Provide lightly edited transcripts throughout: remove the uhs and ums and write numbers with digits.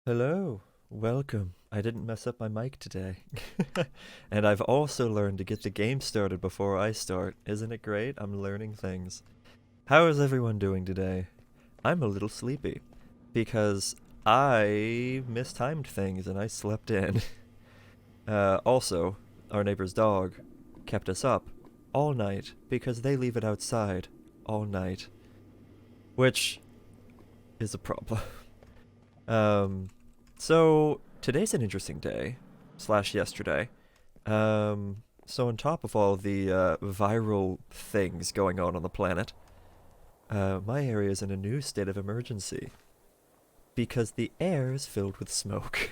Hello, welcome. I didn't mess up my mic today. And I've also learned to get the game started before I start. Isn't it great? I'm learning things. How is everyone doing today? I'm a little sleepy because I mistimed things and I slept in. Also, our neighbor's dog kept us up all night because they leave it outside all night, which is a problem. Um, so today's an interesting day, slash yesterday. So on top of all the viral things going on the planet, my area is in a new state of emergency because the air is filled with smoke.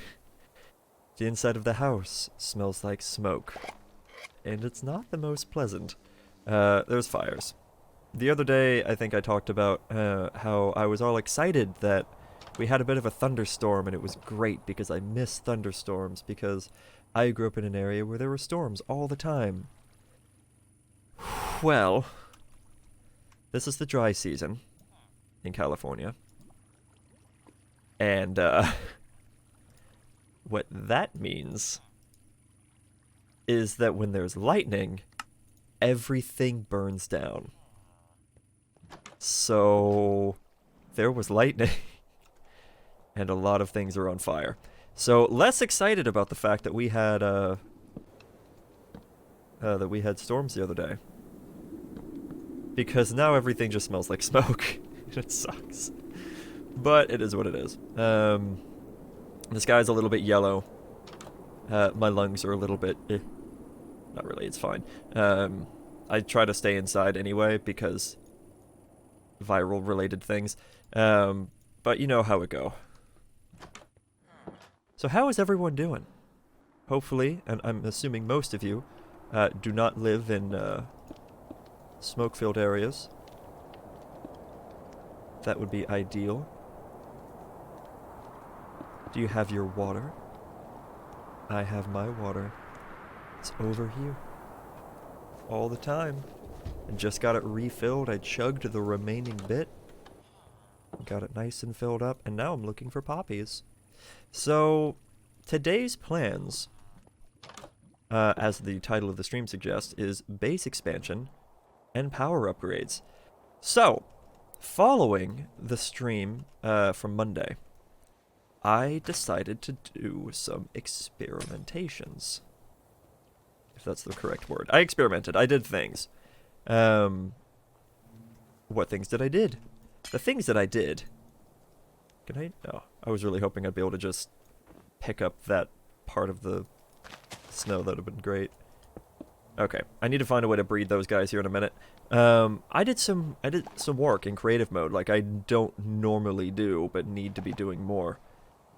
The inside of the house smells like smoke, and it's not the most pleasant. There's fires. The other day, I think I talked about how I was all excited that we had a bit of a thunderstorm, and it was great because I miss thunderstorms because I grew up in an area where there were storms all the time. Well, this is the dry season in California. And what that means is that when there's lightning, everything burns down. So there was lightning and a lot of things are on fire. So less excited about the fact that we had storms the other day, because now everything just smells like smoke. It sucks, but it is what it is. The sky's a little bit yellow. My lungs are a little bit. Not really. It's fine. I try to stay inside anyway because viral related things. But you know how it go. So how is everyone doing? Hopefully, and I'm assuming most of you do not live in smoke-filled areas. That would be ideal. Do you have your water? I have my water. It's over here. All the time. And just got it refilled. I chugged the remaining bit. Got it nice and filled up, and now I'm looking for poppies. So, today's plans, as the title of the stream suggests, is base expansion and power upgrades. So, following the stream from Monday, I decided to do some experimentations. If that's the correct word. I experimented. I did things. What things did I did? The things that I did. Can I? Oh, I was really hoping I'd be able to just pick up that part of the snow. That would have been great. Okay, I need to find a way to breed those guys here in a minute. I did some work in creative mode, like I don't normally do, but need to be doing more.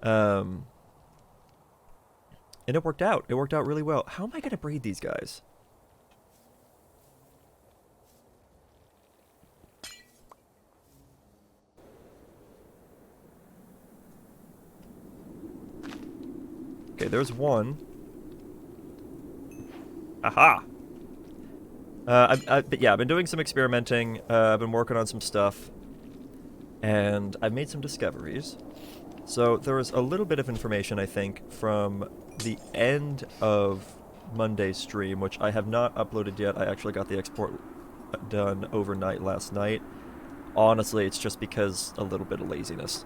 And it worked out. It worked out really well. How am I gonna breed these guys? Okay, there's one. Aha! But yeah, I've been doing some experimenting. I've been working on some stuff. And I've made some discoveries. So there was a little bit of information, I think, from the end of Monday's stream, which I have not uploaded yet. I actually got the export done overnight last night. Honestly, it's just because a little bit of laziness.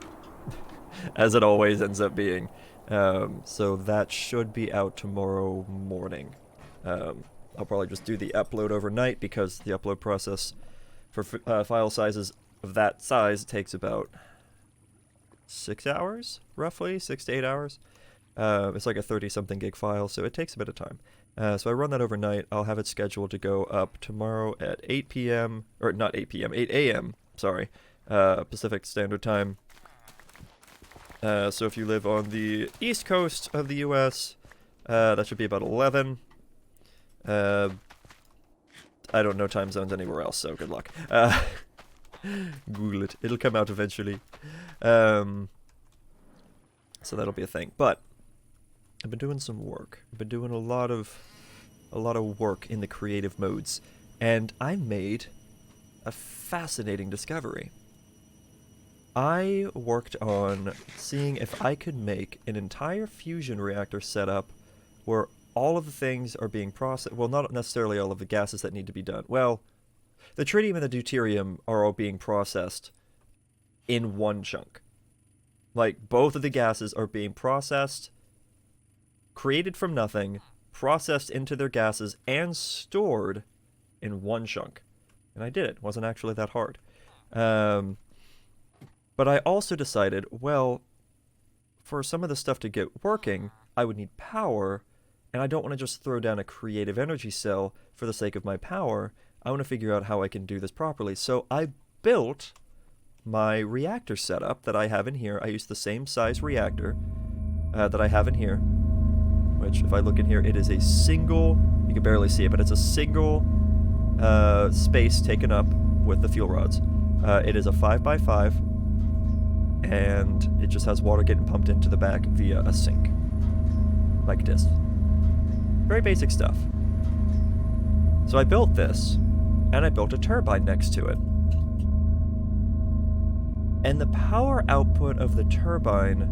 As it always ends up being. So that should be out tomorrow morning. I'll probably just do the upload overnight because the upload process for file sizes of that size takes about 6 hours, roughly 6 to 8 hours. It's like a 30-something gig file, so it takes a bit of time. So I run that overnight. I'll have it scheduled to go up tomorrow at 8 p.m. or not 8 p.m. 8 a.m. Sorry, Pacific Standard Time. So if you live on the east coast of the U.S., that should be about 11. I don't know time zones anywhere else, so good luck. Google it. It'll come out eventually. So that'll be a thing. But I've been doing some work. I've been doing a lot of work in the creative modes, and I made a fascinating discovery. I worked on seeing if I could make an entire fusion reactor setup where all of the things are being processed. Well, not necessarily all of the gases that need to be done. Well, the tritium and the deuterium are all being processed in one chunk. Like, both of the gases are being processed, created from nothing, processed into their gases, and stored in one chunk. And I did it. It wasn't actually that hard. But I also decided, well, for some of the stuff to get working, I would need power, and I don't want to just throw down a creative energy cell for the sake of my power. I want to figure out how I can do this properly. So I built my reactor setup that I have in here. I used the same size reactor that I have in here, which if I look in here, it is a single, you can barely see it, but it's a single space taken up with the fuel rods. It is a 5x5, and it just has water getting pumped into the back via a sink, like this. Very basic stuff. So I built this, and I built a turbine next to it. And the power output of the turbine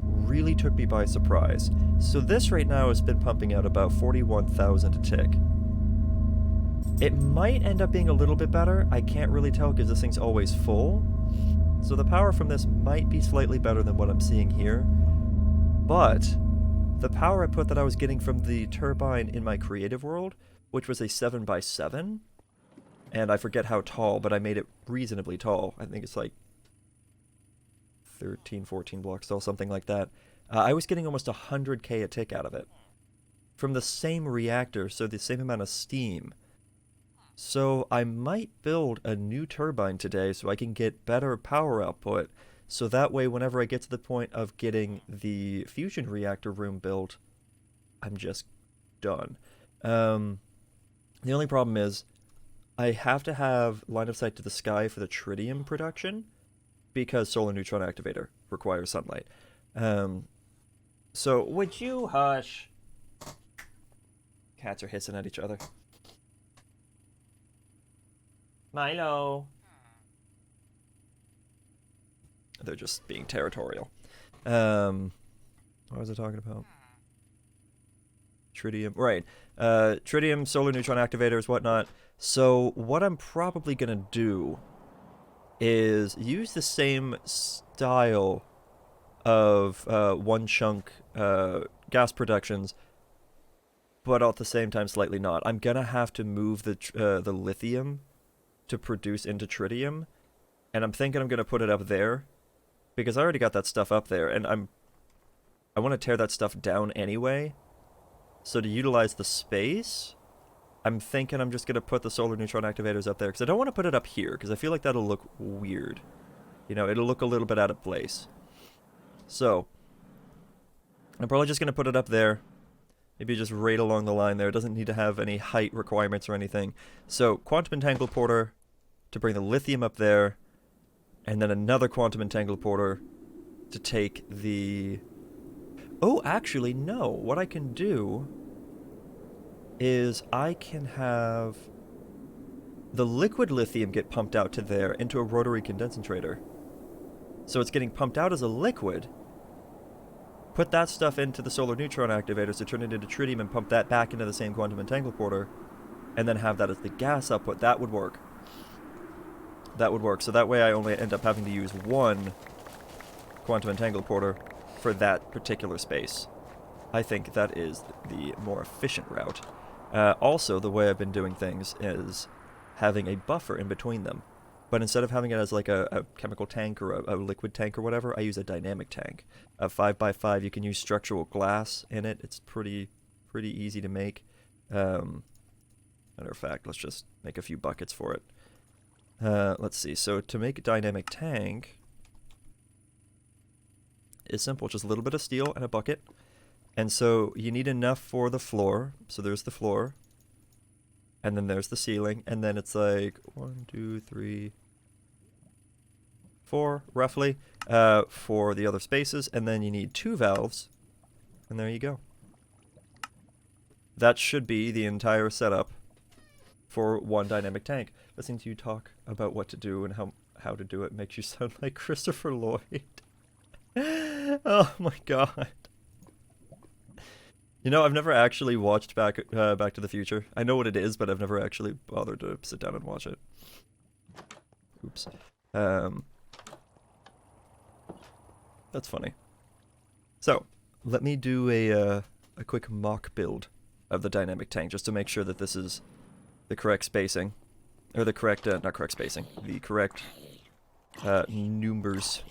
really took me by surprise. So this right now has been pumping out about 41,000 a tick. It might end up being a little bit better. I can't really tell because this thing's always full. So the power from this might be slightly better than what I'm seeing here. But the power output that I was getting from the turbine in my creative world, which was a 7x7, and I forget how tall, but I made it reasonably tall. I think it's like 13, 14 blocks tall, something like that. I was getting almost 100k a tick out of it. From the same reactor, so the same amount of steam. So I might build a new turbine today so I can get better power output. So that way, whenever I get to the point of getting the fusion reactor room built, I'm just done. The only problem is I have to have line of sight to the sky for the tritium production because solar neutron activator requires sunlight. So would you hush? Cats are hissing at each other. Milo. They're just being territorial. What was I talking about? Tritium, right. Tritium, solar neutron activators, whatnot. So what I'm probably going to do is use the same style of one chunk gas productions, but at the same time slightly not. I'm going to have to move the lithium to produce into tritium, and I'm thinking I'm going to put it up there because I already got that stuff up there, and I want to tear that stuff down anyway. So to utilize the space, I'm thinking I'm just going to put the solar neutron activators up there because I don't want to put it up here because I feel like that'll look weird. You know, it'll look a little bit out of place. So I'm probably just going to put it up there. Maybe just right along the line there. It doesn't need to have any height requirements or anything. So quantum entangled porter to bring the lithium up there, and then another quantum entangled porter to take the... Oh, actually, no. What I can do is I can have the liquid lithium get pumped out to there into a rotary condensator. So it's getting pumped out as a liquid. Put that stuff into the solar neutron activators to turn it into tritium and pump that back into the same quantum entangled porter, and then have that as the gas output. That would work. That would work. So that way I only end up having to use one quantum entangled porter for that particular space. I think that is the more efficient route. Also, the way I've been doing things is having a buffer in between them. But instead of having it as like a chemical tank or a liquid tank or whatever, I use a dynamic tank. A 5x5, you can use structural glass in it. It's pretty easy to make. Matter of fact, let's just make a few buckets for it. Let's see. So to make a dynamic tank is simple. Just a little bit of steel and a bucket. And so you need enough for the floor. So there's the floor. And then there's the ceiling. And then it's like 1, 2, 3, 4, roughly, for the other spaces. And then you need 2 valves. And there you go. That should be the entire setup for one dynamic tank. Listening to you talk about what to do and how to do it makes you sound like Christopher Lloyd. Oh my god. You know, I've never actually watched Back to the Future. I know what it is, but I've never actually bothered to sit down and watch it. Oops. That's funny. So, let me do a quick mock build of the dynamic tank, just to make sure that this is the correct spacing. Or the correct, not correct spacing, the correct numbers.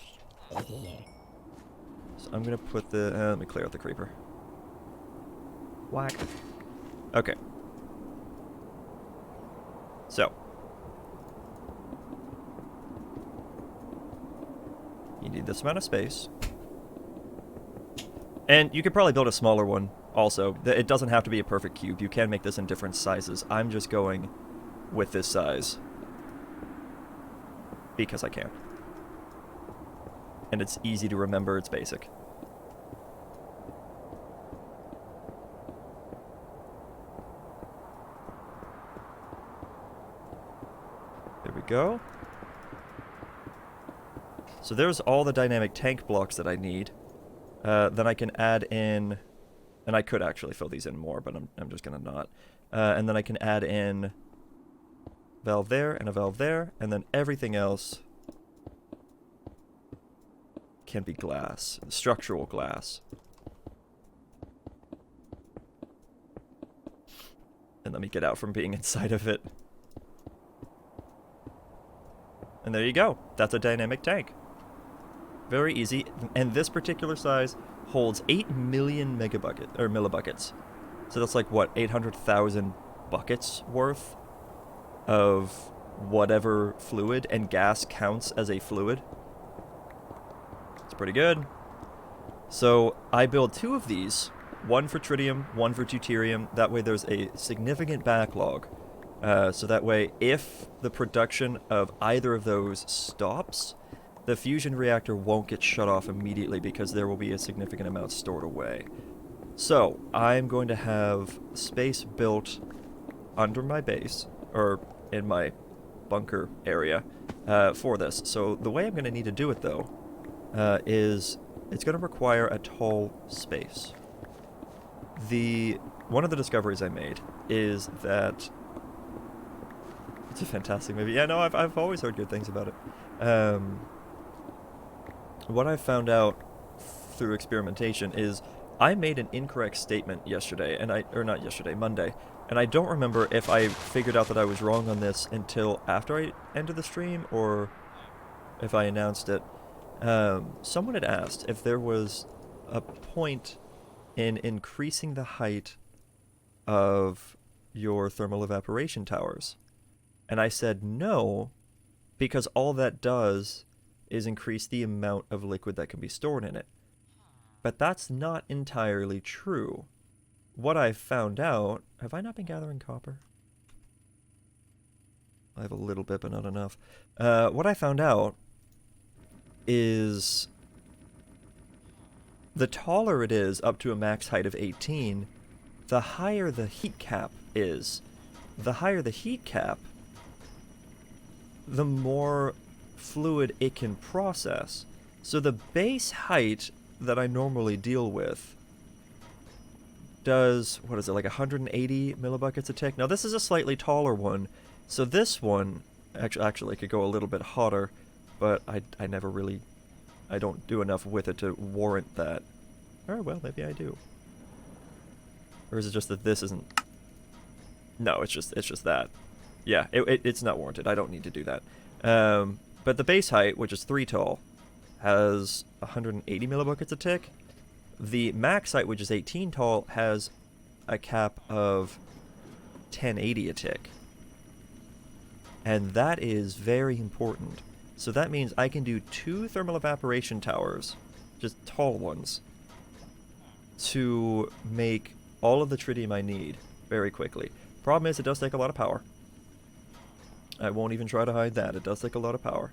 So I'm gonna put the, let me clear out the creeper. Whack. Okay. So. You need this amount of space. And you could probably build a smaller one also. It doesn't have to be a perfect cube. You can make this in different sizes. I'm just going with this size because I can. And it's easy to remember, it's basic. There we go. So there's all the dynamic tank blocks that I need. Then I can add in, and I could actually fill these in more, but I'm just gonna not. And then I can add in valve there and a valve there, and then everything else can be glass, structural glass. And let me get out from being inside of it. And there you go. That's a dynamic tank. Very easy. And this particular size holds 8 million millibuckets. So that's like, what, 800,000 buckets worth of whatever fluid, and gas counts as a fluid. It's pretty good. So I build 2 of these, one for tritium, one for deuterium. That way there's a significant backlog. So that way, if the production of either of those stops, the fusion reactor won't get shut off immediately because there will be a significant amount stored away. So, I'm going to have space built under my base, or in my bunker area, for this. So, the way I'm going to need to do it, though, is it's going to require a tall space. One of the discoveries I made is that it's a fantastic movie. Yeah, no, I've always heard good things about it. What I found out through experimentation is I made an incorrect statement yesterday, Monday, and I don't remember if I figured out that I was wrong on this until after I ended the stream, or if I announced it. Someone had asked if there was a point in increasing the height of your thermal evaporation towers. And I said no, because all that does is increase the amount of liquid that can be stored in it. But that's not entirely true. What I found out... Have I not been gathering copper? I have a little bit, but not enough. What I found out is the taller it is, up to a max height of 18, the higher the heat cap is. The higher the heat cap, the more fluid it can process. So the base height that I normally deal with does, what is it, like 180 millibuckets a tick? Now this is a slightly taller one, so this one actually could go a little bit hotter, but I never really, I don't do enough with it to warrant that. Or well, maybe I do. Or is it just that this isn't? No, it's just that. Yeah, it's not warranted. I don't need to do that. But the base height, which is 3 tall, has 180 millibuckets a tick. The max height, which is 18 tall, has a cap of 1080 a tick. And that is very important. So that means I can do 2 thermal evaporation towers, just tall ones, to make all of the tritium I need very quickly. Problem is, it does take a lot of power. I won't even try to hide that. It does take a lot of power.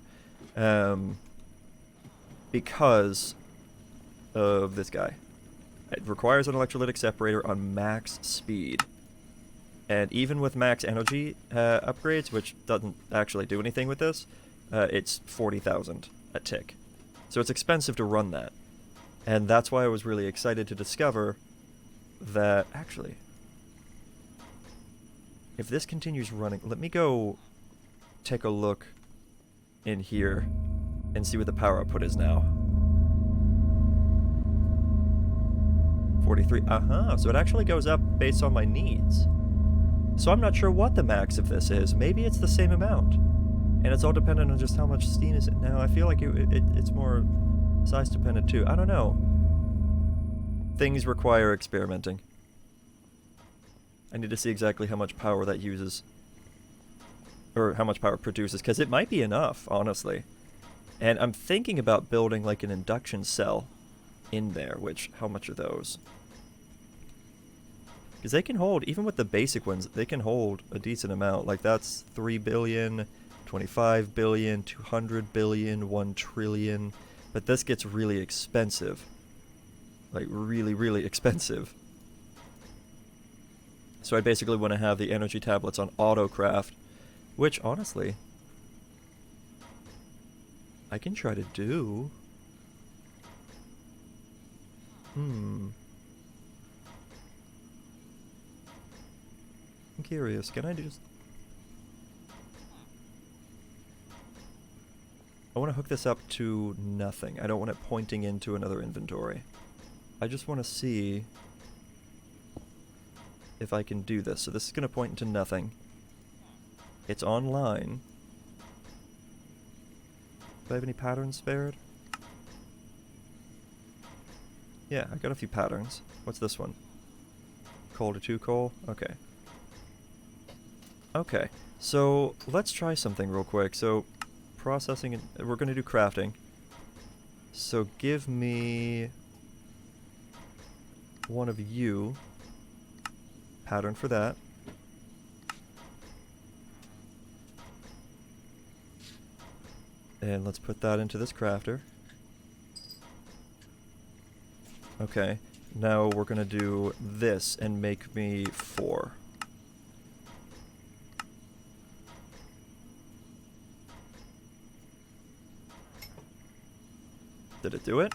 Because of this guy. It requires an electrolytic separator on max speed. And even with max energy upgrades, which doesn't actually do anything with this, it's 40,000 a tick. So it's expensive to run that. And that's why I was really excited to discover that, actually, if this continues running, let me go take a look in here and see what the power output is now. 43, so it actually goes up based on my needs. So I'm not sure what the max of this is. Maybe it's the same amount. And it's all dependent on just how much steam is it now. I feel like it's more size dependent too. I don't know. Things require experimenting. I need to see exactly how much power that uses. Or how much power it produces, because it might be enough, honestly. And I'm thinking about building like an induction cell in there, which, how much are those? Because they can hold, even with the basic ones, they can hold a decent amount. Like that's 3 billion, 25 billion, 200 billion, 1 trillion. But this gets really expensive. Like really, really expensive. So I basically want to have the energy tablets on autocraft, which honestly, I can try to do. I'm curious, can I just... I want to hook this up to nothing. I don't want it pointing into another inventory. I just want to see if I can do this. So this is going to point into nothing. It's online. Do I have any patterns spared? Yeah, I got a few patterns. What's this one? Coal to 2 coal? Okay. Okay, so let's try something real quick. So processing, and we're going to do crafting. So give me one of you. Pattern for that. And let's put that into this crafter. Okay, now we're gonna do this and make me 4. Did it do it?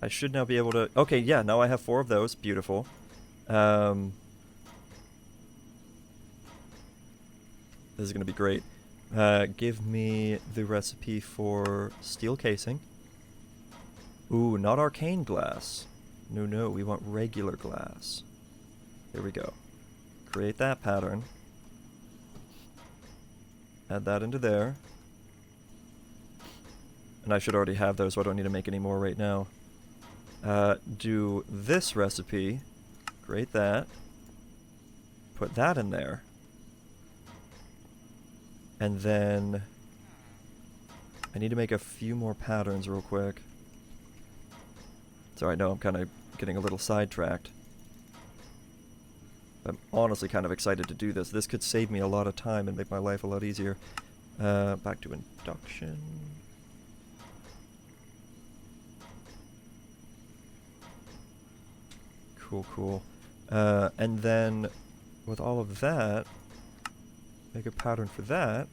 I should now be able to... Okay, yeah, now I have 4 of those. Beautiful. This is going to be great. Give me the recipe for steel casing. Ooh, not arcane glass. No, no, we want regular glass. Here we go. Create that pattern. Add that into there. And I should already have those, so I don't need to make any more right now. Do this recipe. Create that. Put that in there. And then I need to make a few more patterns real quick. Sorry, no, I'm kind of getting a little sidetracked. I'm honestly kind of excited to do this. This could save me a lot of time and make my life a lot easier. Back to induction. Cool, cool. And then with all of that, make a pattern for that.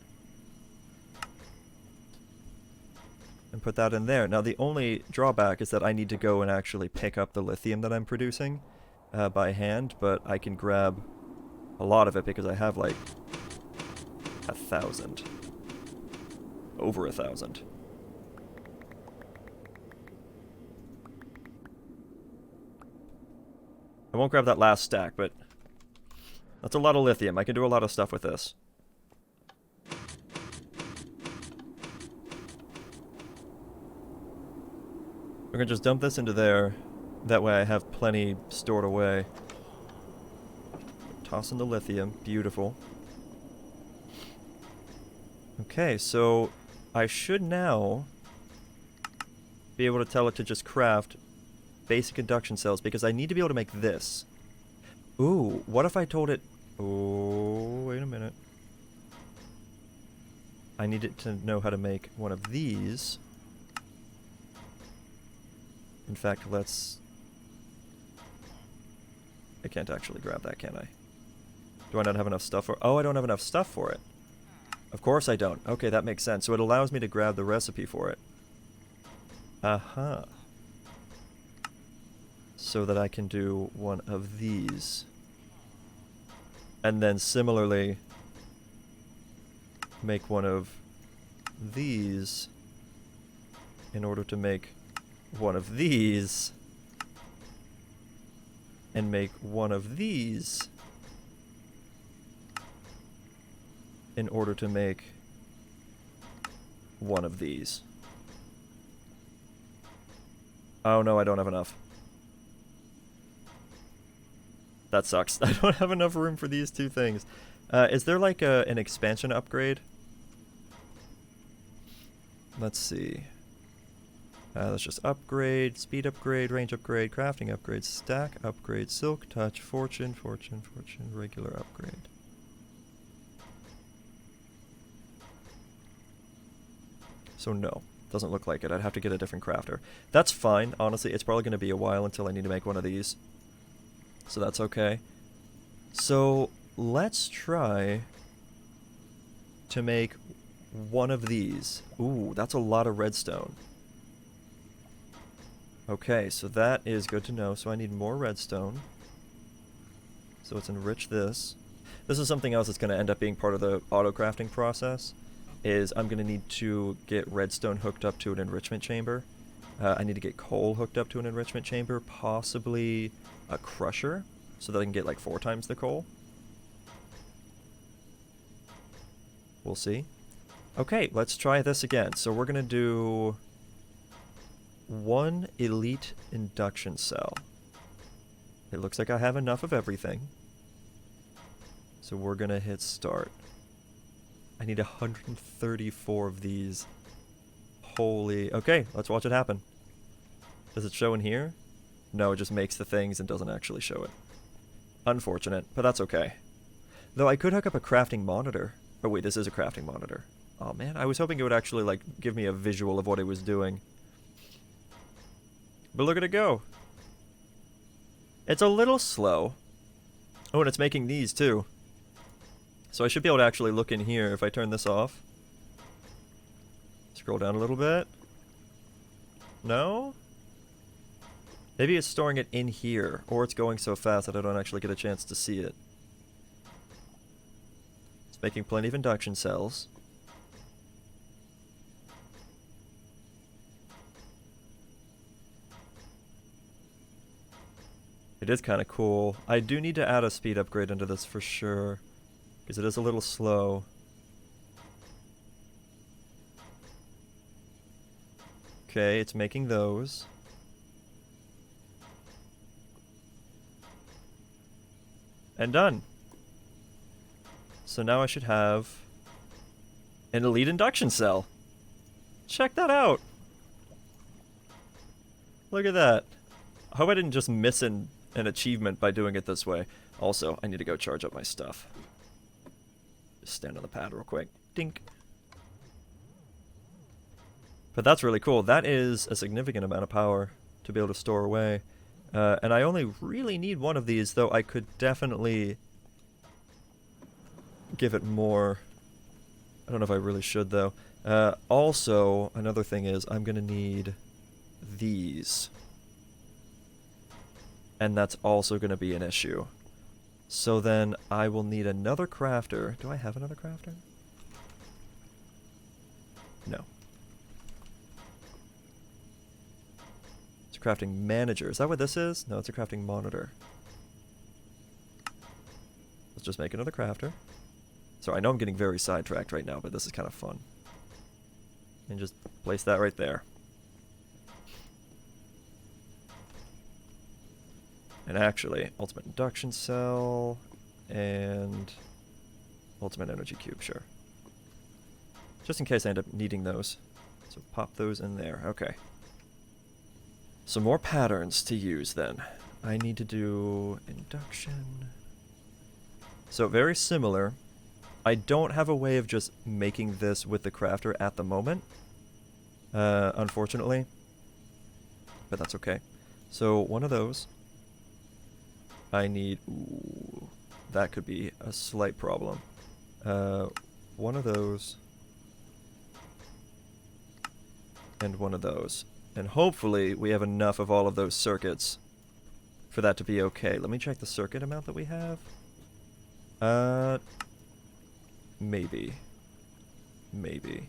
And put that in there. Now the only drawback is that I need to go and actually pick up the lithium that I'm producing by hand, but I can grab a lot of it because I have like 1,000. Over 1,000. I won't grab that last stack, but that's a lot of lithium. I can do a lot of stuff with this. We're gonna just dump this into there. That way I have plenty stored away. Toss in the lithium. Beautiful. Okay, so I should now be able to tell it to just craft basic induction cells, because I need to be able to make this. Ooh, what if I told it... Oh, wait a minute. I need it to know how to make one of these. In fact, let's... I can't actually grab that, can I? Do I not have enough stuff for... Oh, I don't have enough stuff for it. Of course I don't. Okay, that makes sense. So it allows me to grab the recipe for it. Aha. So that I can do one of these. And then similarly, make one of these in order to make one of these. And make one of these in order to make one of these. Oh no, I don't have enough. That sucks. I don't have enough room for these two things. Is there like an expansion upgrade? Let's see. Let's just upgrade, speed upgrade, range upgrade, crafting upgrade, stack upgrade, silk touch, fortune, regular upgrade. So no, doesn't look like it. I'd have to get a different crafter. That's fine, honestly. It's probably going to be a while until I need to make one of these. So that's okay. So let's try to make one of these. Ooh, that's a lot of redstone. Okay, so that is good to know. So I need more redstone. So let's enrich this. This is something else that's going to end up being part of the auto crafting process. Is I'm going to need to get redstone hooked up to an enrichment chamber. I need to get coal hooked up to an enrichment chamber, possibly a crusher, so that I can get like 4 times the coal. We'll see. Okay, let's try this again. So we're going to do 1 elite induction cell. It looks like I have enough of everything. So we're going to hit start. I need 134 of these. Holy... Okay, let's watch it happen. Does it show in here? No, it just makes the things and doesn't actually show it. Unfortunate, but that's okay. Though I could hook up a crafting monitor. Oh wait, this is a crafting monitor. Oh man, I was hoping it would actually like give me a visual of what it was doing. But look at it go. It's a little slow. Oh, and it's making these too. So I should be able to actually look in here if I turn this off. Scroll down a little bit. No? Maybe it's storing it in here, or it's going so fast that I don't actually get a chance to see it. It's making plenty of induction cells. It is kind of cool. I do need to add a speed upgrade into this for sure, because it is a little slow. Okay, it's making those. And done. So now I should have an elite induction cell. Check that out. Look at that. I hope I didn't just miss an achievement by doing it this way. Also, I need to go charge up my stuff. Just stand on the pad real quick. Dink. But that's really cool. That is a significant amount of power to be able to store away. And I only really need one of these, though I could definitely give it more. I don't know if I really should, though. Also, another thing is I'm going to need these. And that's also going to be an issue. So then I will need another crafter. Do I have another crafter? No. It's a crafting manager. Is that what this is? No, it's a crafting monitor. Let's just make another crafter. So I know I'm getting very sidetracked right now, but this is kind of fun. And just place that right there. And actually, ultimate induction cell and ultimate energy cube, sure. Just in case I end up needing those. So pop those in there. Okay. Some more patterns to use then. I need to do induction. So very similar. I don't have a way of just making this with the crafter at the moment. Unfortunately. But that's okay. So one of those. I need that could be a slight problem. One of those. And one of those. And hopefully we have enough of all of those circuits for that to be okay. Let me check the circuit amount that we have. Maybe. Maybe.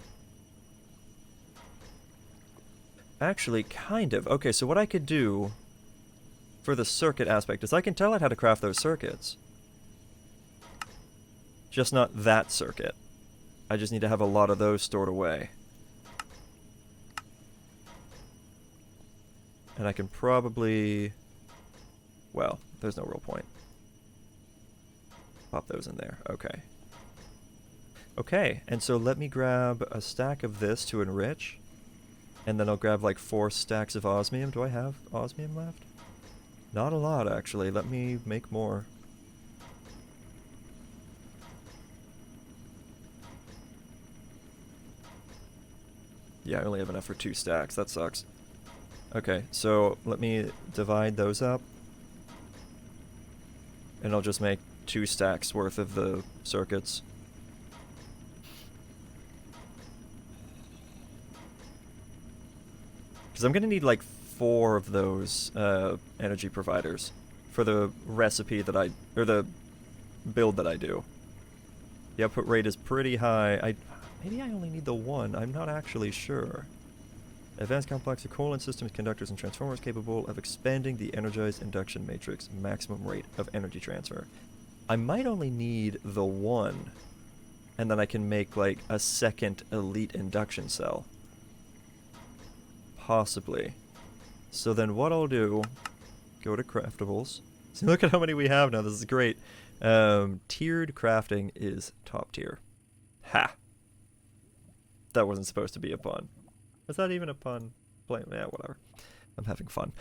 Actually, kind of. Okay, so what I could do for the circuit aspect is I can tell it how to craft those circuits. Just not that circuit. I just need to have a lot of those stored away. And I can probably... Well, there's no real point. Pop those in there. Okay. Okay, and so let me grab a stack of this to enrich. And then I'll grab like 4 stacks of osmium. Do I have osmium left? Not a lot, actually. Let me make more. Yeah, I only have enough for 2 stacks. That sucks. Okay, so let me divide those up. And I'll just make 2 stacks worth of the circuits. Because I'm going to need like 4 of those energy providers for the recipe that I... or the build that I do. The output rate is pretty high. Maybe I only need the 1. I'm not actually sure. Advanced complex coolant systems, conductors, and transformers capable of expanding the energized induction matrix maximum rate of energy transfer. I might only need the 1. And then I can make like a second elite induction cell. Possibly. So then what I'll do, go to craftables. So look at how many we have now. This is great. Tiered crafting is top tier. Ha! That wasn't supposed to be a pun. Was that even a pun? Yeah, whatever. I'm having fun.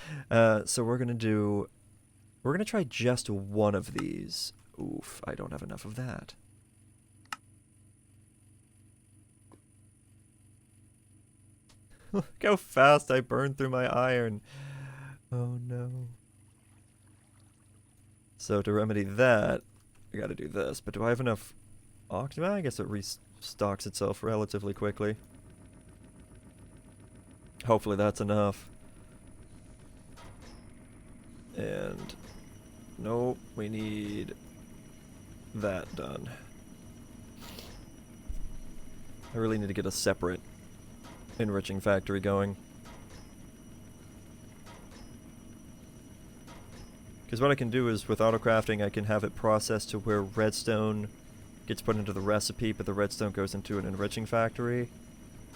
So we're gonna try just 1 of these. Oof, I don't have enough of that. Look how fast I burned through my iron. Oh no. So to remedy that, I gotta do this. But do I have enough oxygen? I guess it restocks itself relatively quickly. Hopefully that's enough. And nope, we need that done. I really need to get a separate enriching factory going. Because what I can do is with autocrafting I can have it processed to where redstone gets put into the recipe, but the redstone goes into an enriching factory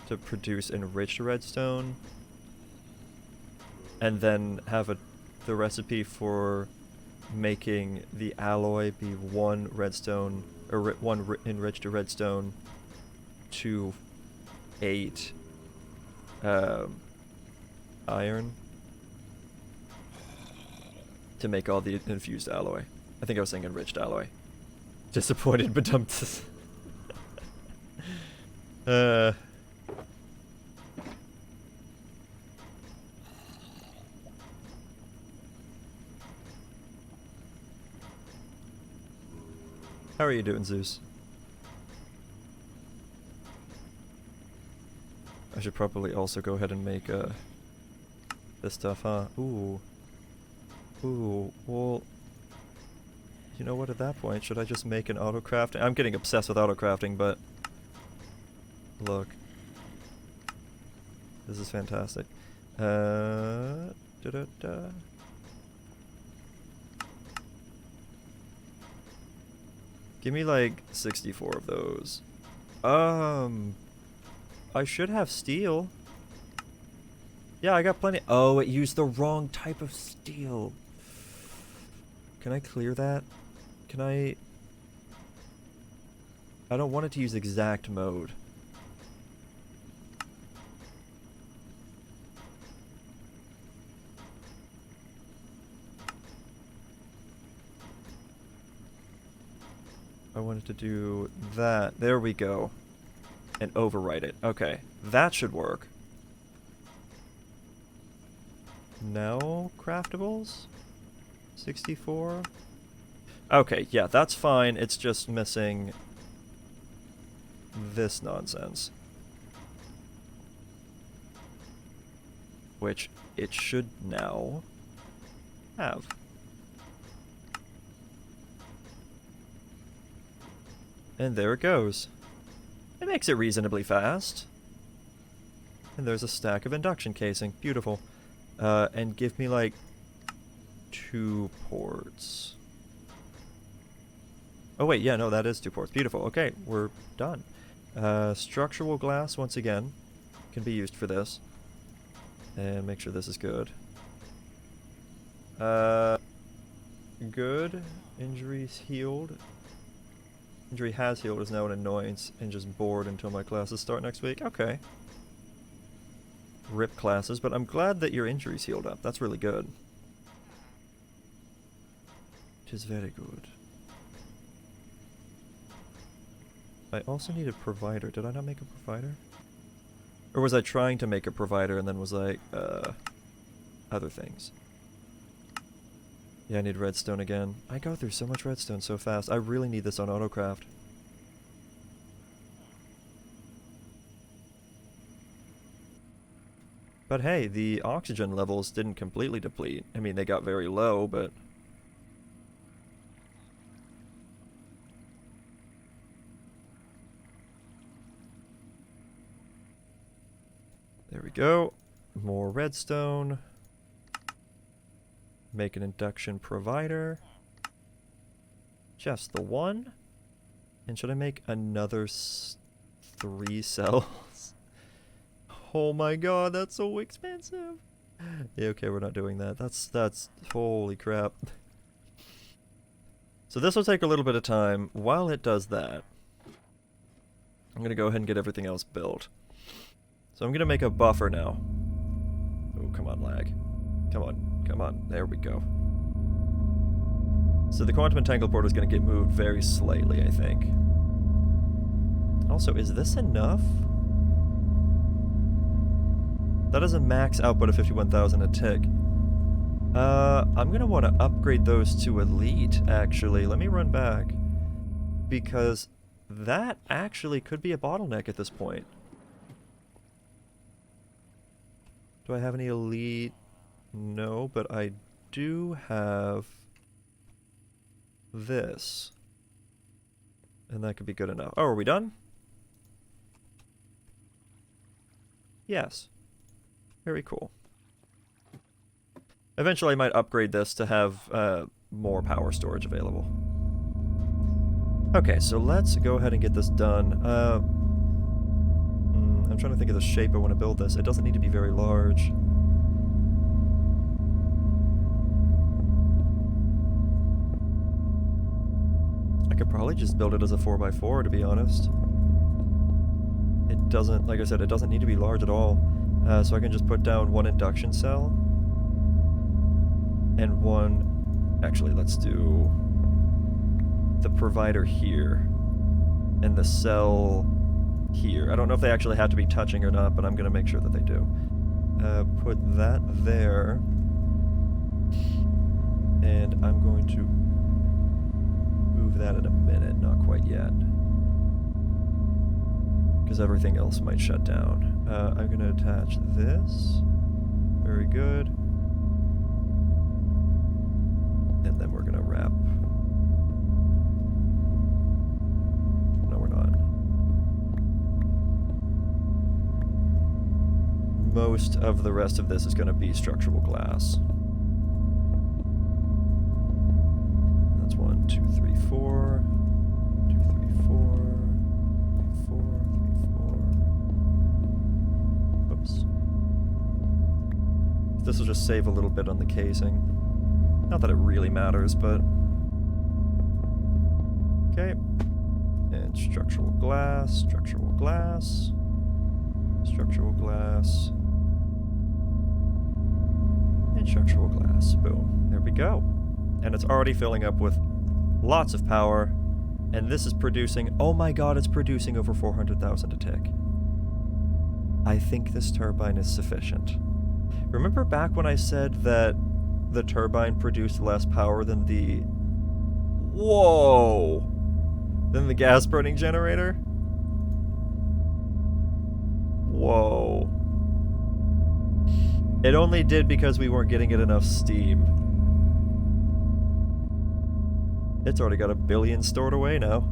to produce enriched redstone, and then have the recipe for making the alloy be 1 redstone, or 1 enriched redstone to 8 iron to make all the infused alloy. I think I was saying enriched alloy. Disappointed but dumped. How are you doing, Zeus? I should probably also go ahead and make this stuff, huh? Ooh. Ooh, well... You know what, at that point, should I just make an auto-crafting? I'm getting obsessed with auto-crafting, but... Look. This is fantastic. Da-da-da. Give me like 64 of those. I should have steel. Yeah, I got plenty. Oh, it used the wrong type of steel. Can I clear that? Can I don't want it to use exact mode. I wanted to do that. There we go. And overwrite it. Okay. That should work. Now, craftables? 64? Okay, yeah, that's fine. It's just missing this nonsense. Which it should now have. And there it goes. It makes it reasonably fast. And there's a stack of induction casing. Beautiful. And give me like 2 ports. Oh wait, yeah, no, that is 2 ports. Beautiful. Okay, we're done. Structural glass, once again, can be used for this. And make sure this is good. Good. Injuries healed. Injury has healed is now an annoyance and just bored until my classes start next week. Okay. RIP classes, but I'm glad that your injuries healed up. That's really good. It is very good. I also need a provider. Did I not make a provider? Or was I trying to make a provider and then was like, other things? Yeah, I need redstone again. I go through so much redstone so fast. I really need this on autocraft. But hey, the oxygen levels didn't completely deplete. I mean, they got very low, but... There we go. More redstone. Make an induction provider. Just the one. And should I make another 3 cells? Oh my god, that's so expensive. Yeah, okay, we're not doing that. That's holy crap. So this will take a little bit of time. While it does that, I'm gonna go ahead and get everything else built. So I'm gonna make a buffer now. Oh, come on, lag. Come on, come on. There we go. So the quantum entangled port is gonna get moved very slightly, I think. Also, is this enough? That is a max output of 51,000 a tick. I'm gonna want to upgrade those to elite, actually. Let me run back. Because that actually could be a bottleneck at this point. Do I have any elite? No, but I do have this. And that could be good enough. Oh, are we done? Yes. Very cool. Eventually I might upgrade this to have more power storage available. Okay, so let's go ahead and get this done. I'm trying to think of the shape I want to build this. It doesn't need to be very large. I could probably just build it as a 4x4, to be honest. It doesn't, like I said, it doesn't need to be large at all. So I can just put down 1 induction cell. And 1... Actually, let's do the provider here. And the cell here. I don't know if they actually have to be touching or not, but I'm going to make sure that they do. Put that there. And I'm going to move that in a minute. Not quite yet. Because everything else might shut down. I'm going to attach this. Very good. And then we're going to wrap. No, we're not. Most of the rest of this is going to be structural glass. That's 1, 2, 3, 4. 2, 3, 4. 4, 3, 4. Oops. This will just save a little bit on the casing. Not that it really matters, but... Okay. And structural glass, structural glass, structural glass, and structural glass. Boom. There we go. And it's already filling up with lots of power. And this is producing... Oh my god, it's producing over 400,000 a tick. I think this turbine is sufficient. Remember back when I said that the turbine produced less power than the... Whoa! Then the gas burning generator? Whoa. It only did because we weren't getting it enough steam. It's already got 1 billion stored away now.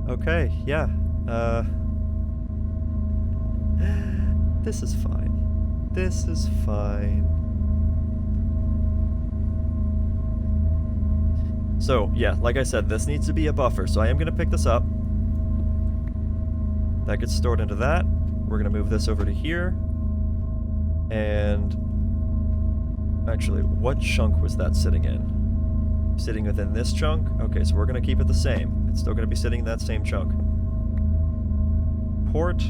Okay, yeah. This is fine. This is fine. So, yeah, like I said, this needs to be a buffer, so I am going to pick this up. That gets stored into that. We're going to move this over to here. And... actually, what chunk was that sitting in? Sitting within this chunk? Okay, so we're going to keep it the same. It's still going to be sitting in that same chunk. Port.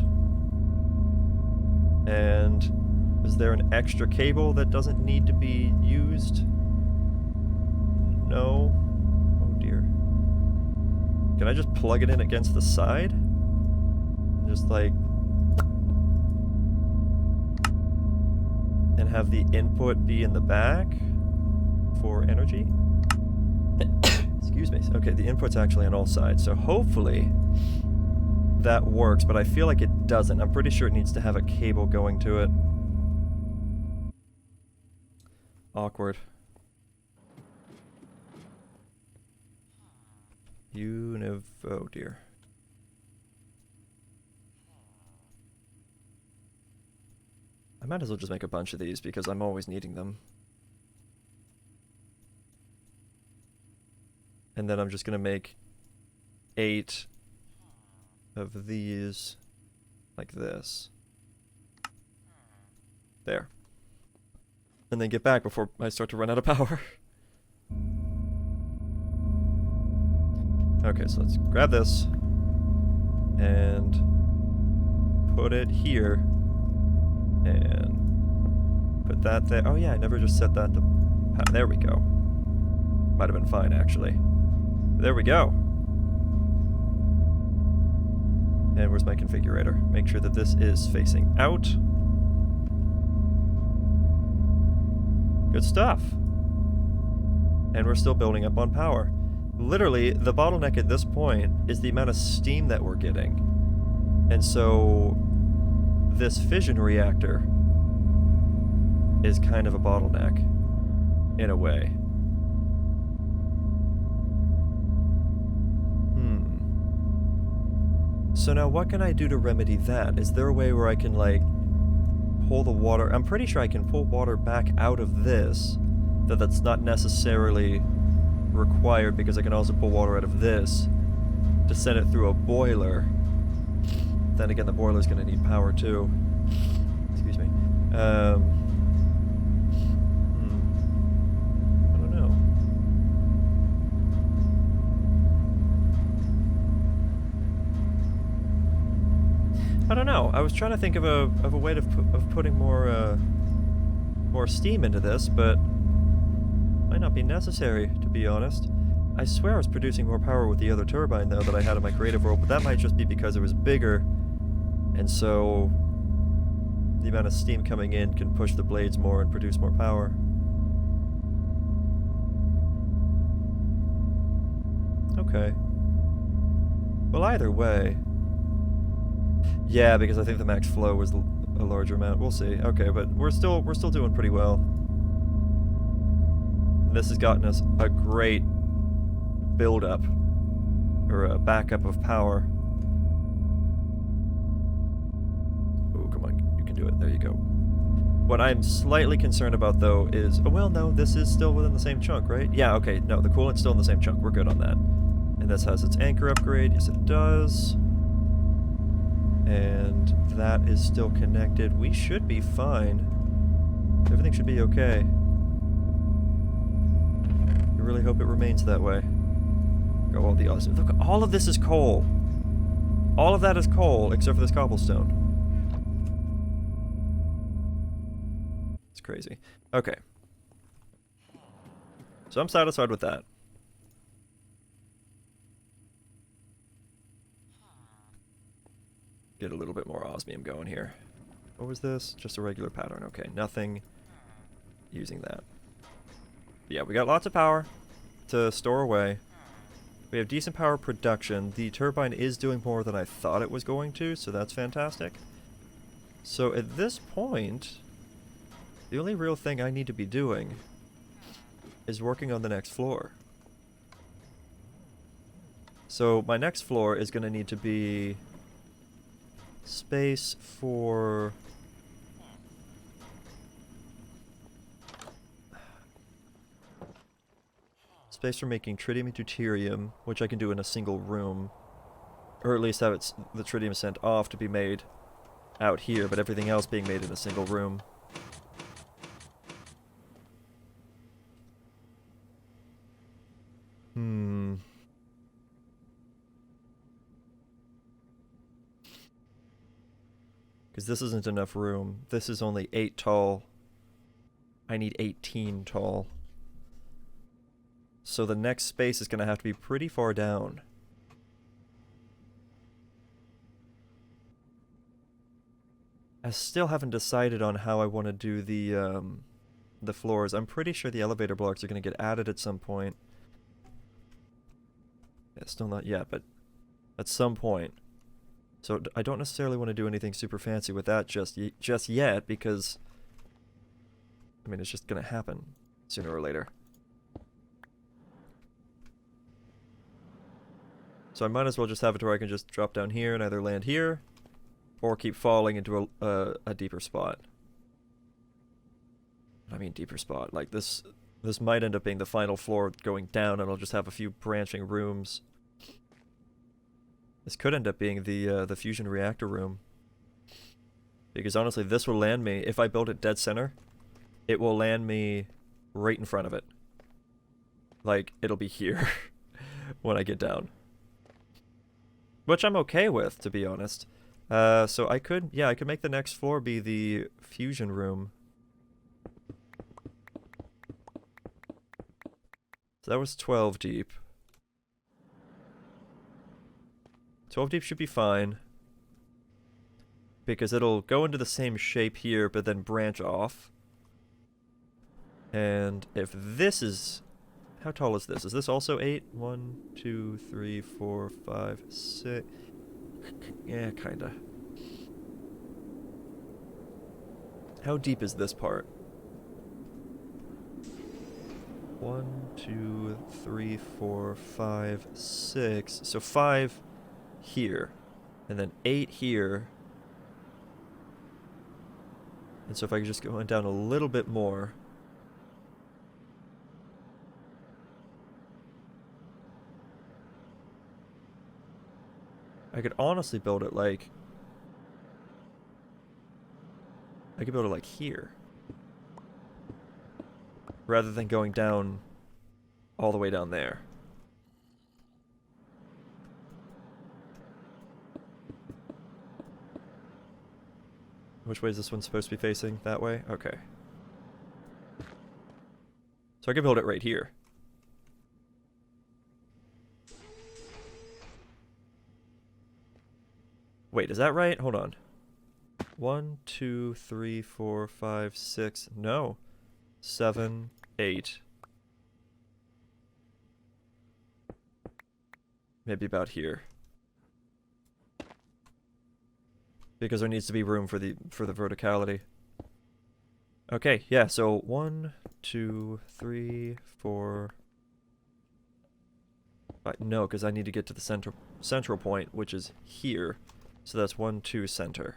And is there an extra cable that doesn't need to be used? No. Oh dear. Can I just plug it in against the side? Just like... and have the input be in the back for energy? Excuse me. Okay, the input's actually on all sides, so hopefully that works, but I feel like it doesn't. I'm pretty sure it needs to have a cable going to it. Awkward. Oh dear. I might as well just make a bunch of these because I'm always needing them. And then I'm just gonna make 8 of these like this. There. And then get back before I start to run out of power. Okay, so let's grab this and put it here and put that there. Oh yeah, I never just set that to... there we go. Might have been fine, actually. There we go. And where's my configurator? Make sure that this is facing out. Good stuff. And we're still building up on power. Literally, the bottleneck at this point is the amount of steam that we're getting. And so, this fission reactor is kind of a bottleneck, in a way. So now what can I do to remedy that? Is there a way where I can, like, pull the water? I'm pretty sure I can pull water back out of this. That's not necessarily required because I can also pull water out of this to send it through a boiler. Then again, the boiler's going to need power too. Excuse me. I don't know. I don't know. I was trying to think of a way of putting more steam into this, but might not be necessary, to be honest. I swear I was producing more power with the other turbine, though, that I had in my creative world, but that might just be because it was bigger, and so the amount of steam coming in can push the blades more and produce more power. Okay. Well, either way... yeah, because I think the max flow was a larger amount. We'll see. Okay, but we're still doing pretty well. This has gotten us a great build-up, or a backup of power. Oh, come on, you can do it. There you go. What I'm slightly concerned about, though, is... oh, well, no, this is still within the same chunk, right? Yeah, okay, no, the coolant's still in the same chunk. We're good on that. And this has its anchor upgrade. Yes, it does. And that is still connected. We should be fine. Everything should be okay. I really hope it remains that way. Go all the others. Look, all of this is coal. All of that is coal, except for this cobblestone. It's crazy. Okay. So I'm satisfied with that. Get a little bit more osmium going here. What was this? Just a regular pattern. Okay, nothing using that. Yeah, we got lots of power. to store away. We have decent power production. The turbine is doing more than I thought it was going to, so that's fantastic. So at this point, the only real thing I need to be doing is working on the next floor. So my next floor is going to need to be space for... space for making tritium and deuterium, which I can do in a single room. Or at least have the tritium sent off to be made out here, but everything else being made in a single room. Because this isn't enough room. This is only 8 tall. I need 18 tall. So the next space is going to have to be pretty far down. I still haven't decided on how I want to do the floors. I'm pretty sure the elevator blocks are going to get added at some point. Yeah, still not yet, but at some point. So I don't necessarily want to do anything super fancy with that just yet, because I mean, it's just going to happen sooner or later. So I might as well just have it to where I can just drop down here and either land here or keep falling into a deeper spot. I mean deeper spot. Like this might end up being the final floor going down, and I'll just have a few branching rooms. This could end up being the fusion reactor room. Because honestly, this will land me, if I build it dead center, it will land me right in front of it. Like, it'll be here when I get down. Which I'm okay with, to be honest. So I could make the next floor be the fusion room. So that was 12 deep. 12 deep should be fine. Because it'll go into the same shape here, but then branch off. And if this is... How tall is this? Is this also 8? 1, 2, 3, 4, 5, 6... Yeah, kinda. How deep is this part? 1, 2, 3, 4, 5, 6. So 5 here. And then 8 here. And so if I could just go down a little bit more. I could honestly build it like... I could build it like here. Rather than going down all the way down there. Which way is this one supposed to be facing? That way? Okay. So I could build it right here. Wait, is that right? Hold on. 1, 2, 3, 4, 5, 6. No. 7, 8. Maybe about here. Because there needs to be room for the verticality. Okay, yeah, so 1, 2, 3, 4... no, because I need to get to the central point, which is here. So that's 1, 2, center.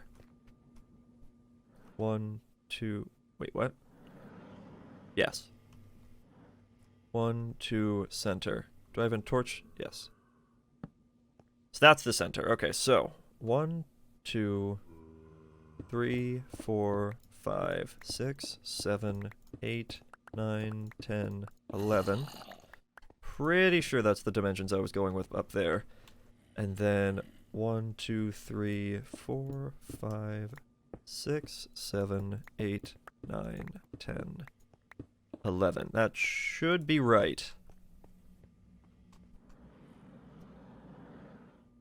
1, 2... Wait, what? Yes. 1, 2, center. Do I have a torch? Yes. So that's the center. Okay, so 1, 2, 3, 4, 5, 6, 7, 8, 9, 10, 11. Pretty sure that's the dimensions I was going with up there. And then 1, 2, 3, 4, 5, 6, 7, 8, 9, 10, 11. That should be right.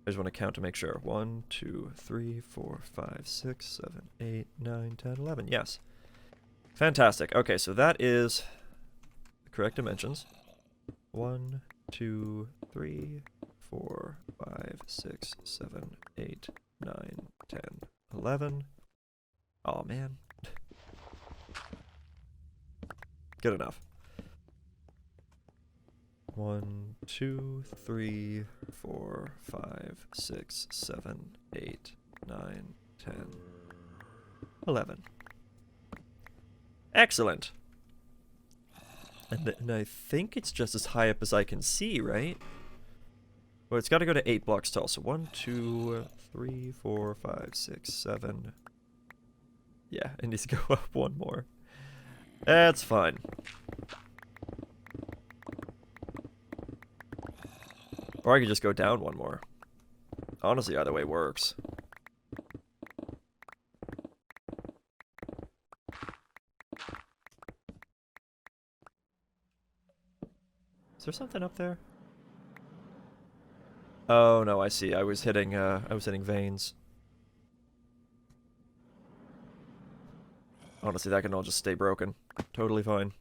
I just want to count to make sure. 1, 2, 3, 4, 5, 6, 7, 8, 9, 10, 11. Yes. Fantastic. Okay, so that is the correct dimensions. 1, 2, 3, 4, 5, 6, 7, 8, 9, 10, 11. Oh man. Good enough. 1, 2, 3, 4, 5, 6, 7, 8, 9, 10, 11. Excellent. And I think it's just as high up as I can see, right? Well, it's got to go to 8 blocks tall. So 1, 2, 3, 4, 5, 6, 7. Yeah, it needs to go up one more. That's fine. Or I could just go down one more. Honestly, either way works. Is there something up there? Oh no, I see. I was hitting veins. Honestly, that can all just stay broken. Totally fine.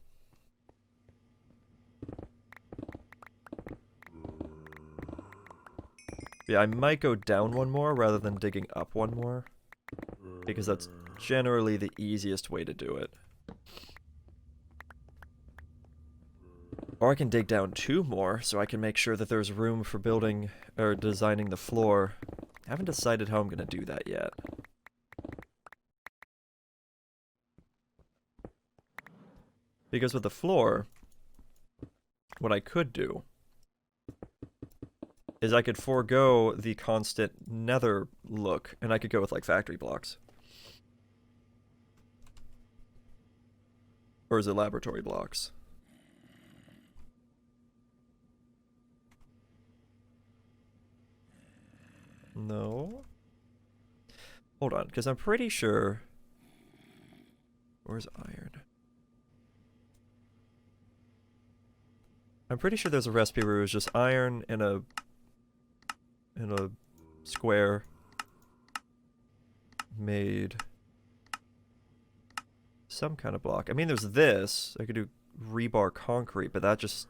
Yeah, I might go down one more rather than digging up one more. Because that's generally the easiest way to do it. Or I can dig down 2 more so I can make sure that there's room for building or designing the floor. I haven't decided how I'm going to do that yet. Because with the floor, what I could do is I could forego the constant nether look, and I could go with like factory blocks. Or is it laboratory blocks? No. Hold on, because I'm pretty sure... Where's iron? I'm pretty sure there's a recipe where it was just iron in a square made some kind of block. I mean, there's this. I could do rebar concrete, but that just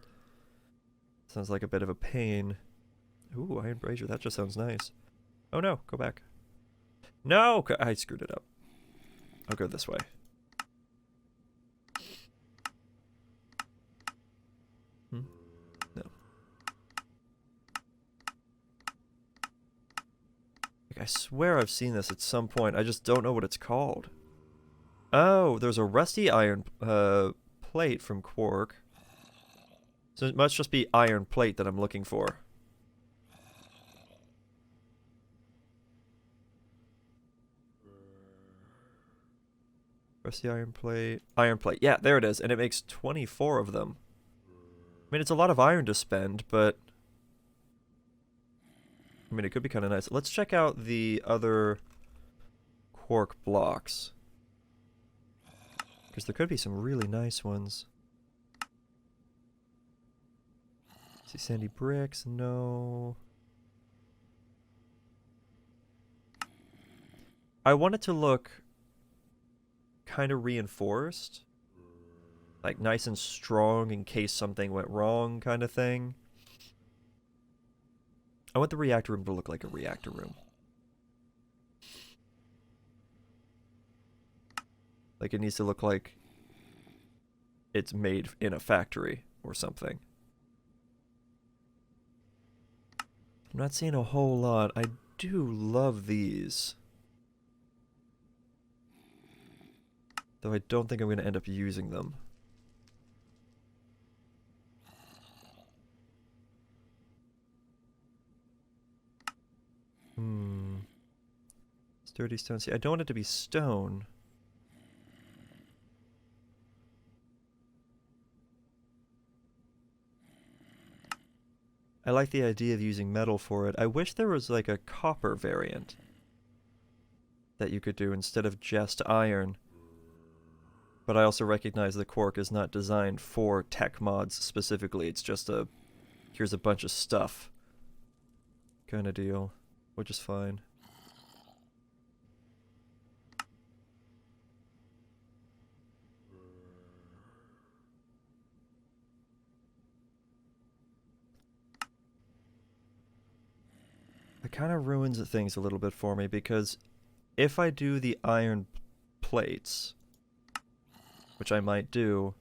sounds like a bit of a pain. Ooh, iron brazier. That just sounds nice. Oh no, go back. No! I screwed it up. I'll go this way. No. Like, I swear I've seen this at some point. I just don't know what it's called. Oh, there's a rusty iron plate from Quark. So it must just be iron plate that I'm looking for. Rusty iron plate. Iron plate. Yeah, there it is. And it makes 24 of them. I mean, it's a lot of iron to spend, but... I mean, it could be kind of nice. Let's check out the other Quark blocks. Because there could be some really nice ones. See, sandy bricks? No. I want it to look kind of reinforced. Like nice and strong in case something went wrong kind of thing. I want the reactor room to look like a reactor room. Like it needs to look like it's made in a factory or something. I'm not seeing a whole lot. I do love these. Though I don't think I'm going to end up using them. Sturdy stone. See, I don't want it to be stone. I like the idea of using metal for it. I wish there was like a copper variant that you could do instead of just iron. But I also recognize that Quark is not designed for tech mods specifically. It's just a, here's a bunch of stuff kind of deal, which is fine. It kind of ruins things a little bit for me, because if I do the iron plates, which I might do,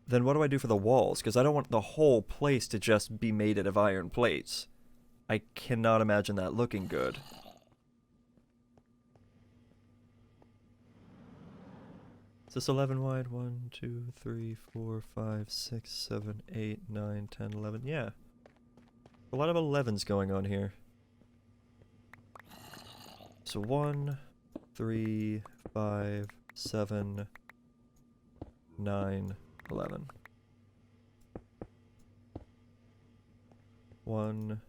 then what do I do for the walls? Because I don't want the whole place to just be made out of iron plates. I cannot imagine that looking good. Is this 11 wide? 1, 2, 3, 4, 5, 6, 7, 8, 9, 10, 11. Yeah. A lot of 11s going on here. So 1, 3, 5, 7, 9, 11. 1,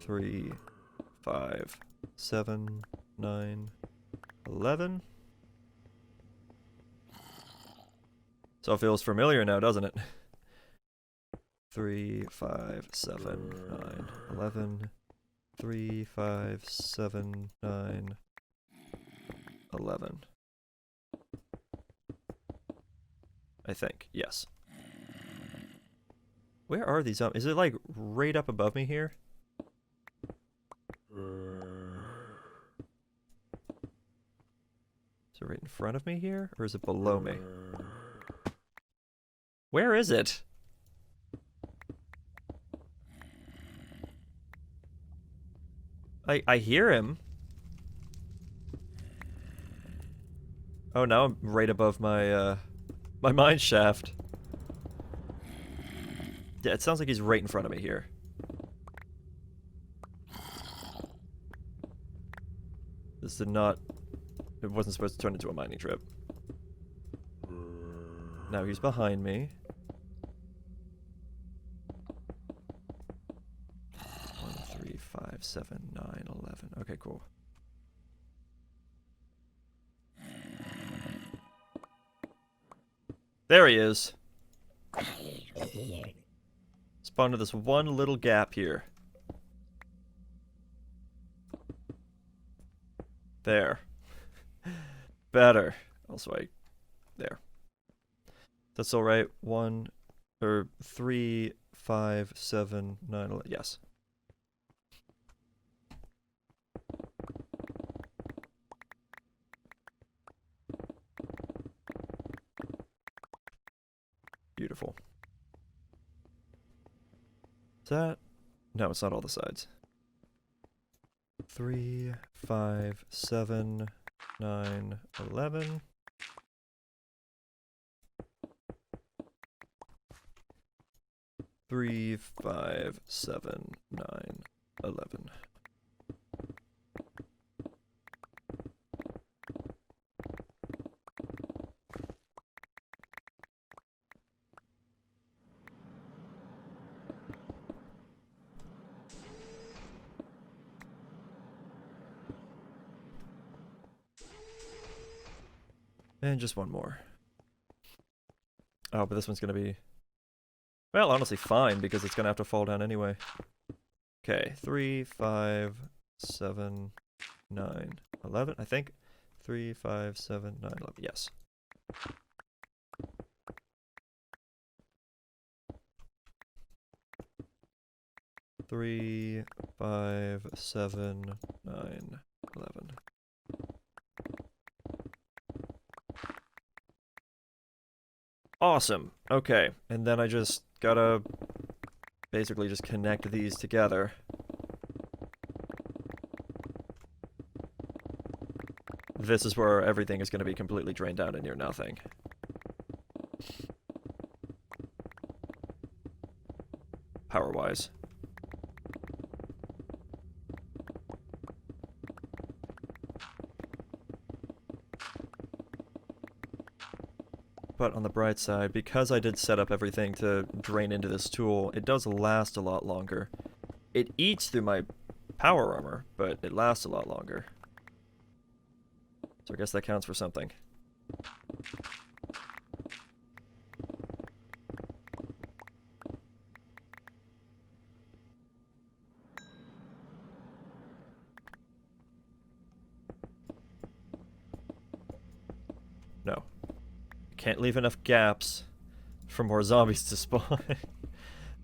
3, 5, 7, 9, 11. So it feels familiar now, doesn't it? 3, 5, 7, 9, 11. 3, 5, 7, 9, 11. I think, yes. Where are these? Is it like right up above me here? Is it right in front of me here? Or is it below me? Where is it? I hear him. Oh, now I'm right above my, my mine shaft. Yeah, it sounds like he's right in front of me here. This did not... It wasn't supposed to turn into a mining trip. Now he's behind me. 1, 3, 5, 7, 9, 11. Okay, cool. There he is. Spawned to this one little gap here. There. Better. Also, there. That's alright. 1, or 3, 5, 7, 9, 11. Yes. Beautiful. Is that... No, it's not all the sides. 3, 5, 7, 9, 11. Three, 5, 7, 9, 11. And just one more. Oh, but this one's gonna be... Well, honestly, fine, because it's gonna have to fall down anyway. Okay, 3, 5, 7, 9, 11, I think. 3, 5, 7, 9, 11, yes. Three, 5, 7, 9, 11. Awesome. Okay, and then I just gotta basically just connect these together. This is where everything is going to be completely drained out and near nothing. Power-wise. But on the bright side, because I did set up everything to drain into this tool, it does last a lot longer. It eats through my power armor, but it lasts a lot longer. So I guess that counts for something. No. Can't leave enough gaps for more zombies to spawn.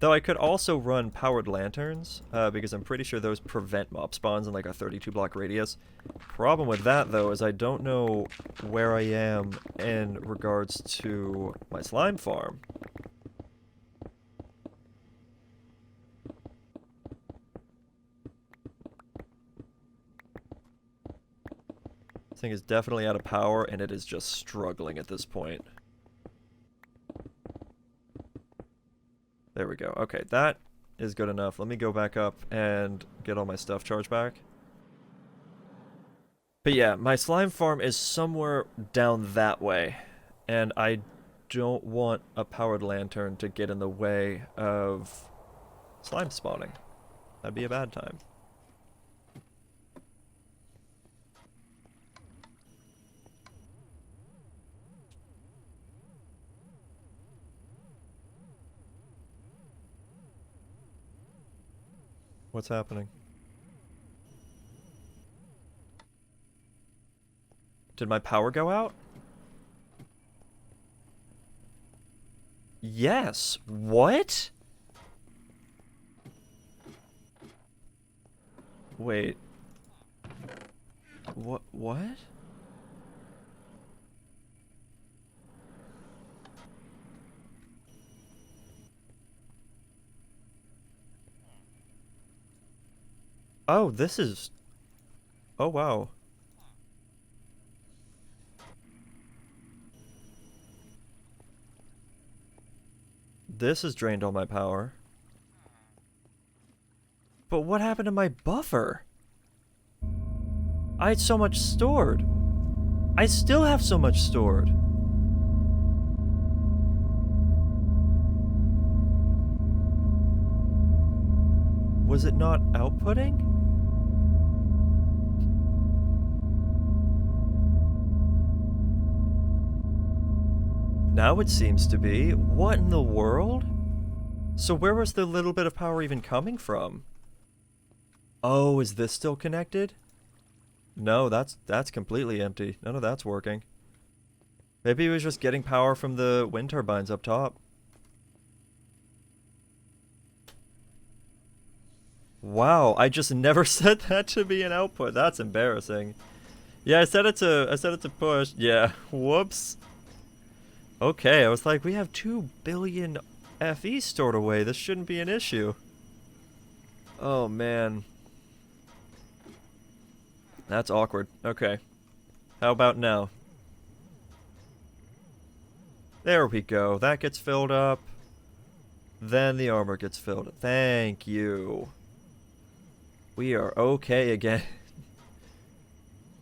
Though I could also run powered lanterns, because I'm pretty sure those prevent mob spawns in like a 32 block radius. Problem with that, though, is I don't know where I am in regards to my slime farm. This thing is definitely out of power, and it is just struggling at this point. There we go. Okay, that is good enough. Let me go back up and get all my stuff charged back. But yeah, my slime farm is somewhere down that way, and I don't want a powered lantern to get in the way of slime spawning. That'd be a bad time. What's happening? Did my power go out? Yes. What? Wait. What? Oh, this is... Oh, wow. This has drained all my power. But what happened to my buffer? I had so much stored. I still have so much stored. Was it not outputting? Now it seems to be. What in the world? So where was the little bit of power even coming from? Oh, is this still connected? No, that's completely empty. None of that's working. Maybe he was just getting power from the wind turbines up top. Wow, I just never set that to be an output. That's embarrassing. Yeah, I set it to push. Yeah, whoops. Okay, I was like, we have 2 billion FE stored away. This shouldn't be an issue. Oh, man. That's awkward. Okay. How about now? There we go. That gets filled up. Then the armor gets filled up. Thank you. We are okay again.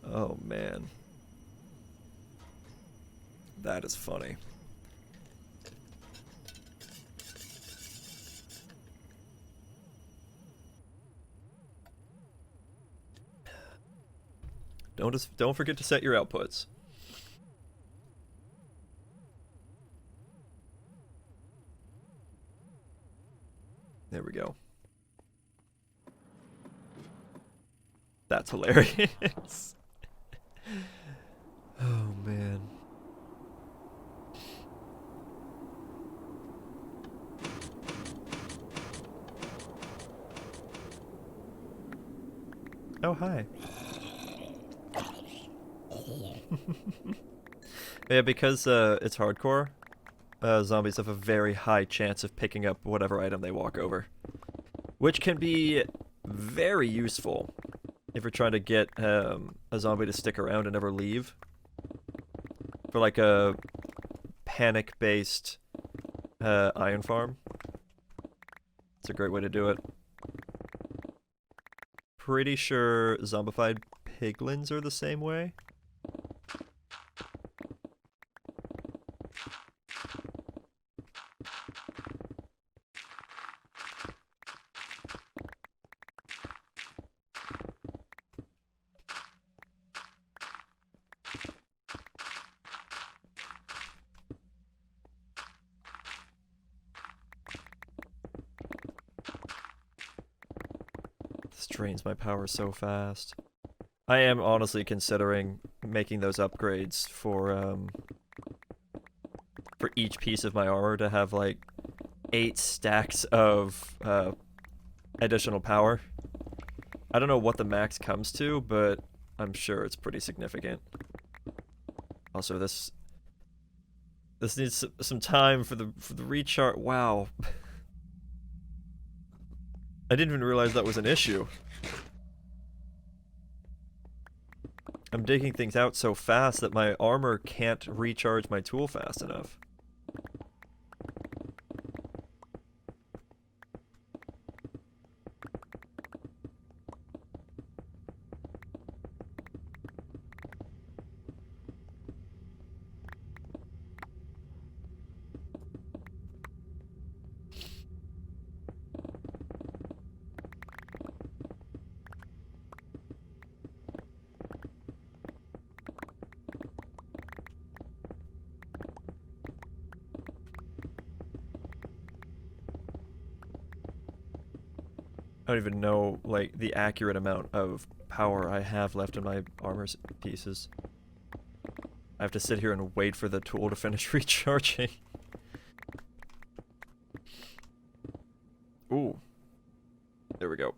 Oh, man. That is funny. Don't forget to set your outputs. There we go. That's hilarious. Oh, man. Oh, hi. Yeah, because it's hardcore, zombies have a very high chance of picking up whatever item they walk over. Which can be very useful if you're trying to get a zombie to stick around and never leave. For like a panic-based iron farm. It's a great way to do it. Pretty sure zombified piglins are the same way. This drains my power so fast. I am honestly considering making those upgrades for each piece of my armor to have like 8 stacks of additional power. I don't know what the max comes to, but I'm sure it's pretty significant. Also, this needs some time for the recharge. Wow. I didn't even realize that was an issue. I'm digging things out so fast that my armor can't recharge my tool fast enough. I don't even know, like, the accurate amount of power I have left in my armor pieces. I have to sit here and wait for the tool to finish recharging. Ooh. There we go.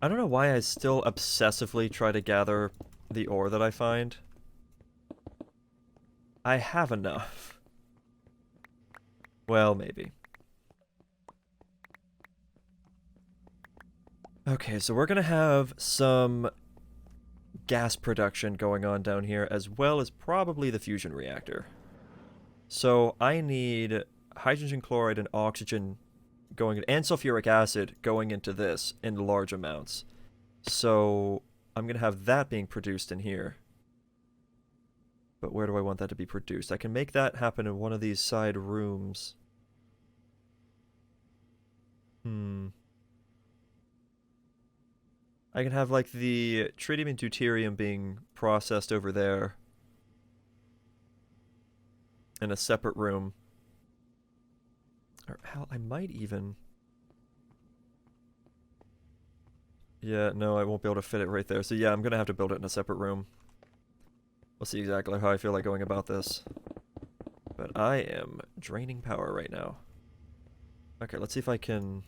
I don't know why I still obsessively try to gather the ore that I find. I have enough. Well, maybe. Okay, so we're gonna have some gas production going on down here, as well as probably the fusion reactor. So I need hydrogen chloride and oxygen going, and sulfuric acid going into this in large amounts. So I'm gonna have that being produced in here. But where do I want that to be produced? I can make that happen in one of these side rooms. I can have, like, the tritium and deuterium being processed over there in a separate room. Or hell, I might even... Yeah, no, I won't be able to fit it right there. So yeah, I'm gonna have to build it in a separate room. We'll see exactly how I feel like going about this. But I am draining power right now. Okay, let's see if I can...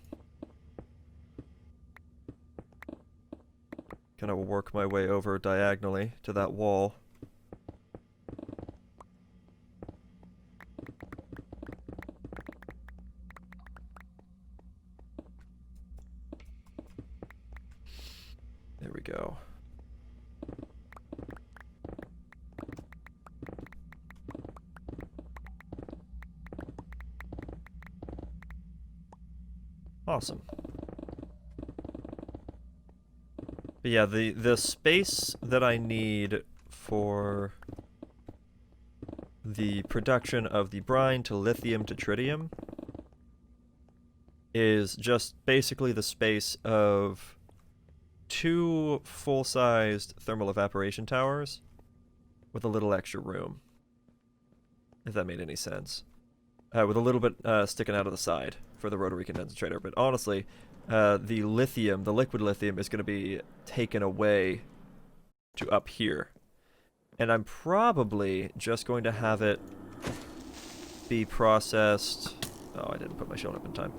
kind of work my way over diagonally to that wall. There we go. Awesome. But yeah, the space that I need for the production of the brine to lithium to tritium is just basically the space of 2 full-sized thermal evaporation towers with a little extra room, if that made any sense. With a little bit sticking out of the side for the rotary condensator. But honestly, the lithium, the liquid lithium, is going to be taken away to up here. And I'm probably just going to have it be processed... Oh, I didn't put my shield up in time.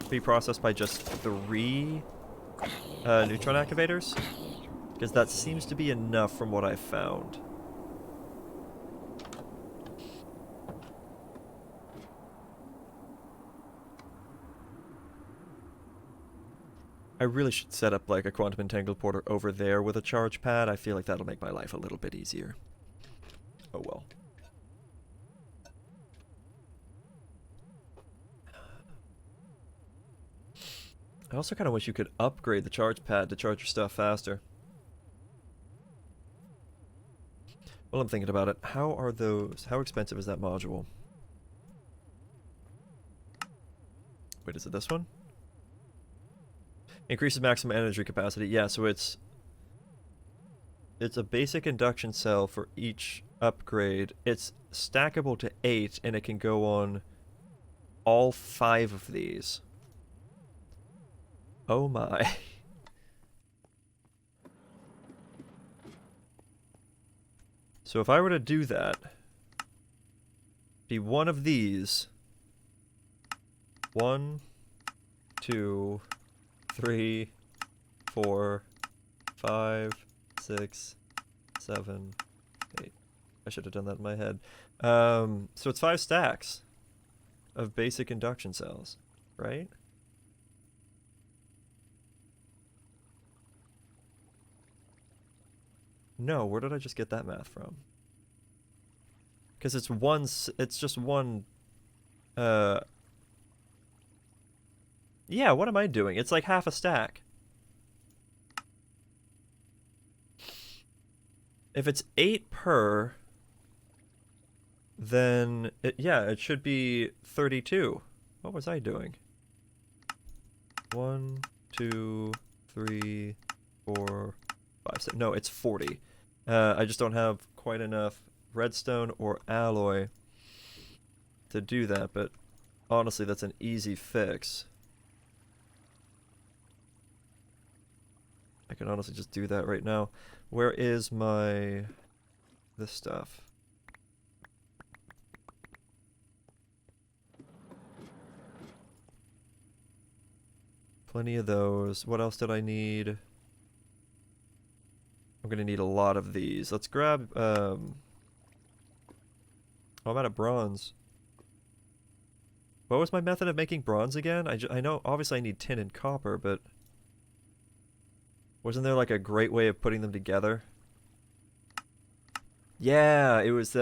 Be processed by just 3 neutron activators. Because that seems to be enough from what I've found. I really should set up like a quantum entangled porter over there with a charge pad. I feel like that'll make my life a little bit easier. Oh well. I also kind of wish you could upgrade the charge pad to charge your stuff faster. Well, I'm thinking about it. How are those... How expensive is that module? Wait, is it this one? Increases maximum energy capacity. Yeah, so it's a basic induction cell for each upgrade. It's stackable to 8, and it can go on all 5 of these. Oh my. So if I were to do that, be one of these. 1, 2, 3, 4, 5, 6, 7, 8. I should have done that in my head. So it's 5 stacks of basic induction cells, right? No, where did I just get that math from? Because it's just one, yeah, what am I doing? It's like half a stack. If it's 8 per, then yeah, it should be 32. What was I doing? 1, 2, 3, 4, 5, 6. No, it's 40. I just don't have quite enough redstone or alloy to do that, but honestly, that's an easy fix. I can honestly just do that right now. Where is this stuff? Plenty of those. What else did I need? I'm gonna need a lot of these. Let's grab, oh, I'm out of bronze. What was my method of making bronze again? I know, obviously I need tin and copper, but wasn't there like a great way of putting them together? Yeah, it was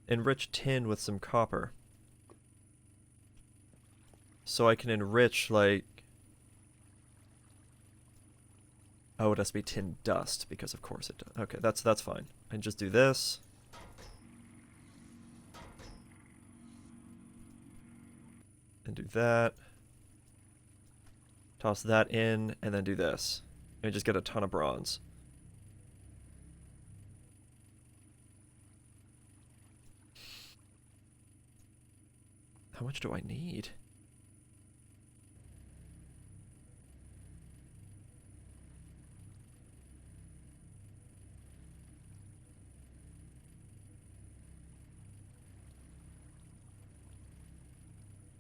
enrich tin with some copper. So I can enrich like... Oh, it has to be tin dust, because of course it does. Okay, that's fine. I can just do this. And do that. Toss that in, and then do this. And just get a ton of bronze. How much do I need?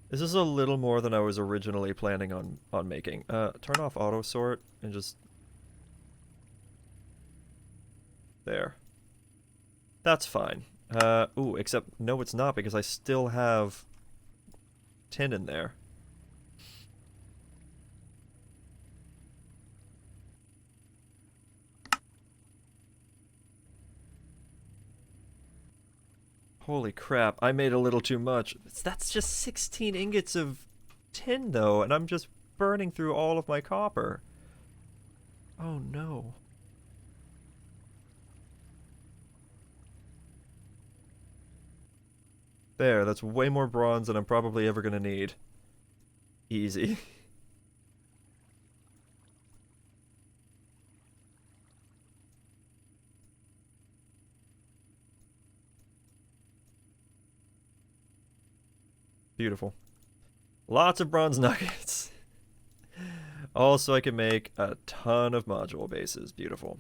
This is a little more than I was originally planning on making. Turn off auto sort and just... There. That's fine. Ooh, except no it's not, because I still have tin in there. Holy crap, I made a little too much. That's just 16 ingots of tin, though, and I'm just burning through all of my copper. Oh, no. There, that's way more bronze than I'm probably ever gonna need. Easy. Beautiful. Lots of bronze nuggets. Also, I can make a ton of module bases. Beautiful.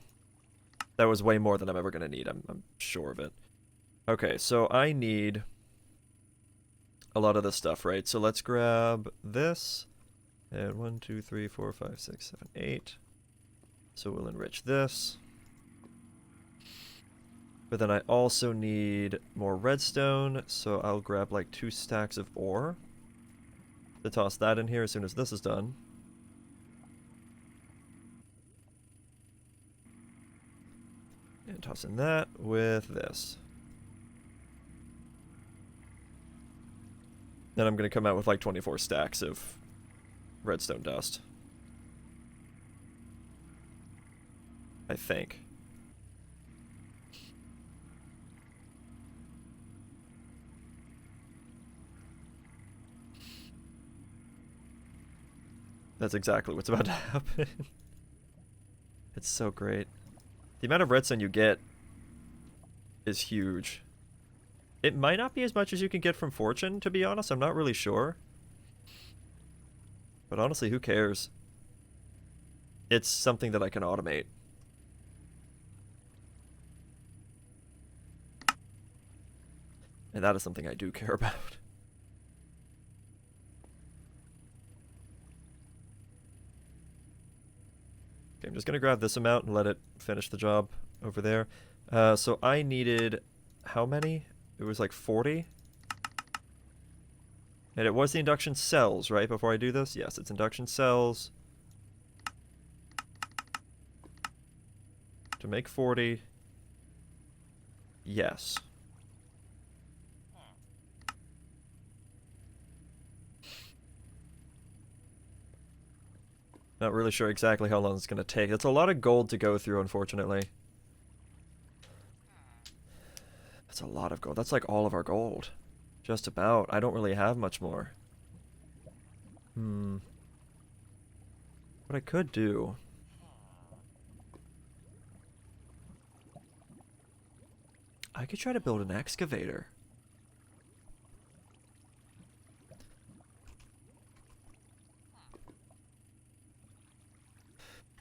That was way more than I'm ever going to need. I'm sure of it. Okay, so I need a lot of this stuff, right? So let's grab this. And 1, 2, 3, 4, 5, 6, 7, 8. So we'll enrich this. But then I also need more redstone, so I'll grab like 2 stacks of ore to toss that in here as soon as this is done. And toss in that with this. Then I'm going to come out with like 24 stacks of redstone dust. I think. That's exactly what's about to happen. It's so great. The amount of redstone you get is huge. It might not be as much as you can get from Fortune, to be honest. I'm not really sure. But honestly, who cares? It's something that I can automate. And that is something I do care about. Okay, I'm just going to grab this amount and let it finish the job over there. So I needed how many? It was like 40? And it was the induction cells, right, before I do this? Yes, it's induction cells. To make 40. Yes. Not really sure exactly how long it's going to take. That's a lot of gold to go through, unfortunately. That's a lot of gold. That's like all of our gold. Just about. I don't really have much more. What I could do... I could try to build an excavator.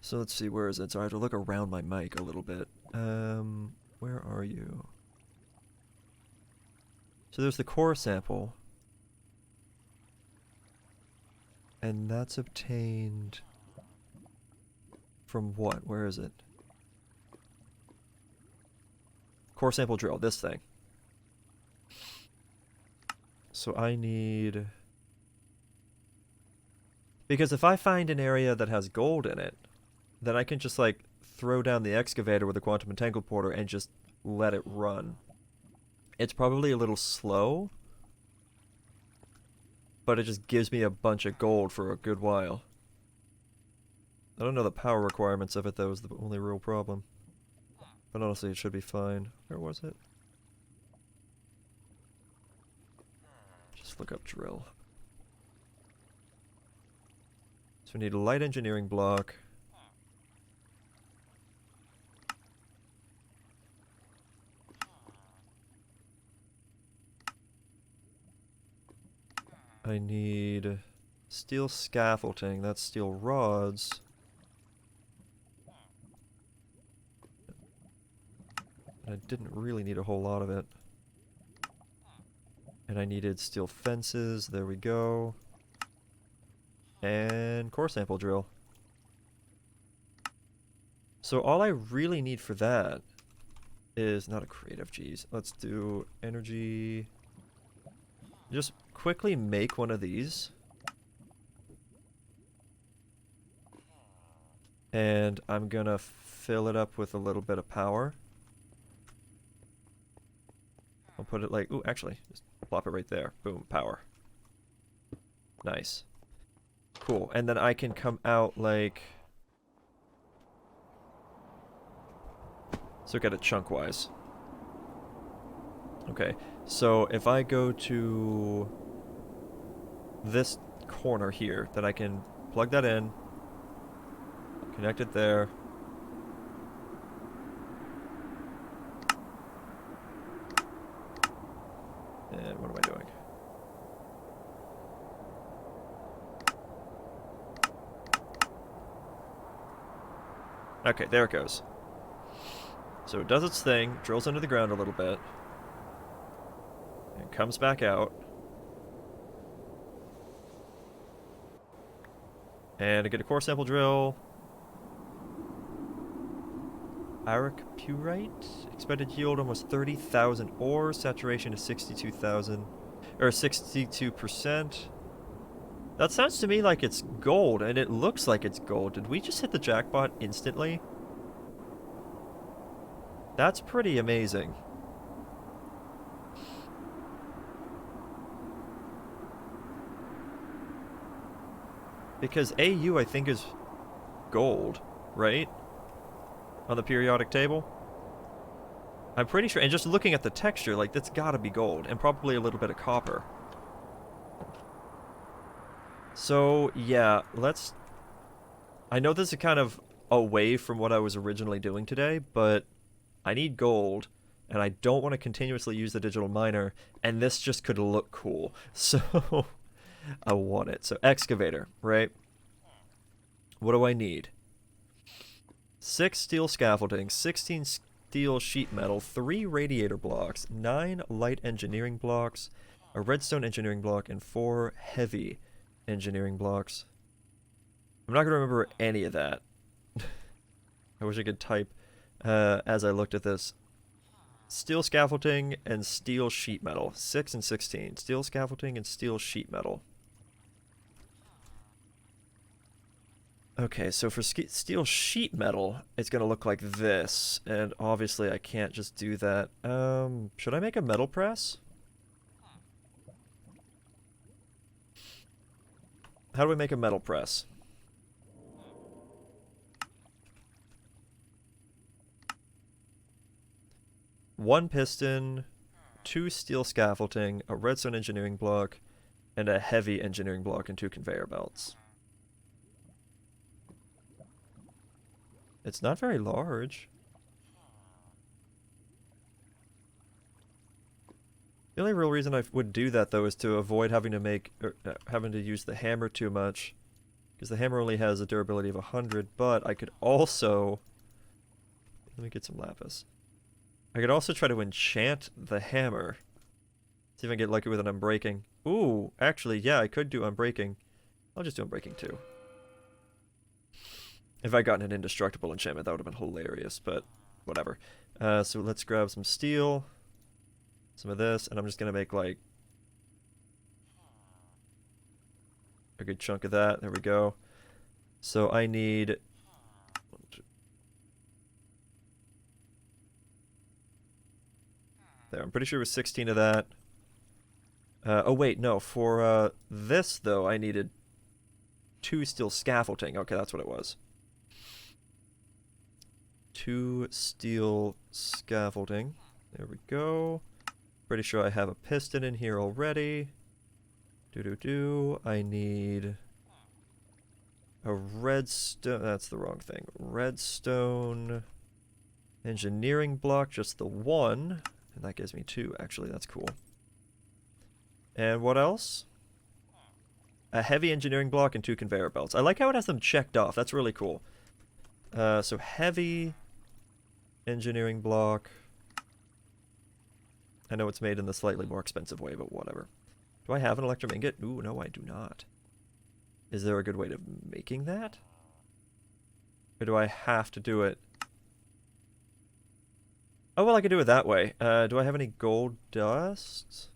So let's see, where is it? So I have to look around my mic a little bit. Where are you? So there's the core sample. And that's obtained from what? Where is it? Core sample drill, this thing. So I need... Because if I find an area that has gold in it, then I can just like throw down the excavator with a quantum entangled porter and just let it run. It's probably a little slow, but it just gives me a bunch of gold for a good while. I don't know the power requirements of it though, is the only real problem. But honestly, it should be fine. Where was it? Just look up drill. So we need a light engineering block. I need steel scaffolding. That's steel rods. I didn't really need a whole lot of it. And I needed steel fences. There we go. And core sample drill. So all I really need for that is not a creative, geez. Let's do energy. Just quickly make one of these. And I'm gonna fill it up with a little bit of power. I'll put it like, ooh, actually, just plop it right there. Boom, power. Nice. Cool, and then I can come out like... So get it chunk-wise. Okay, so if I go to this corner here, then I can plug that in, connect it there. And what am I doing? Okay, there it goes. So it does its thing, drills into the ground a little bit, and comes back out. And I get a core sample drill. Aricpurite. Expected yield almost 30,000 ores. Saturation is 62,000, or 62%. That sounds to me like it's gold, and it looks like it's gold. Did we just hit the jackpot instantly? That's pretty amazing. Because AU, I think, is gold, right? On the periodic table? I'm pretty sure, and just looking at the texture, like, that's gotta be gold, and probably a little bit of copper. So, yeah, let's... I know this is kind of away from what I was originally doing today, but I need gold, and I don't want to continuously use the digital miner, and this just could look cool. So, I want it. So, excavator, right? What do I need? 6 steel scaffolding, 16 steel sheet metal, 3 radiator blocks, 9 light engineering blocks, a redstone engineering block, and 4 heavy engineering blocks. I'm not going to remember any of that. I wish I could type as I looked at this. Steel scaffolding and steel sheet metal. 6 and 16. Steel scaffolding and steel sheet metal. Okay, so for steel sheet metal, it's going to look like this. And obviously I can't just do that. Should I make a metal press? How do we make a metal press? One piston, 2 steel scaffolding, a redstone engineering block, and a heavy engineering block and 2 conveyor belts. It's not very large. The only real reason I would do that, though, is to avoid having to having to use the hammer too much, because the hammer only has a durability of 100. But I could also, let me get some lapis. I could also try to enchant the hammer. See if I can get lucky with an unbreaking. Ooh, actually, yeah, I could do unbreaking. I'll just do unbreaking too. If I'd gotten an indestructible enchantment, that would have been hilarious, but whatever. So let's grab some steel, some of this, and I'm just going to make like a good chunk of that. There we go. So I need... There, I'm pretty sure it was 16 of that. Oh wait, no, for this though, I needed 2 steel scaffolding. Okay, that's what it was. 2 steel scaffolding. There we go. Pretty sure I have a piston in here already. I need a redstone. That's the wrong thing. Redstone engineering block, just the 1. And that gives me 2, actually. That's cool. And what else? A heavy engineering block and 2 conveyor belts. I like how it has them checked off. That's really cool. So heavy engineering block. I know it's made in the slightly more expensive way, but whatever. Do I have an electrum ingot? Ooh, no, I do not. Is there a good way of making that? Or do I have to do it? Oh, well, I can do it that way. Do I have any gold dust?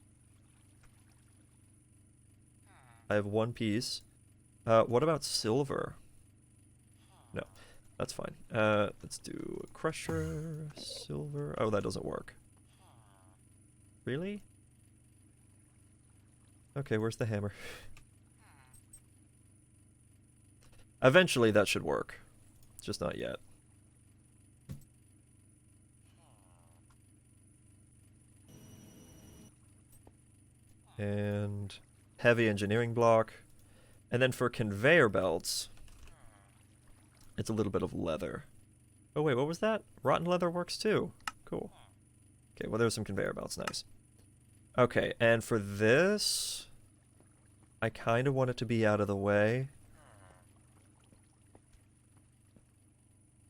I have 1 piece. What about silver? No, that's fine. Let's do a crusher, silver. Oh, that doesn't work. Really? Okay, where's the hammer? Eventually that should work. Just not yet. And heavy engineering block. And then for conveyor belts, it's a little bit of leather. Oh wait, what was that? Rotten leather works too. Cool. Okay, well there's some conveyor belts, nice. Okay, and for this, I kind of want it to be out of the way.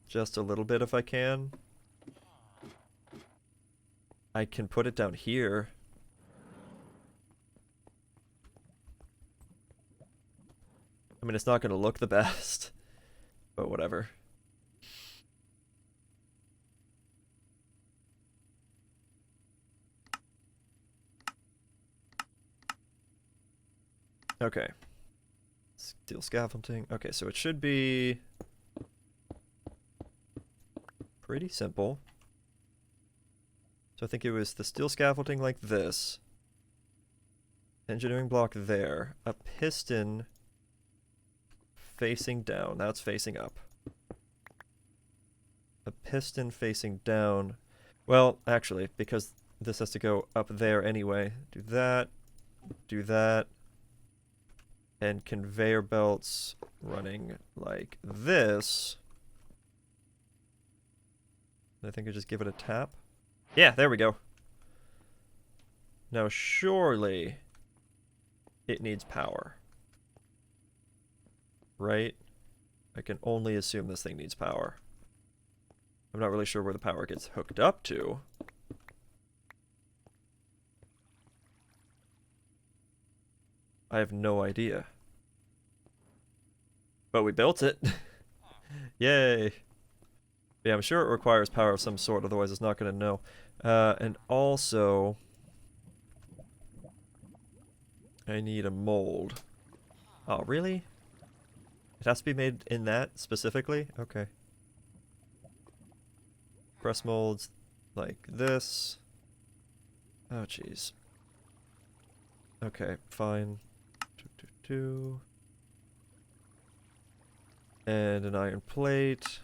Just a little bit if I can. I can put it down here. I mean, it's not going to look the best, but whatever. Okay. Steel scaffolding. Okay, so it should be pretty simple. So I think it was the steel scaffolding like this. Engineering block there. A piston facing down. That's facing up. A piston facing down. Well, actually, because this has to go up there anyway. Do that. Do that. And conveyor belts running like this. I think I just give it a tap. Yeah, there we go. Now surely it needs power. Right? I can only assume this thing needs power. I'm not really sure where the power gets hooked up to. I have no idea. But we built it. Yay. Yeah, I'm sure it requires power of some sort, otherwise it's not going to know. And also, I need a mold. Oh, really? It has to be made in that specifically? Okay. Press molds like this. Oh, jeez. Okay, fine. And an iron plate.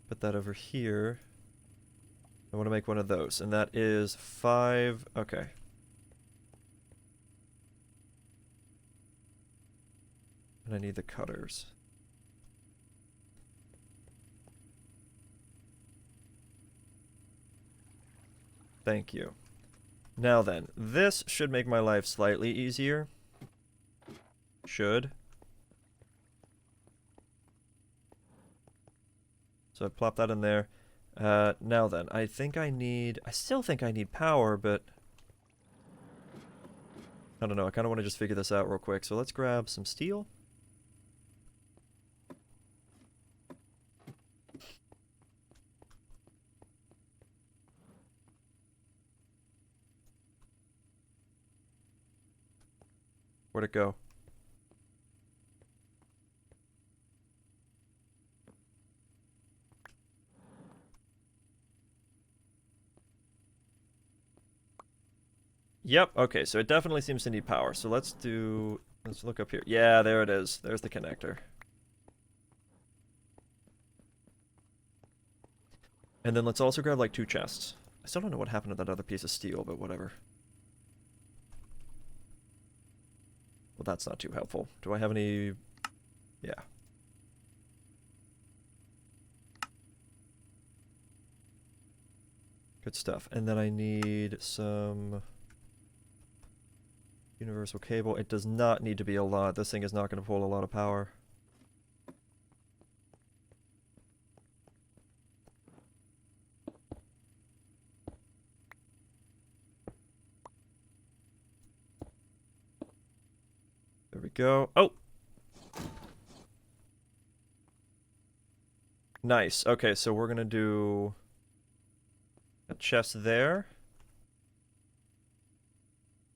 Put that over here. I want to make one of those, and that is 5. Okay. And I need the cutters. Thank you. Now then, this should make my life slightly easier. Should. So I plop that in there. Now then, I still think I need power, but I don't know, I kind of want to just figure this out real quick. So let's grab some steel. Where'd it go? Yep, okay, so it definitely seems to need power. So let's look up here. Yeah, there it is. There's the connector. And then let's also grab like 2 chests. I still don't know what happened to that other piece of steel, but whatever. Well, that's not too helpful. Do I have any... Yeah. Good stuff. And then I need some... universal cable. It does not need to be a lot. This thing is not going to pull a lot of power. There we go. Oh! Nice. Okay, so we're going to do a chest there.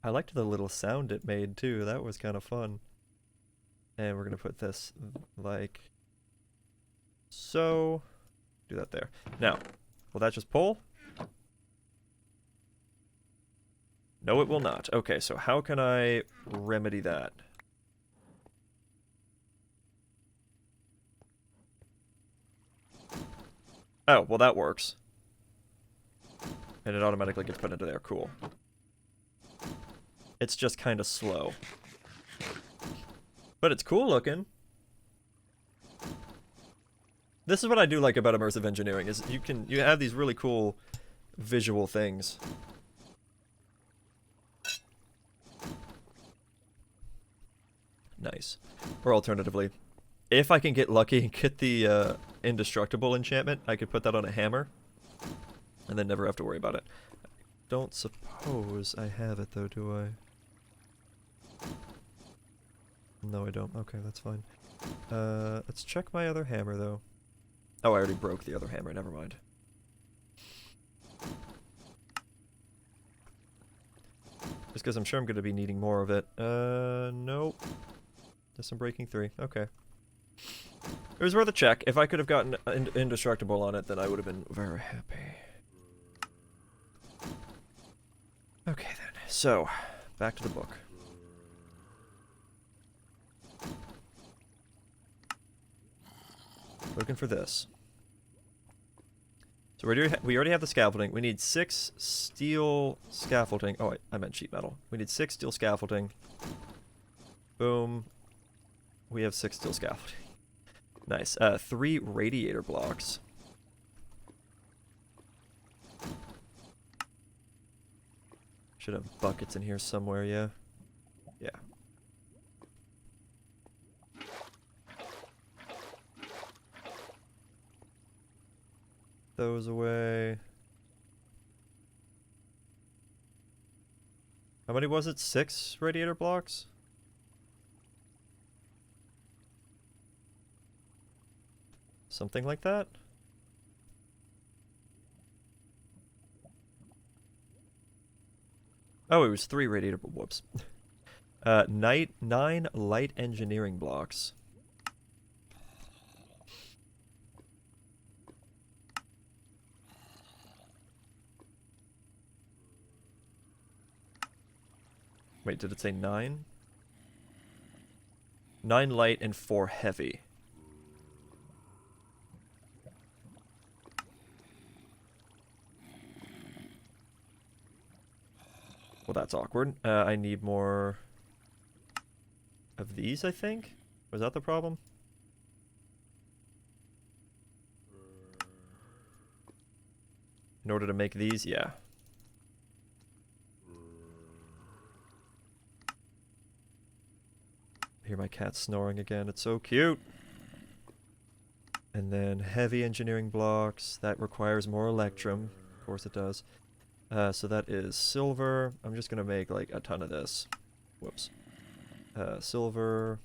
I liked the little sound it made too. That was kind of fun. And we're going to put this like so. Do that there. Now, will that just pull? No, it will not. Okay, so how can I remedy that? Oh, well that works. And it automatically gets put into there. Cool. It's just kind of slow. But it's cool looking. This is what I do like about immersive engineering, is you have these really cool visual things. Nice. Or alternatively, if I can get lucky and get the indestructible enchantment, I could put that on a hammer and then never have to worry about it. I don't suppose I have it though, do I? No, I don't. Okay, that's fine. Let's check my other hammer, though. Oh, I already broke the other hammer. Never mind. Just because I'm sure I'm going to be needing more of it. Nope. Just some breaking 3. Okay. It was worth a check. If I could have gotten indestructible on it, then I would have been very happy. Okay, then. So, back to the book. Looking for this. So we already have the scaffolding. We need 6 steel scaffolding. Oh, I meant sheet metal. We need 6 steel scaffolding. Boom. We have 6 steel scaffolding. Nice. 3 radiator blocks. Should have buckets in here somewhere, yeah? Yeah. Those away. How many was it? 6 radiator blocks? Something like that? Oh, it was 3 radiator... Whoops. 9 light engineering blocks. Wait, did it say 9? 9 light and 4 heavy. Well, that's awkward. I need more of these, I think? Was that the problem? In order to make these, yeah. I hear my cat snoring again. It's so cute. And then heavy engineering blocks. That requires more electrum. Of course it does. So that is silver. I'm just gonna make like a ton of this. Whoops. Silver.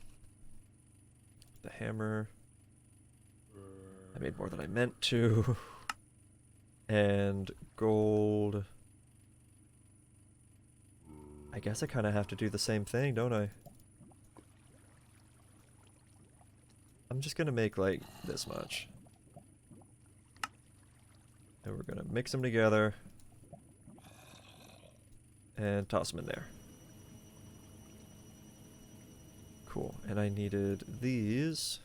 The hammer. I made more than I meant to. And gold. I guess I kind of have to do the same thing, don't I? I'm just gonna make like this much. And we're gonna mix them together. And toss them in there. Cool. And I needed these.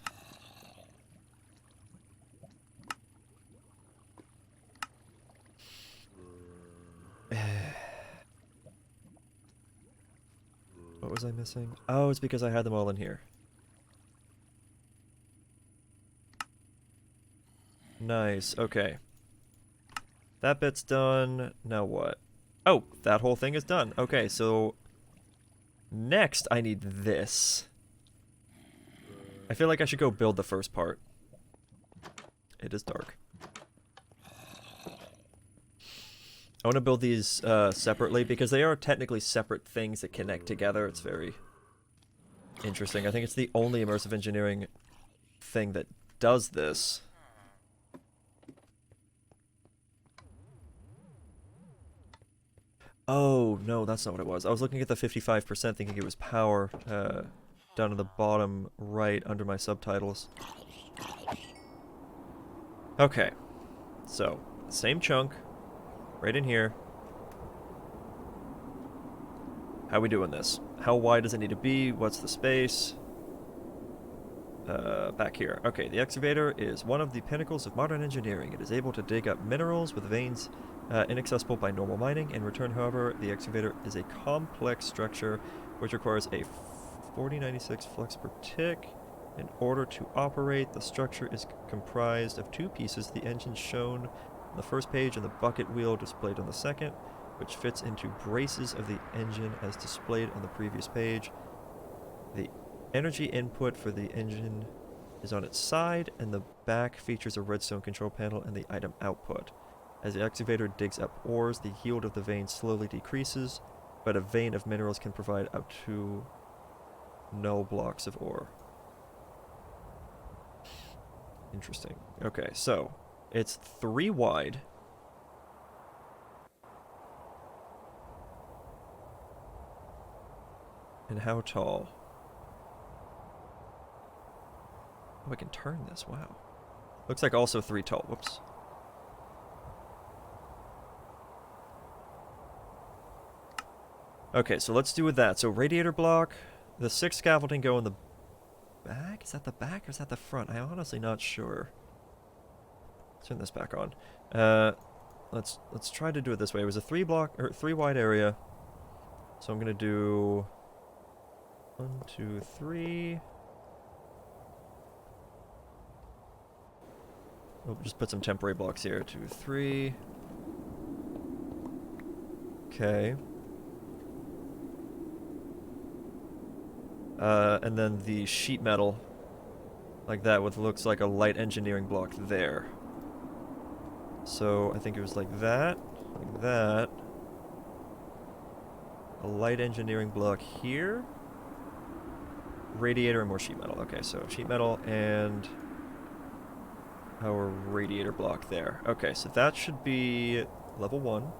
What was I missing? Oh, it's because I had them all in here. Nice. Okay. That bit's done. Now what? Oh, that whole thing is done. Okay, so next I need this. I feel like I should go build the first part. It is dark. I want to build these separately because they are technically separate things that connect together. It's very interesting. I think it's the only immersive engineering thing that does this. Oh, no, that's not what it was. I was looking at the 55% thinking it was power down in the bottom right under my subtitles. Okay, so same chunk right in here. How are we doing this? How wide does it need to be? What's the space? Back here. Okay, the excavator is one of the pinnacles of modern engineering. It is able to dig up minerals with veins inaccessible by normal mining. In return, however, the excavator is a complex structure which requires a 4096 flux per tick. In order to operate, the structure is comprised of 2 pieces, the engine shown on the first page and the bucket wheel displayed on the second, which fits into braces of the engine as displayed on the previous page. The energy input for the engine is on its side, and the back features a redstone control panel and the item output. As the excavator digs up ores, the yield of the vein slowly decreases, but a vein of minerals can provide up to null blocks of ore. Interesting. Okay, so it's 3 wide. And how tall? Oh, I can turn this. Wow. Looks like also 3 tall. Whoops. Okay, so let's do with that. So radiator block. The 6 scaffolding go in the back? Is that the back or is that the front? I'm honestly not sure. Let's turn this back on. Let's try to do it this way. It was a 3 wide area. So I'm gonna do 1, 2, 3. We'll just put some temporary blocks here. 2, 3. Okay. And then the sheet metal, like that, with looks like a light engineering block there. So I think it was like that, like that. A light engineering block here. Radiator and more sheet metal. Okay, so sheet metal and our radiator block there. Okay, so that should be level 1.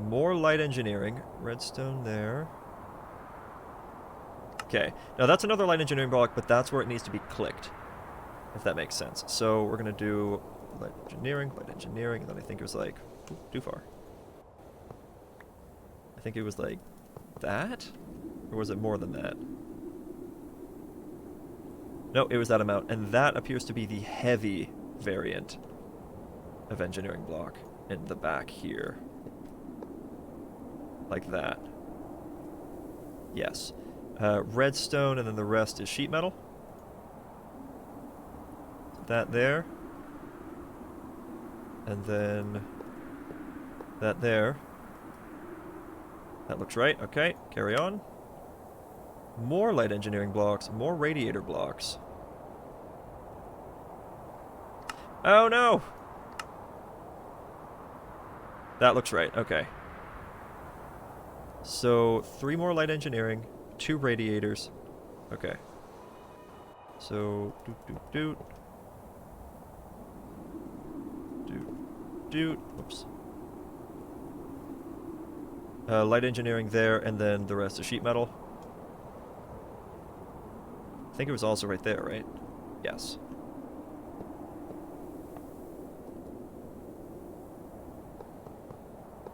More light engineering. Redstone there. Okay, now that's another light engineering block, but that's where it needs to be clicked, if that makes sense. So we're going to do light engineering, and then I think it was like, ooh, too far. I think it was like that? Or was it more than that? No, it was that amount, and that appears to be the heavy variant of engineering block in the back here. Like that. Yes. Redstone, and then the rest is sheet metal. That there. And then that there. That looks right. Okay, carry on. More light engineering blocks, more radiator blocks. Oh no! That looks right, okay. So, 3 more light engineering, 2 radiators. Okay. So, doot. Whoops. Light engineering there, and then the rest is sheet metal. I think it was also right there, right? Yes.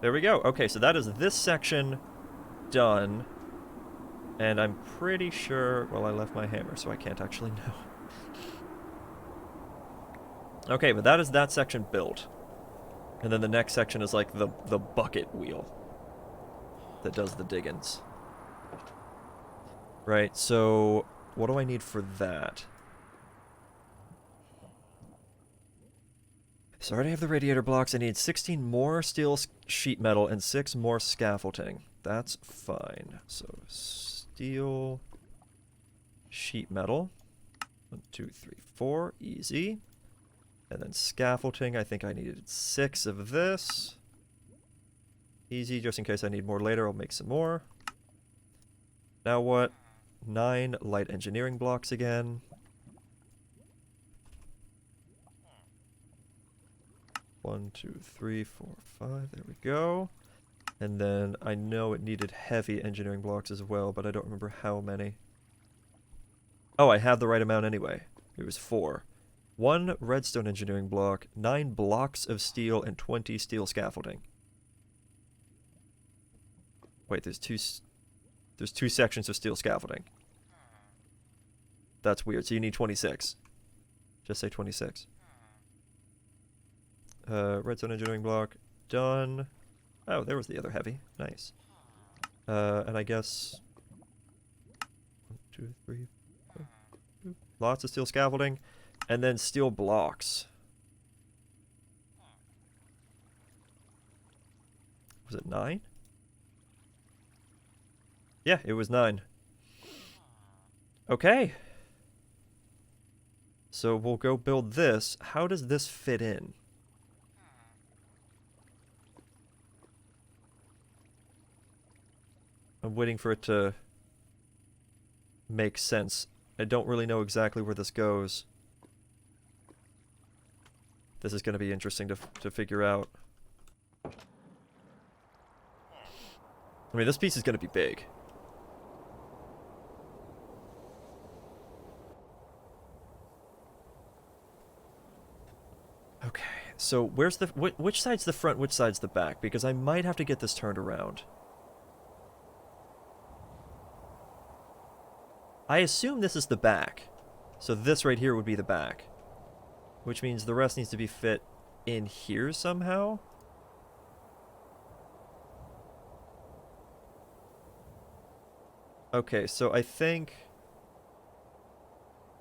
There we go. Okay, so that is this section done. And I'm pretty sure... Well, I left my hammer, so I can't actually know. Okay, but that is that section built. And then the next section is like the bucket wheel that does the diggins. Right, so what do I need for that? So I already have the radiator blocks. I need 16 more steel sheet metal and 6 more scaffolding. That's fine. So steel, sheet metal. 1, 2, 3, 4. Easy. And then scaffolding. I think I needed 6 of this. Easy, just in case I need more later, I'll make some more. Now what? 9 light engineering blocks again. 1, 2, 3, 4, 5. There we go. And then I know it needed heavy engineering blocks as well, but I don't remember how many. Oh, I have the right amount anyway. It was 4. 1 redstone engineering block, 9 blocks of steel, and 20 steel scaffolding. Wait, there's two sections of steel scaffolding. That's weird. So you need 26. Just say 26. Redstone engineering block done. Oh, there was the other heavy. Nice. And I guess 1, 2, 3, 4, 2. Lots of steel scaffolding, and then steel blocks. Was it 9? Yeah, it was 9. Okay. So we'll go build this. How does this fit in? I'm waiting for it to make sense. I don't really know exactly where this goes. This is going to be interesting to figure out. I mean, this piece is going to be big. Okay, so where's the... which side's the front, which side's the back? Because I might have to get this turned around. I assume this is the back. So this right here would be the back. Which means the rest needs to be fit in here somehow. Okay, so I think...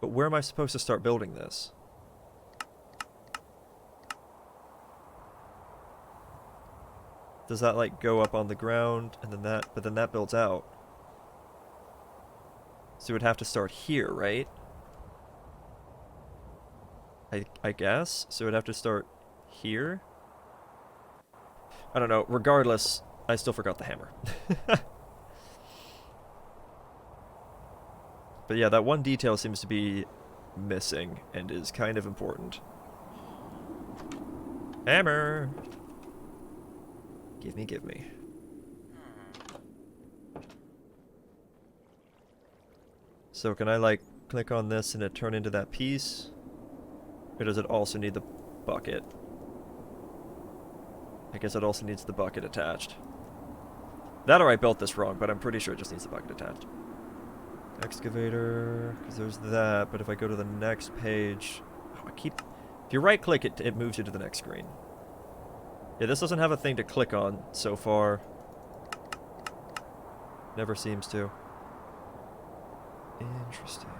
But where am I supposed to start building this? Does that, like, go up on the ground, and then that... But then that builds out. So it would have to start here, right? I guess. So it would have to start here. I don't know. Regardless, I still forgot the hammer. But yeah, that one detail seems to be missing and is kind of important. Hammer! Give me, give me. So can I, like, click on this and it turn into that piece? Or does it also need the bucket? I guess it also needs the bucket attached. That or I built this wrong, but I'm pretty sure it just needs the bucket attached. Excavator, because there's that, but if I go to the next page... Oh, if you right-click it, it moves you to the next screen. Yeah, this doesn't have a thing to click on so far. Never seems to. Interesting.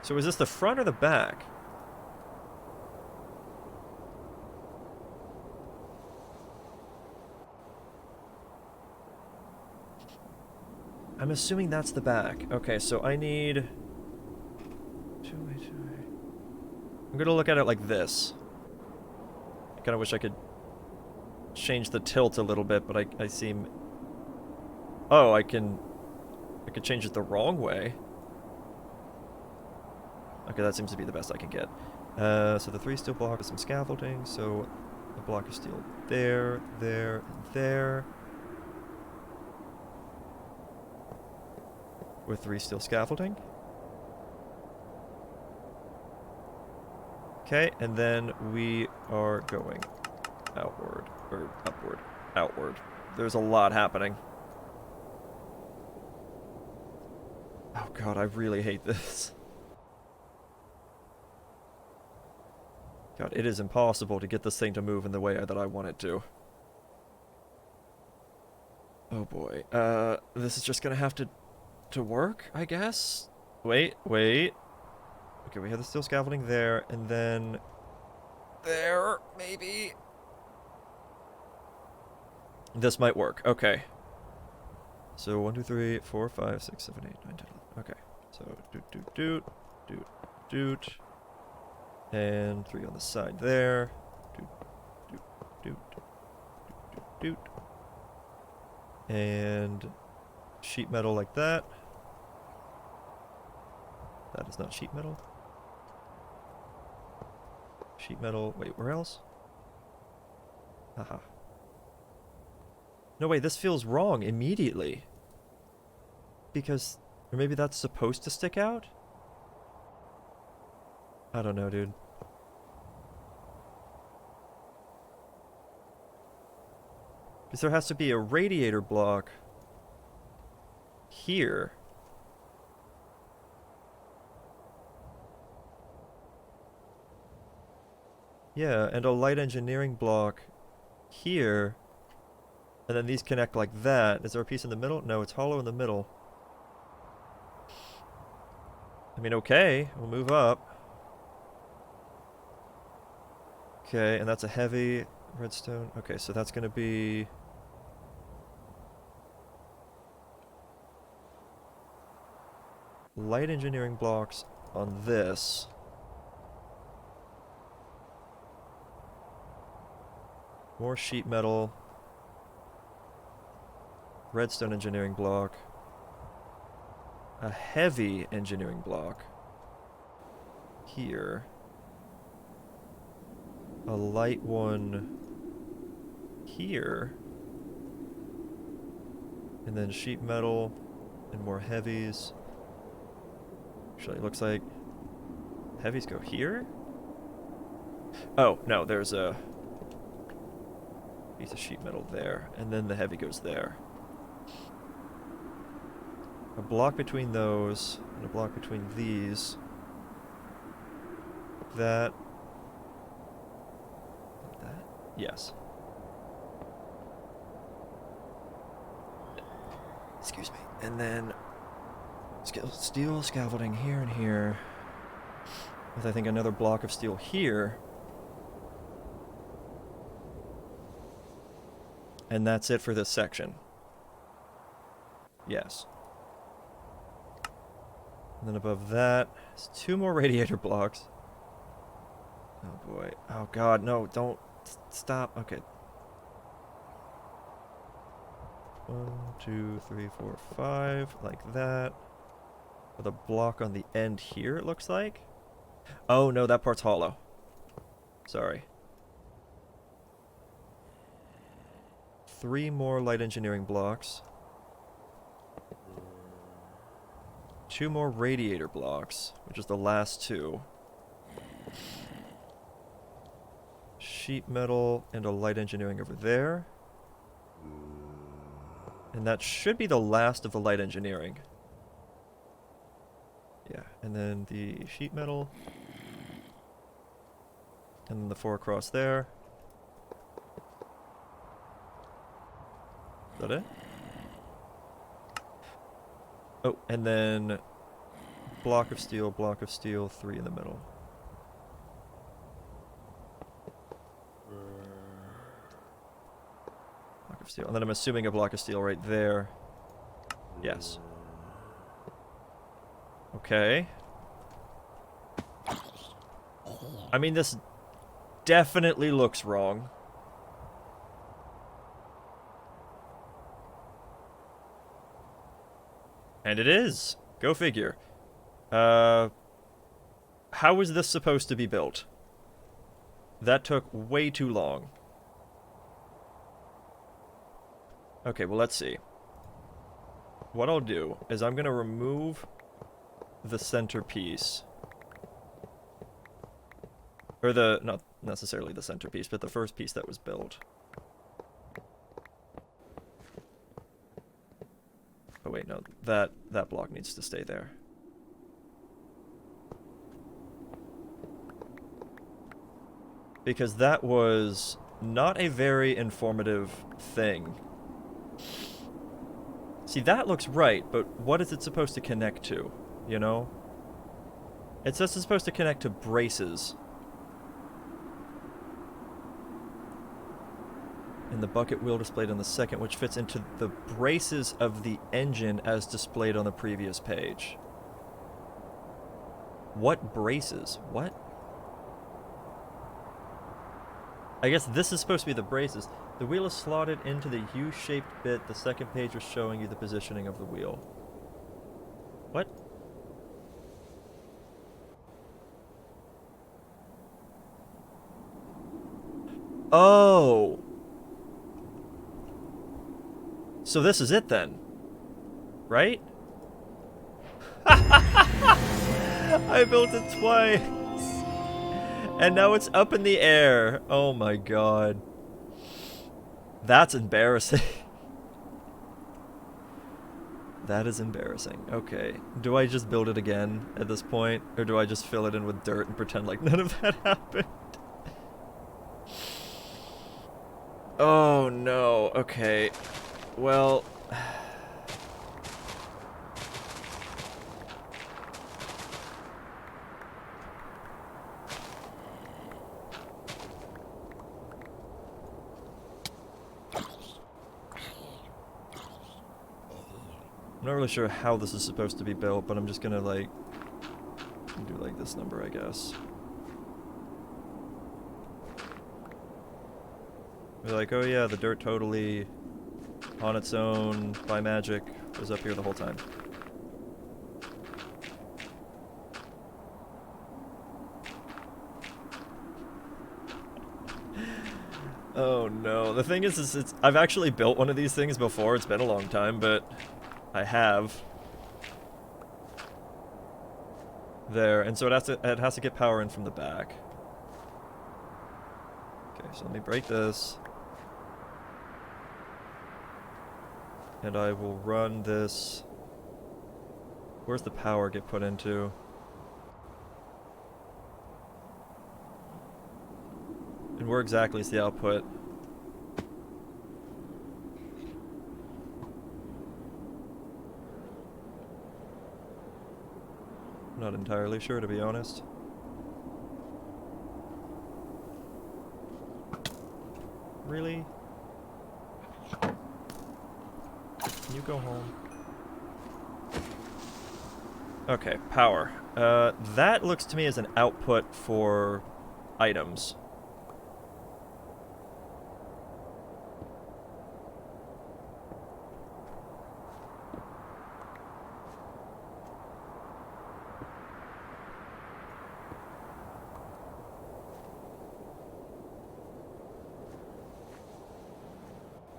So is this the front or the back? I'm assuming that's the back. Okay, so I need... Two-way. I'm gonna look at it like this. I kinda wish I could change the tilt a little bit, but I seem... Oh, I could change it the wrong way. Okay, that seems to be the best I can get. So the 3 steel block with some scaffolding, so a block of steel there, there, and there. With 3 steel scaffolding. Okay, and then we are going outward, or upward, outward. There's a lot happening. Oh god, I really hate this. God, it is impossible to get this thing to move in the way that I want it to. Oh boy, this is just gonna have to work, I guess? Wait. Okay, we have the steel scaffolding there, and then... There, maybe? This might work, okay. So 1, 2, 3, 4, 5, 6, 7, 8, 9, 10, 11. Okay, so doot. And 3 on the side there. Doot. And sheet metal like that. That is not sheet metal. Sheet metal. Wait, where else? Haha. No, wait, this feels wrong immediately. Because... Or maybe that's supposed to stick out? I don't know, dude. Because there has to be a radiator block here. Yeah, and a light engineering block here. And then these connect like that. Is there a piece in the middle? No, it's hollow in the middle. I mean, okay, we'll move up. Okay, and that's a heavy redstone. Okay, so that's gonna be... light engineering blocks on this. More sheet metal. Redstone engineering block. A heavy engineering block. Here. A light one here. And then sheet metal and more heavies. Actually, it looks like heavies go here? Oh, no, there's a piece of sheet metal there, and then the heavy goes there. A block between those, and a block between these. That. Yes. Excuse me. And then steel scaffolding here and here. With I think another block of steel here. And that's it for this section. Yes. And then above that, there's 2 more radiator blocks. Oh boy. Oh god, no, don't stop. Okay. 1, 2, 3, 4, 5, like that. With a block on the end here, it looks like. Oh no, that part's hollow. Sorry. 3 more light engineering blocks. 2 more radiator blocks, which is the last 2. Sheet metal and a light engineering over there. And that should be the last of the light engineering. Yeah, and then the sheet metal. And then the 4 across there. Is that it? Oh, and then block of steel, 3 in the middle. Block of steel. And then I'm assuming a block of steel right there. Yes. Okay. I mean, this definitely looks wrong. And it is. Go figure. How was this supposed to be built? That took way too long. Okay, well, let's see. What I'll do is I'm going to remove the centerpiece. Or the, not necessarily the centerpiece, but the first piece that was built. Oh wait, no, that block needs to stay there. Because that was not a very informative thing. See, that looks right, but what is it supposed to connect to, you know? It says it's supposed to connect to braces. And the bucket wheel displayed on the second, which fits into the braces of the engine as displayed on the previous page. What braces? What? I guess this is supposed to be the braces. The wheel is slotted into the U-shaped bit. The second page was showing you the positioning of the wheel. What? Oh! So this is it then, right? I built it twice, and now it's up in the air. Oh my god. That's embarrassing. That is embarrassing. Okay, do I just build it again at this point, or do I just fill it in with dirt and pretend like none of that happened? Oh no, okay. Well, I'm not really sure how this is supposed to be built, but I'm just gonna like do like this number, I guess. Be like, oh yeah, the dirt totally on its own, by magic, was up here the whole time. Oh no, the thing is I've actually built one of these things before. It's been a long time, but I have. There, and so it has to get power in from the back. Okay, so let me break this. And I will run this. Where's the power get put into? And where exactly is the output? Not entirely sure, to be honest. Really? Can you go home? Okay, power. That looks to me as an output for items.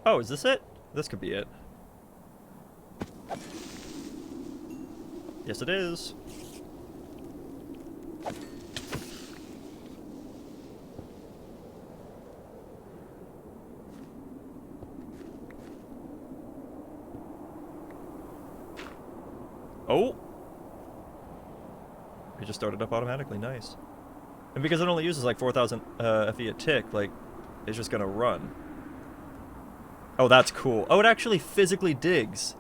Oh, is this it? This could be it. Yes, it is. Oh! It just started up automatically, nice. And because it only uses like 4,000 FE a tick, like, it's just gonna run. Oh, that's cool. Oh, it actually physically digs.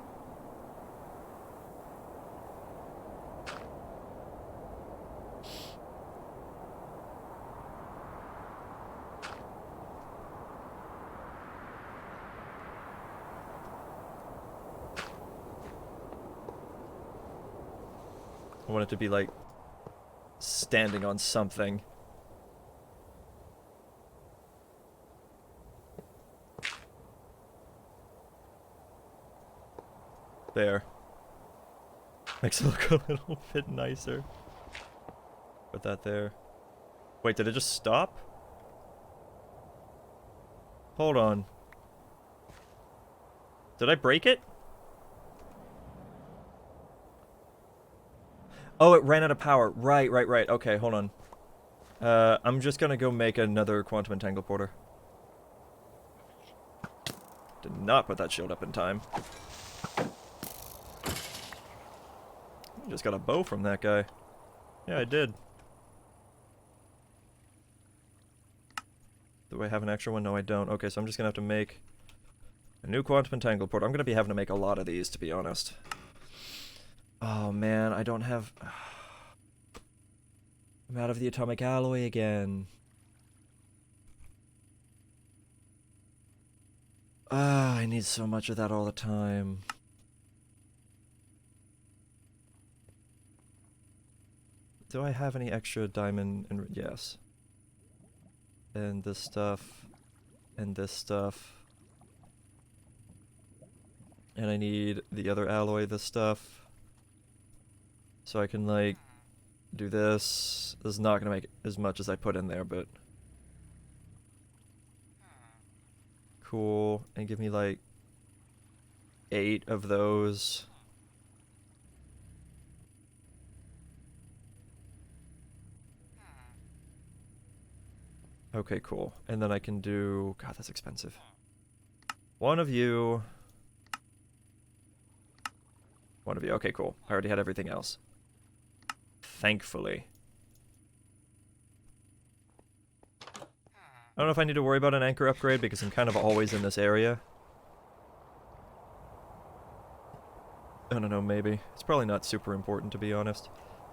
I want it to be like standing on something. There. Makes it look a little bit nicer. Put that there. Wait, did it just stop? Hold on. Did I break it? Oh, it ran out of power. Right. Okay, hold on. I'm just gonna go make another quantum entangle porter. Did not put that shield up in time. Just got a bow from that guy. Yeah, I did. Do I have an extra one? No, I don't. Okay, so I'm just gonna have to make a new quantum entangle porter. I'm gonna be having to make a lot of these, to be honest. Oh man, I don't have... I'm out of the atomic alloy again. I need so much of that all the time. Do I have any extra diamond? And yes. And this stuff. And this stuff. And I need the other alloy, this stuff. So I can, like, do this. This is not gonna make as much as I put in there, but... Cool. And give me, like, 8 of those. Okay, cool. And then I can do... God, that's expensive. One of you. One of you. Okay, cool. I already had everything else. Thankfully. I don't know if I need to worry about an anchor upgrade because I'm kind of always in this area. I don't know, maybe. It's probably not super important, to be honest.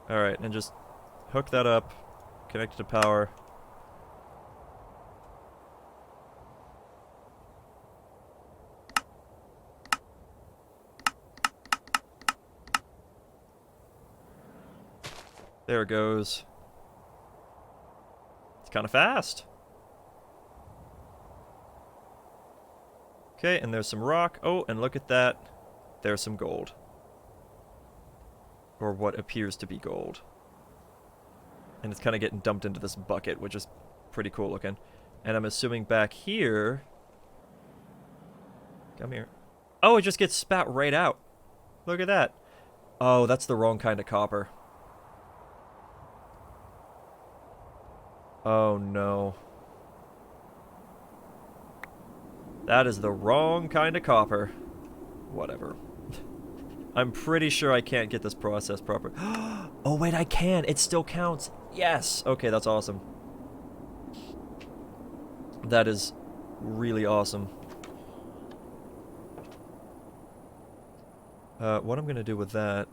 Alright, and just hook that up. Connect it to power. There it goes. It's kind of fast. Okay, and there's some rock. Oh, and look at that. There's some gold. Or what appears to be gold. And it's kind of getting dumped into this bucket, which is pretty cool looking. And I'm assuming back here... Come here. Oh, it just gets spat right out. Look at that. Oh, that's the wrong kind of copper. Oh no. That is the wrong kind of copper. Whatever. I'm pretty sure I can't get this processed proper. Oh wait, I can! It still counts! Yes! Okay, that's awesome. That is really awesome. What I'm gonna do with that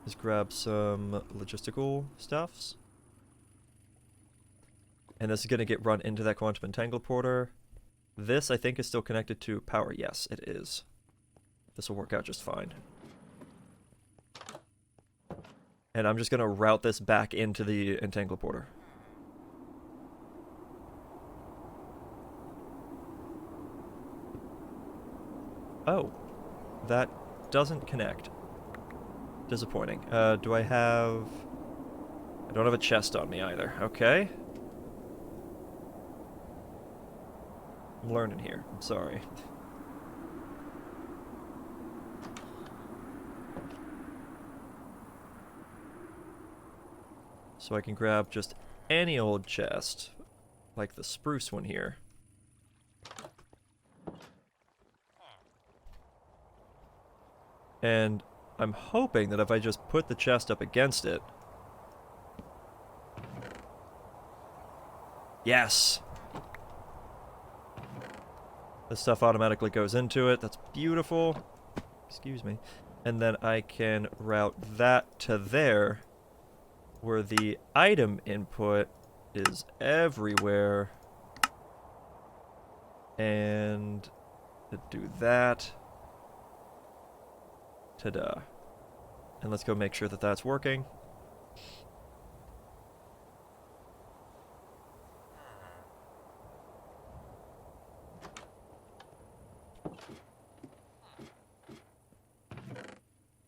is grab some logistical stuffs. And this is gonna get run into that quantum entangle porter. This, I think, is still connected to power. Yes, it is. This will work out just fine. And I'm just going to route this back into the entangleporter. Oh, that doesn't connect. Disappointing. Do I have... I don't have a chest on me either. Okay. I'm learning here. I'm sorry. So I can grab just any old chest, like the spruce one here. And I'm hoping that if I just put the chest up against it... Yes! This stuff automatically goes into it. That's beautiful. Excuse me. And then I can route that to there, where the item input is everywhere. And do that. Ta-da. And let's go make sure that that's working.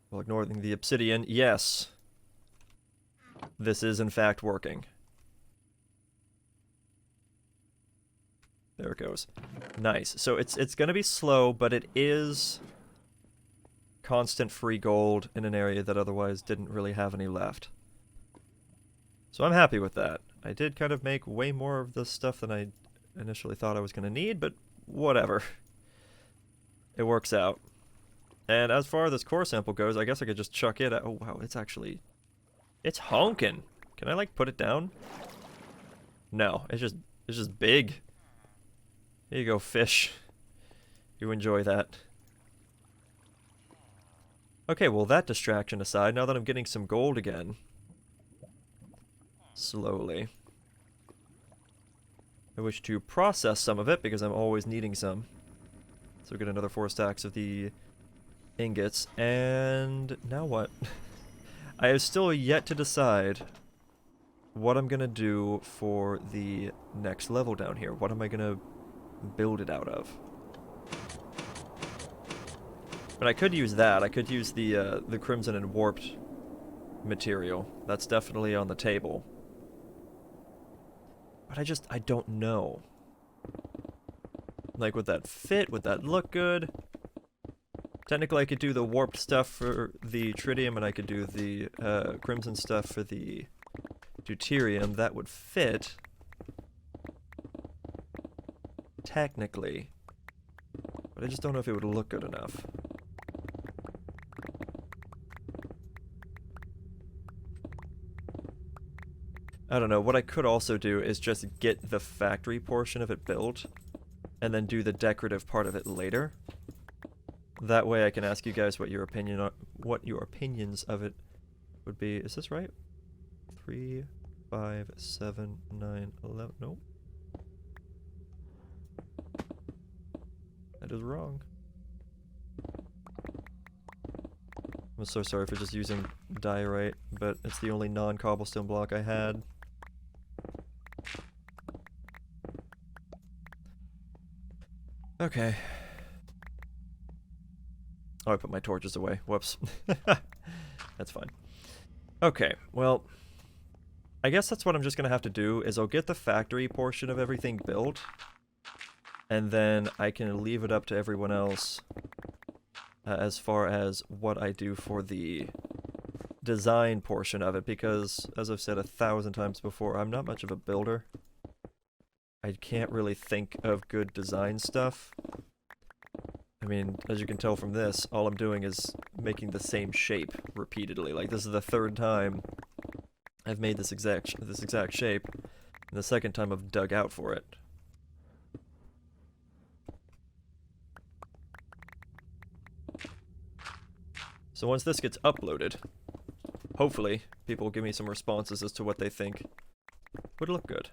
While ignoring the obsidian, yes. This is in fact working. There it goes. Nice. So it's going to be slow, but it is constant free gold in an area that otherwise didn't really have any left. So I'm happy with that. I did kind of make way more of this stuff than I initially thought I was going to need, but whatever. It works out. And as far as this core sample goes, I guess I could just chuck it at... Oh, wow, it's actually... It's honking! Can I, like, put it down? No, it's just big. Here you go, fish. You enjoy that. Okay, well, that distraction aside, now that I'm getting some gold again... Slowly. I wish to process some of it, because I'm always needing some. So we get another 4 stacks of the... ingots, and now what? I have still yet to decide what I'm gonna do for the next level down here. What am I gonna build it out of? But I could use that. I could use the crimson and warped material. That's definitely on the table. But I don't know. Like, would that fit? Would that look good? Technically, I could do the warped stuff for the tritium, and I could do the crimson stuff for the deuterium. That would fit. Technically. But I just don't know if it would look good enough. I don't know. What I could also do is just get the factory portion of it built, and then do the decorative part of it later. That way I can ask you guys what your opinions of it would be. Is this right? 3, 5, 7, 9, 11. Nope. That is wrong. I'm so sorry for just using diorite, but it's the only non-cobblestone block I had. Okay. Oh, I put my torches away. Whoops. That's fine. Okay, well, I guess that's what I'm just going to have to do, is I'll get the factory portion of everything built, and then I can leave it up to everyone else as far as what I do for the design portion of it, because, as I've said 1,000 times before, I'm not much of a builder. I can't really think of good design stuff. I mean, as you can tell from this, all I'm doing is making the same shape repeatedly. Like, this is the 3rd time I've made this exact shape, and the 2nd time I've dug out for it. So once this gets uploaded, hopefully people will give me some responses as to what they think would look good.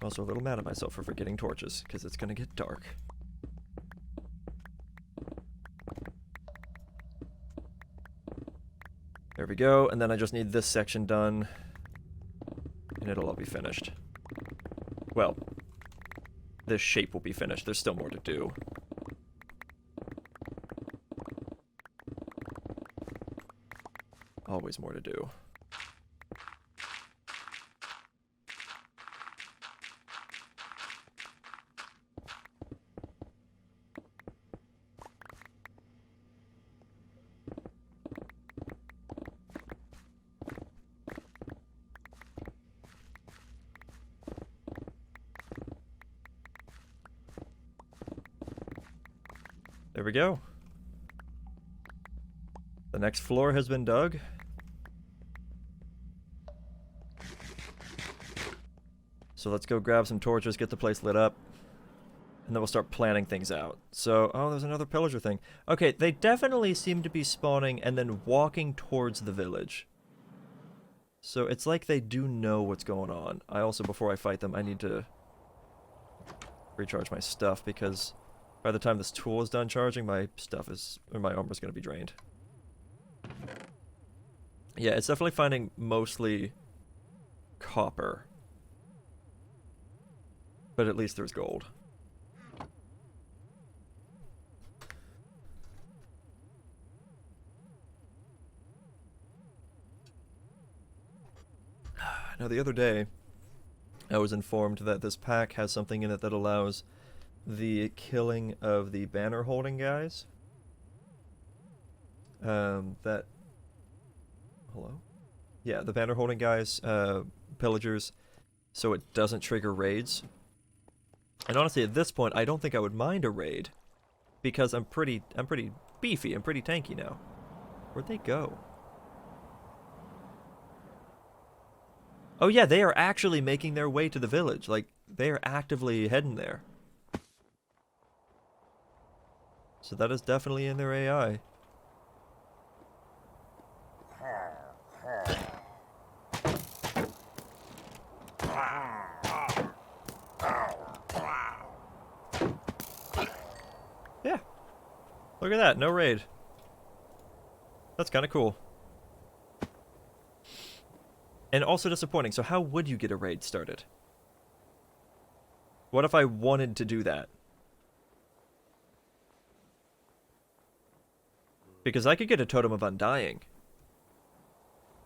Also a little mad at myself for forgetting torches, because it's gonna get dark. There we go, and then I just need this section done, and it'll all be finished. Well, this shape will be finished. There's still more to do. Always more to do. There we go. The next floor has been dug. So let's go grab some torches, get the place lit up, and then we'll start planning things out. So, oh, there's another pillager thing. Okay, they definitely seem to be spawning and then walking towards the village. So it's like they do know what's going on. I also, before I fight them, I need to recharge my stuff because by the time this tool is done charging, my stuff is, or my armor's gonna be drained. Yeah, it's definitely finding mostly copper. But at least there's gold. Now the other day, I was informed that this pack has something in it that allows the killing of the banner holding guys. Hello? Yeah, the banner holding guys, pillagers, so it doesn't trigger raids. And honestly, at this point, I don't think I would mind a raid, because I'm pretty beefy, I'm pretty tanky now. Where'd they go? Oh yeah, they are actually making their way to the village. Like, they are actively heading there. So that is definitely in their AI. Yeah. Look at that, no raid. That's kind of cool. And also disappointing, so how would you get a raid started? What if I wanted to do that? Because I could get a Totem of Undying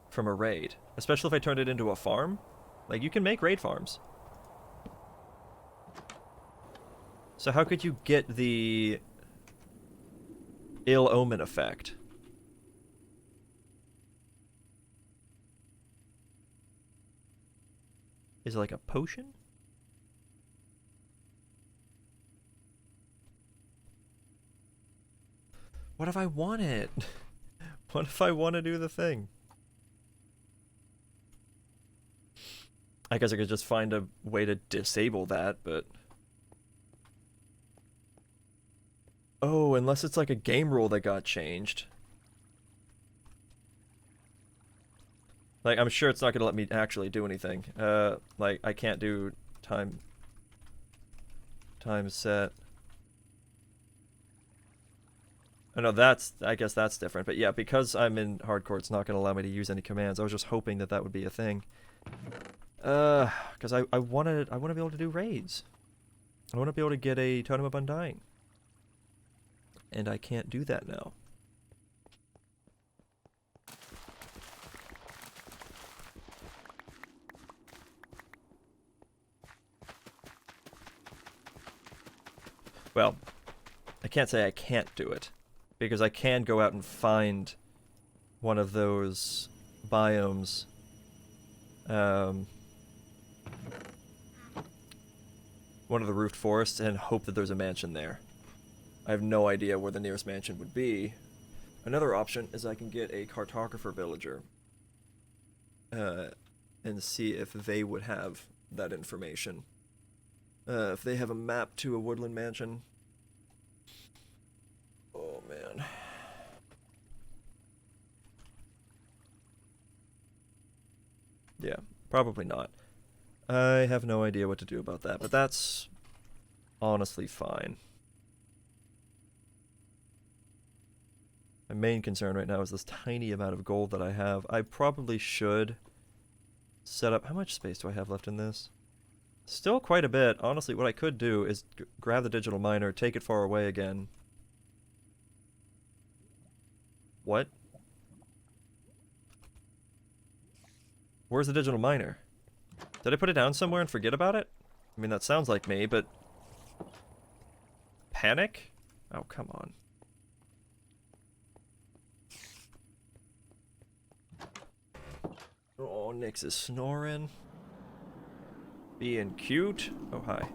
from a raid. Especially if I turned it into a farm. Like, you can make raid farms. So how could you get the ill omen effect? Is it like a potion? What if I want it? What if I want to do the thing? I guess I could just find a way to disable that, but... Oh, unless it's like a game rule that got changed. Like, I'm sure it's not going to let me actually do anything. Like, I can't do time set. Oh no, I guess that's different. But yeah, because I'm in hardcore, it's not going to allow me to use any commands. I was just hoping that that would be a thing. Because I want to be able to do raids. I want to be able to get a Totem of Undying. And I can't do that now. Well, I can't say I can't do it, because I can go out and find one of those biomes. One of the roofed forests, and hope that there's a mansion there. I have no idea where the nearest mansion would be. Another option is I can get a cartographer villager and see if they would have that information. If they have a map to a woodland mansion. Oh man. Yeah, probably not. I have no idea what to do about that, but that's honestly fine. My main concern right now is this tiny amount of gold that I have. I probably should set up... How much space do I have left in this? Still quite a bit. Honestly, what I could do is grab the digital miner, take it far away again. What? Where's the digital miner? Did I put it down somewhere and forget about it? I mean, that sounds like me, but... Panic? Oh, come on. Oh, Nyx is snoring. Being cute. Oh, hi.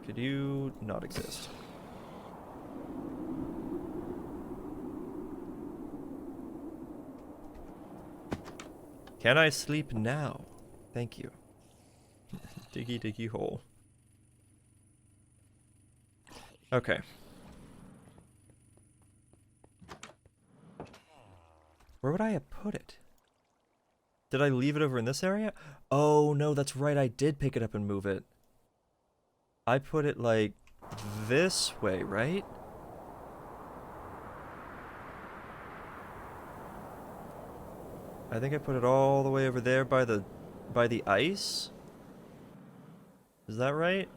Could you not exist? Can I sleep now? Thank you. Diggy diggy hole. Okay. Where would I have put it? Did I leave it over in this area? Oh, no, that's right. I did pick it up and move it. I put it, like, this way, right? I think I put it all the way over there by the ice? Is that right?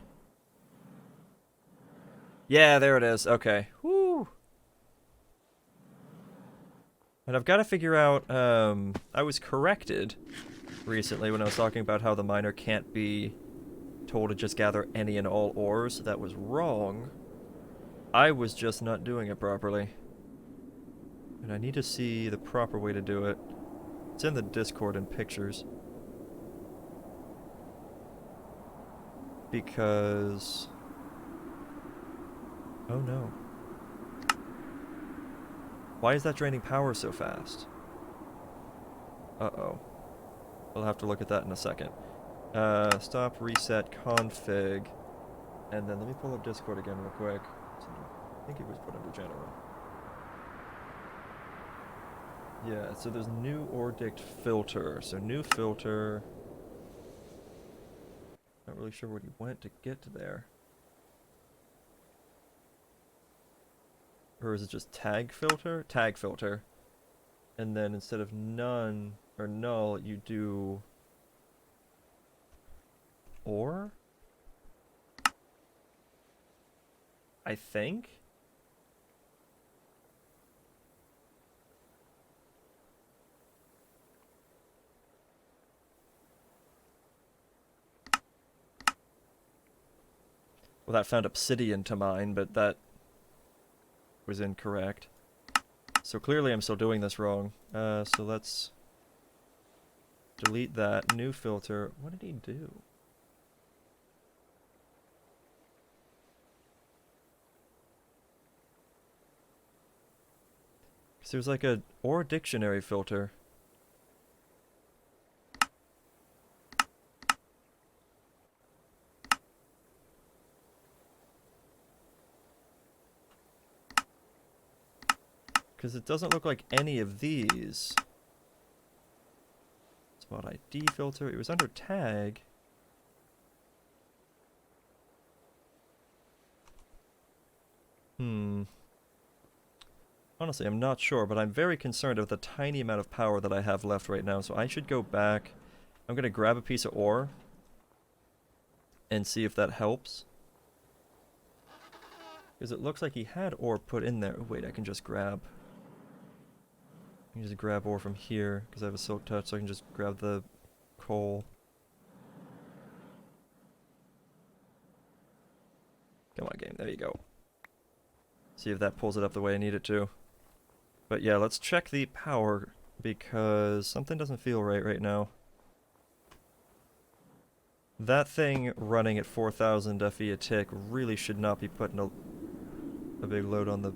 Yeah, there it is. Okay. Woo! And I've got to figure out, I was corrected recently when I was talking about how the miner can't be told to just gather any and all ores. That was wrong. I was just not doing it properly. And I need to see the proper way to do it. It's in the Discord in pictures. Because... Oh no. Why is that draining power so fast? Uh-oh. We'll have to look at that in a second. Stop, reset, config. And then let me pull up Discord again real quick. I think it was put under general. Yeah, so there's new ordict filter. So new filter. Not really sure where he went to get to there. Or is it just tag filter? Tag filter. And then instead of none or null, you do or? I think? Well, that found obsidian to mine, but that was incorrect. So clearly I'm still doing this wrong. So let's delete that. New filter. What did he do? Because there's like a or dictionary filter. Because it doesn't look like any of these. Spot ID filter. It was under tag. Honestly, I'm not sure, but I'm very concerned with the tiny amount of power that I have left right now. So I should go back. I'm going to grab a piece of ore and see if that helps. Because it looks like he had ore put in there. Oh, wait, I can just grab... I can just grab ore from here, because I have a silk touch, so I can just grab the coal. Come on, game. There you go. See if that pulls it up the way I need it to. But yeah, let's check the power, because something doesn't feel right now. That thing running at 4,000 FE a tick really should not be putting a big load on the...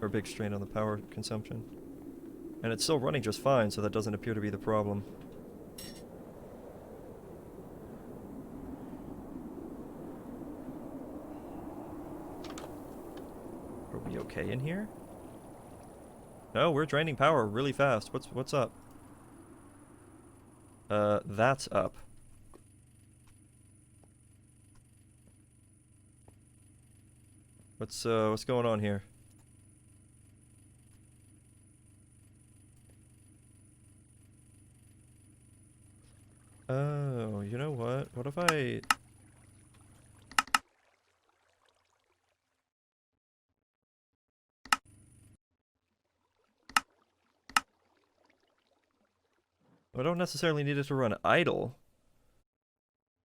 or big strain on the power consumption. And it's still running just fine, so that doesn't appear to be the problem. Are we okay in here? No, we're draining power really fast. What's up? That's up. What's going on here? Oh, you know what? What if I... I don't necessarily need it to run idle.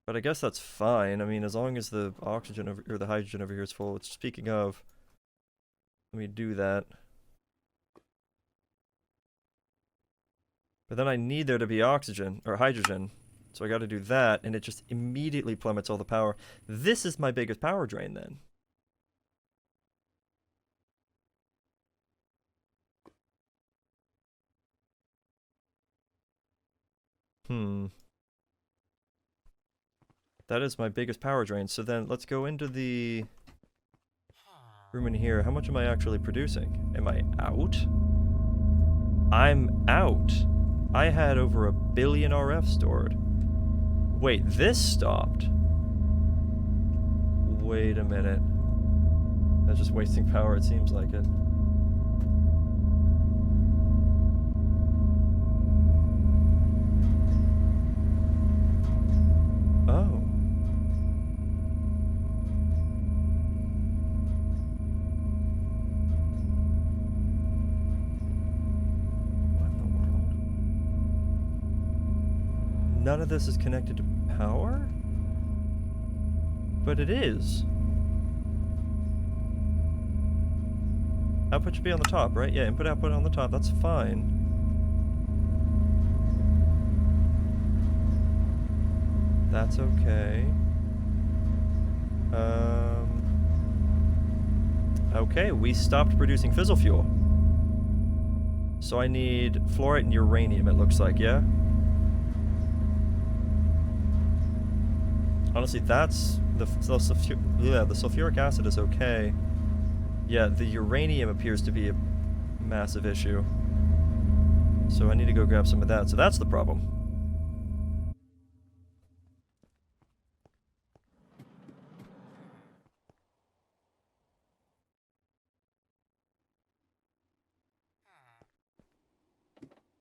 But I guess that's fine. I mean, as long as the oxygen over, or the hydrogen over here is full. Speaking of, let me do that. But then I need there to be oxygen, or hydrogen. So I gotta do that, and it just immediately plummets all the power. This is my biggest power drain then. That is my biggest power drain. So then let's go into the room in here. How much am I actually producing? Am I out? I'm out. I had over 1 billion RF stored. Wait, this stopped. Wait a minute. That's just wasting power, it seems like it. Oh. What in the world? None of this is connected to power? But it is. Output should be on the top, right? Yeah, input output on the top, that's fine. That's okay. Okay, we stopped producing fissile fuel. So I need fluorite and uranium, it looks like, yeah? Honestly, that's... the sulfuric acid is okay. Yeah, the uranium appears to be a massive issue. So I need to go grab some of that. So that's the problem.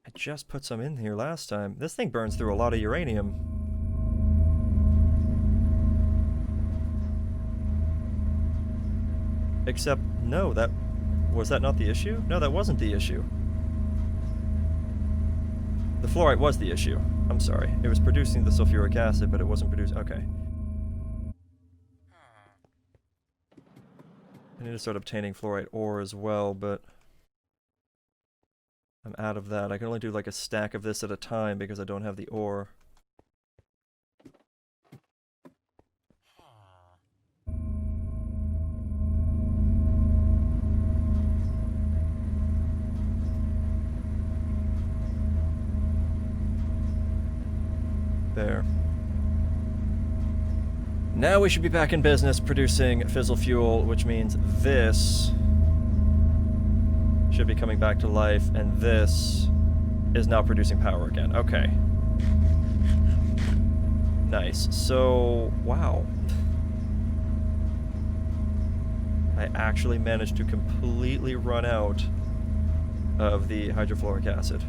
I just put some in here last time. This thing burns through a lot of uranium. Except, no, that... was that not the issue? No, that wasn't the issue. The fluorite was the issue. I'm sorry. It was producing the sulfuric acid, but it wasn't producing... okay. I need to start obtaining fluorite ore as well, but... I'm out of that. I can only do like a stack of this at a time because I don't have the ore. There. Now we should be back in business producing fissile fuel, which means this should be coming back to life, and this is now producing power again. Okay. Nice. So, wow. I actually managed to completely run out of the hydrofluoric acid.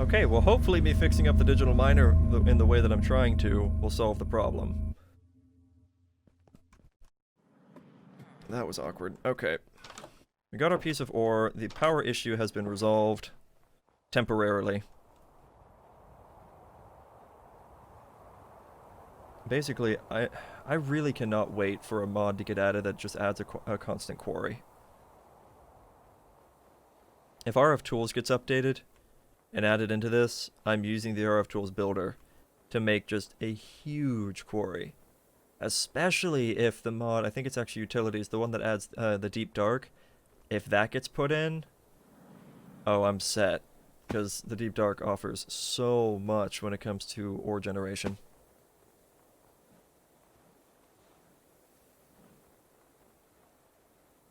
Okay, well hopefully me fixing up the digital miner in the way that I'm trying to will solve the problem. That was awkward. Okay. We got our piece of ore. The power issue has been resolved. Temporarily. Basically, I really cannot wait for a mod to get added that just adds a constant quarry. If RF Tools gets updated and added into this, I'm using the RF Tools builder to make just a huge quarry. Especially if the mod, I think it's actually utilities, the one that adds the deep dark, if that gets put in, oh, I'm set. Because the deep dark offers so much when it comes to ore generation.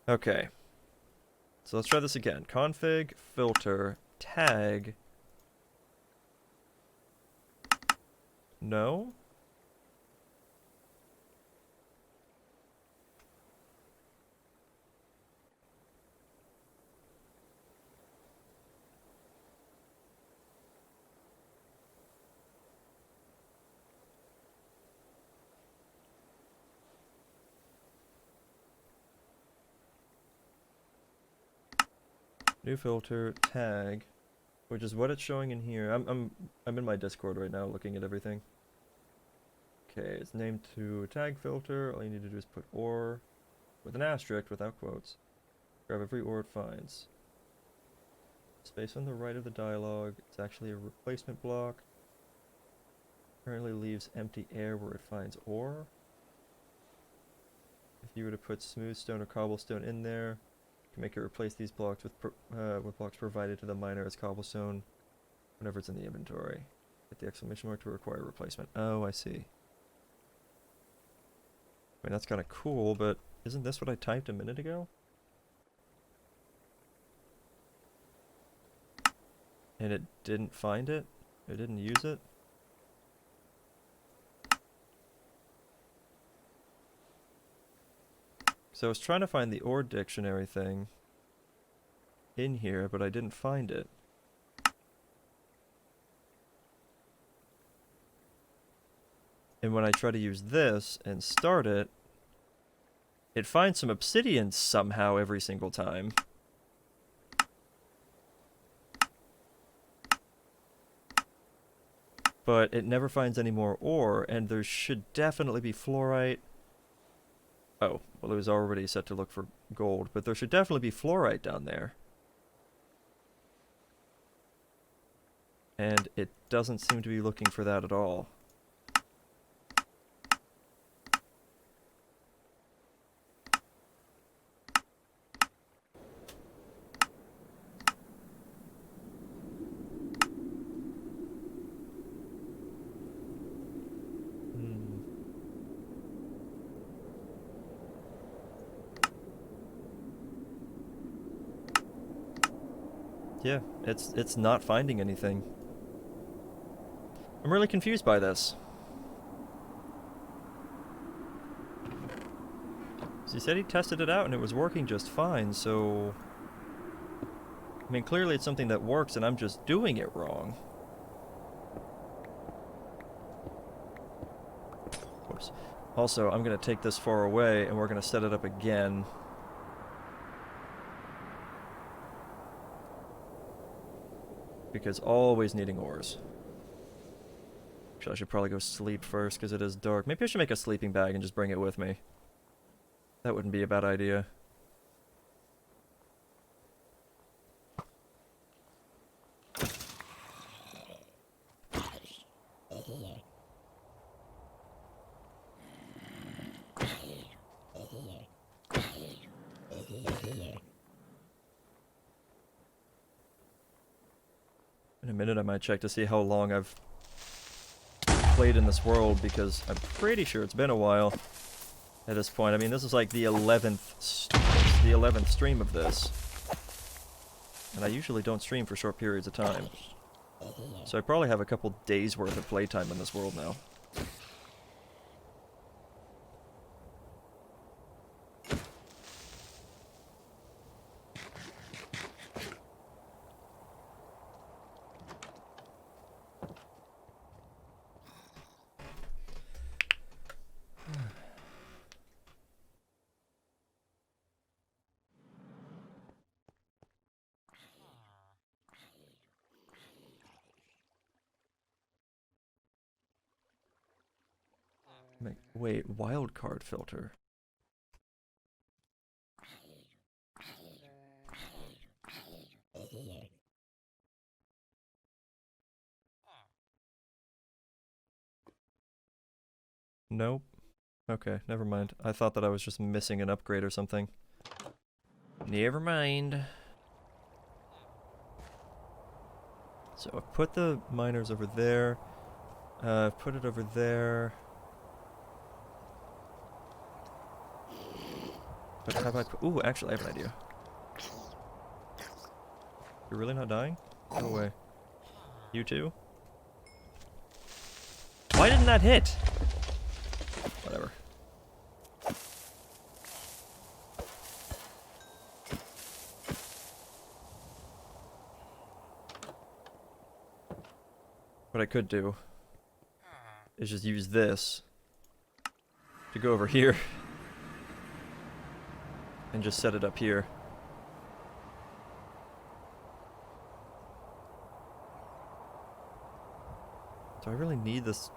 Okay. So let's try this again. Config, filter, tag, No? New filter, tag, which is what it's showing in here. I'm in my Discord right now looking at everything. Okay, it's named to tag filter. All you need to do is put ore with an asterisk without quotes. Grab every ore it finds. Space on the right of the dialogue. It's actually a replacement block. Currently leaves empty air where it finds ore. If you were to put smooth stone or cobblestone in there, you can make it replace these blocks with blocks provided to the miner as cobblestone whenever it's in the inventory. Hit the exclamation mark to require replacement. Oh, I see. I mean, that's kind of cool, but isn't this what I typed a minute ago? And it didn't find it? It didn't use it? So I was trying to find the ore dictionary thing in here, but I didn't find it. And when I try to use this and start it, it finds some obsidian somehow every single time. But it never finds any more ore, and there should definitely be fluorite. Oh, well, it was already set to look for gold, but there should definitely be fluorite down there. And it doesn't seem to be looking for that at all. Yeah, it's not finding anything. I'm really confused by this. He said he tested it out and it was working just fine, so... I mean, clearly it's something that works and I'm just doing it wrong. Whoops. Also, I'm going to take this far away and we're going to set it up again. Because always needing ores. Actually, I should probably go sleep first because it is dark. Maybe I should make a sleeping bag and just bring it with me. That wouldn't be a bad idea. In a minute I might check to see how long I've played in this world, because I'm pretty sure it's been a while at this point. I mean, this is like the 11th stream of this. And I usually don't stream for short periods of time. So I probably have a couple days worth of playtime in this world now. Wait, wildcard filter. Nope. Okay, never mind. I thought that I was just missing an upgrade or something. Never mind. So I've put the miners over there. I've put it over there. But have I put... Ooh, actually I have an idea. You're really not dying? Go away. You too? Why didn't that hit? Whatever. What I could do is just use this to go over here and just set it up here. Do I really need this?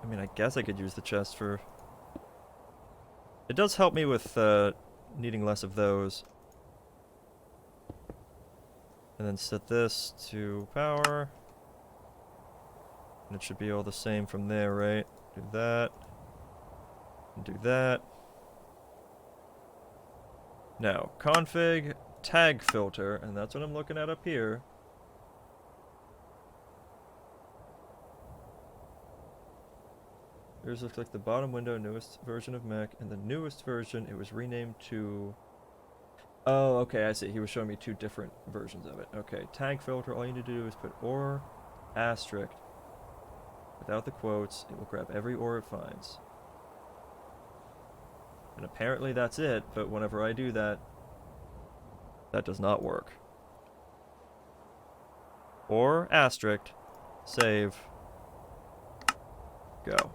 I mean, I guess I could use the chest for... It does help me with needing less of those. And then set this to power. And it should be all the same from there, right? Do that. And do that. Now, config tag filter, and that's what I'm looking at up here. Yours looks like the bottom window, newest version of Mac, and the newest version, it was renamed to... Oh, okay, I see. He was showing me two different versions of it. Okay, tag filter, all you need to do is put or asterisk. Without the quotes, it will grab every or it finds. And apparently that's it, but whenever I do that, that does not work. Or asterisk, save, go.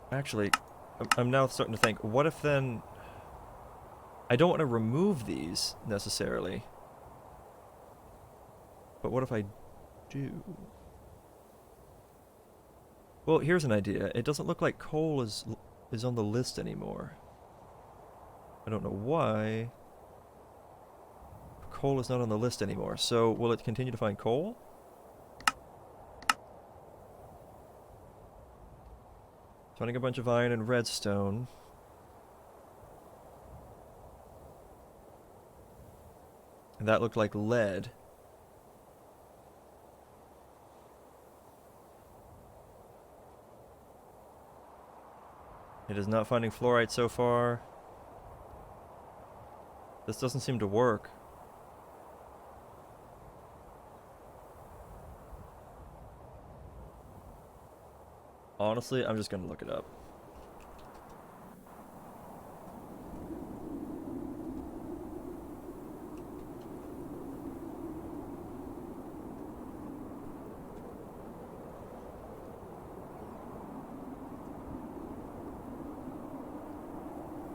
Actually, I'm now starting to think, what if then... I don't want to remove these, necessarily. But what if I do? Well, here's an idea. It doesn't look like coal is on the list anymore. I don't know why. Coal is not on the list anymore. So, will it continue to find coal? Finding a bunch of iron and redstone. And that looked like lead. It is not finding fluorite so far. This doesn't seem to work. Honestly, I'm just gonna look it up.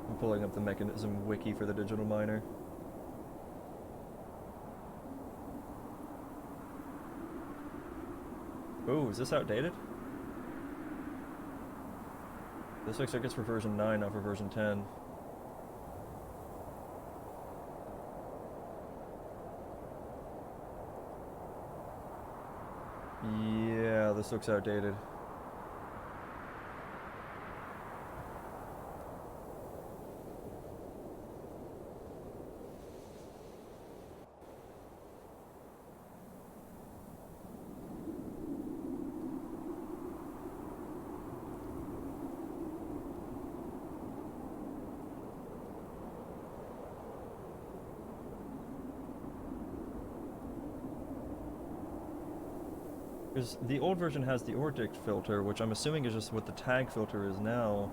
I'm pulling up the mechanism wiki for the digital miner. Oh, is this outdated? This looks like it's for version 9, not for version 10. Yeah, this looks outdated. Because the old version has the ORDICT filter, which I'm assuming is just what the tag filter is now.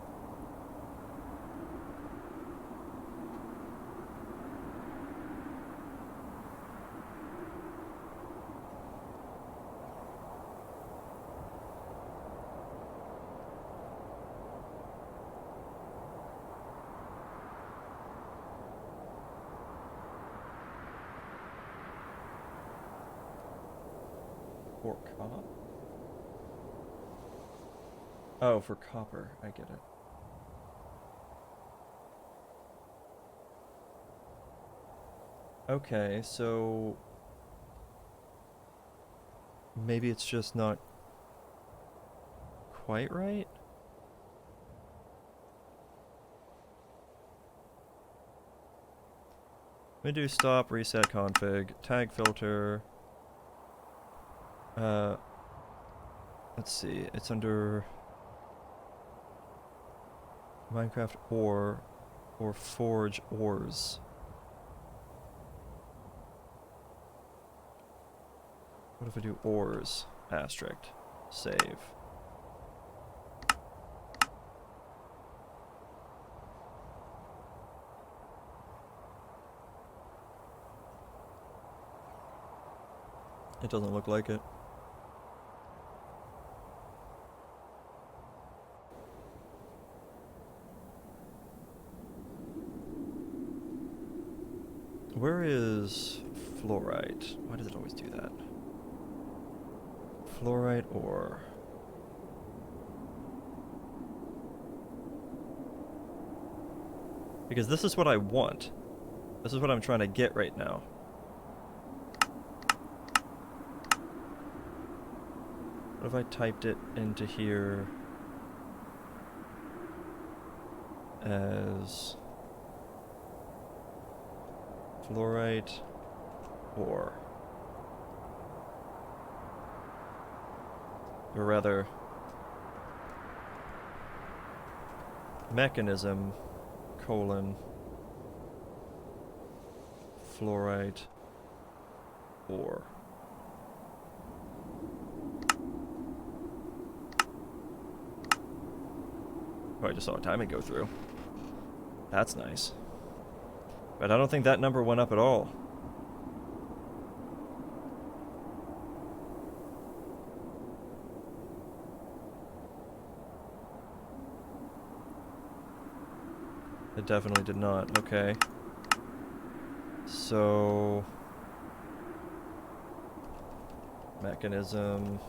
For cop? Oh, for copper. I get it. Okay, so... maybe it's just not quite right? Let me do stop, reset config, tag filter... let's see, it's under Minecraft ore or forge ores. if I do ores? Asterisk. Save. It doesn't look like it. Where is fluorite? Why does it always do that? Fluorite ore. Because this is what I want. This is what I'm trying to get right now. What if I typed it into here as fluorite ore? Or rather, mechanism, colon, fluorite ore. Oh, I just saw a timing go through. That's nice. But I don't think that number went up at all. It definitely did not. Okay. So... mechanism...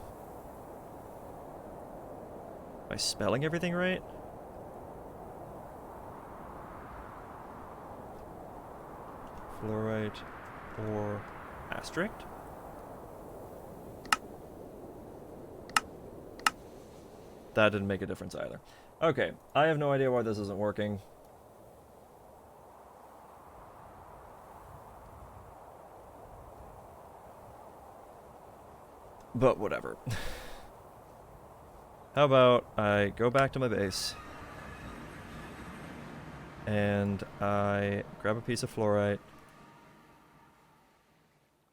Am I spelling everything right? Fluorite or asterisk? That didn't make a difference either. Okay, I have no idea why this isn't working. But whatever. How about I go back to my base and I grab a piece of fluorite.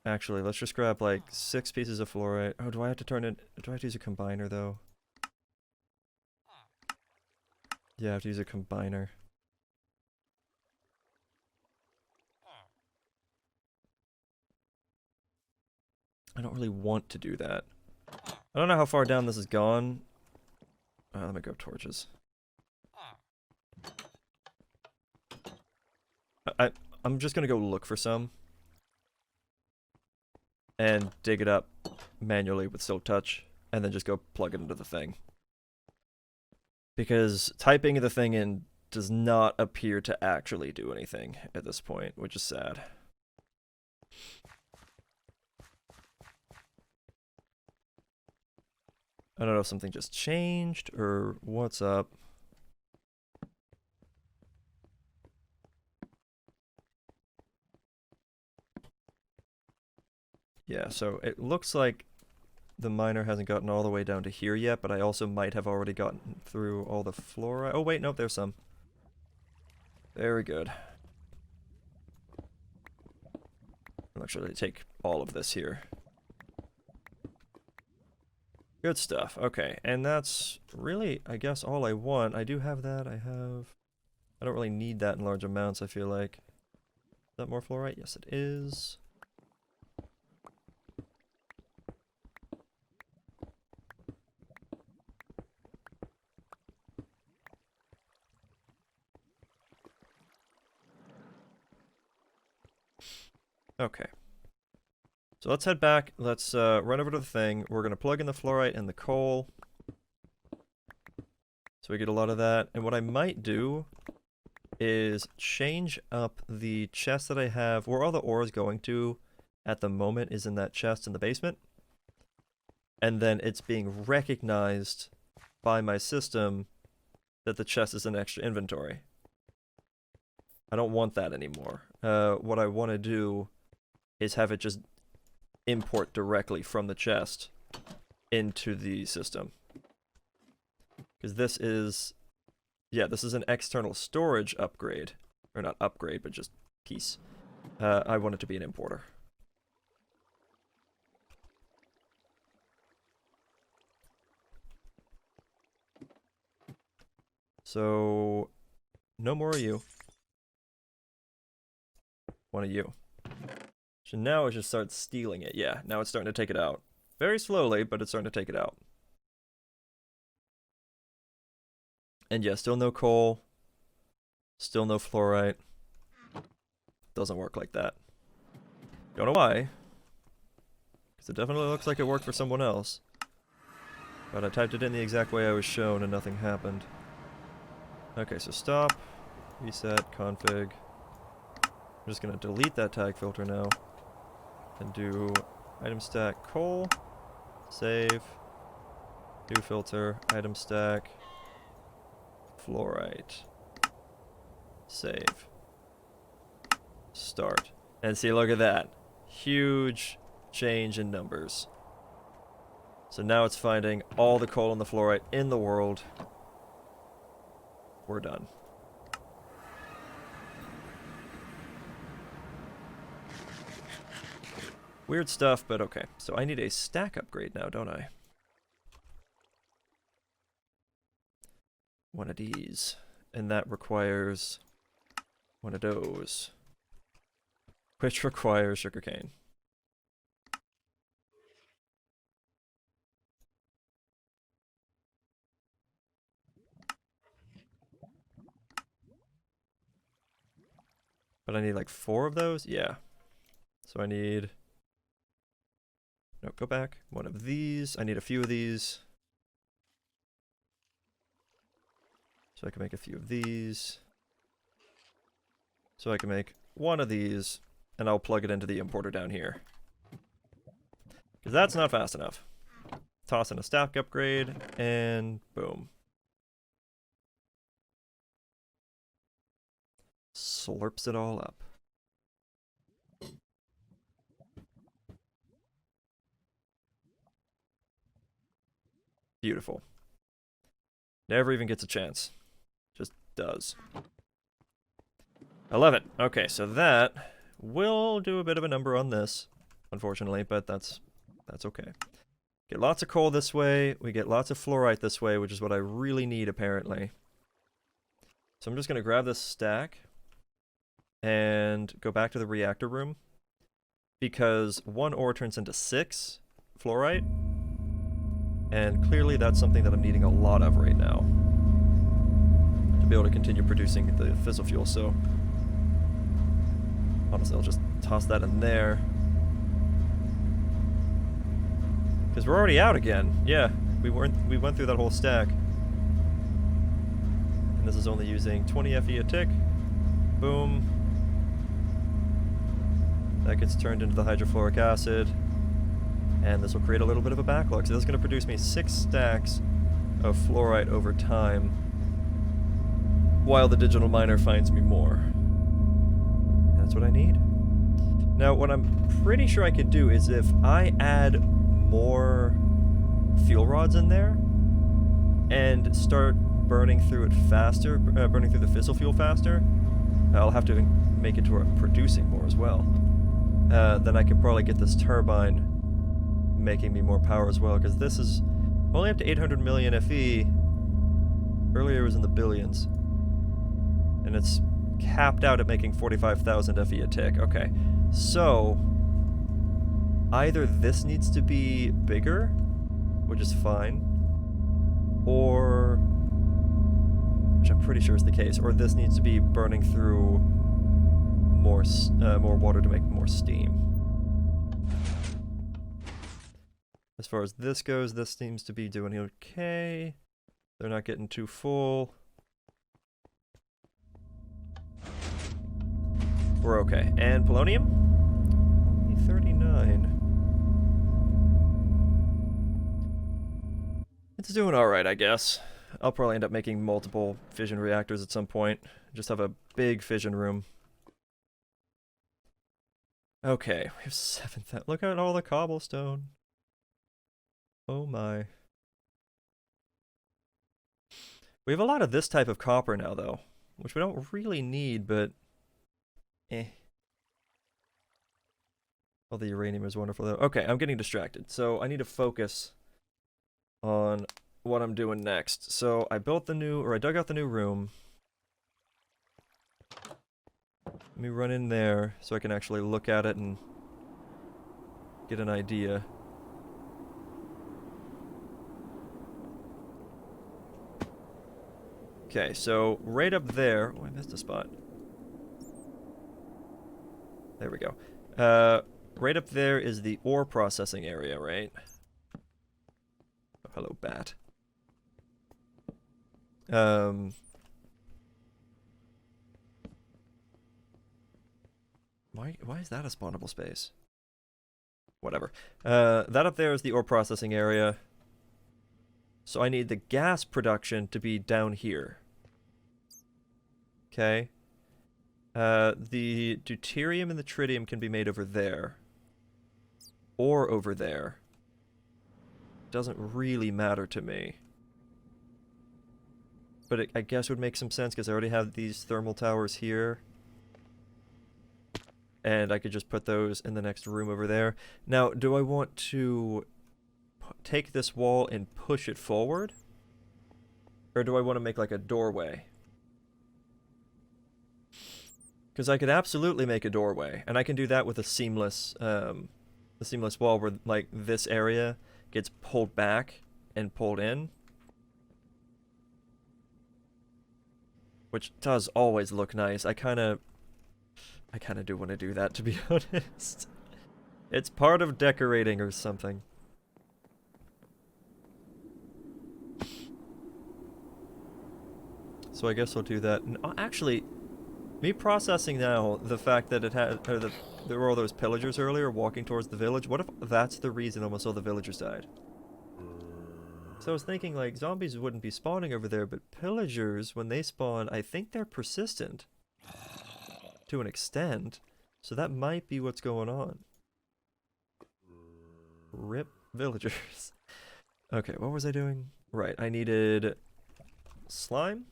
Actually, let's just grab like 6 pieces of fluorite. Oh, do I have to turn it? Do I have to use a combiner though? Yeah, I have to use a combiner. I don't really want to do that. I don't know how far down this has gone. Let me grab torches. I'm just gonna go look for some. And dig it up manually with Silk Touch. And then just go plug it into the thing. Because typing the thing in does not appear to actually do anything at this point, which is sad. I don't know if something just changed or what's up. Yeah, so it looks like the miner hasn't gotten all the way down to here yet, but I also might have already gotten through all the fluorite. Oh wait, nope, there's some. Very good. I'll actually take all of this here. Good stuff. Okay, and that's really, I guess, all I want. I do have that. I don't really need that in large amounts, I feel like. Is that more fluorite? Yes, it is. Okay. So let's head back. Let's run over to the thing. We're going to plug in the fluorite and the coal. So we get a lot of that. And what I might do is change up the chest that I have. Where all the ore is going to at the moment is in that chest in the basement. And then it's being recognized by my system that the chest is an extra inventory. I don't want that anymore. What I want to do is have it just import directly from the chest into the system. Because this is, yeah, this is an external storage upgrade. Or not upgrade, but just piece. I want it to be an importer. So, no more of you. One of you. So now it just starts stealing it. Yeah, now it's starting to take it out. Very slowly, but it's starting to take it out. And yeah, still no coal. Still no fluorite. Doesn't work like that. Don't know why. Because it definitely looks like it worked for someone else. But I typed it in the exact way I was shown and nothing happened. Okay, so stop. Reset. Config. I'm just going to delete that tag filter now. And do item stack coal. Save. New filter. Item stack. Fluorite. Save. Start. And see, look at that. Huge change in numbers. So now it's finding all the coal and the fluorite in the world. We're done. Weird stuff, but okay. So I need a stack upgrade now, don't I? One of these. And that requires one of those. Which requires sugarcane. But I need like 4 of those? Yeah. So I need... No, go back. One of these. I need a few of these. So I can make a few of these. So I can make one of these. And I'll plug it into the importer down here. Because that's not fast enough. Toss in a stack upgrade, and boom. Slurps it all up. Beautiful. Never even gets a chance. Just does. I love it. Okay, so that will do a bit of a number on this, unfortunately, but that's okay. Get lots of coal this way. We get lots of fluorite this way, which is what I really need, apparently. So I'm just going to grab this stack and go back to the reactor room, because 1 ore turns into 6 fluorite, and clearly that's something that I'm needing a lot of right now to be able to continue producing the fissile fuel. So honestly, I'll just toss that in there, because we're already out again. Yeah, we went through that whole stack, and this is only using 20 Fe a tick. Boom. That gets turned into the hydrofluoric acid, and this will create a little bit of a backlog. So this is going to produce me 6 stacks of fluorite over time, while the digital miner finds me more. And that's what I need. Now, what I'm pretty sure I could do is if I add more fuel rods in there and start burning through it faster, burning through the fissile fuel faster, I'll have to make it to where I'm producing more as well. Then I can probably get this turbine making me more power as well, because this is only up to 800 million Fe. Earlier it was in the billions. And it's capped out at making 45,000 Fe a tick. Okay, so either this needs to be bigger, which is fine, or, which I'm pretty sure is the case, or this needs to be burning through more water to make more steam. As far as this goes, this seems to be doing okay. They're not getting too full. We're okay. And polonium? Only 39. It's doing alright, I guess. I'll probably end up making multiple fission reactors at some point. Just have a big fission room. Okay, we have 7,000. Look at all the cobblestone. Oh my. We have a lot of this type of copper now, though, which we don't really need, but eh. All the uranium is wonderful, though. Okay, I'm getting distracted, so I need to focus on what I'm doing next. So I built the new, or I dug out the new room. Let me run in there so I can actually look at it and get an idea. Okay, so right up there... Oh, I missed a spot. There we go. Right up there is the ore processing area, right? Oh, hello, bat. Why is that a spawnable space? Whatever. That up there is the ore processing area. So I need the gas production to be down here. Okay. The deuterium and the tritium can be made over there. Or over there. Doesn't really matter to me. But it, I guess, would make some sense because I already have these thermal towers here. And I could just put those in the next room over there. Now, do I want to take this wall and push it forward? Or do I want to make like a doorway? Because I could absolutely make a doorway. And I can do that with a seamless wall where like this area gets pulled back and pulled in. Which does always look nice. I kind of do want to do that, to be honest. It's part of decorating or something. So I guess I'll do that. And, actually, me processing now the fact that it had, or there were all those pillagers earlier walking towards the village. What if that's the reason almost all the villagers died? So I was thinking, like, zombies wouldn't be spawning over there, but pillagers, when they spawn, I think they're persistent. To an extent. So that might be what's going on. RIP villagers. Okay, what was I doing? Right, I needed slime.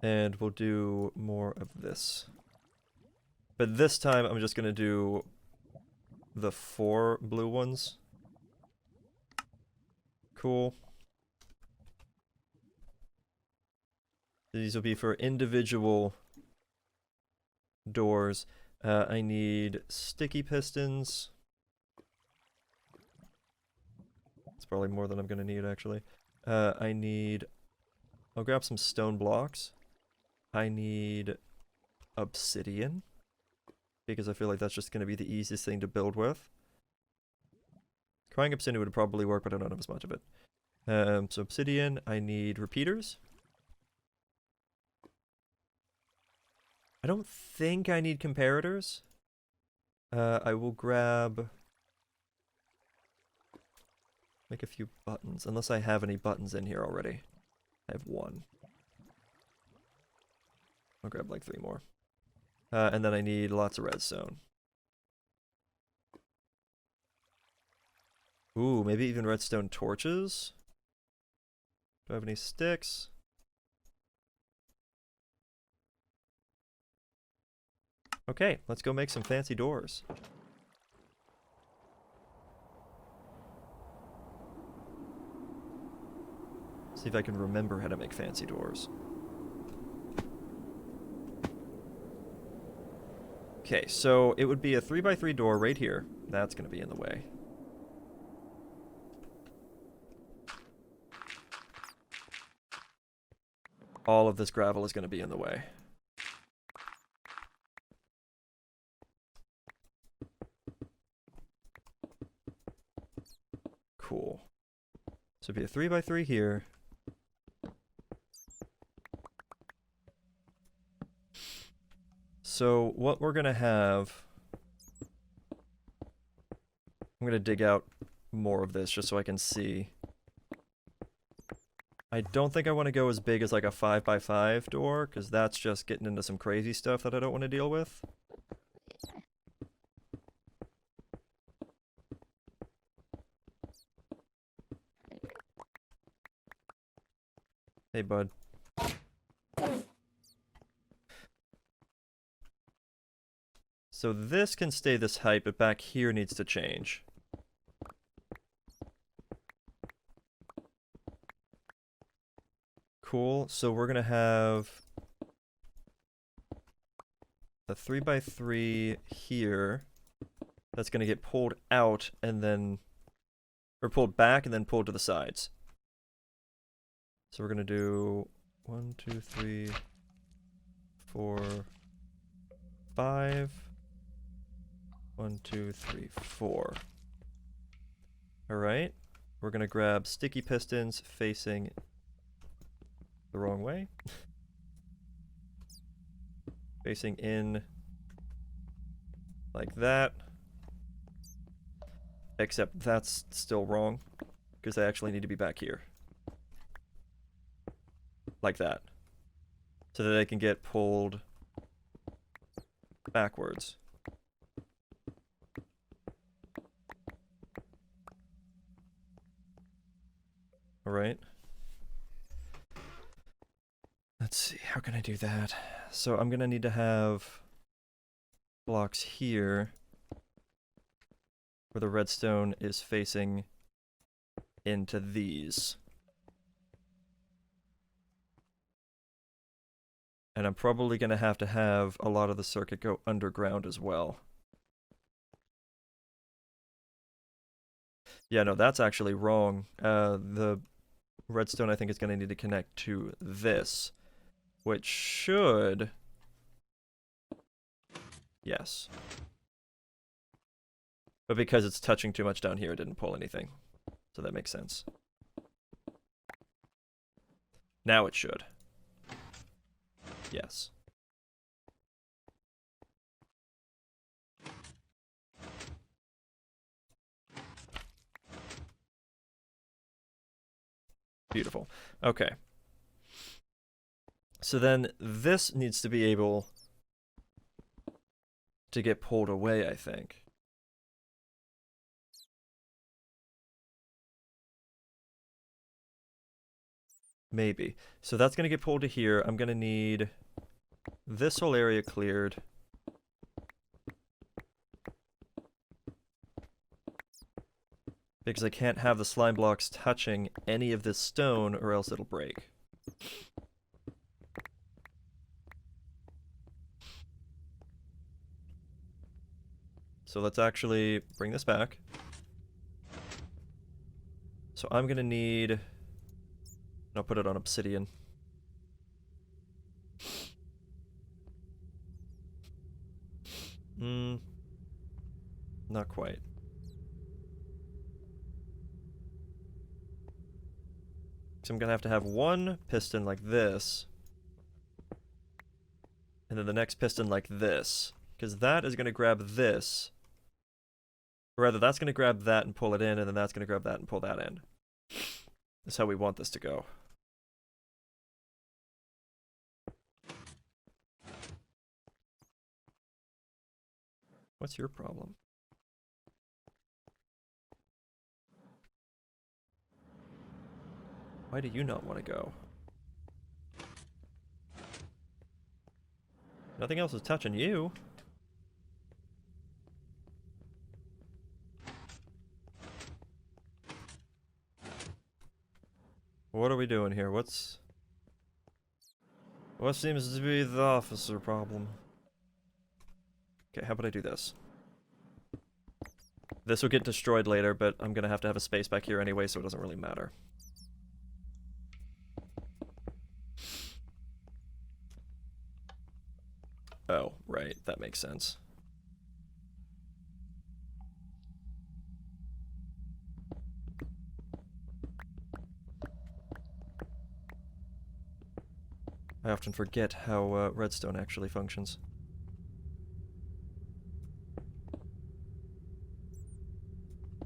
And we'll do more of this. But this time I'm just gonna do the 4 blue ones. Cool. These will be for individual doors. I need sticky pistons. It's probably more than I'm gonna need, actually. I need... I'll grab some stone blocks. I need obsidian, because I feel like that's just going to be the easiest thing to build with. Crying obsidian would probably work, but I don't have as much of it. So obsidian, I need repeaters. I don't think I need comparators. I will grab... Make a few buttons, unless I have any buttons in here already. I have 1. I'll grab like 3 more. And then I need lots of redstone. Ooh, maybe even redstone torches? Do I have any sticks? Okay, let's go make some fancy doors. See if I can remember how to make fancy doors. Okay, so it would be a 3x3 door right here. That's going to be in the way. All of this gravel is going to be in the way. Cool. So it'd be a 3x3 here. So what we're going to have... I'm going to dig out more of this just so I can see. I don't think I want to go as big as like a 5x5 door, because that's just getting into some crazy stuff that I don't want to deal with. Hey, bud. So this can stay this height, but back here needs to change. Cool. So we're gonna have a 3x3 here. That's gonna get pulled out and then, or pulled back and then pulled to the sides. So we're gonna do 1, 2, 3, 4, 5. 1, 2, 3, 4. Alright. We're gonna grab sticky pistons facing the wrong way. Facing in like that. Except that's still wrong, because they actually need to be back here. Like that. So that they can get pulled backwards. Alright. Let's see, how can I do that? So I'm gonna need to have blocks here where the redstone is facing into these. And I'm probably gonna have to have a lot of the circuit go underground as well. Yeah, no, that's actually wrong. The redstone I think is gonna need to connect to this, which should... Yes. But because it's touching too much down here, it didn't pull anything. So that makes sense. Now it should. Yes. Beautiful. Okay. So then this needs to be able to get pulled away, I think. Maybe. So that's going to get pulled to here. I'm going to need this whole area cleared. Because I can't have the slime blocks touching any of this stone or else it'll break. So let's actually bring this back. So I'm going to need... I'll put it on obsidian. Not quite. So I'm gonna have to have one piston like this, and then the next piston like this, because that is gonna grab this. Or rather, that's gonna grab that and pull it in, and then that's gonna grab that and pull that in. That's how we want this to go. What's your problem? Why do you not want to go? Nothing else is touching you. What are we doing here? What seems to be the officer problem? Okay, how about I do this? This will get destroyed later, but I'm gonna have to have a space back here anyway, so it doesn't really matter. Oh, right, that makes sense. I often forget how redstone actually functions.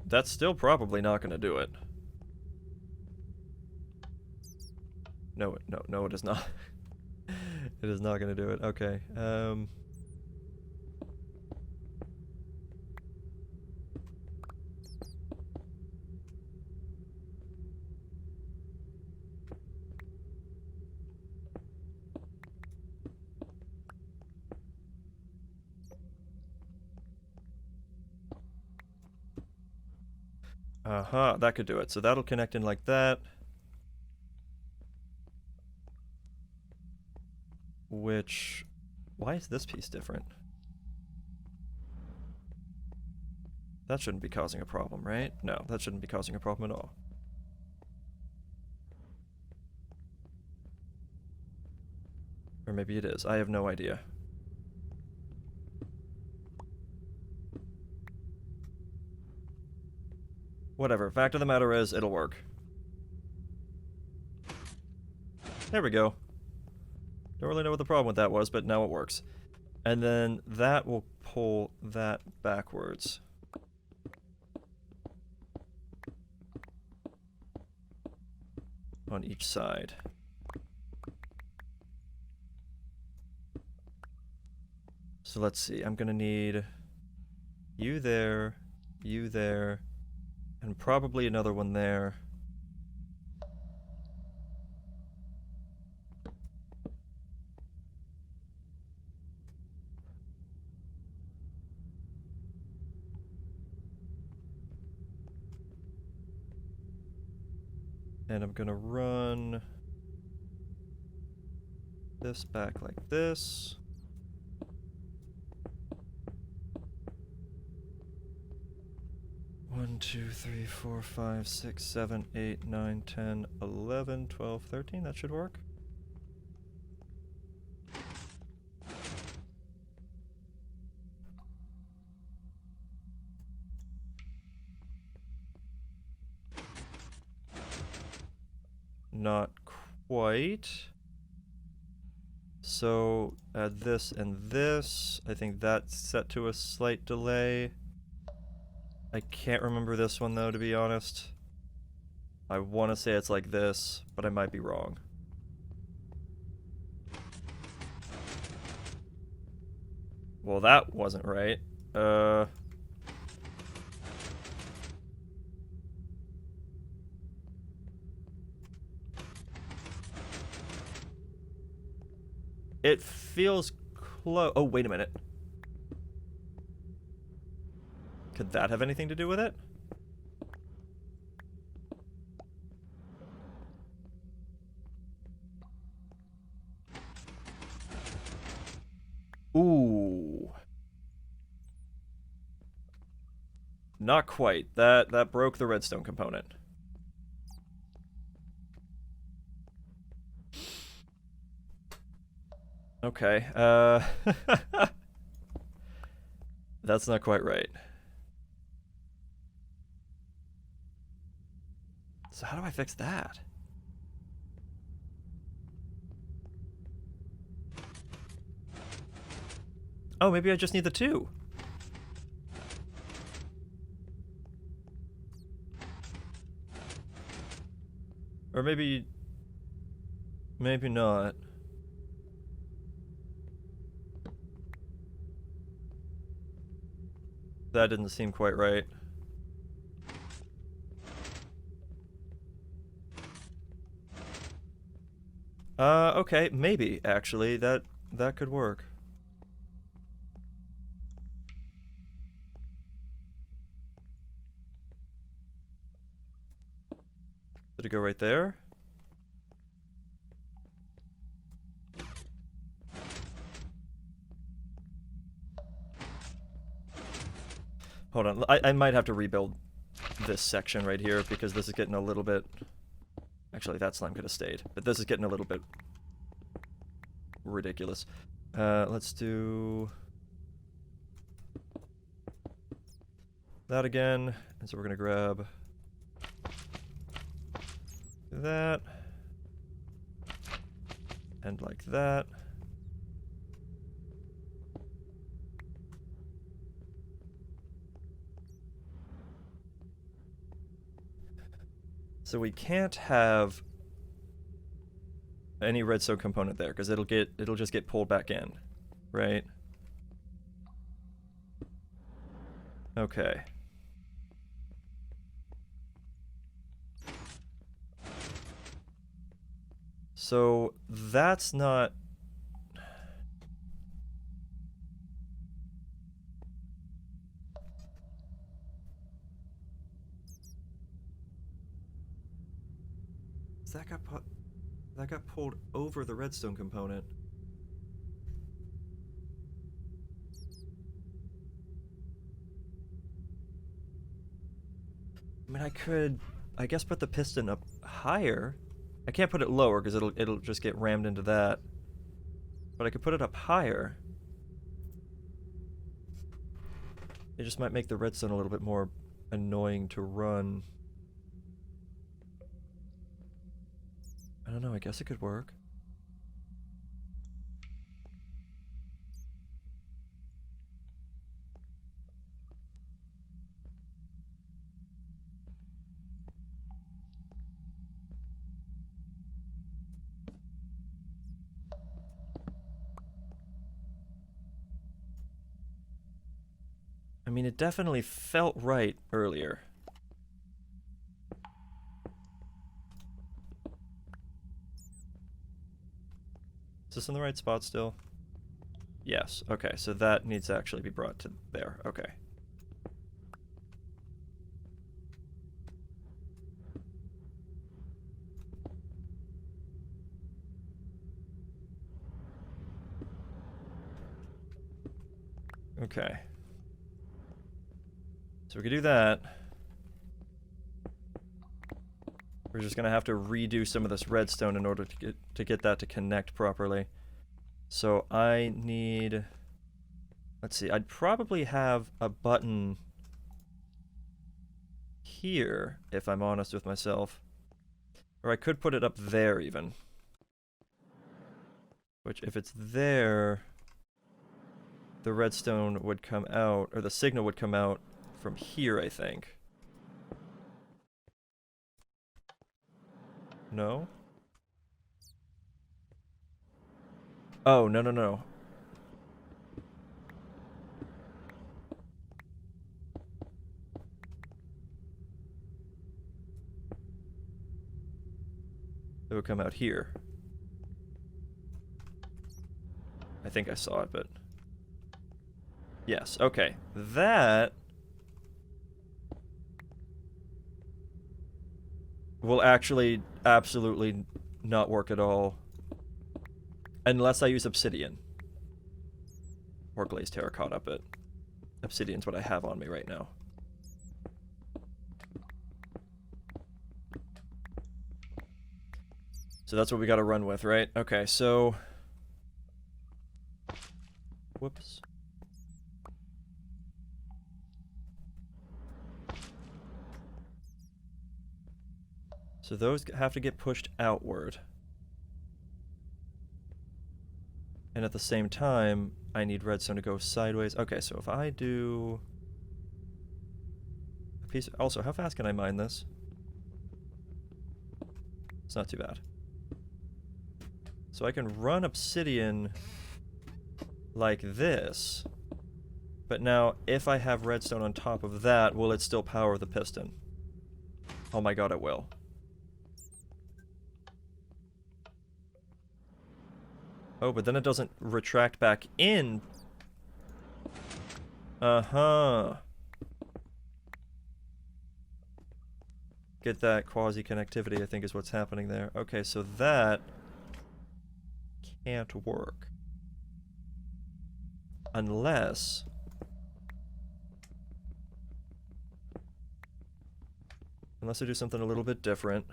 That's still probably not going to do it. No, it is not. It is not going to do it. Okay. Uh-huh, that could do it. So that'll connect in like that. Which... Why is this piece different? That shouldn't be causing a problem, right? No, that shouldn't be causing a problem at all. Or maybe it is. I have no idea. Whatever. Fact of the matter is, it'll work. There we go. Don't really know what the problem with that was, but now it works. And then that will pull that backwards. On each side. So let's see, I'm gonna need you there, and probably another one there. And I'm gonna run this back like this. One, 2, 3, 4, 5, 6, 7, 8, 9, 10, 11, 12, 13. That should work. Not quite. So add this and this. I think that's set to a slight delay. I can't remember this one though, to be honest. I want to say it's like this, but I might be wrong. Well, that wasn't right. It feels close. Oh, wait a minute. Could that have anything to do with it? Ooh. Not quite. That broke the redstone component. Okay. That's not quite right. So how do I fix that? Oh, maybe I just need the two. Or maybe not. That didn't seem quite right. Okay, maybe, actually. That could work. Did it go right there? Hold on, I might have to rebuild this section right here because this is getting a little bit... Actually, that slime could have stayed, but this is getting a little bit ridiculous. Let's do that again, and so we're gonna grab that, and like that. So we can't have any redstone component there because it'll just get pulled back in, right? Okay. So that's not... pulled over the redstone component. I mean, I could, I guess, put the piston up higher. I can't put it lower because it'll just get rammed into that. But I could put it up higher. It just might make the redstone a little bit more annoying to run. I don't know, I guess it could work. I mean, it definitely felt right earlier. Is this in the right spot still? Yes. Okay, so that needs to actually be brought to there. Okay. Okay. So we could do that. We're just gonna have to redo some of this redstone in order to get that to connect properly. So I need, let's see, I'd probably have a button here, if I'm honest with myself. Or I could put it up there even. Which, if it's there, the redstone would come out, or the signal would come out from here, I think. No? Oh, no, no, no. It would come out here. I think I saw it, but... Yes, okay. That... will actually absolutely not work at all. Unless I use obsidian. Or glazed terracotta, but obsidian's what I have on me right now. So that's what we gotta run with, right? Okay, so... Whoops. So those have to get pushed outward. And at the same time, I need redstone to go sideways. Okay, so if I do... a piece... Also, how fast can I mine this? It's not too bad. So I can run obsidian like this. But now, if I have redstone on top of that, will it still power the piston? Oh my god, it will. Oh, but then it doesn't retract back in. Uh-huh. Get that quasi-connectivity, I think is what's happening there. Okay, so that can't work. Unless... unless I do something a little bit different.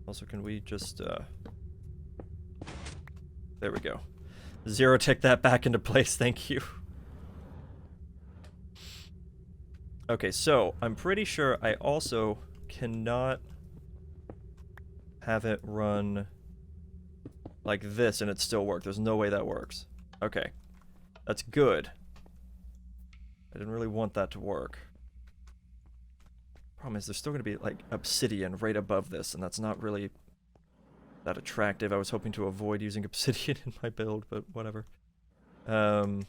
Also, can we just, there we go. Zero tick that back into place, thank you. Okay, so, I'm pretty sure I also cannot have it run like this and it still work. There's no way that works. Okay. That's good. I didn't really want that to work. Problem is, there's still going to be, like, obsidian right above this, and that's not really that attractive. I was hoping to avoid using obsidian in my build, but whatever. So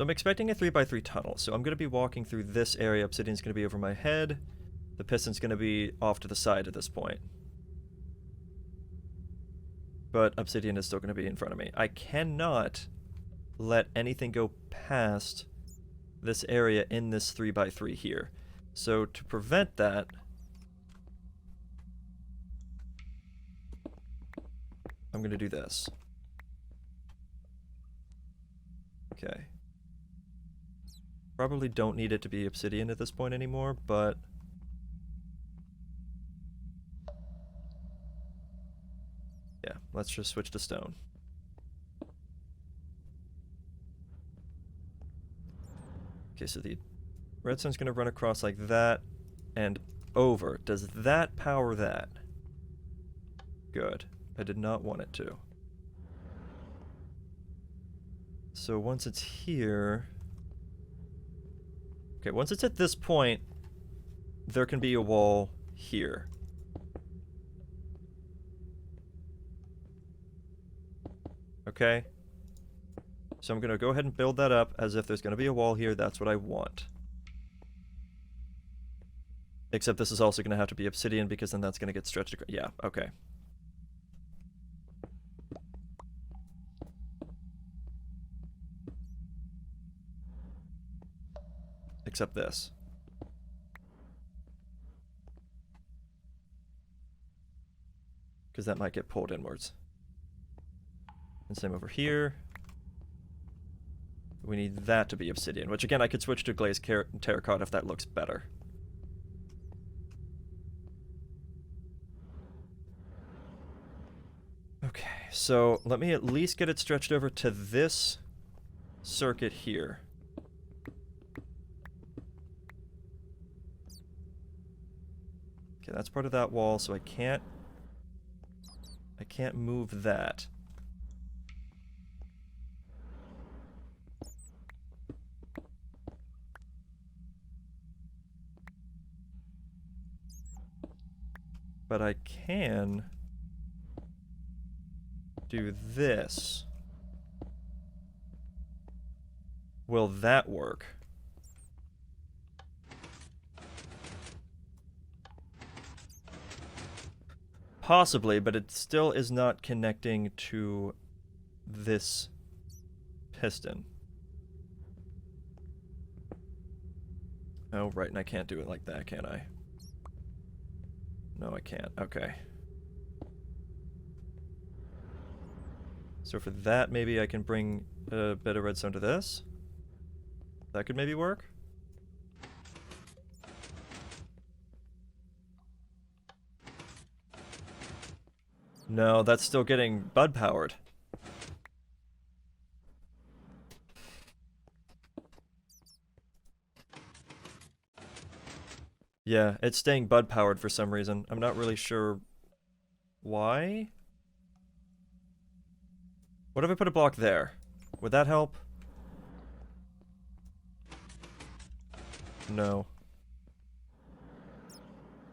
I'm expecting a 3x3 tunnel, so I'm going to be walking through this area. Obsidian's going to be over my head. The piston's going to be off to the side at this point. But obsidian is still going to be in front of me. I cannot let anything go past this area in this 3x3 here. So to prevent that, I'm going to do this. Okay. Probably don't need it to be obsidian at this point anymore, but... yeah, let's just switch to stone. Okay, so the redstone's going to run across like that and over. Does that power that? Good. I did not want it to. So once it's here... okay, once it's at this point, there can be a wall here. Okay? So I'm going to go ahead and build that up as if there's going to be a wall here. That's what I want. Except this is also going to have to be obsidian because then that's going to get stretched. Yeah, okay. Except this. Because that might get pulled inwards. And same over here. We need that to be obsidian, which again I could switch to glazed terracotta if that looks better. Okay, so let me at least get it stretched over to this circuit here. Okay, that's part of that wall, so I can't move that. But I can do this. Will that work? Possibly, but it still is not connecting to this piston. Oh, right, and I can't do it like that, can I? No, I can't. Okay. So for that, maybe I can bring a bit of redstone to this. That could maybe work. No, that's still getting bud powered. Yeah, it's staying bud powered for some reason. I'm not really sure why. What if I put a block there? Would that help? No.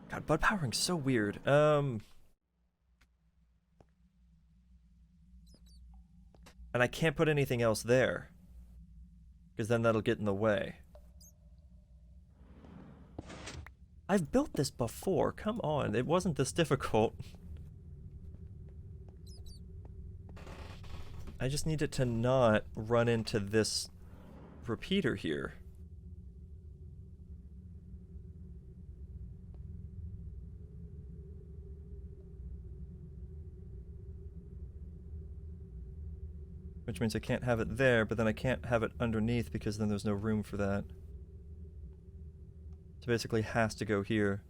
God, bud powering's so weird. And I can't put anything else there. Because then that'll get in the way. I've built this before, come on, it wasn't this difficult. I just need it to not run into this repeater here. Which means I can't have it there, but then I can't have it underneath because then there's no room for that. So basically has to go here.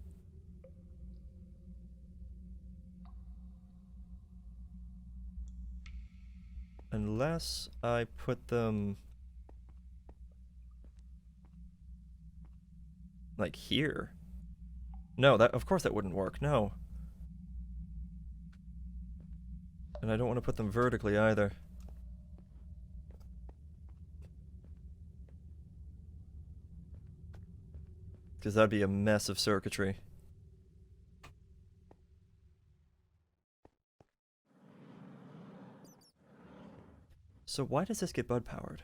Unless I put them like here. No, that of course that wouldn't work, no. And I don't want to put them vertically either. Because that'd be a mess of circuitry. So why does this get bud powered?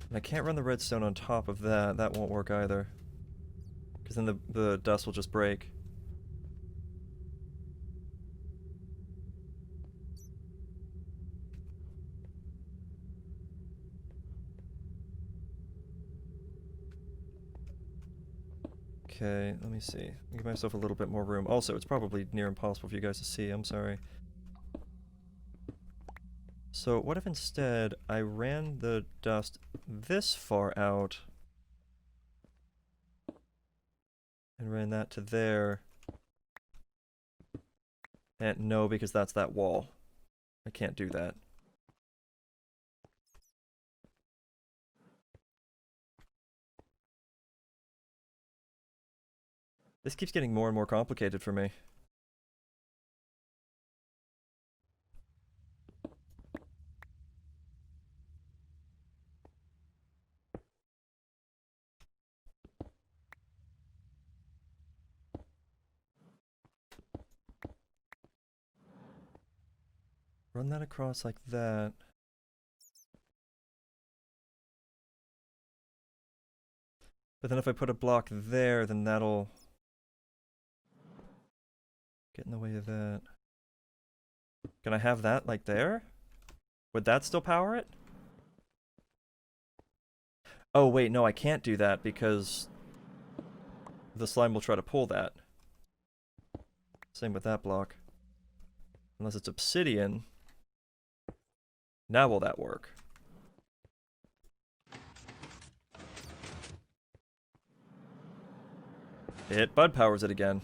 And I can't run the redstone on top of that. That won't work either. Because then the dust will just break. Okay, let me see. Give myself a little bit more room. Also, it's probably near impossible for you guys to see. I'm sorry. So what if instead I ran the dust this far out and ran that to there? And no, because that's that wall. I can't do that. This keeps getting more and more complicated for me. Run that across like that. But then if I put a block there, then that'll get in the way of that. Can I have that like there? Would that still power it? Oh wait, no, I can't do that because the slime will try to pull that. Same with that block. Unless it's obsidian. Now will that work? It bud powers it again.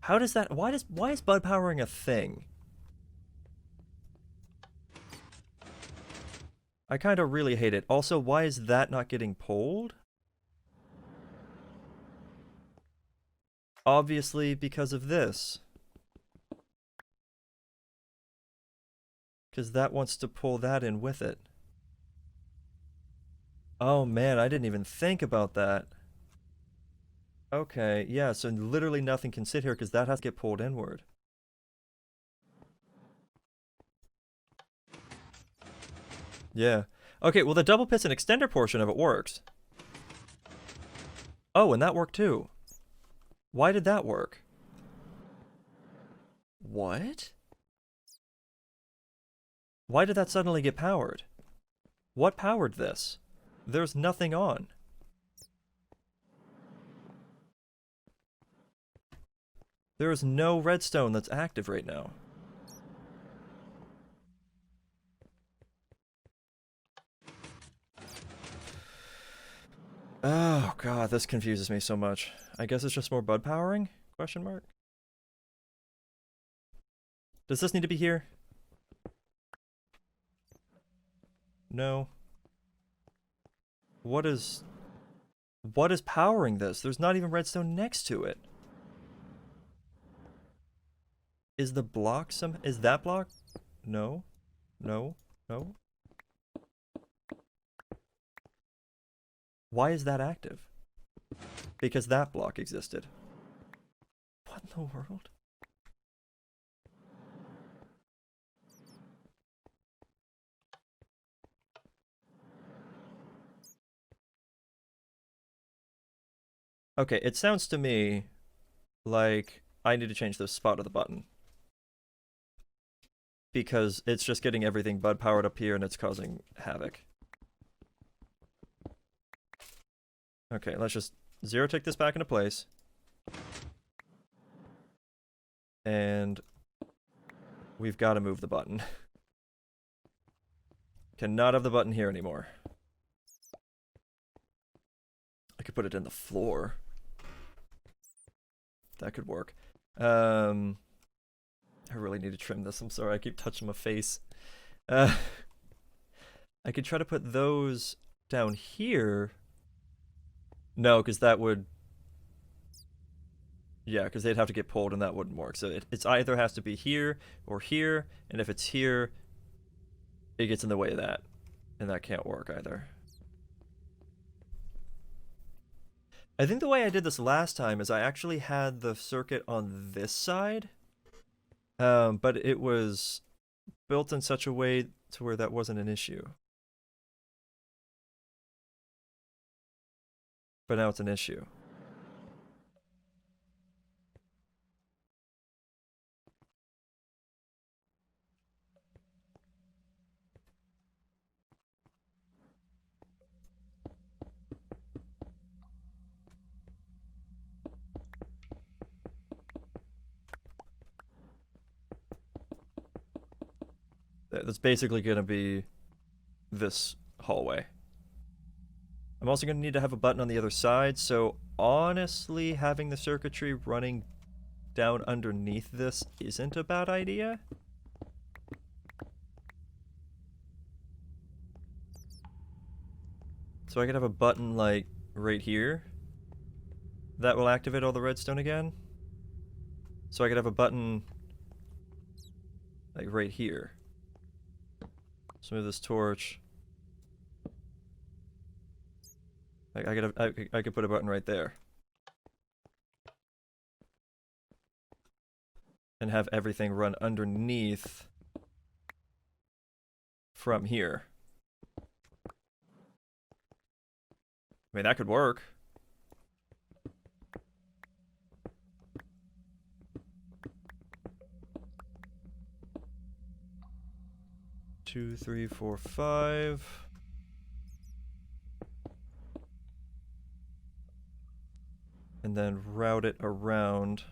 How does that, why is bud powering a thing? I kind of really hate it. Also, why is that not getting pulled? Obviously because of this. Because that wants to pull that in with it. Oh man, I didn't even think about that. Okay, yeah, so literally nothing can sit here because that has to get pulled inward. Yeah. Okay, well the double piston extender portion of it works. Oh, and that worked too. Why did that work? What? Why did that suddenly get powered? What powered this? There's nothing on. There is no redstone that's active right now. Oh god, this confuses me so much. I guess it's just more bud powering? Question mark? Does this need to be here? No. What is powering this? There's not even redstone next to it. Is the block is that block? No. No. No. Why is that active? Because that block existed. What in the world? Okay, it sounds to me like I need to change the spot of the button. Because it's just getting everything bud powered up here and it's causing havoc. Okay, let's just zero tick this back into place. And we've got to move the button. Cannot have the button here anymore. I could put it in the floor. That could work. I really need to trim this. I'm sorry, I keep touching my face. I could try to put those down here. No, because that would... Yeah, because they'd have to get pulled and that wouldn't work. So it's either has to be here or here, and if it's here, it gets in the way of that. And that can't work either. I think the way I did this last time is I actually had the circuit on this side. But it was built in such a way to where that wasn't an issue. But now it's an issue. That's basically going to be this hallway. I'm also going to need to have a button on the other side, so honestly, having the circuitry running down underneath this isn't a bad idea. So I could have a button, like, right here. That will activate all the redstone again. So I could have a button, like, right here. So move this torch. I could put a button right there. And have everything run underneath from here. I mean, that could work. Two, three, four, five. And then route it around.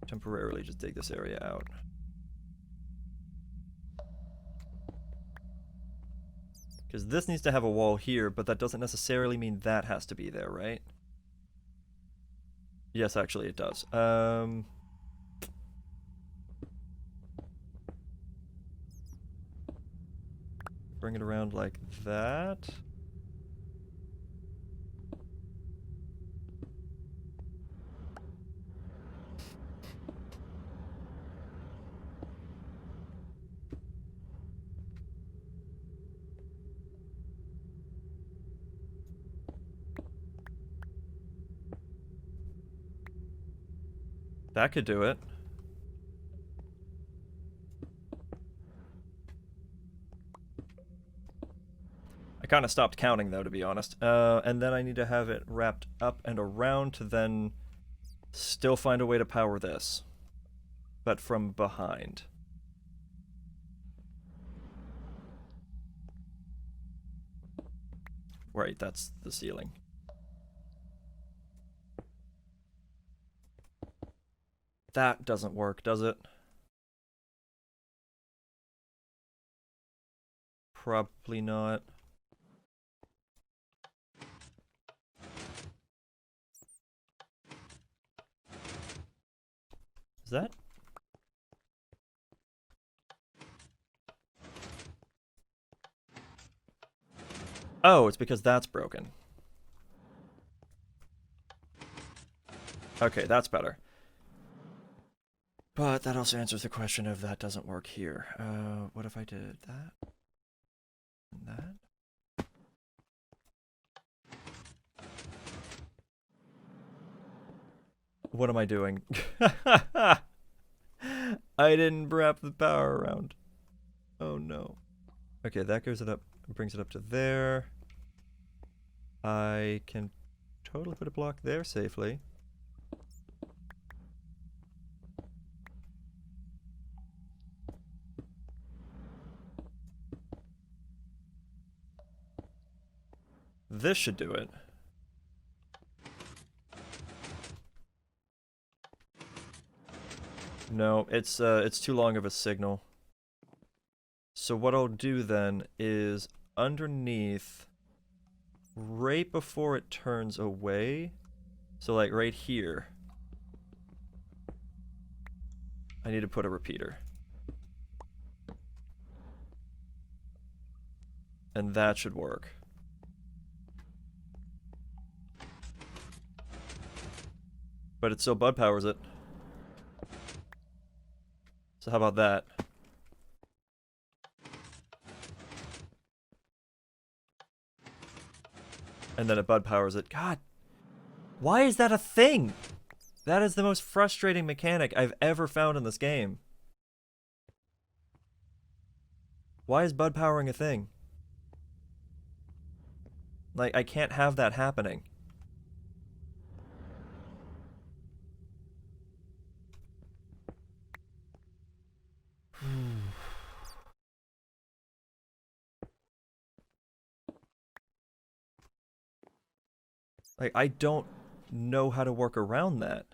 Temporarily just dig this area out. Because this needs to have a wall here, but that doesn't necessarily mean that has to be there, right? Yes, actually it does. Bring it around like that. That could do it. I kind of stopped counting though, to be honest. And then I need to have it wrapped up and around to then still find a way to power this. But from behind. Right, that's the ceiling. That doesn't work, does it? Probably not. Is that? Oh, it's because that's broken. Okay, that's better. But that also answers the question of that doesn't work here. What if I did that? And that? What am I doing? I didn't wrap the power around. Oh no. Okay, that goes it up, brings it up to there. I can totally put a block there safely. This should do it. No, it's too long of a signal. So what I'll do then is underneath, right before it turns away, so like right here, I need to put a repeater. And that should work. But it still bud powers it. So how about that? And then it bud powers it. God, why is that a thing? That is the most frustrating mechanic I've ever found in this game. Why is bud powering a thing? Like, I can't have that happening. Like, I don't know how to work around that.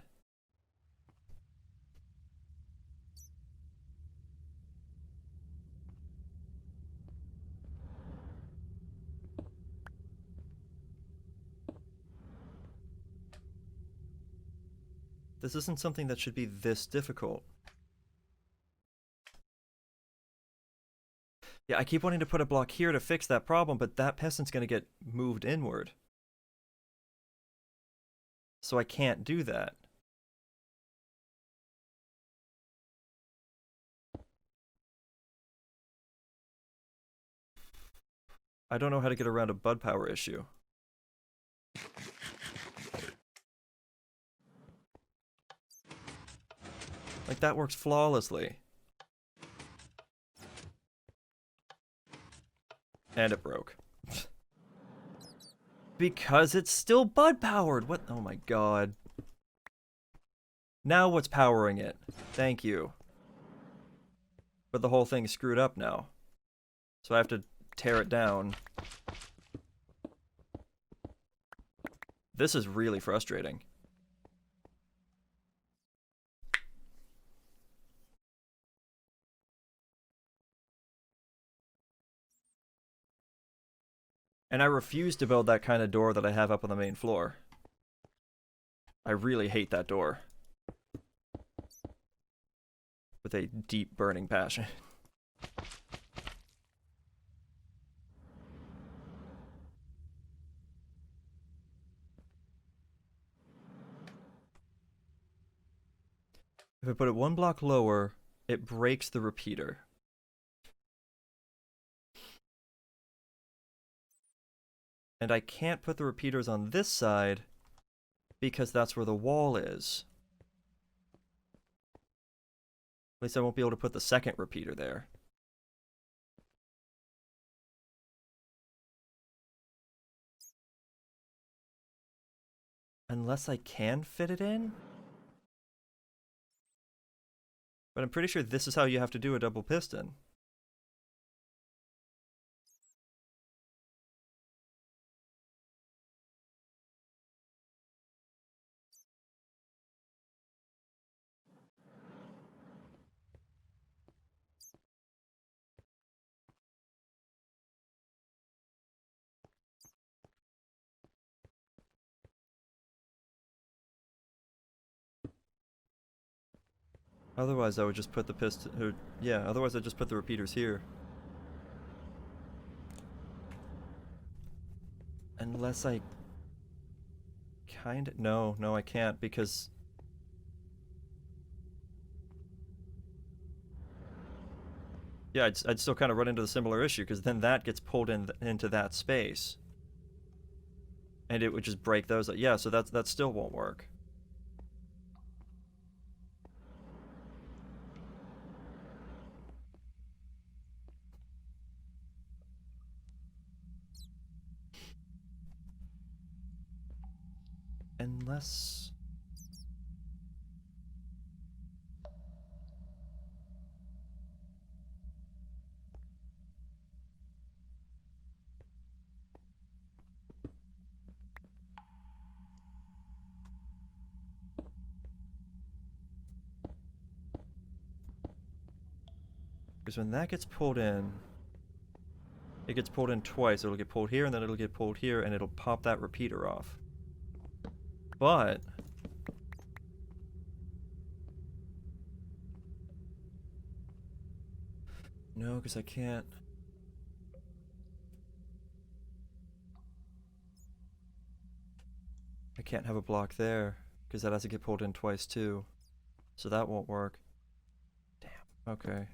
This isn't something that should be this difficult. Yeah, I keep wanting to put a block here to fix that problem, but that piston's going to get moved inward. So I can't do that. I don't know how to get around a bud power issue. Like, that works flawlessly. And it broke. Because it's still bud powered! What? Oh my god. Now what's powering it? Thank you. But the whole thing's screwed up now. So I have to tear it down. This is really frustrating. And I refuse to build that kind of door that I have up on the main floor. I really hate that door. With a deep burning passion. If I put it one block lower, it breaks the repeater. And I can't put the repeaters on this side because that's where the wall is. At least I won't be able to put the second repeater there. Unless I can fit it in? But I'm pretty sure this is how you have to do a double piston. Otherwise I would just put the piston, or, yeah, otherwise I'd just put the repeaters here. Unless I kinda, no, I can't because yeah, I'd still kind of run into the similar issue because then that gets pulled into that space. And it would just break those. Yeah, so that still won't work. Unless... Because when that gets pulled in, it gets pulled in twice. It'll get pulled here, and then it'll get pulled here, and it'll pop that repeater off. But... no, because I can't... I can't have a block there, because that has to get pulled in twice too. So that won't work. Damn, okay.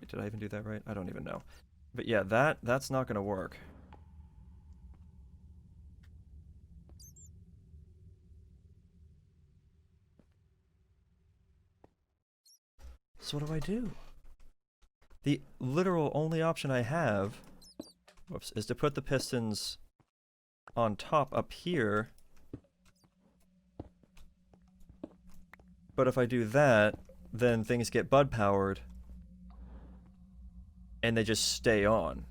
Wait, did I even do that right? I don't even know. But yeah, that's not gonna work. So what do I do? The literal only option I have, whoops, is to put the pistons on top up here. But if I do that, then things get bud powered and they just stay on.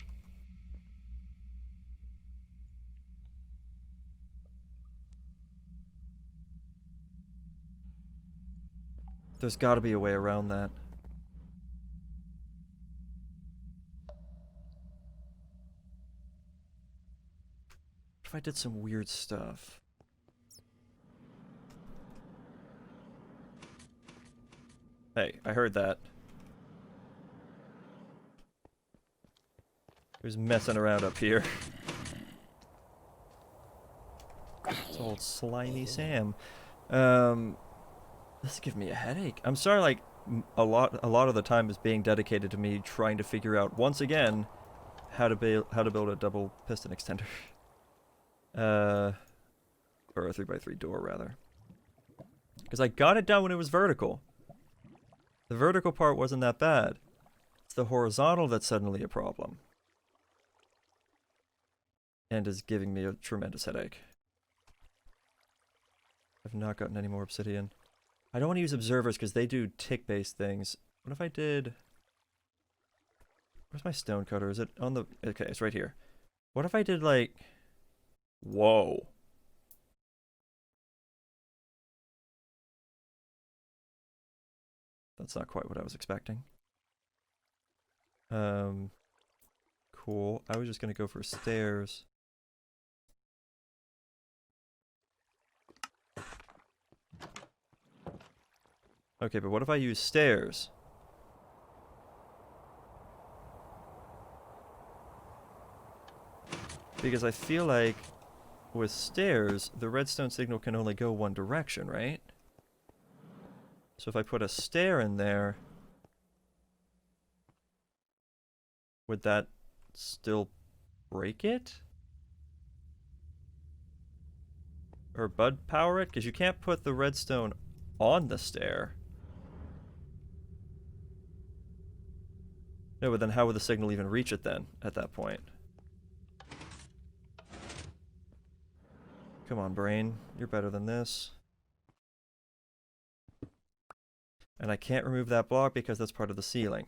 There's gotta be a way around that. What if I did some weird stuff? Hey, I heard that. Who's messing around up here? It's old slimy Sam. This is giving me a headache. I'm sorry, like, a lot of the time is being dedicated to me trying to figure out, once again, how to build a double piston extender. Or a 3x3 door, rather. Because I got it done when it was vertical. The vertical part wasn't that bad. It's the horizontal that's suddenly a problem. And is giving me a tremendous headache. I've not gotten any more obsidian. I don't want to use observers because they do tick-based things. What if I did... Where's my stone cutter? Is it on the... Okay, it's right here. What if I did, like... Whoa. That's not quite what I was expecting. Cool. I was just gonna go for stairs. Okay, but what if I use stairs? Because I feel like with stairs, the redstone signal can only go one direction, right? So if I put a stair in there, would that still break it? Or bud power it? Because you can't put the redstone on the stair. No, but then how would the signal even reach it then, at that point? Come on, brain. You're better than this. And I can't remove that block because that's part of the ceiling.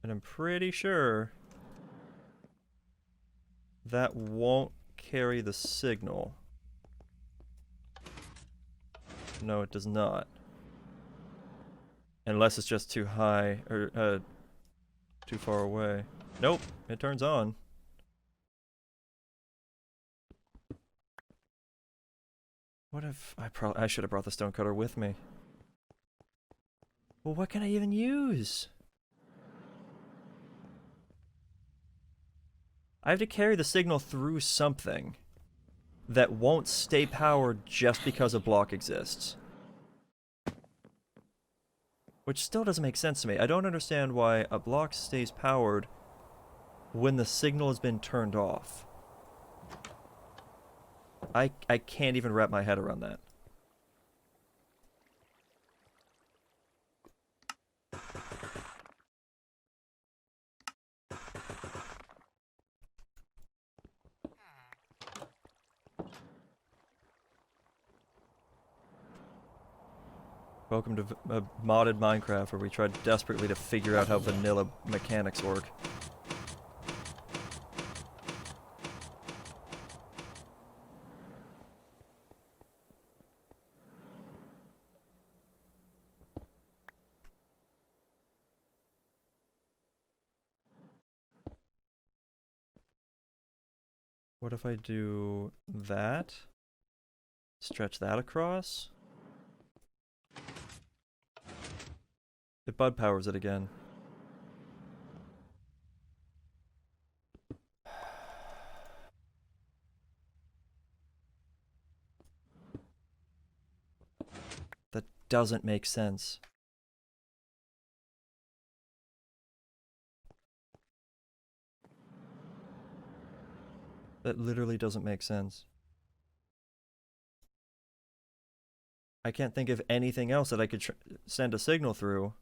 And I'm pretty sure that won't carry the signal. No, it does not. Unless it's just too high, or too far away. Nope, it turns on. What if I should have brought the stone cutter with me. Well, what can I even use? I have to carry the signal through something that won't stay powered just because a block exists. Which still doesn't make sense to me. I don't understand why a block stays powered when the signal has been turned off. I can't even wrap my head around that. Welcome to a modded Minecraft where we tried desperately to figure out how vanilla mechanics work. What if I do that? Stretch that across? It bud powers it again. That doesn't make sense. That literally doesn't make sense. I can't think of anything else that I could send a signal through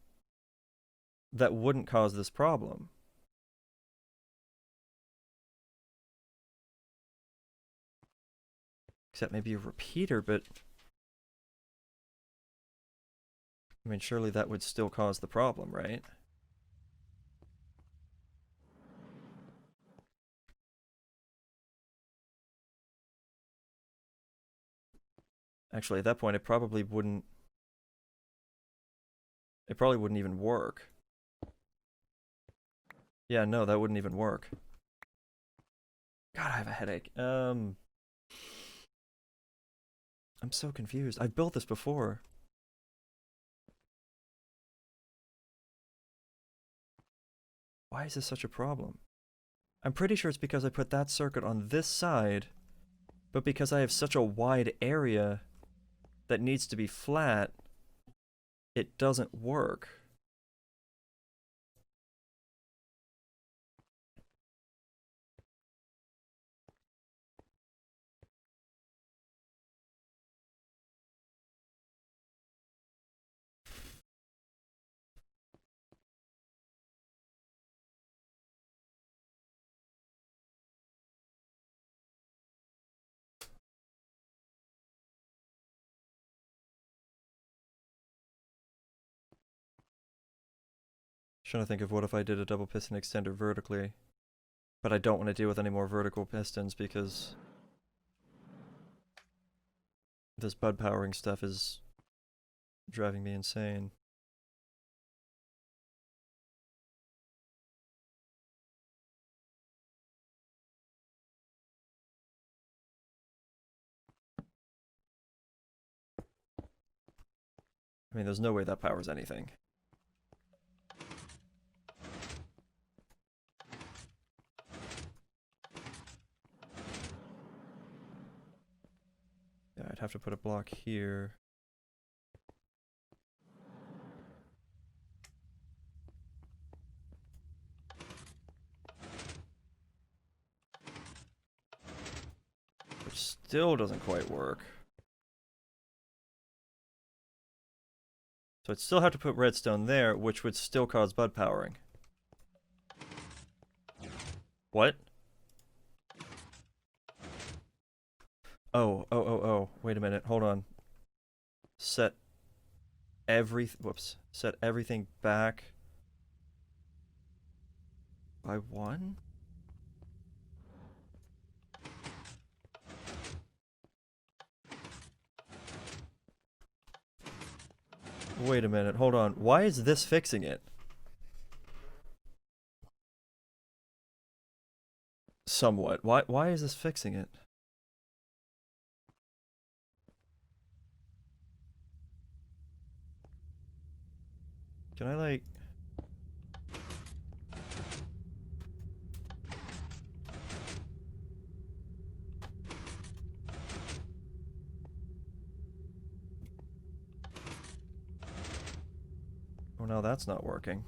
that wouldn't cause this problem. Except maybe a repeater, but... I mean, surely that would still cause the problem, right? Actually, at that point, it probably wouldn't even work. Yeah, no, that wouldn't even work. God, I have a headache. I'm so confused. I've built this before. Why is this such a problem? I'm pretty sure it's because I put that circuit on this side, but because I have such a wide area that needs to be flat, it doesn't work. Trying to think of what if I did a double piston extender vertically, but I don't want to deal with any more vertical pistons because this bud powering stuff is driving me insane. I mean, there's no way that powers anything. Yeah, I'd have to put a block here. Which still doesn't quite work. So I'd still have to put redstone there, which would still cause bud powering. What? Oh. Wait a minute. Hold on. Set everything back by 1? Wait a minute. Hold on. Why is this fixing it? Somewhat. Why is this fixing it? Can I, like... Oh, no, that's not working.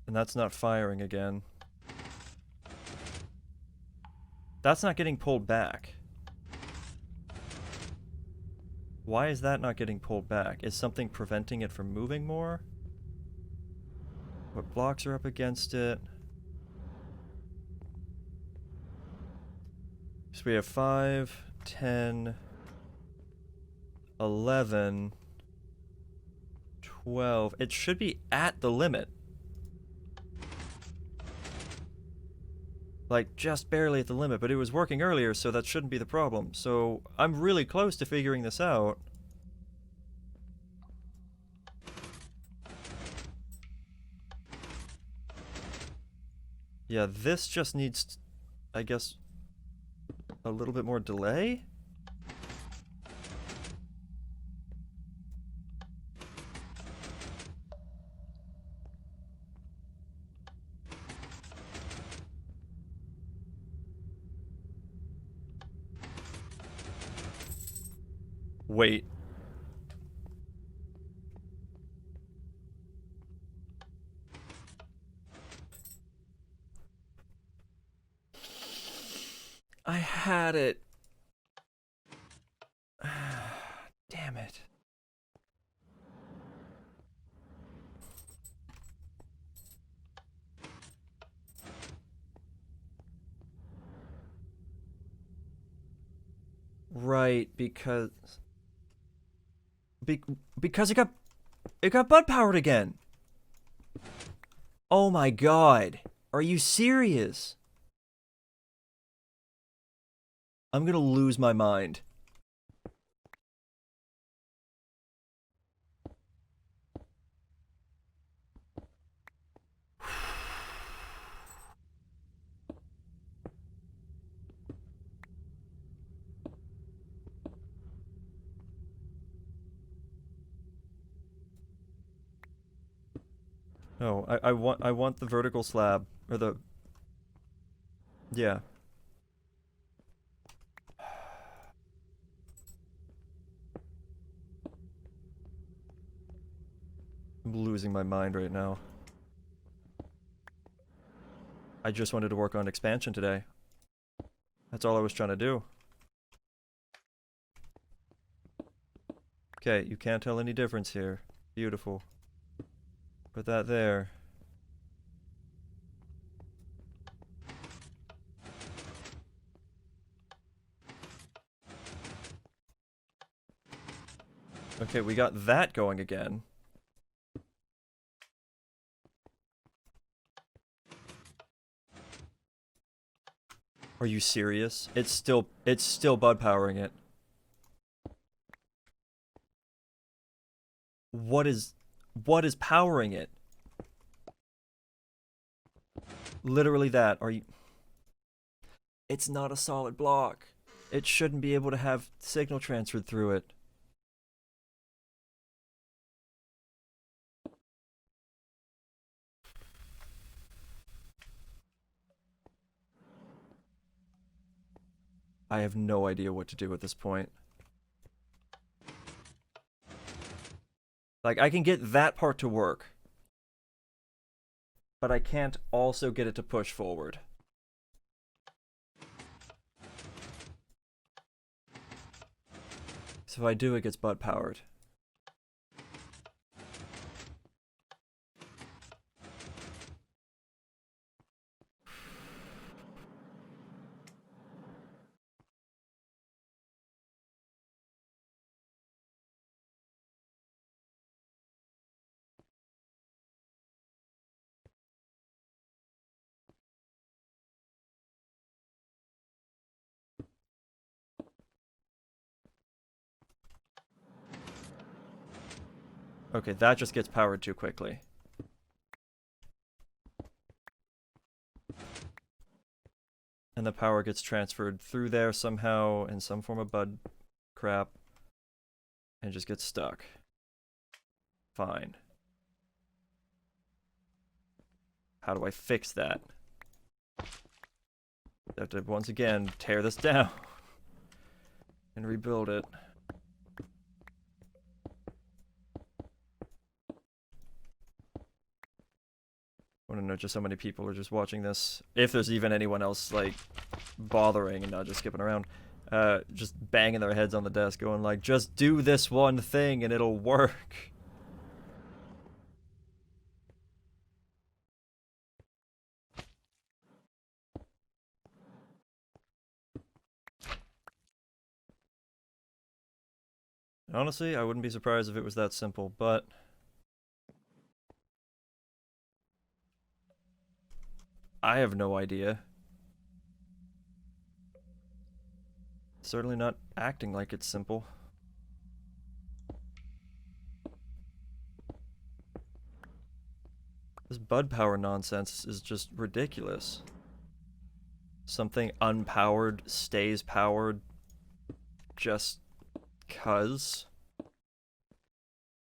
And that's not firing again. That's not getting pulled back. Why is that not getting pulled back? Is something preventing it from moving more? What blocks are up against it? So we have 5, 10, 11, 12. It should be at the limit. Like, just barely at the limit, but it was working earlier, so that shouldn't be the problem. So, I'm really close to figuring this out. Yeah, this just needs, I guess, a little bit more delay? Wait. I had it. Damn it. Right, because because it got bud powered again. Oh my god. Are you serious? I'm gonna lose my mind. No, I want the vertical slab or the yeah. I'm losing my mind right now. I just wanted to work on expansion today. That's all I was trying to do. Okay, you can't tell any difference here. Beautiful. Put that there. Okay, we got that going again. Are you serious? It's still bud powering it. What is powering it? Literally that. Are you It's not a solid block. It shouldn't be able to have signal transferred through it. I have no idea what to do at this point. Like, I can get that part to work, but I can't also get it to push forward. So if I do, it gets bud powered. Okay, that just gets powered too quickly. And the power gets transferred through there somehow in some form of bud crap. And just gets stuck. Fine. How do I fix that? I have to once again tear this down and rebuild it. I want to know just how many people are just watching this. If there's even anyone else, like, bothering and not just skipping around. Just banging their heads on the desk going like, just do this one thing and it'll work. Honestly, I wouldn't be surprised if it was that simple, but I have no idea. Certainly not acting like it's simple. This bud power nonsense is just ridiculous. Something unpowered stays powered just 'cause?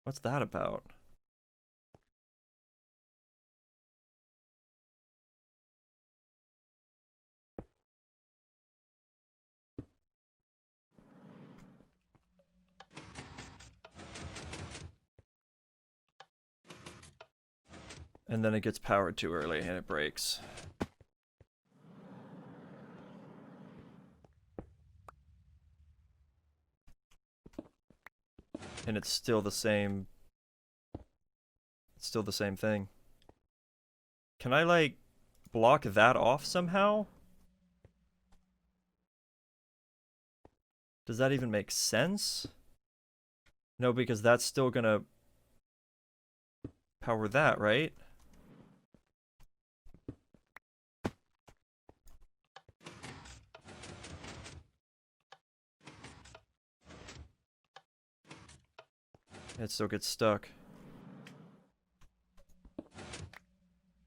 What's that about? And then it gets powered too early and it breaks. And it's still the same. It's still the same thing. Can I, like, block that off somehow? Does that even make sense? No, because that's still gonna power that, right? It still gets stuck.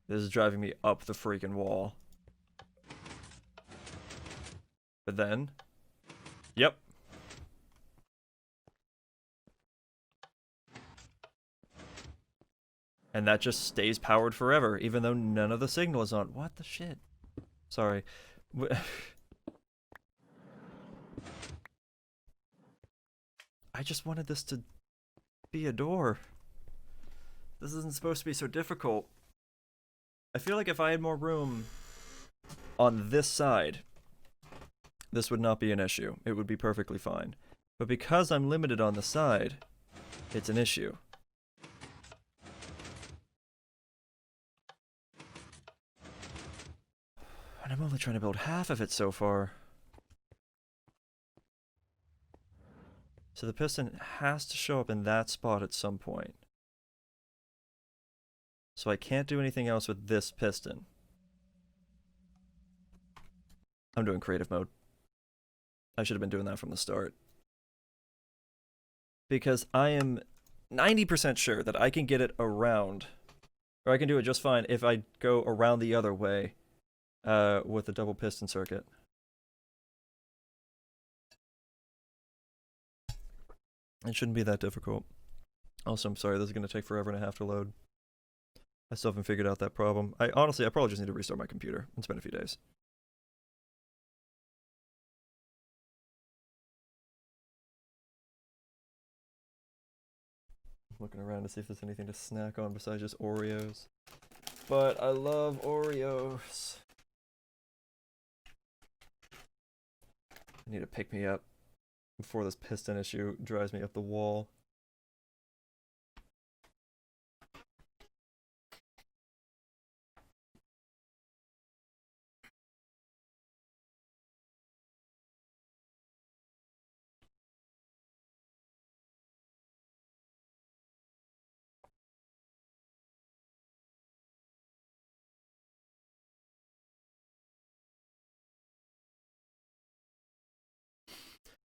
This is driving me up the freaking wall. But then... Yep. And that just stays powered forever, even though none of the signal is on. What the shit? Sorry. I just wanted this to be a door. This isn't supposed to be so difficult. I feel like if I had more room on this side, this would not be an issue. It would be perfectly fine. But because I'm limited on the side, it's an issue. And I'm only trying to build half of it so far. So the piston has to show up in that spot at some point. So I can't do anything else with this piston. I'm doing creative mode. I should have been doing that from the start. Because I am 90% sure that I can get it around. Or I can do it just fine if I go around the other way with the double piston circuit. It shouldn't be that difficult. Also, I'm sorry, this is going to take forever and a half to load. I still haven't figured out that problem. Honestly, I probably just need to restart my computer. It's been a few days. I'm looking around to see if there's anything to snack on besides just Oreos. But I love Oreos. I need to pick me up before this piston issue drives me up the wall.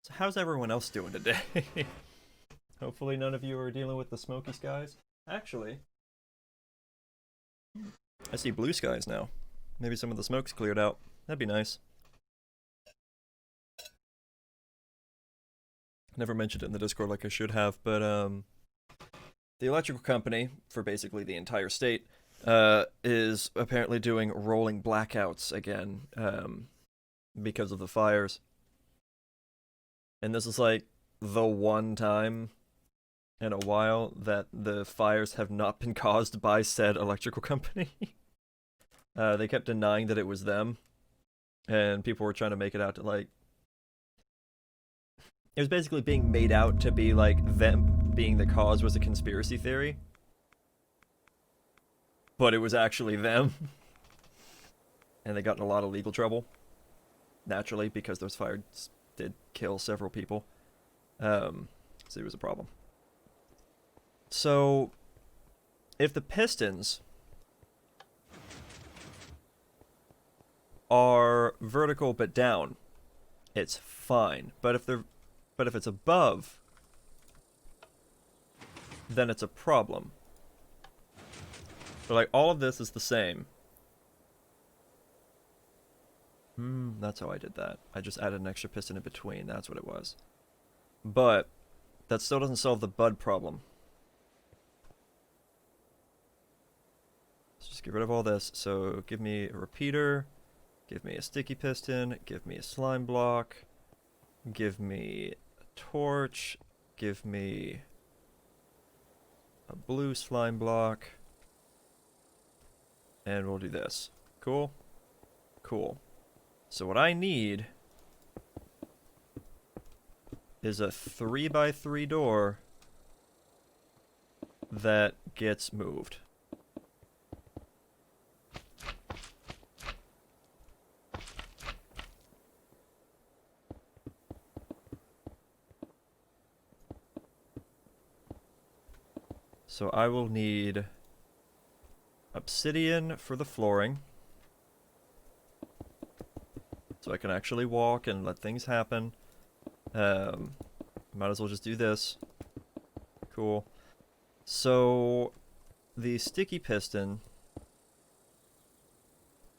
So how's everyone else doing today? Hopefully none of you are dealing with the smoky skies. Actually, I see blue skies now. Maybe some of the smoke's cleared out. That'd be nice. Never mentioned it in the Discord like I should have, but the electrical company, for basically the entire state, is apparently doing rolling blackouts again because of the fires. And this is like the one time in a while that the fires have not been caused by said electrical company. They kept denying that it was them, and people were trying to make it out to like... It was basically being made out to be like them being the cause was a conspiracy theory. But it was actually them. And they got in a lot of legal trouble. Naturally, because those fires did kill several people. So it was a problem. So, if the pistons are vertical but down, it's fine. But if it's above, then it's a problem. But like all of this is the same. That's how I did that. I just added an extra piston in between. That's what it was. But that still doesn't solve the bud problem. Let's just get rid of all this. So give me a repeater, give me a sticky piston, give me a slime block, give me a torch, give me a blue slime block, and we'll do this. Cool? Cool. So what I need is a 3x3 door that gets moved. So I will need obsidian for the flooring. So I can actually walk and let things happen. Might as well just do this. Cool. So the sticky piston,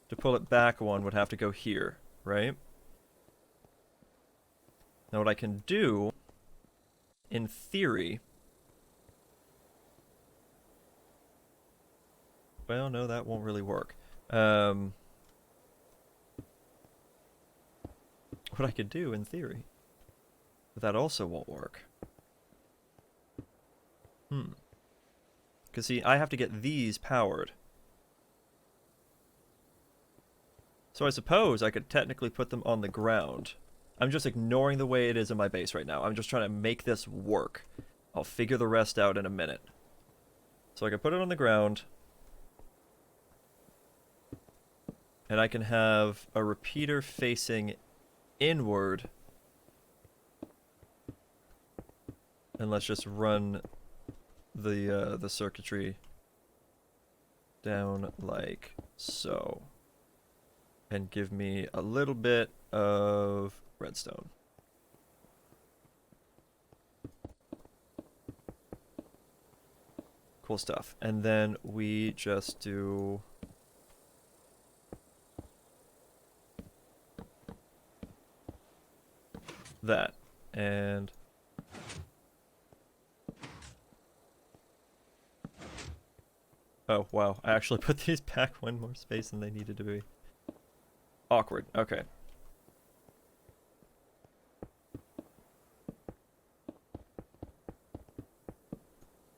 to pull it back one, would have to go here, right? Now what I can do, in theory... Well, no, that won't really work. What I could do, in theory, but that also won't work. Because see, I have to get these powered. So I suppose I could technically put them on the ground. I'm just ignoring the way it is in my base right now. I'm just trying to make this work. I'll figure the rest out in a minute. So I can put it on the ground. And I can have a repeater facing inward. And let's just run the circuitry down like so. And give me a little bit of redstone. Cool stuff. And then we just do... that. And... oh, wow. I actually put these back one more space than they needed to be. Awkward. Okay.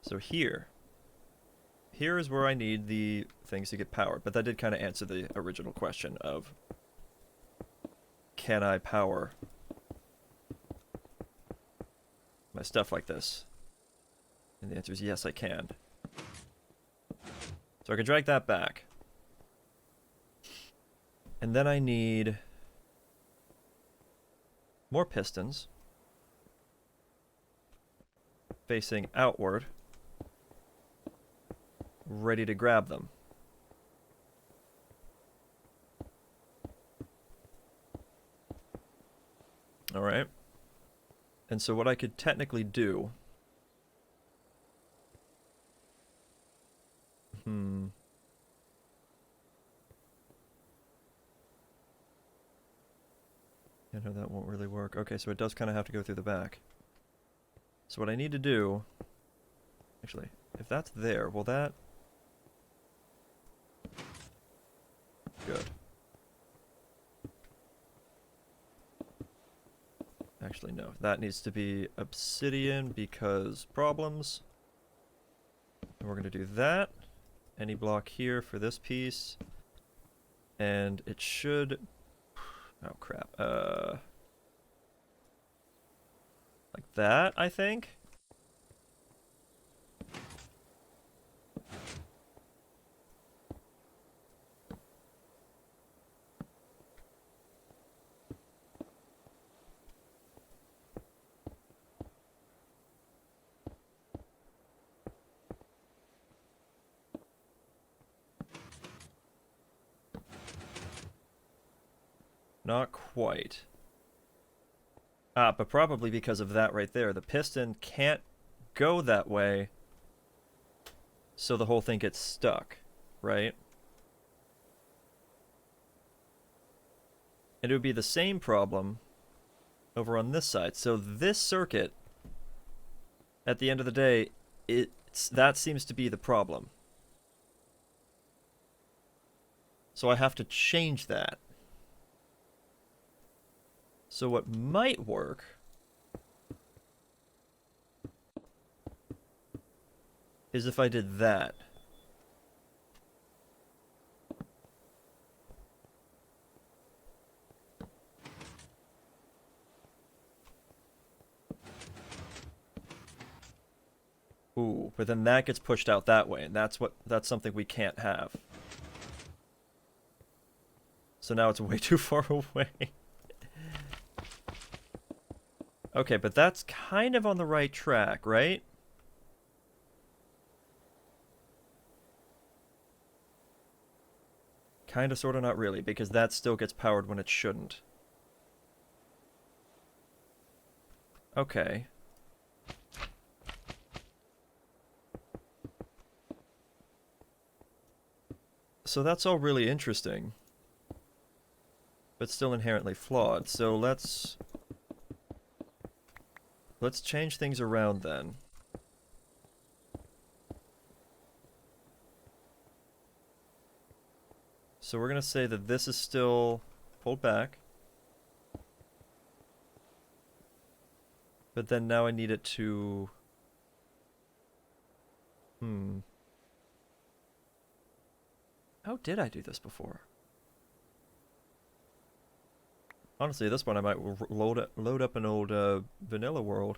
So here is where I need the things to get powered, but that did kind of answer the original question of, can I power my stuff like this? And the answer is yes, I can. So I can drag that back. And then I need more pistons facing outward, ready to grab them. Alright. And so what I could technically do... I know that won't really work. Okay, so it does kind of have to go through the back. So what I need to do... actually, if that's there, will that... good. Actually, no. That needs to be obsidian because problems. And we're going to do that. Any block here for this piece. And it should... oh, crap. Like that, I think? Not quite. But probably because of that right there. The piston can't go that way, so the whole thing gets stuck, right? And it would be the same problem over on this side. So this circuit, at the end of the day, that seems to be the problem. So I have to change that. So what might work is if I did that. Ooh, but then that gets pushed out that way, and that's something we can't have. So now it's way too far away. Okay, but that's kind of on the right track, right? Kind of, sort of, not really, because that still gets powered when it shouldn't. Okay. So that's all really interesting, but still inherently flawed. So let's change things around then. So we're going to say that this is still pulled back. But then now I need it to... How did I do this before? Honestly, at this point I might load up an old vanilla world.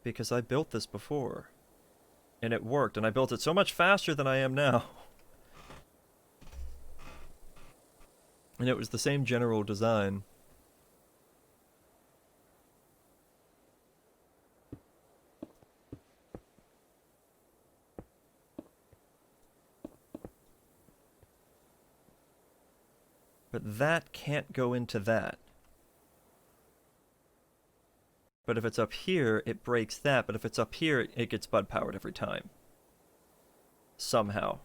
Because I built this before. And it worked, and I built it so much faster than I am now. And it was the same general design. But that can't go into that. But if it's up here, it breaks that. But if it's up here, it gets bud powered every time. Somehow.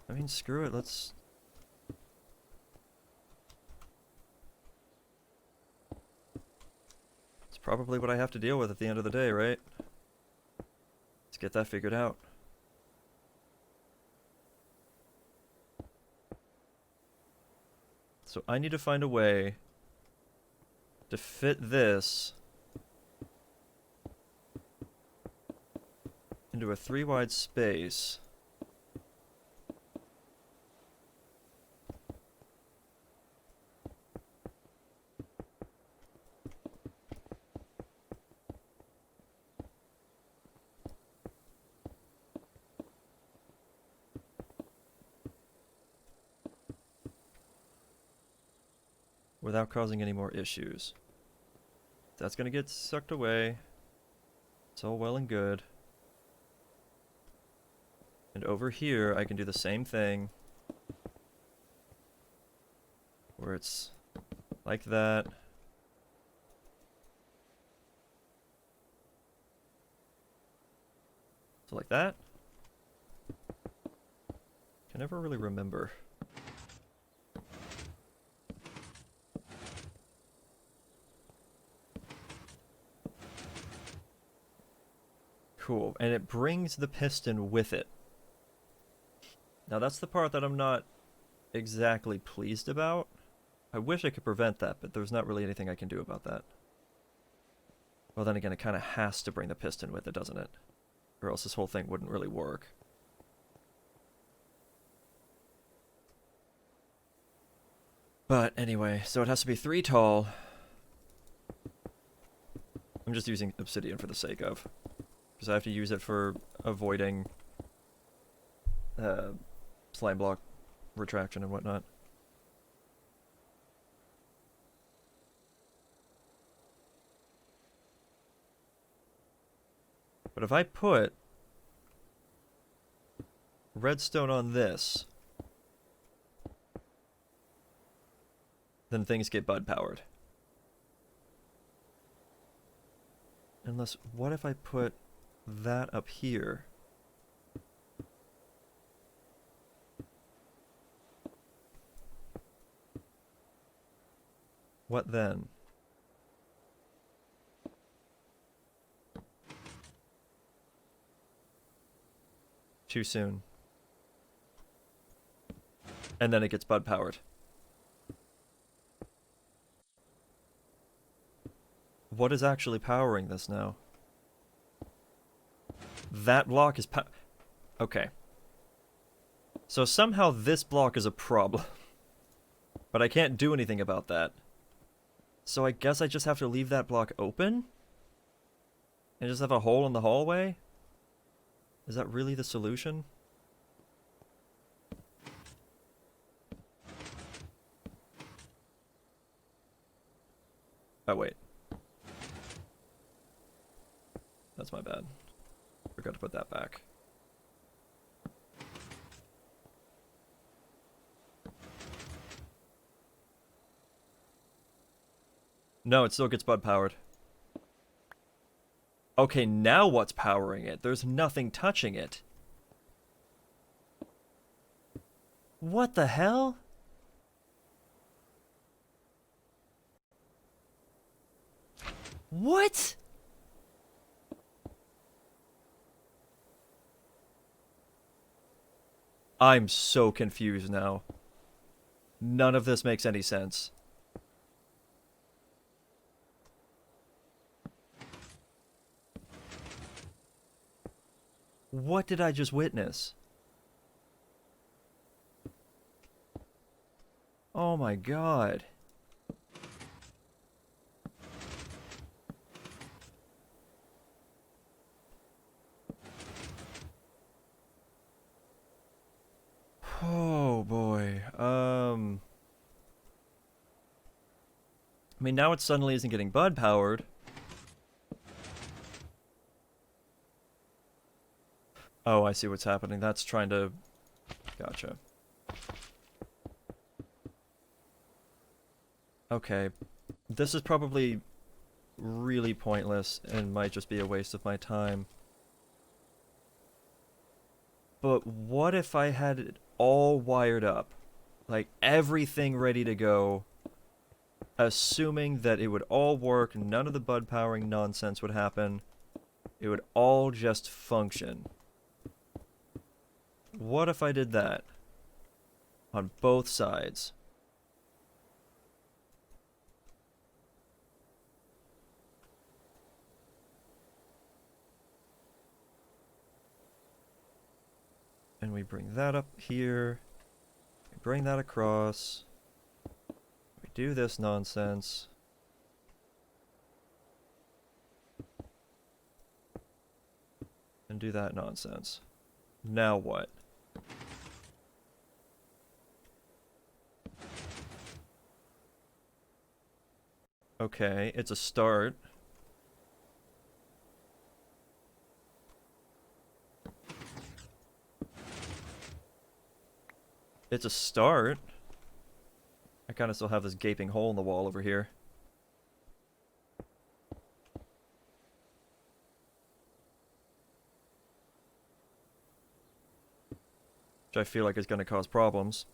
I mean, screw it, let's... It's probably what I have to deal with at the end of the day, right? Let's get that figured out. So I need to find a way to fit this into a 3 wide space. Without causing any more issues. That's gonna get sucked away. It's all well and good. And over here, I can do the same thing. Where it's like that. So like that. Can never really remember. Cool, and it brings the piston with it. Now that's the part that I'm not exactly pleased about. I wish I could prevent that, but there's not really anything I can do about that. Well, then again, it kind of has to bring the piston with it, doesn't it? Or else this whole thing wouldn't really work. But anyway, so it has to be 3 tall. I'm just using obsidian for the sake of. Because I have to use it for avoiding slime block retraction and whatnot. But if I put redstone on this, then things get bud powered. Unless, what if I put that up here? What then? Too soon. And then it gets bud powered. What is actually powering this now? That block is okay. So somehow this block is a problem. But I can't do anything about that. So I guess I just have to leave that block open? And just have a hole in the hallway? Is that really the solution? Oh, wait. That's my bad. Forgot to put that back. No, it still gets bud powered. Okay, now what's powering it? There's nothing touching it. What the hell? What? I'm so confused now. None of this makes any sense. What did I just witness? Oh my god. Oh boy. I mean, now it suddenly isn't getting bud powered. Oh, I see what's happening. That's trying to... Gotcha. Okay. This is probably really pointless and might just be a waste of my time. But what if I had it all wired up? Like, everything ready to go, assuming that it would all work, none of the bud powering nonsense would happen. It would all just function. What if I did that? On both sides. And we bring that up here. We bring that across. We do this nonsense. And do that nonsense. Now what? Okay, it's a start. It's a start. I kind of still have this gaping hole in the wall over here. Which I feel like is going to cause problems.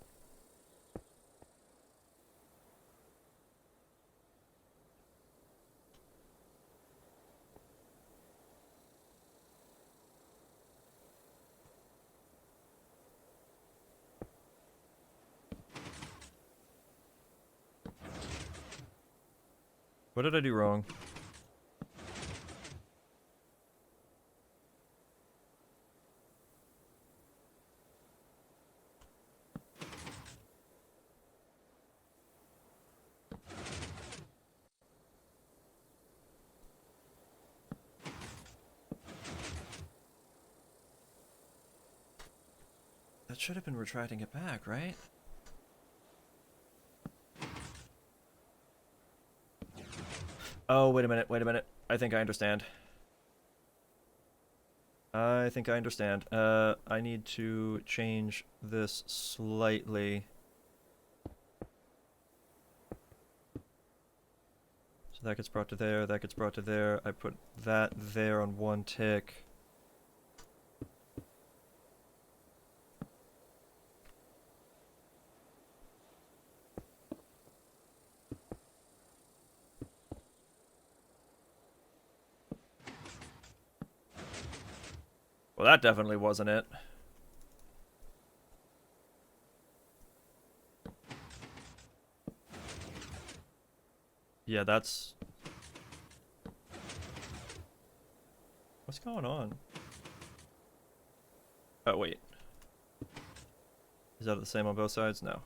What did I do wrong? That should have been retracting it back, right? Oh, wait a minute, wait a minute. I think I understand. I think I understand. I need to change this slightly. So that gets brought to there, that gets brought to there. I put that there on one tick. Well, that definitely wasn't it. Yeah, that's... What's going on? Oh, wait. Is that the same on both sides? No.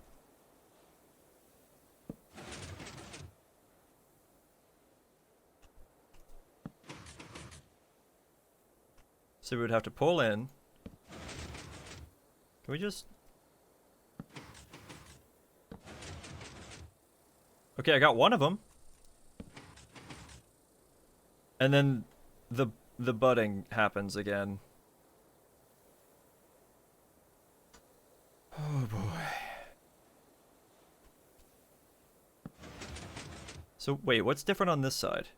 So we would have to pull in. Can we just... Okay, I got one of them. And then the budding happens again. Oh boy. So wait, what's different on this side?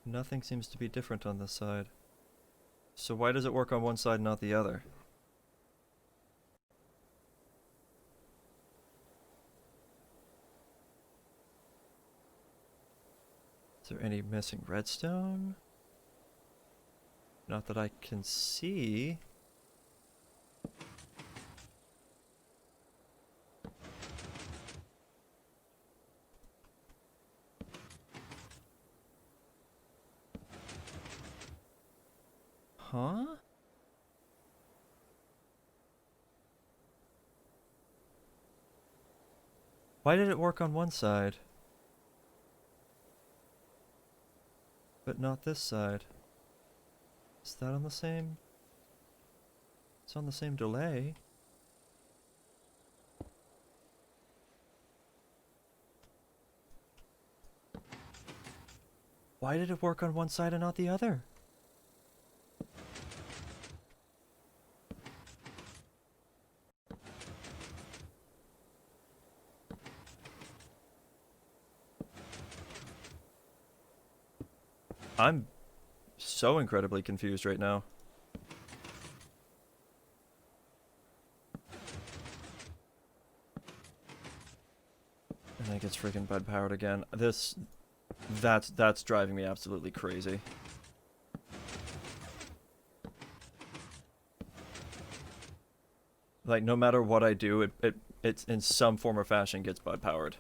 Nothing seems to be different on this side. So why does it work on one side and not the other? Is there any missing redstone? Not that I can see. Huh? Why did it work on one side? But not this side. Is that on the same? It's on the same delay. Why did it work on one side and not the other? I'm so incredibly confused right now. And it gets freaking bud powered again. That's driving me absolutely crazy. Like no matter what I do, it's in some form or fashion gets bud powered.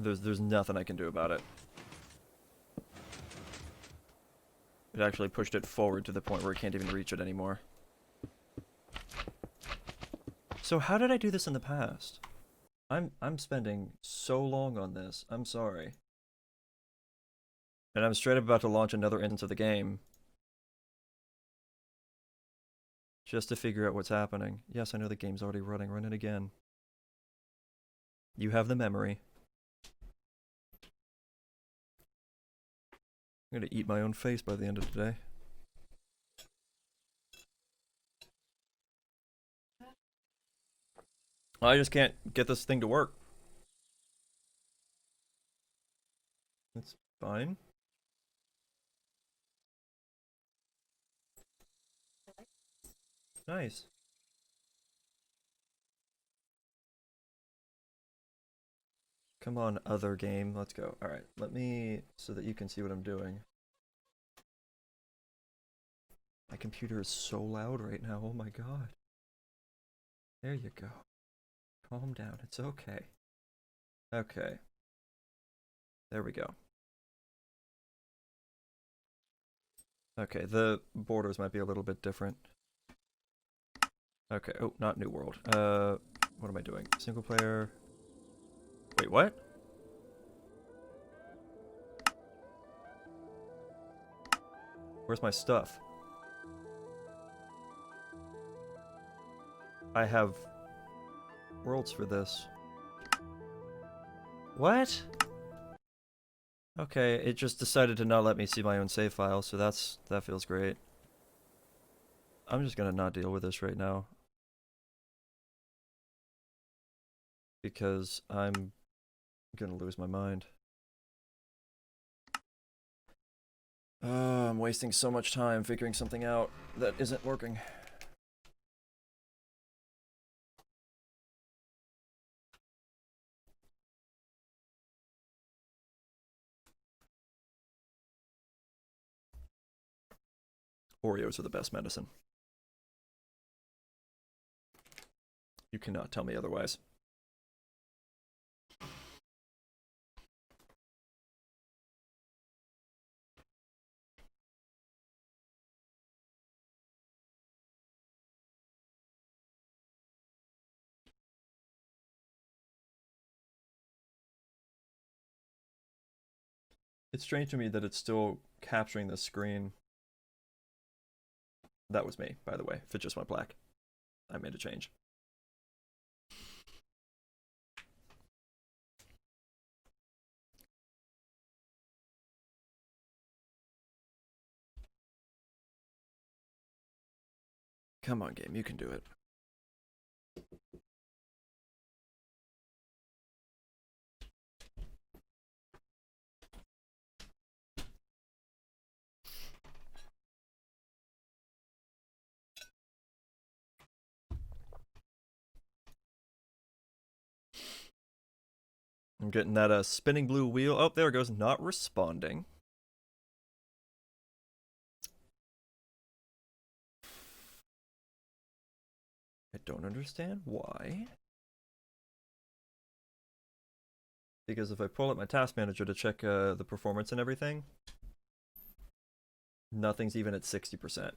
There's nothing I can do about it. It actually pushed it forward to the point where it can't even reach it anymore. So how did I do this in the past? I'm spending so long on this. I'm sorry. And I'm straight up about to launch another instance of the game. Just to figure out what's happening. Yes, I know the game's already running. Run it again. You have the memory. I'm gonna eat my own face by the end of today. I just can't get this thing to work. It's fine. Nice. Come on, other game. Let's go. Alright, let me... so that you can see what I'm doing. My computer is so loud right now. Oh my god. There you go. Calm down. It's okay. Okay. There we go. Okay, the borders might be a little bit different. Okay, oh, not New World. What am I doing? Single player... Wait, what? Where's my stuff? I have worlds for this. What? Okay, it just decided to not let me see my own save file, so that feels great. I'm just gonna not deal with this right now. Because I'm gonna lose my mind. I'm wasting so much time figuring something out that isn't working. Oreos are the best medicine. You cannot tell me otherwise. It's strange to me that it's still capturing the screen. That was me, by the way, if it just went black. I made a change. Come on, game, you can do it. I'm getting that spinning blue wheel. Oh, there it goes. Not responding. I don't understand why. Because if I pull up my task manager to check the performance and everything, nothing's even at 60%.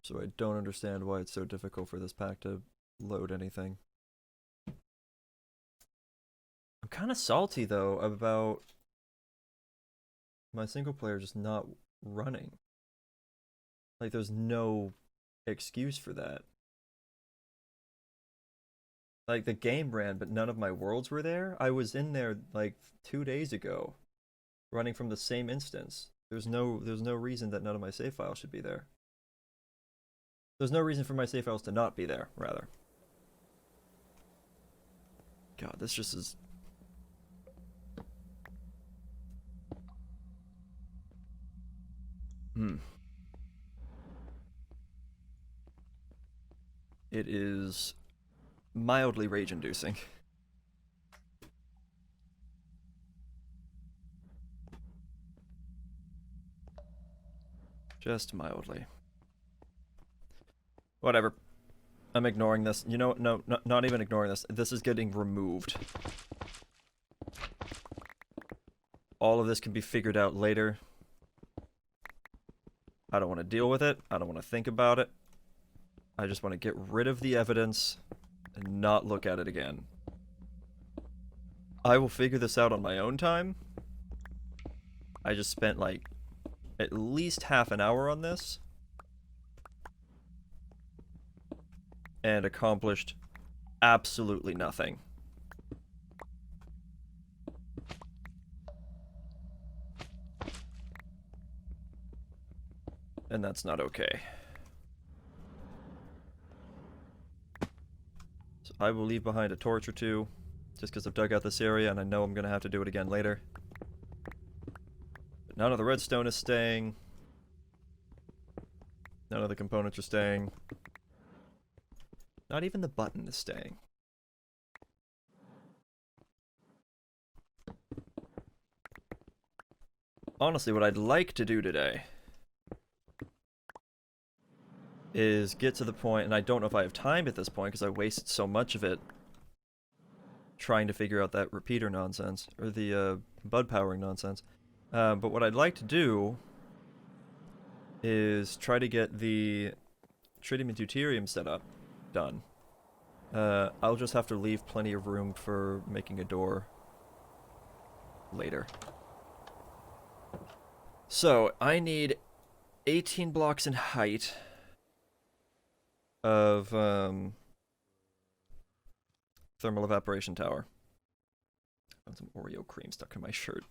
So I don't understand why it's so difficult for this pack to load anything. I'm kind of salty, though, about my single player just not running. Like, there's no excuse for that. Like, the game ran, but none of my worlds were there. I was in there, like, 2 days ago, running from the same instance. There's no reason that none of my save files should be there. There's no reason for my save files to not be there, rather. God, this just is... It is mildly rage-inducing. Just mildly. Whatever. I'm ignoring this. You know what? No, not even ignoring this. This is getting removed. All of this can be figured out later. I don't want to deal with it. I don't want to think about it. I just want to get rid of the evidence and not look at it again. I will figure this out on my own time. I just spent like at least half an hour on this and accomplished absolutely nothing. And that's not okay. So I will leave behind a torch or two, just because I've dug out this area and I know I'm going to have to do it again later. But none of the redstone is staying. None of the components are staying. Not even the button is staying. Honestly, what I'd like to do today is get to the point, and I don't know if I have time at this point because I wasted so much of it trying to figure out that repeater nonsense, or the bud powering nonsense. But what I'd like to do is try to get the tritium and deuterium setup done. I'll just have to leave plenty of room for making a door later. So, I need 18 blocks in height of thermal evaporation tower. Got some Oreo cream stuck in my shirt.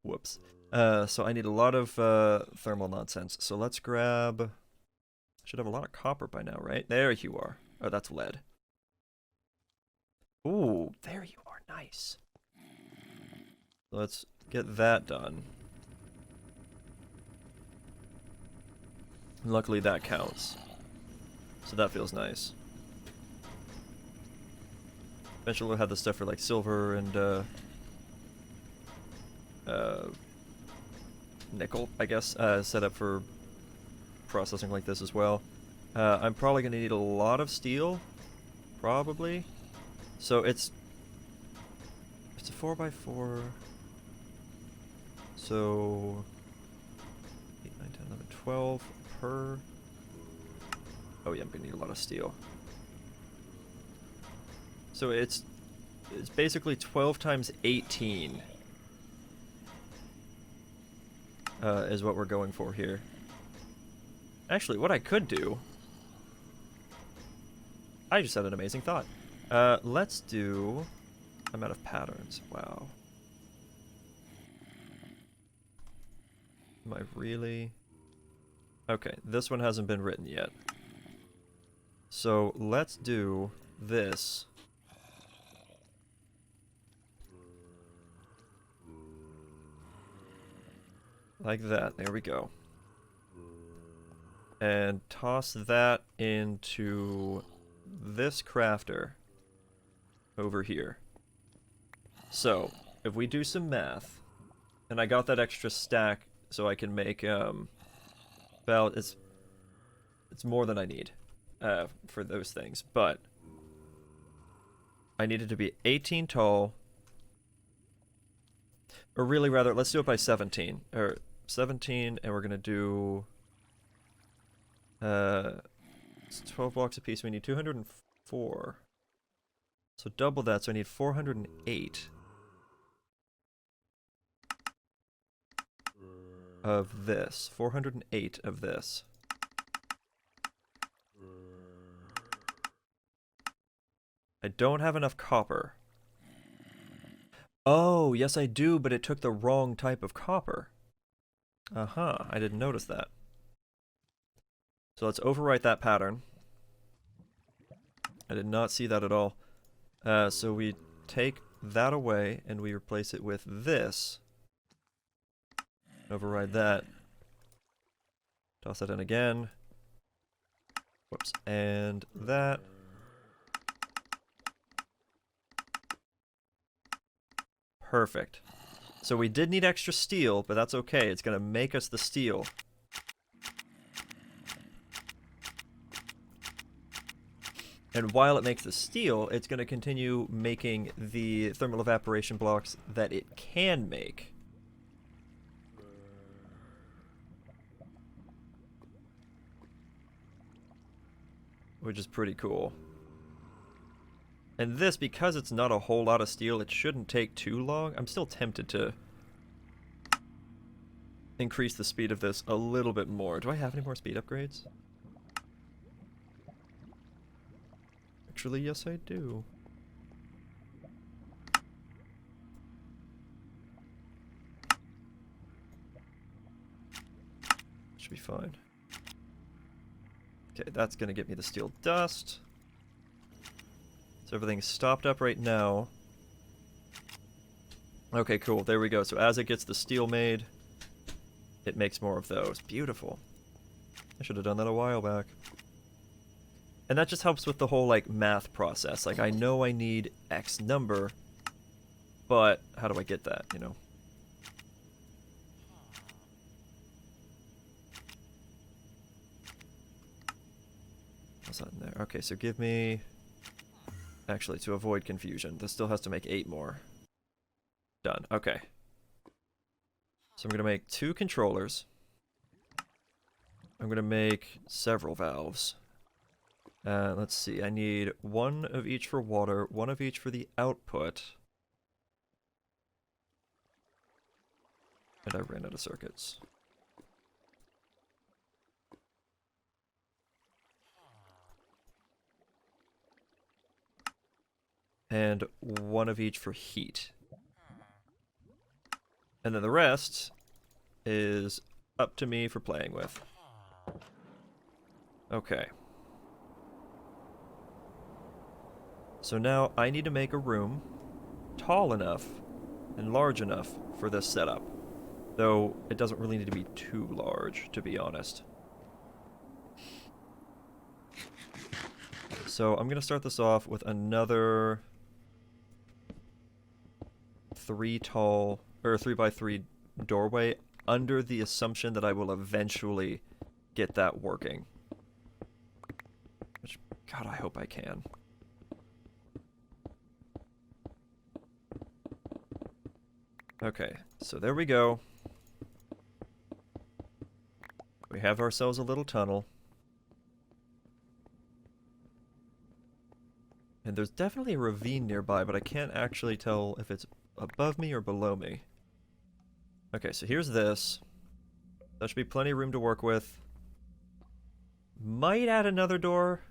Whoops. So I need a lot of thermal nonsense. So let's grab... Should have a lot of copper by now, right? There you are. Oh, that's lead. Ooh, there you are. Nice. Let's get that done. Luckily that counts. So that feels nice. Eventually we'll have the stuff for like silver and nickel, I guess, set up for processing like this as well. I'm probably going to need a lot of steel. Probably. So it's a 4x4. So 8, 9, 10, 11, 12 per. Oh yeah, I'm gonna need a lot of steel. So it's basically 12 times 18 is what we're going for here. Actually, what I could do... I just had an amazing thought. Let's do... I'm out of patterns. Wow. Am I really... Okay, this one hasn't been written yet. So let's do this. Like that. There we go. And toss that into this crafter over here. So, if we do some math, and I got that extra stack so I can make, well, it's more than I need for those things, but I need it to be 18 tall, or really rather, let's do it by 17, or 17, and we're going to do, it's 12 blocks apiece, we need 204, so double that, so I need 408 of this, 408 of this. I don't have enough copper. Oh, yes I do, but it took the wrong type of copper. Uh-huh, I didn't notice that. So let's overwrite that pattern. I did not see that at all. So we take that away and we replace it with this. Override that. Toss that in again. Whoops. And that. Perfect. So we did need extra steel, but that's okay. It's going to make us the steel. And while it makes the steel, it's going to continue making the thermal evaporation blocks that it can make. Which is pretty cool. And this, because it's not a whole lot of steel, it shouldn't take too long. I'm still tempted to increase the speed of this a little bit more. Do I have any more speed upgrades? Actually, yes I do. Should be fine. Okay, that's gonna get me the steel dust. So everything's stopped up right now. Okay, cool. There we go. So as it gets the steel made, it makes more of those. Beautiful. I should have done that a while back. And that just helps with the whole, like, math process. Like, I know I need X number, but how do I get that, you know? What's that in there? Okay, so give me... Actually, to avoid confusion, this still has to make 8 more. Done. Okay. So I'm going to make 2 controllers. I'm going to make several valves. Let's see, I need 1 of each for water, 1 of each for the output. And I ran out of circuits. And 1 of each for heat. And then the rest is up to me for playing with. Okay. So now I need to make a room tall enough and large enough for this setup. Though it doesn't really need to be too large, to be honest. So I'm going to start this off with another 3 by 3 doorway under the assumption that I will eventually get that working. Which, God, I hope I can. Okay, so there we go. We have ourselves a little tunnel. And there's definitely a ravine nearby, but I can't actually tell if it's above me or below me. Okay, so here's this. That should be plenty of room to work with. Might add another door.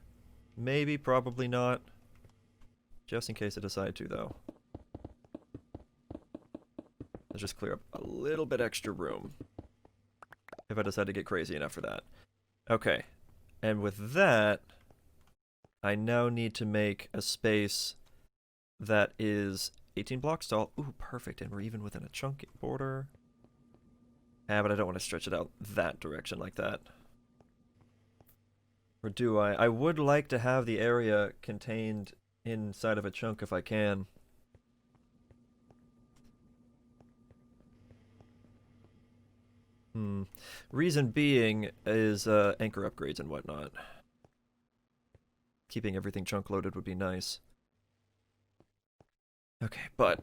Maybe, probably not. Just in case I decide to, though. Let's just clear up a little bit extra room. If I decide to get crazy enough for that. Okay. And with that, I now need to make a space that is 18 blocks tall. Ooh, perfect. And we're even within a chunky border. But I don't want to stretch it out that direction like that. Or do I? I would like to have the area contained inside of a chunk if I can. Reason being is anchor upgrades and whatnot. Keeping everything chunk loaded would be nice. Okay, but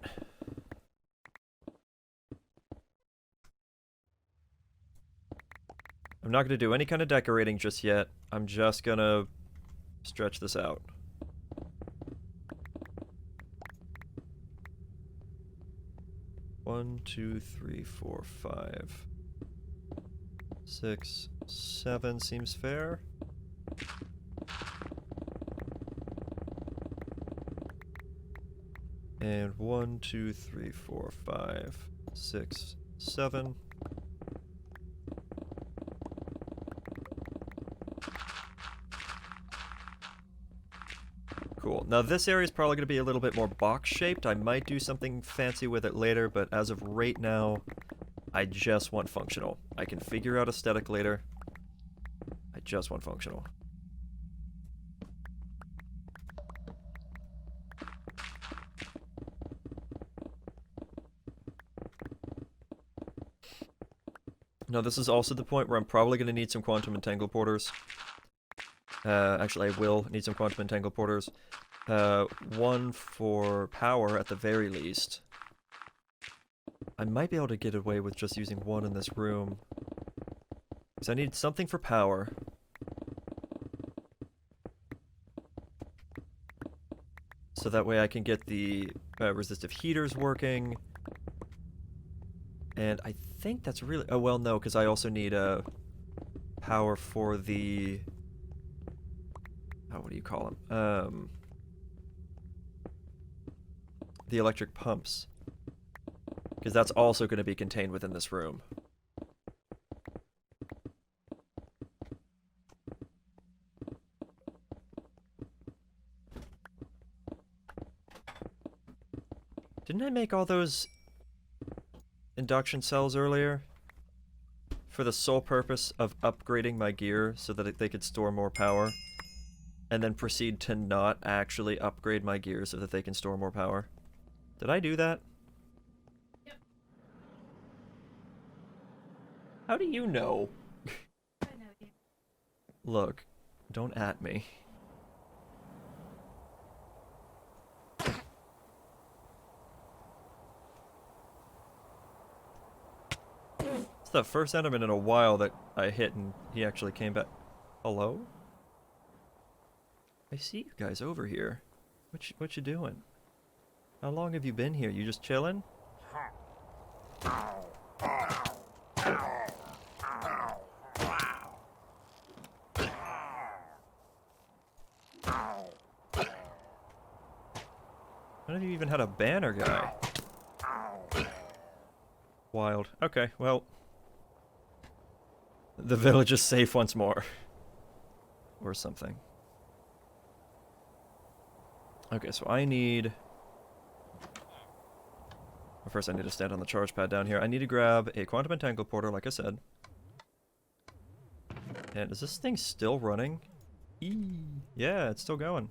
I'm not going to do any kind of decorating just yet. I'm just going to stretch this out. One, two, three, four, 5, 6, 7 seems fair. And 1, 2, 3, 4, 5, 6, 7. Cool. Now this area is probably going to be a little bit more box-shaped. I might do something fancy with it later, but as of right now, I just want functional. I can figure out aesthetic later. I just want functional. Now this is also the point where I'm probably going to need some quantum entangle porters. Actually, I will need some quantum entangle porters. One for power at the very least. I might be able to get away with just using one in this room. Because I need something for power. So that way I can get the resistive heaters working. And I think that's really... Oh, well, no, because I also need power for the... Oh, what do you call them? The electric pumps. Because that's also going to be contained within this room. Didn't I make all those induction cells earlier? For the sole purpose of upgrading my gear so that they could store more power? And then proceed to not actually upgrade my gear so that they can store more power? Did I do that? Yep. How do you know? I know you. Look, don't at me. It's the first enderman in a while that I hit and he actually came back. Hello? I see you guys over here. What you doing? How long have you been here? You just chilling? None of you even had a banner guy. Wild. Okay, well. The village is safe once more. Or something. Okay, so I need... First I need to stand on the charge pad down here. I need to grab a quantum entangle porter, like I said. And is this thing still running? Yeah, it's still going.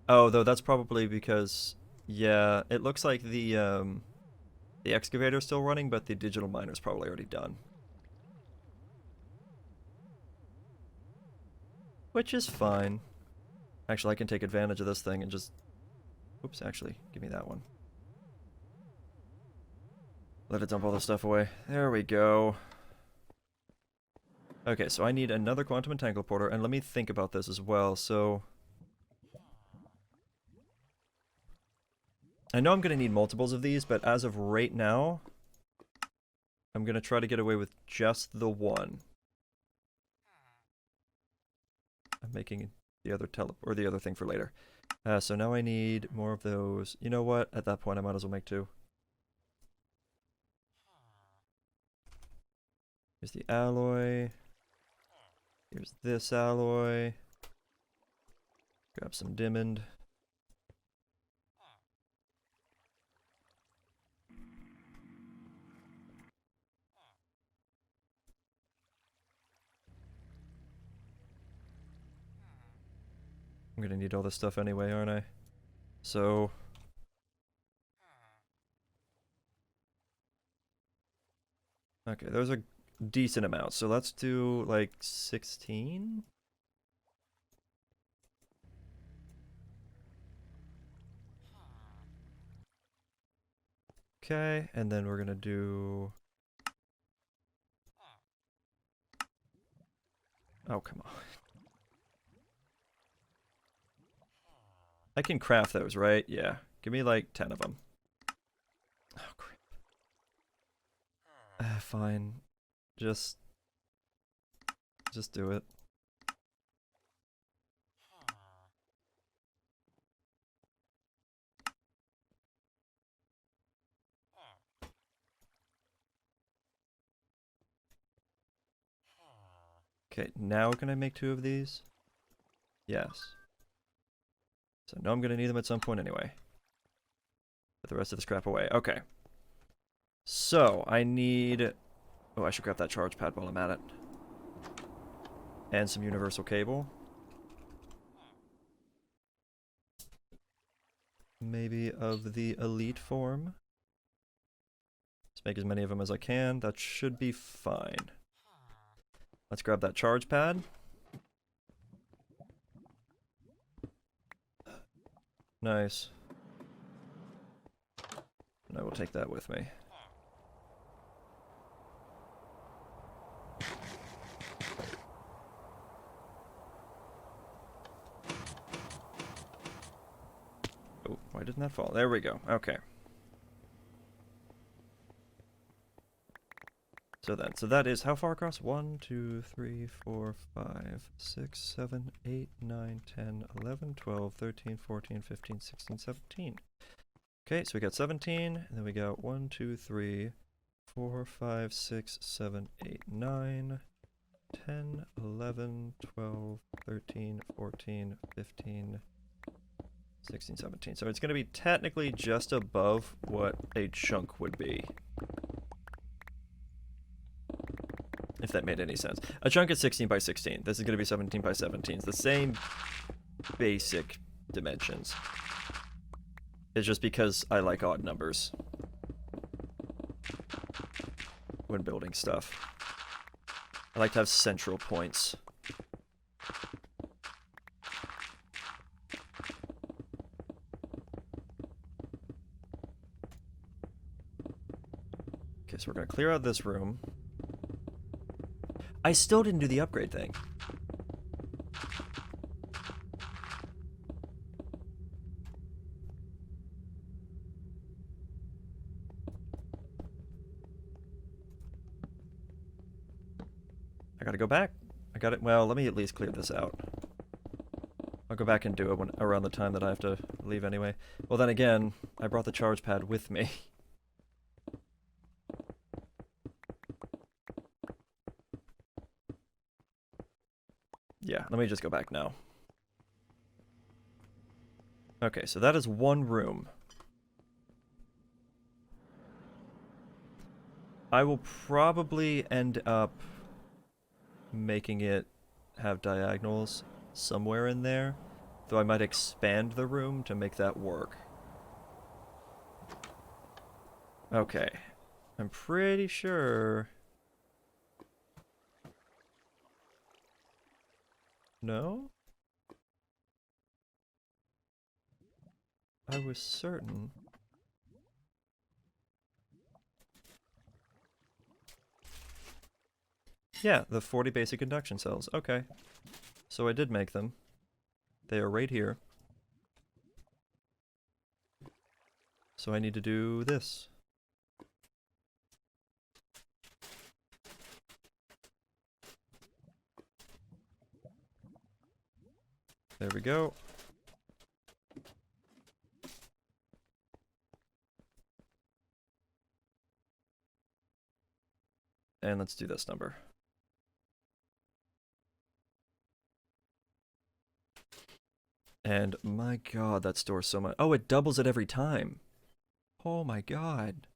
Oh, though that's probably because... Yeah, it looks like the excavator's still running, but the digital miner's probably already done. Which is fine. Actually, I can take advantage of this thing and just... Oops, actually, give me that one. Let it dump all this stuff away. There we go. Okay, so I need another quantum entangle porter, and let me think about this as well, so... I know I'm going to need multiples of these, but as of right now... I'm gonna try to get away with just the one. I'm making the other the other thing for later. So now I need more of those. You know what? At that point, I might as well make two. Here's the alloy. Here's this alloy. Grab some diamond. I'm gonna need all this stuff anyway, aren't I? So... okay, those are decent amounts. So let's do like 16? Okay, and then we're gonna do... oh, come on. I can craft those, right? Yeah. Give me like 10 of them. Oh, crap. Fine. Just do it. Okay, now can I make two of these? Yes. So now I'm gonna need them at some point anyway. Put the rest of the scrap away. Okay. So, I need... oh, I should grab that charge pad while I'm at it. And some universal cable. Maybe of the elite form. Let's make as many of them as I can. That should be fine. Let's grab that charge pad. Nice. And I will take that with me. Oh, why didn't that fall? There we go. Okay. So that is how far across? 1, 2, 3, 4, 5, 6, 7, 8, 9, 10, 11, 12, 13, 14, 15, 16, 17. Okay, so we got 17, and then we got 1, 2, 3, 4, 5, 6, 7, 8, 9, 10, 11, 12, 13, 14, 15, 16, 17. So it's going to be technically just above what a chunk would be. If that made any sense. A chunk is 16 by 16. This is going to be 17 by 17. It's the same basic dimensions. It's just because I like odd numbers when building stuff. I like to have central points. Okay, so we're going to clear out this room. I still didn't do the upgrade thing. I gotta go back. I got it. Well, let me at least clear this out. I'll go back and do it around the time that I have to leave anyway. Well, then again, I brought the charge pad with me. Yeah, let me just go back now. Okay, so that is one room. I will probably end up making it have diagonals somewhere in there, though I might expand the room to make that work. Okay, I'm pretty sure... no? I was certain. Yeah, the 40 basic induction cells. Okay. So I did make them. They are right here. So I need to do this. There we go. And let's do this number. And my god, that stores so much. Oh, it doubles it every time. Oh my god.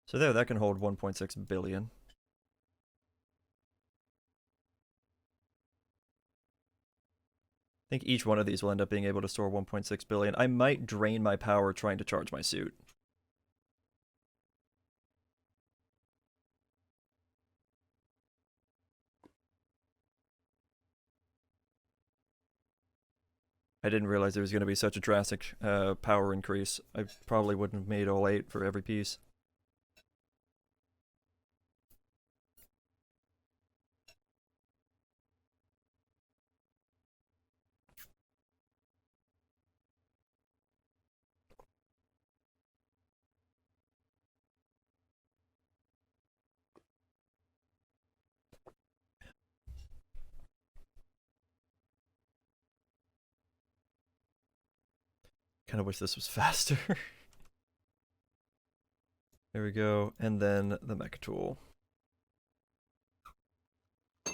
So there, that can hold 1.6 billion. I think each one of these will end up being able to store 1.6 billion. I might drain my power trying to charge my suit. I didn't realize there was going to be such a drastic power increase. I probably wouldn't have made all 8 for every piece. Kind of wish this was faster. There we go. And then the mecha tool. I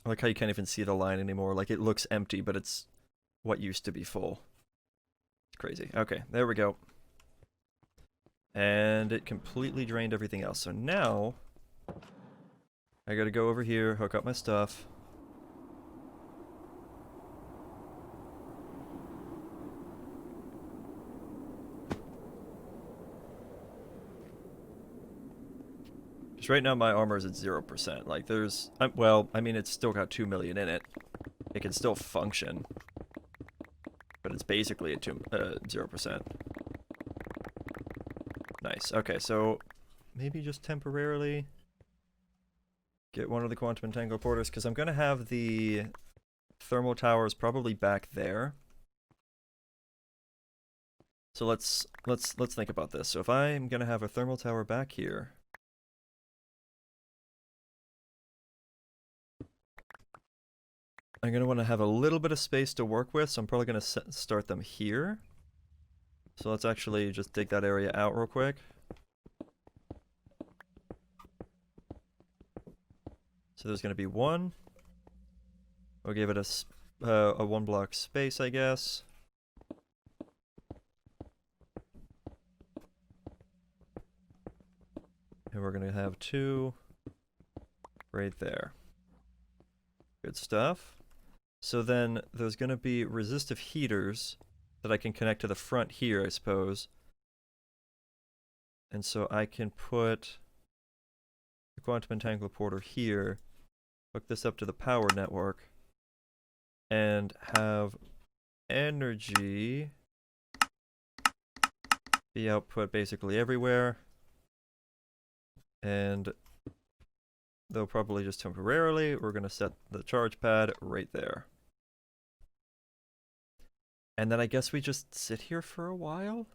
like how you can't even see the line anymore. Like, it looks empty, but it's what used to be full. It's crazy. Okay, there we go. And it completely drained everything else. So now I gotta go over here, hook up my stuff. Because right now my armor is at 0%. Like, there's... well, I mean, it's still got 2 million in it. It can still function. But it's basically at 0%. Nice. Okay, so maybe just temporarily get one of the quantum entangled porters, because I'm going to have the thermal towers probably back there. So let's think about this. So if I'm going to have a thermal tower back here, I'm going to want to have a little bit of space to work with, so I'm probably going to start them here. So let's actually just dig that area out real quick. So there's going to be one. We'll give it a 1 block space, I guess. And we're going to have 2 right there. Good stuff. So then there's going to be resistive heaters that I can connect to the front here, I suppose. And so I can put the quantum entangled porter here, hook this up to the power network, and have energy be output basically everywhere. And though probably just temporarily, we're going to set the charge pad right there. And then I guess we just sit here for a while?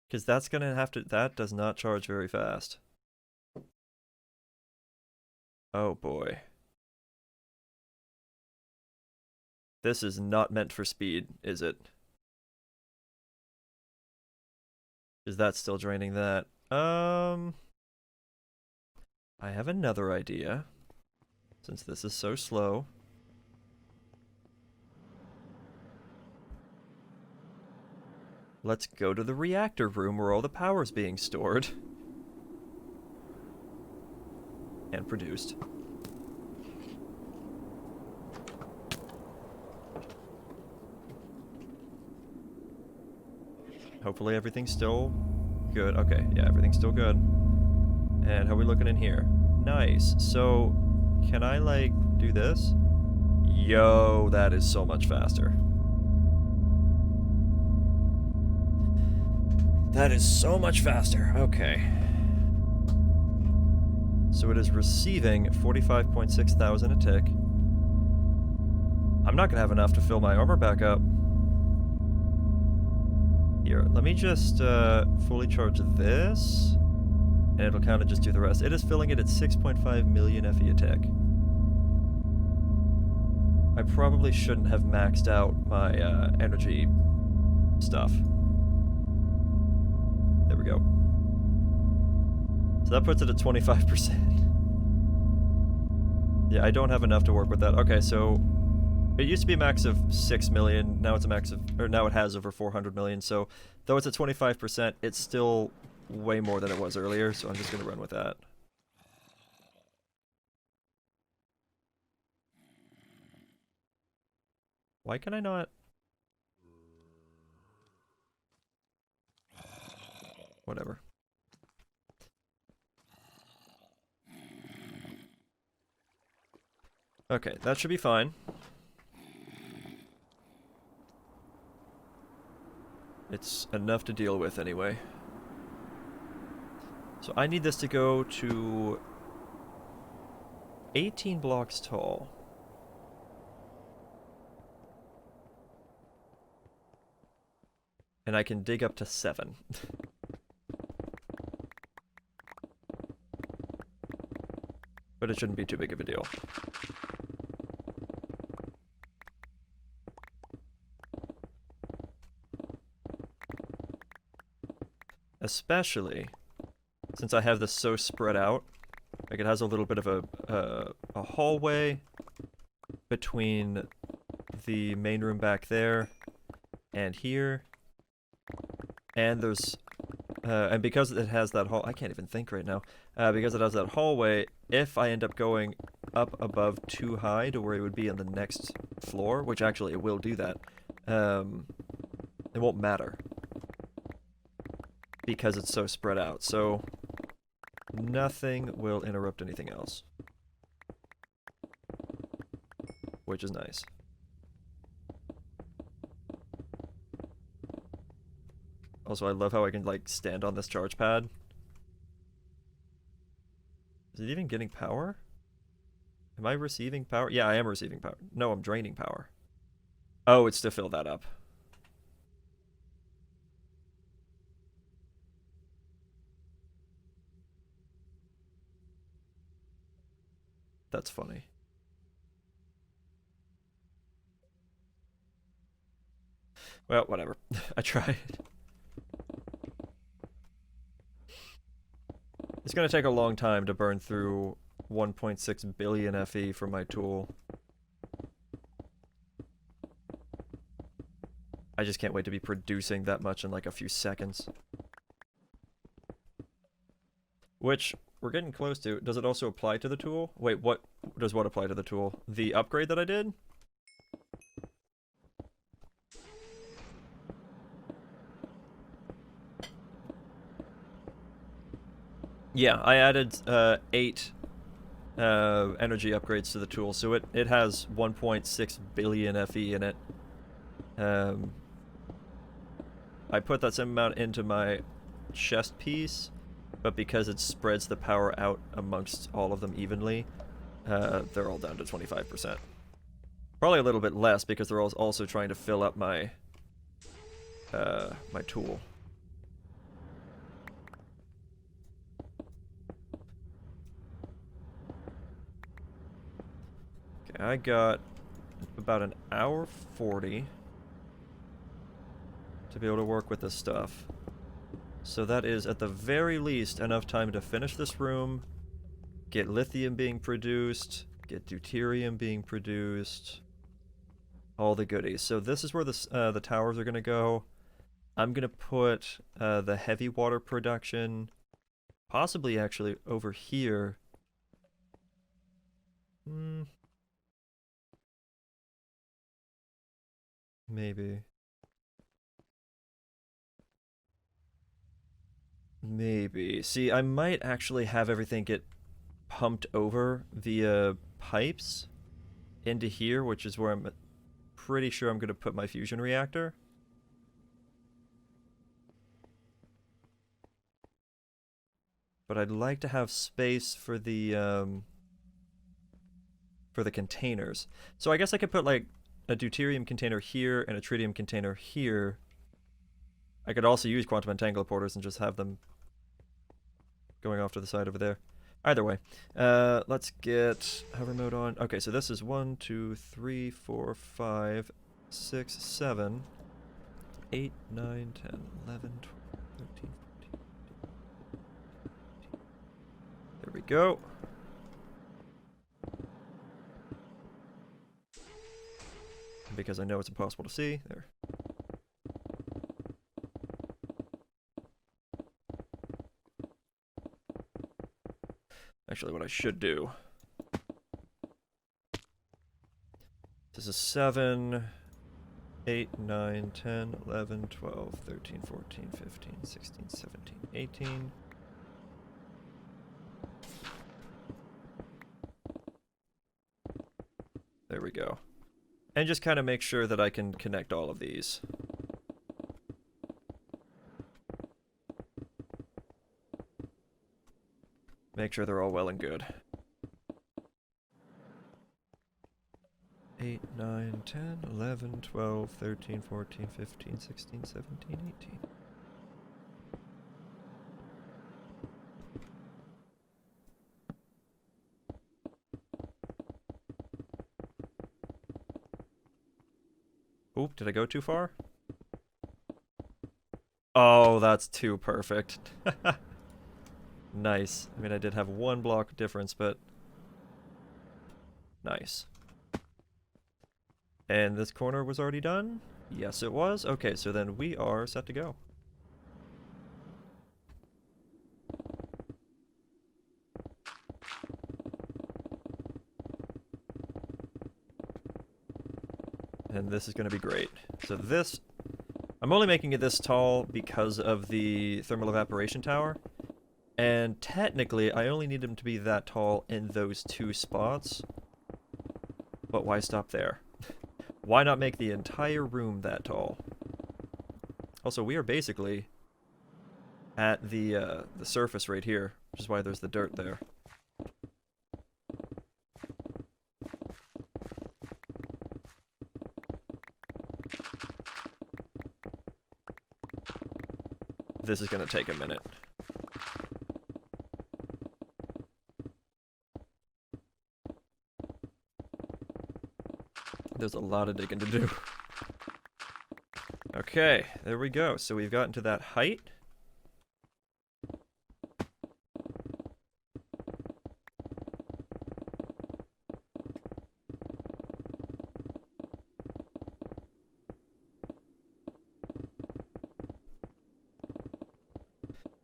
Because that's going to have to... that does not charge very fast. Oh boy. This is not meant for speed, is it? Is that still draining that? I have another idea. Since this is so slow. Let's go to the reactor room where all the power's being stored. And produced. Hopefully everything's still good. Okay, yeah, everything's still good. And how are we looking in here? Nice. So, can I, like, do this? Yo, that is so much faster. That is so much faster. Okay. So it is receiving 45.6 thousand a tick. I'm not going to have enough to fill my armor back up. Here, let me just fully charge this, and it'll kind of just do the rest. It is filling it at 6.5 million FE a tick. I probably shouldn't have maxed out my energy stuff. There we go. So that puts it at 25%. Yeah, I don't have enough to work with that. Okay, so it used to be a max of 6 million. Now it's a max of, or now it has over 400 million. So though it's at 25%, it's still way more than it was earlier. So I'm just going to run with that. Why can I not? Whatever. Okay, that should be fine. It's enough to deal with anyway. So I need this to go to 18 blocks tall. And I can dig up to 7. But it shouldn't be too big of a deal. Especially since I have this so spread out. Like it has a little bit of a hallway between the main room back there and here. And there's and because it has that I can't even think right now. Because it has that hallway, if I end up going up above too high to where it would be on the next floor, which actually it will do that, it won't matter. Because it's so spread out. So nothing will interrupt anything else. Which is nice. Also, I love how I can, like, stand on this charge pad. Is it even getting power? Am I receiving power? Yeah, I am receiving power. No, I'm draining power. Oh, it's to fill that up. That's funny. Well, whatever. I tried. It's going to take a long time to burn through 1.6 billion FE from my tool. I just can't wait to be producing that much in like a few seconds. Which, we're getting close to. Does it also apply to the tool? Wait, what does what apply to the tool? The upgrade that I did? Yeah, I added 8 energy upgrades to the tool, so it has 1.6 billion FE in it. I put that same amount into my chest piece, but because it spreads the power out amongst all of them evenly, they're all down to 25%. Probably a little bit less because they're also trying to fill up my my tool. Okay, I got about an hour 40 to be able to work with this stuff. So that is, at the very least, enough time to finish this room, get lithium being produced, get deuterium being produced, all the goodies. So this is where the towers are going to go. I'm going to put the heavy water production possibly actually over here. Maybe. Maybe. See, I might actually have everything get pumped over via pipes into here, which is where I'm pretty sure I'm going to put my fusion reactor. But I'd like to have space for the containers. So I guess I could put like a deuterium container here and a tritium container here. I could also use quantum entangler porters and just have them going off to the side over there. Either way, let's get hover mode on. Okay, so this is 1, 2, 3, 4, 5, 6, 7, 8, 9, 10, 11, 12, 13, 14. There we go. Because I know it's impossible to see. There. Actually, what I should do. This is 7, 8, 9, 10, 11, 12, 13, 14, 15, 16, 17, 18. There we go. And just kind of make sure that I can connect all of these. Make sure they're all well and good. 8, 9, 10, 11, 12, 13, 14, 15, 16, 17, 18. Oop, did I go too far? Oh, that's too perfect. Nice. I mean, I did have one block difference, but nice. And this corner was already done? Yes, it was. Okay, so then we are set to go. And this is going to be great. So this, I'm only making it this tall because of the thermal evaporation tower. And technically, I only need them to be that tall in those two spots. But why stop there? Why not make the entire room that tall? Also, we are basically at the surface right here, which is why there's the dirt there. This is going to take a minute. There's a lot of digging to do. Okay, there we go. So we've gotten to that height.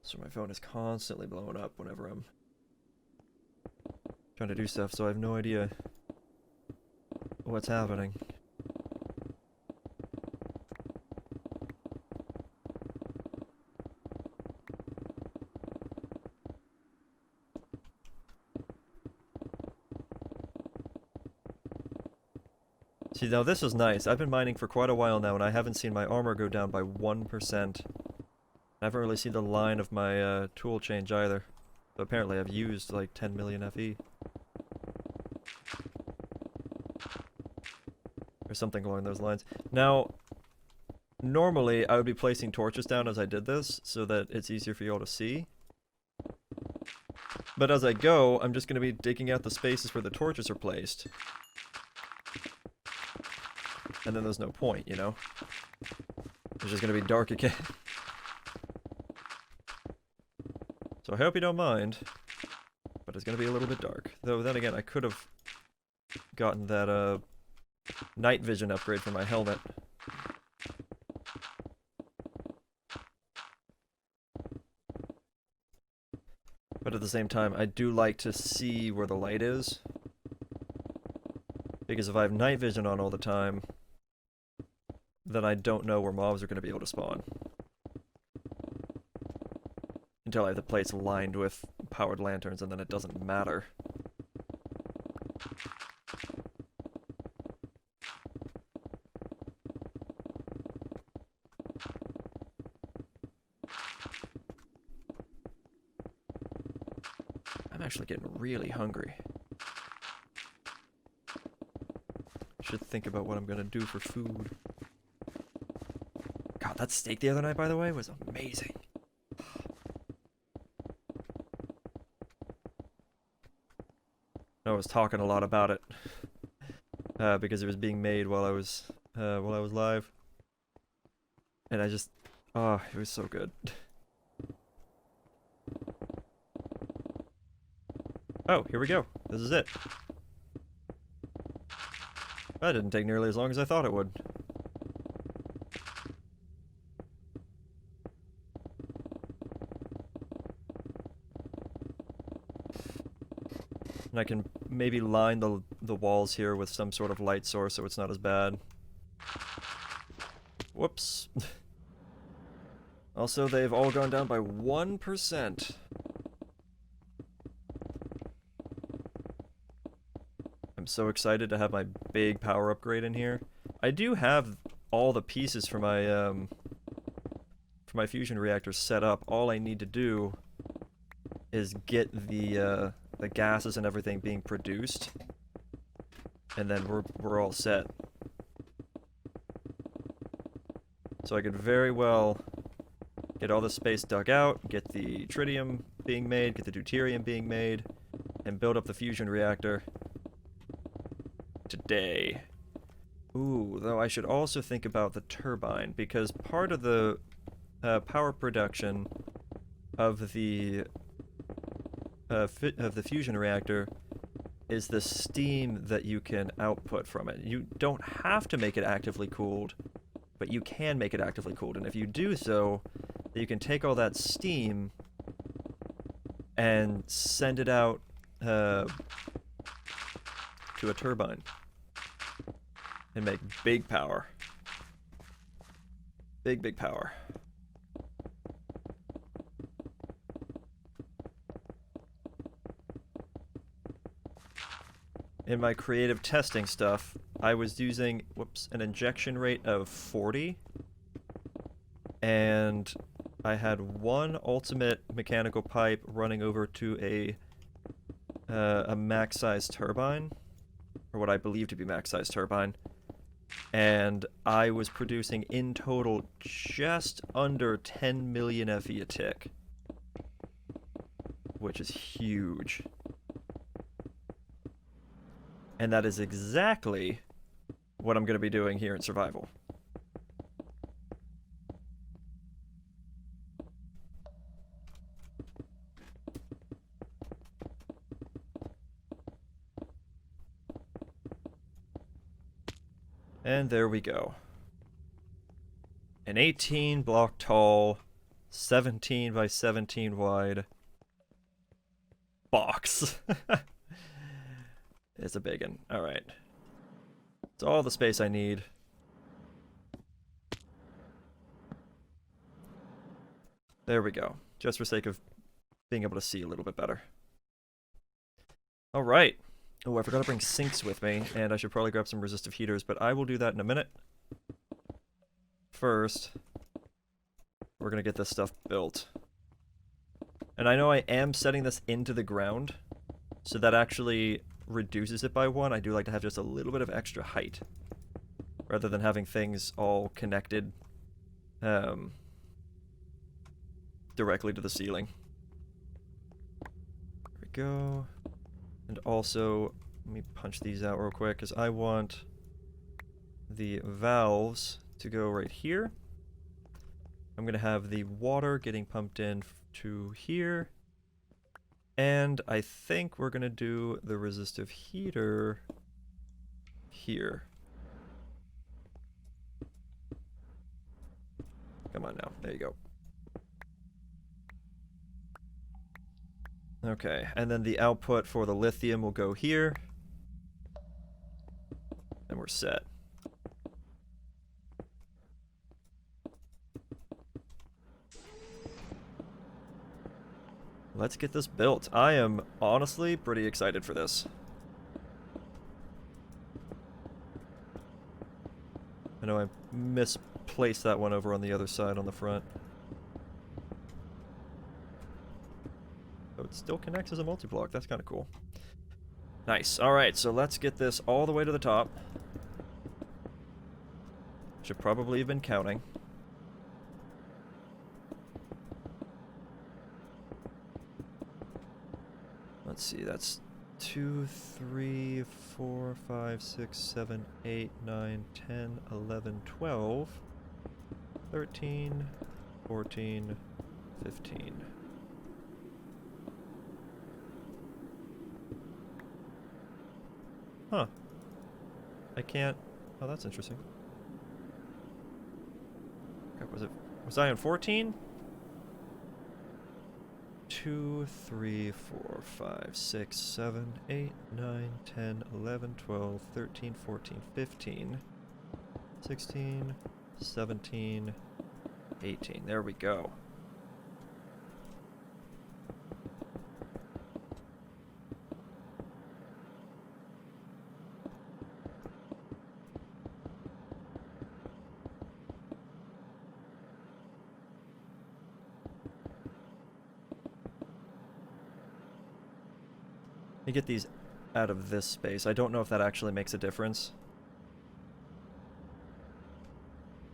So my phone is constantly blowing up whenever I'm trying to do stuff, so I have no idea what's happening. See, now this is nice. I've been mining for quite a while now, and I haven't seen my armor go down by 1%. I haven't really seen the line of my tool change either. But apparently I've used like 10 million FE. Or something along those lines. Now, normally I would be placing torches down as I did this, so that it's easier for you all to see. But as I go, I'm just going to be digging out the spaces where the torches are placed. And then there's no point, you know? It's just going to be dark again. So I hope you don't mind, but it's going to be a little bit dark. Though then again, I could have gotten that night vision upgrade for my helmet. But at the same time, I do like to see where the light is. Because if I have night vision on all the time, then I don't know where mobs are going to be able to spawn. Until I have the place lined with powered lanterns, and then it doesn't matter. I'm actually getting really hungry. Should think about what I'm gonna do for food. God, That steak the other night, by the way, was amazing. I was talking a lot about it because it was being made while I was live, and I just, oh, it was so good. Oh, here we go. This is it. That didn't take nearly as long as I thought it would. And I can maybe line the walls here with some sort of light source so it's not as bad. Whoops. Also, they've all gone down by 1%. I'm so excited to have my big power upgrade in here. I do have all the pieces for my fusion reactor set up. All I need to do is get the gases and everything being produced, and then we're all set. So I could very well get all the space dug out, get the tritium being made, get the deuterium being made, and build up the fusion reactor today. Ooh, though I should also think about the turbine, because part of the power production of the fusion reactor is the steam that you can output from it. You don't have to make it actively cooled, but you can make it actively cooled, and if you do so, you can take all that steam and send it out to a turbine and make big power. Big power. In my creative testing stuff, I was using, an injection rate of 40, and I had one ultimate mechanical pipe running over to a max-size turbine, or what I believe to be max-size turbine, and I was producing in total just under 10 million FE a tick, which is huge. And that is exactly what I'm going to be doing here in Survival. And there we go. An 18 block tall, 17 by 17 wide box. It's a big one. Alright. It's all the space I need. There we go. Just for sake of being able to see a little bit better. Alright. Oh, I forgot to bring sinks with me, and I should probably grab some resistive heaters, but I will do that in a minute. First, we're gonna get this stuff built. And I know I am setting this into the ground, so that actually reduces it by 1. I do like to have just a little bit of extra height, rather than having things all connected directly to the ceiling. There we go. And also, let me punch these out real quick, because I want the valves to go right here. I'm going to have the water getting pumped in to here. And I think we're going to do the resistive heater here. Come on now. There you go. Okay, and then the output for the lithium will go here. And we're set. Let's get this built. I am honestly pretty excited for this. I know I misplaced that one over on the other side on the front. Oh, it still connects as a multi-block. That's kind of cool. Nice. Alright, so let's get this all the way to the top. Should probably have been counting. Let's see, that's 2, 3, 4, 5, 6, 7, 8, 9, 10, 11, 12, 13, 14, 15. Huh. I can't... Oh, that's interesting. Crap, was I on 14? 2, 3, 4, 5, 6, 7, 8, 9, 10, 11, 12, 13, 14, 15, 16, 17, 18. There we go. Let me get these out of this space. I don't know if that actually makes a difference.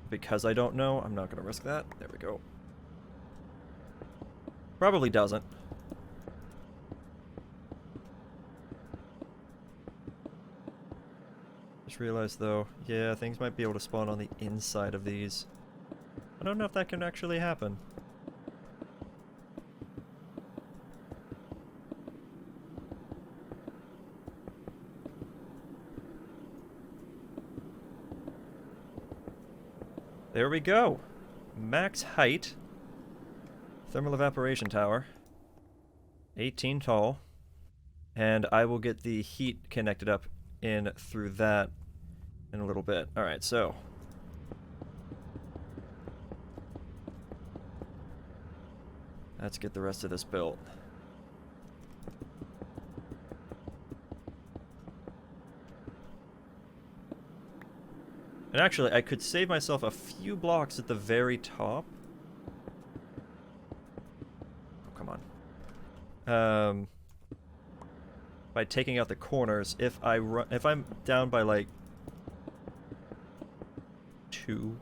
Because I don't know, I'm not going to risk that. There we go. Probably doesn't. Just realized though, yeah, things might be able to spawn on the inside of these. I don't know if that can actually happen. There we go. Max height. Thermal evaporation tower. 18 tall. And I will get the heat connected up in through that in a little bit. Alright, so. Let's get the rest of this built. And actually, I could save myself a few blocks at the very top. Oh, come on. By taking out the corners, if I'm down by like 2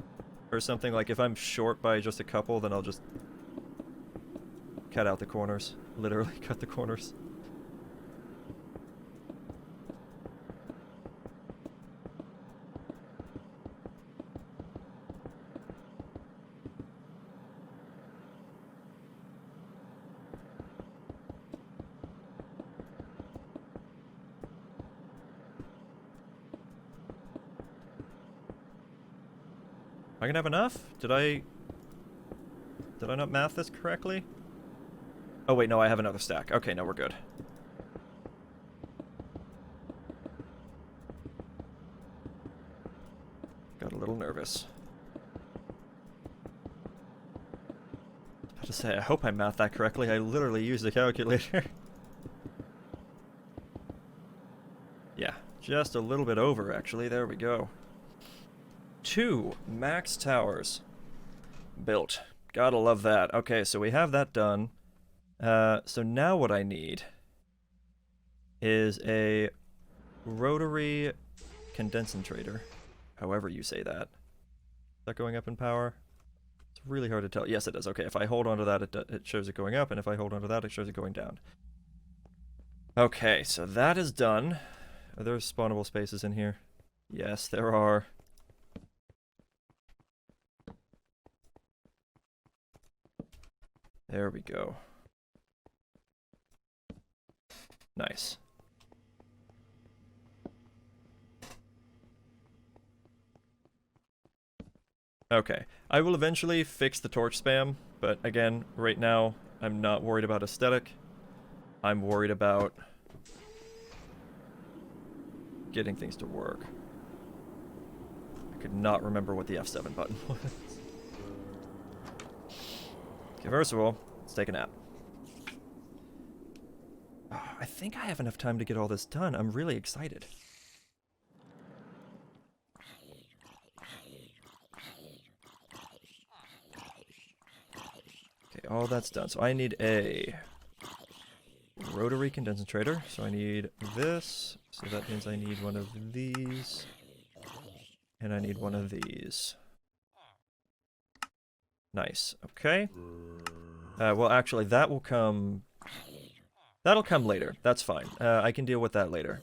or something, like if I'm short by just a couple, then I'll just cut out the corners. Literally cut the corners. Am I gonna have enough? Did I not math this correctly? Oh wait, no, I have another stack. Okay, no, we're good. Got a little nervous. I was about to say, I hope I mathed that correctly. I literally used a calculator. Yeah, just a little bit over, actually. There we go. 2 max towers built. Gotta love that. Okay, so we have that done. So now what I need is a rotary condensator, however you say that. Is that going up in power? It's really hard to tell. Yes, it is. Okay, if I hold onto that, it shows it going up, and if I hold onto that, it shows it going down. Okay, so that is done. Are there spawnable spaces in here? Yes, there are. There we go. Nice. Okay, I will eventually fix the torch spam, but again, right now, I'm not worried about aesthetic. I'm worried about getting things to work. I could not remember what the F7 button was. Okay, first of all, let's take a nap. Oh, I think I have enough time to get all this done. I'm really excited. Okay, all that's done. So I need a rotary condensator. So I need this. So that means I need one of these. And I need one of these. Nice. Okay. Well, actually, that will come That'll come later. That's fine. I can deal with that later.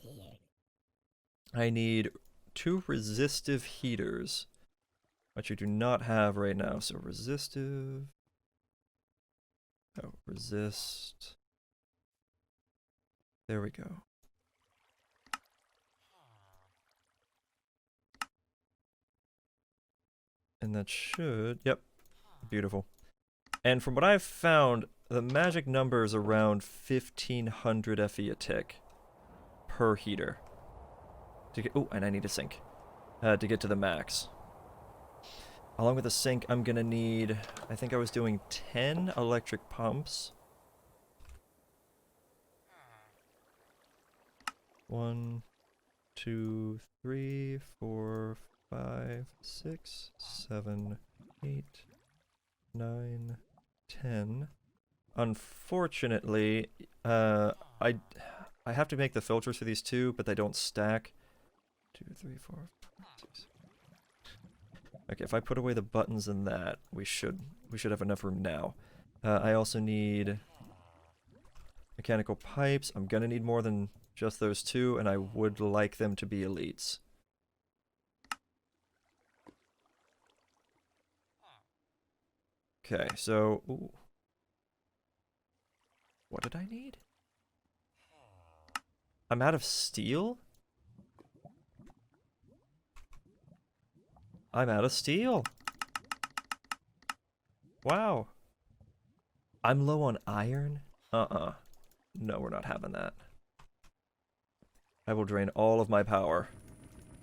I need 2 resistive heaters, which you do not have right now. So resistive. Oh, resist. There we go. And that should... Yep. Beautiful. And from what I've found, the magic number is around 1500 FE a tick per heater. To get, oh, and I need a sink to get to the max. Along with the sink, I'm gonna need, I think I was doing 10 electric pumps. 1, 2, 3, 4, 5, 6, 7, 8, 9, 10. Unfortunately, I have to make the filters for these two, but they don't stack. 2, 3, 4, 5, 6. Okay, if I put away the buttons in that, we should have enough room now. I also need mechanical pipes. I'm gonna need more than just those 2, and I would like them to be elites. Okay, so... Ooh. What did I need? I'm out of steel? I'm out of steel. Wow. I'm low on iron? Uh-uh. No, we're not having that. I will drain all of my power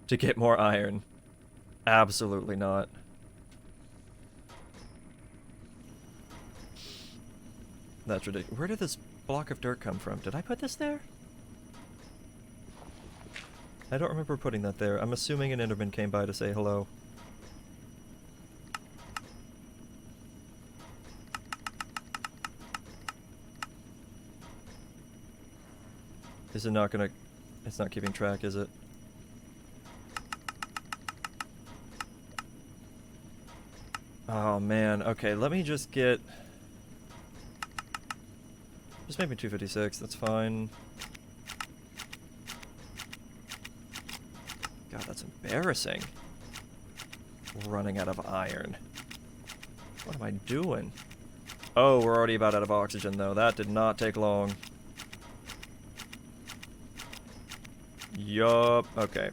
to get more iron. Absolutely not. That's ridiculous. Where did this block of dirt come from? Did I put this there? I don't remember putting that there. I'm assuming an Enderman came by to say hello. Is it not gonna... It's not keeping track, is it? Oh man, okay, let me just get... Just make me 256, that's fine. God, that's embarrassing. Running out of iron. What am I doing? Oh, we're already about out of oxygen though. That did not take long. Yup, okay.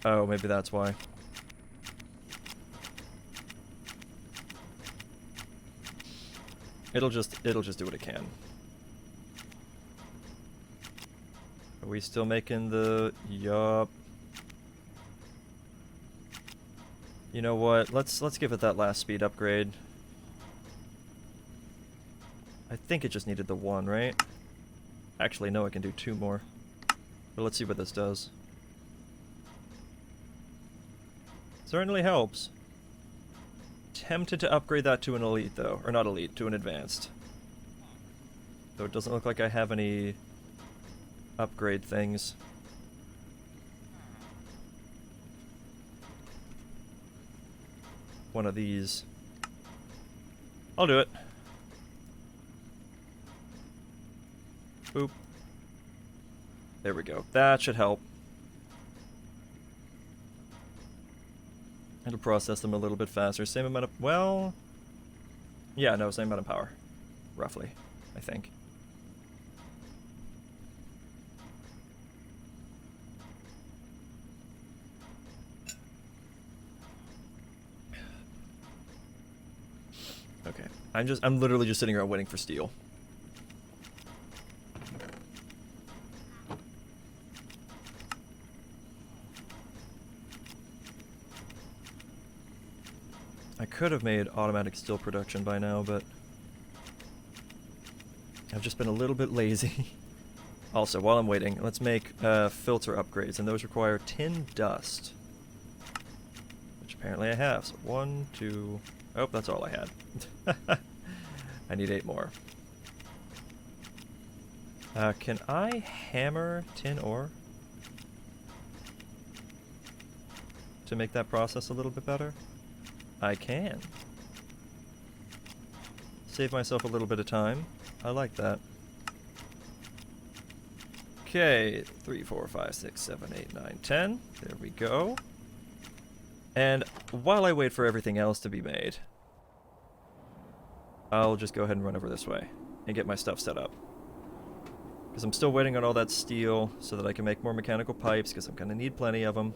Oh, maybe that's why. It'll just do what it can. Are we still making the... Yup. You know what? Let's give it that last speed upgrade. I think it just needed the 1, right? Actually, no, I can do 2 more. But let's see what this does. Certainly helps. Tempted to upgrade that to an elite, though. Or not elite, to an advanced. Though it doesn't look like I have any upgrade things. One of these. I'll do it. Boop. There we go. That should help. It'll process them a little bit faster. Same amount of... Well... Yeah, no, same amount of power. Roughly, I think. Okay. I'm literally just sitting around waiting for steel. I could have made automatic steel production by now, but I've just been a little bit lazy. Also, while I'm waiting, let's make filter upgrades, and those require tin dust. Which apparently I have. So 1, 2... Oh, that's all I had. I need 8 more. Can I hammer tin ore? To make that process a little bit better? I can. Save myself a little bit of time. I like that. Okay, 3, 4, 5, 6, 7, 8, 9, 10. There we go. And while I wait for everything else to be made, I'll just go ahead and run over this way and get my stuff set up. Because I'm still waiting on all that steel so that I can make more mechanical pipes, because I'm going to need plenty of them.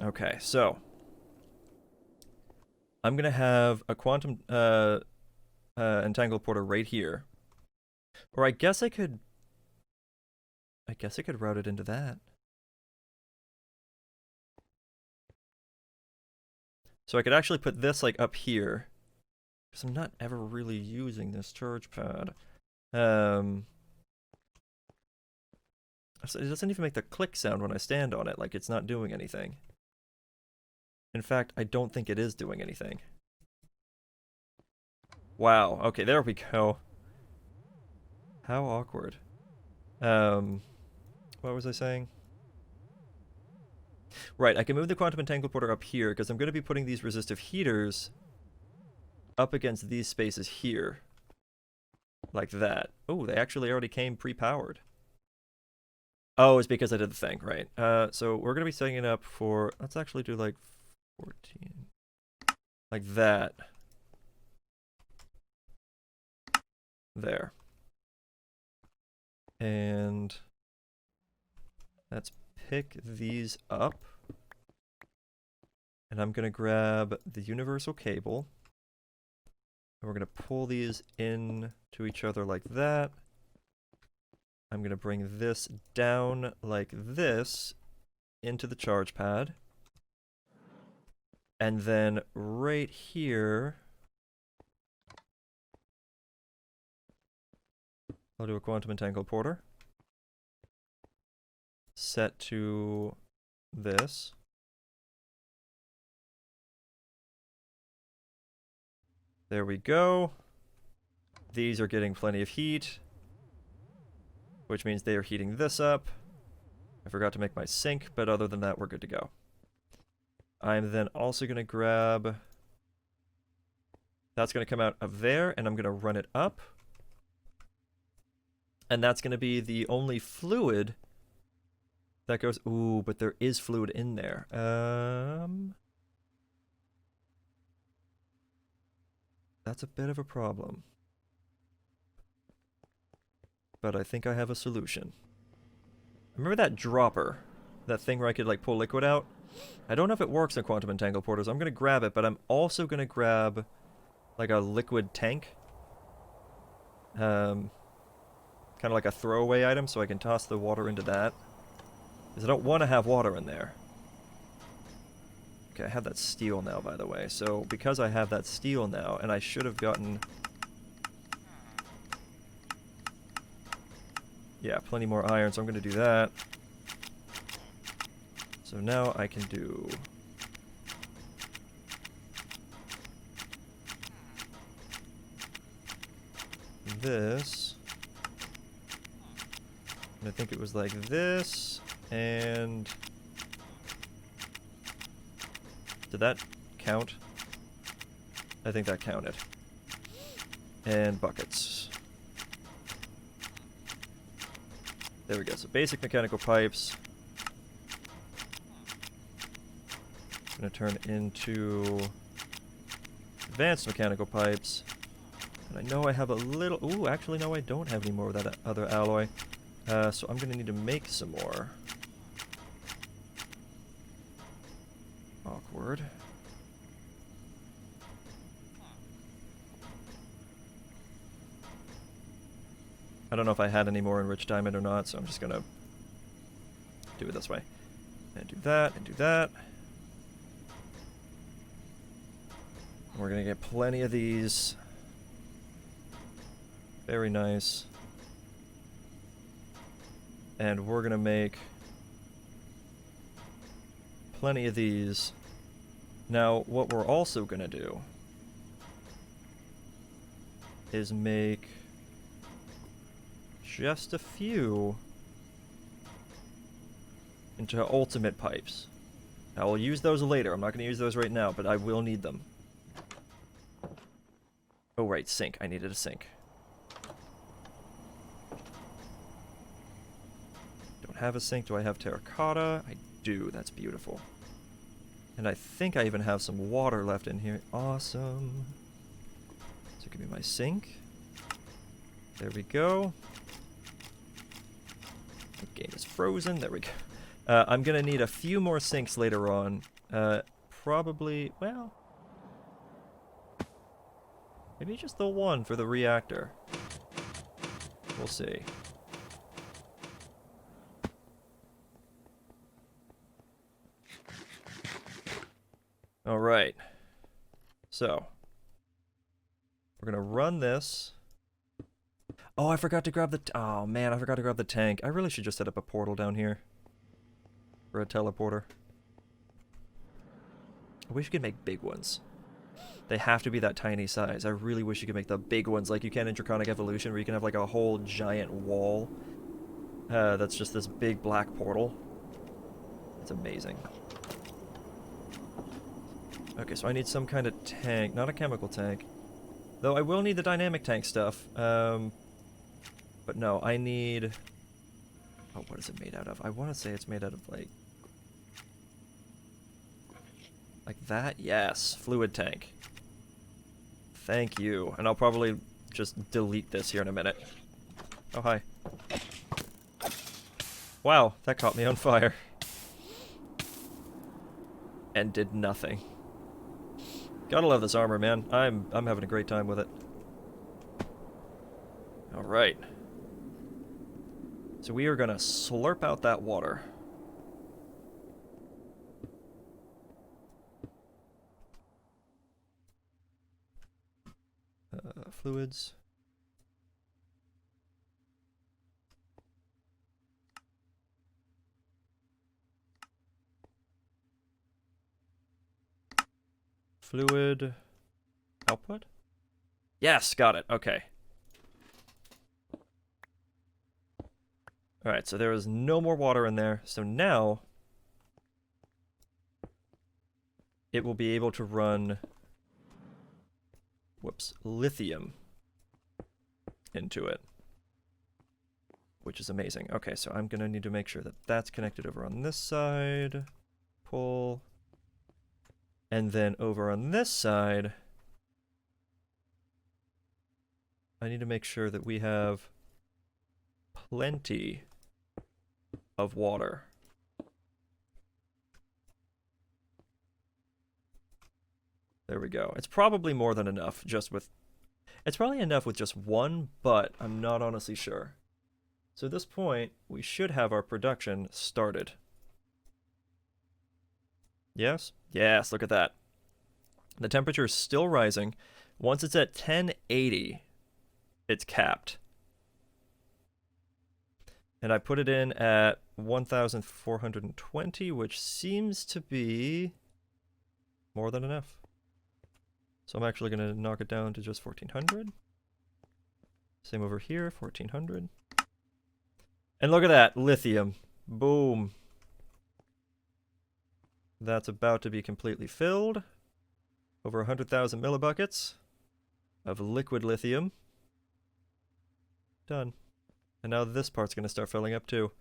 Okay, so I'm going to have a quantum entangled porter right here. Or I guess I could route it into that. So I could actually put this like up here, because I'm not ever really using this charge pad. It doesn't even make the click sound when I stand on it, like it's not doing anything. In fact, I don't think it is doing anything. Wow, okay, there we go. How awkward. What was I saying? Right, I can move the quantum entangled porter up here, because I'm going to be putting these resistive heaters up against these spaces here. Like that. Oh, they actually already came pre-powered. Oh, it's because I did the thing, right. So we're going to be setting it up for... Let's actually do like 14. Like that. There. And let's pick these up. And I'm going to grab the universal cable. And we're going to pull these in to each other like that. I'm going to bring this down like this into the charge pad. And then right here, I'll do a quantum entangled porter. Set to this. There we go. These are getting plenty of heat, which means they are heating this up. I forgot to make my sink, but other than that, we're good to go. I'm then also going to grab... That's going to come out of there, and I'm going to run it up. And that's going to be the only fluid that goes... Ooh, but there is fluid in there. That's a bit of a problem. But I think I have a solution. Remember that dropper? That thing where I could like pull liquid out? I don't know if it works in quantum entangled porters. I'm going to grab it, but I'm also going to grab like a liquid tank. Kind of like a throwaway item, so I can toss the water into that. Because I don't want to have water in there. Okay, I have that steel now, by the way. So because I have that steel now, and I should have gotten... Yeah, plenty more iron, so I'm going to do that. So now I can do... this. And I think it was like this, and... Did that count? I think that counted. And buckets. There we go. So basic mechanical pipes. Gonna turn into advanced mechanical pipes. And I know I have a little... Ooh, actually, no, I don't have any more of that other alloy. So I'm gonna need to make some more. Awkward. I don't know if I had any more enriched diamond or not, so I'm just gonna do it this way. And do that, and do that. And we're gonna get plenty of these. Very nice. And we're gonna make plenty of these. Now, what we're also gonna do is make just a few into ultimate pipes. I will use those later. I'm not going to use those right now, but I will need them. Oh, right, sink. I needed a sink. Don't have a sink. Do I have terracotta? I do. That's beautiful. And I think I even have some water left in here. Awesome. So give me my sink. There we go. The game is frozen. There we go. I'm going to need a few more sinks later on. Probably, well, maybe just the one for the reactor. We'll see. All right. So, we're going to run this. Oh, I forgot to grab the... oh, man, I forgot to grab the tank. I really should just set up a portal down here. For a teleporter. I wish you could make big ones. They have to be that tiny size. I really wish you could make the big ones like you can in Draconic Evolution, where you can have like a whole giant wall. That's just this big black portal. It's amazing. Okay, so I need some kind of tank. Not a chemical tank. Though I will need the dynamic tank stuff. But no, I need... oh, what is it made out of? I want to say it's made out of, like that? Yes. Fluid tank. Thank you. And I'll probably just delete this here in a minute. Oh, hi. Wow, that caught me on fire. And did nothing. Gotta love this armor, man. I'm having a great time with it. Alright. So we are gonna slurp out that water. Fluids. Fluid output? Yes, got it. Okay. Alright, so there is no more water in there. So now it will be able to run lithium into it, which is amazing. Okay, so I'm gonna need to make sure that that's connected over on this side. Pull. And then over on this side, I need to make sure that we have plenty of water. There we go. It's probably more than enough just with... it's probably enough with just one, but I'm not honestly sure. So at this point, we should have our production started. Yes? Yes, look at that. The temperature is still rising. Once it's at 1080, it's capped. And I put it in at 1420, which seems to be more than enough. So I'm actually going to knock it down to just 1400. Same over here, 1400. And look at that, lithium. Boom. That's about to be completely filled. Over 100,000 millibuckets of liquid lithium. Done. And now this part's going to start filling up too.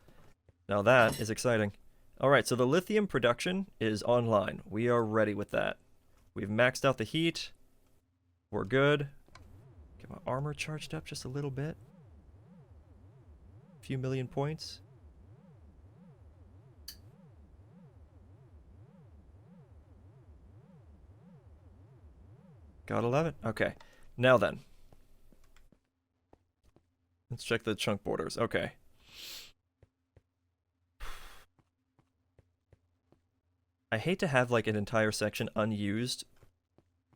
Now that is exciting. Alright, so the lithium production is online. We are ready with that. We've maxed out the heat. We're good. Get my armor charged up just a little bit. A few million points. Gotta love it. Okay. Now then. Let's check the chunk borders. Okay. I hate to have like an entire section unused,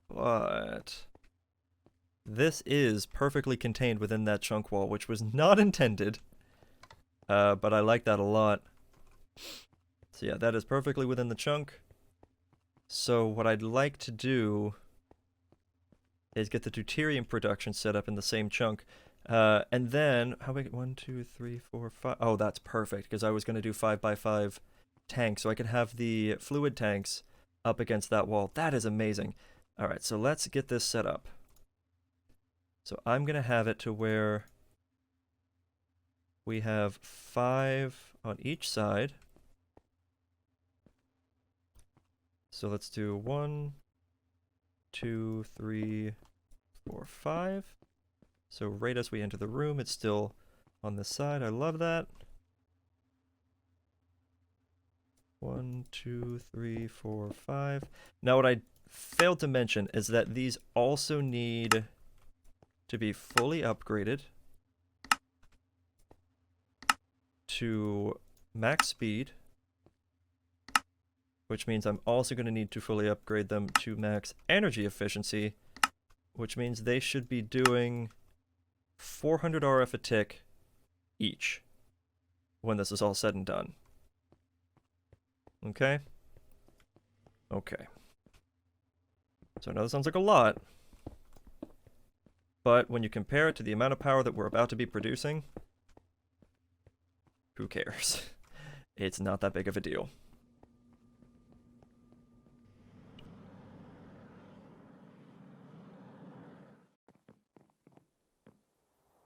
but this is perfectly contained within that chunk wall, which was not intended, but I like that a lot. So yeah, that is perfectly within the chunk. So what I'd like to do is get the deuterium production set up in the same chunk. And then, how big? 1, 2, 3, 4, 5. Oh, that's perfect, because I was going to do 5 by 5 tank so I can have the fluid tanks up against that wall. That is amazing. All right, so let's get this set up. So I'm going to have it to where we have 5 on each side. So let's do 1, 2, 3, 4, 5. So right as we enter the room, it's still on this side. I love that. 1, 2, 3, 4, 5. Now what I failed to mention is that these also need to be fully upgraded to max speed, which means I'm also going to need to fully upgrade them to max energy efficiency, which means they should be doing 400 RF a tick each when this is all said and done. Okay? Okay. So I know that sounds like a lot, but when you compare it to the amount of power that we're about to be producing, who cares? It's not that big of a deal.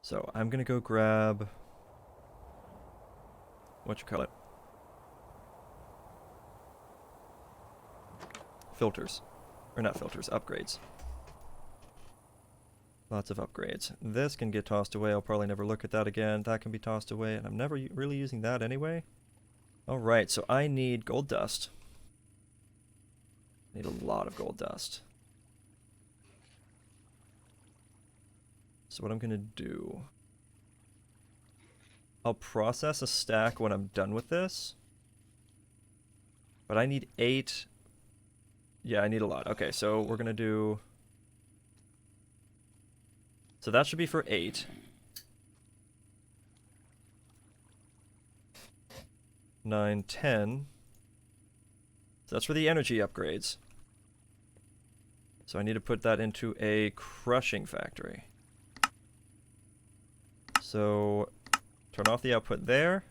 So I'm gonna go grab, whatchamacallit? Filters. Or not filters, upgrades. Lots of upgrades. This can get tossed away. I'll probably never look at that again. That can be tossed away, and I'm never really using that anyway. Alright, so I need gold dust. I need a lot of gold dust. So what I'm gonna do, I'll process a stack when I'm done with this. But I need 8. Yeah, I need a lot. Okay, so we're gonna do, so that should be for 8. 9, 10. So that's for the energy upgrades. So I need to put that into a crushing factory. So turn off the output there.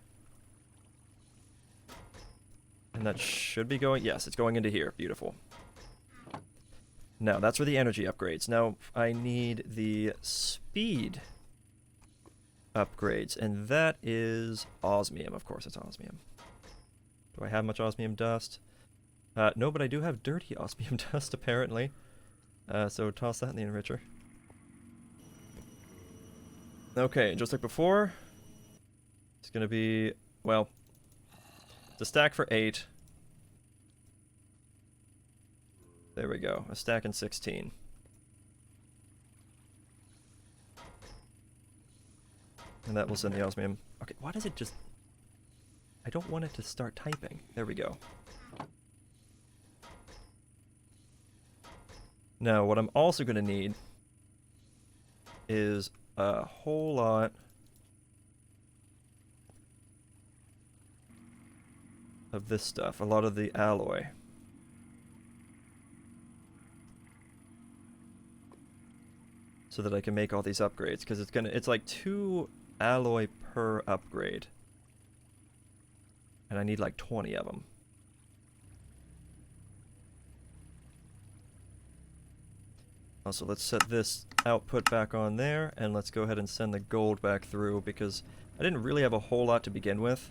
And that should be going, yes, it's going into here. Beautiful. Now, that's for the energy upgrades. Now, I need the speed upgrades, and that is osmium. Of course, it's osmium. Do I have much osmium dust? No, but I do have dirty osmium dust, apparently. So toss that in the enricher. Okay, just like before, it's going to be, well, it's a stack for 8. There we go, a stack and 16. And that will send the osmium. Okay, why does it just, I don't want it to start typing. There we go. Now, what I'm also going to need is a whole lot of this stuff, a lot of the alloy. So that I can make all these upgrades, because it's like 2 alloy per upgrade. And I need like 20 of them. Also, let's set this output back on there, and let's go ahead and send the gold back through, because I didn't really have a whole lot to begin with.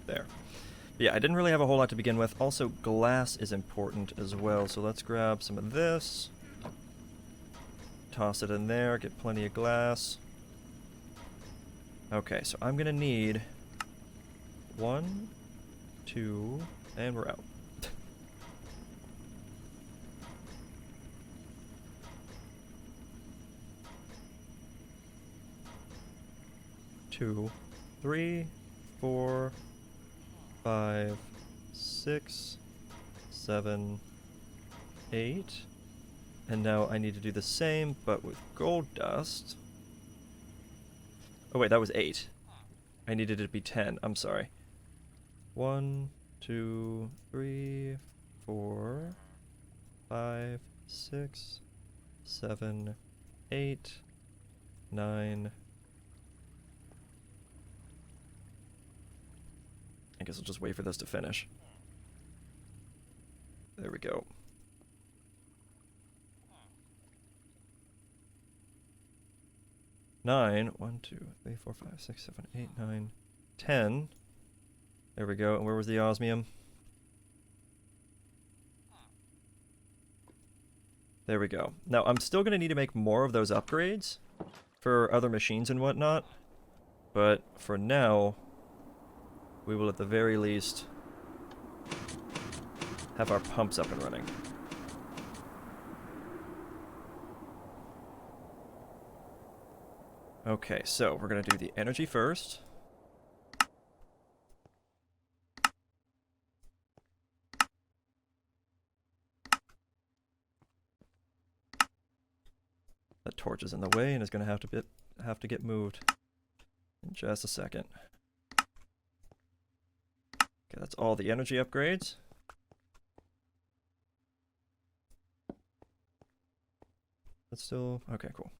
There. Yeah, I didn't really have a whole lot to begin with. Also, glass is important as well, so let's grab some of this. Toss it in there, get plenty of glass. Okay, so I'm gonna need 1, 2, and we're out. 2, 3, 4, 5, 6, 7, 8. And now I need to do the same, but with gold dust. Oh wait, that was 8. I needed it to be 10. I'm sorry. 1, 2, 3, 4, 5, 6, 7, 8, 9. I guess I'll just wait for this to finish. There we go. 9. 1, 2, 3, 4, 5, 6, 7, 8, 9, 10. There we go. And where was the osmium? There we go. Now, I'm still going to need to make more of those upgrades for other machines and whatnot. But for now, we will at the very least have our pumps up and running. Okay, so we're going to do the energy first. That torch is in the way and is going to have to get moved in just a second. Okay, that's all the energy upgrades. That's still okay, cool.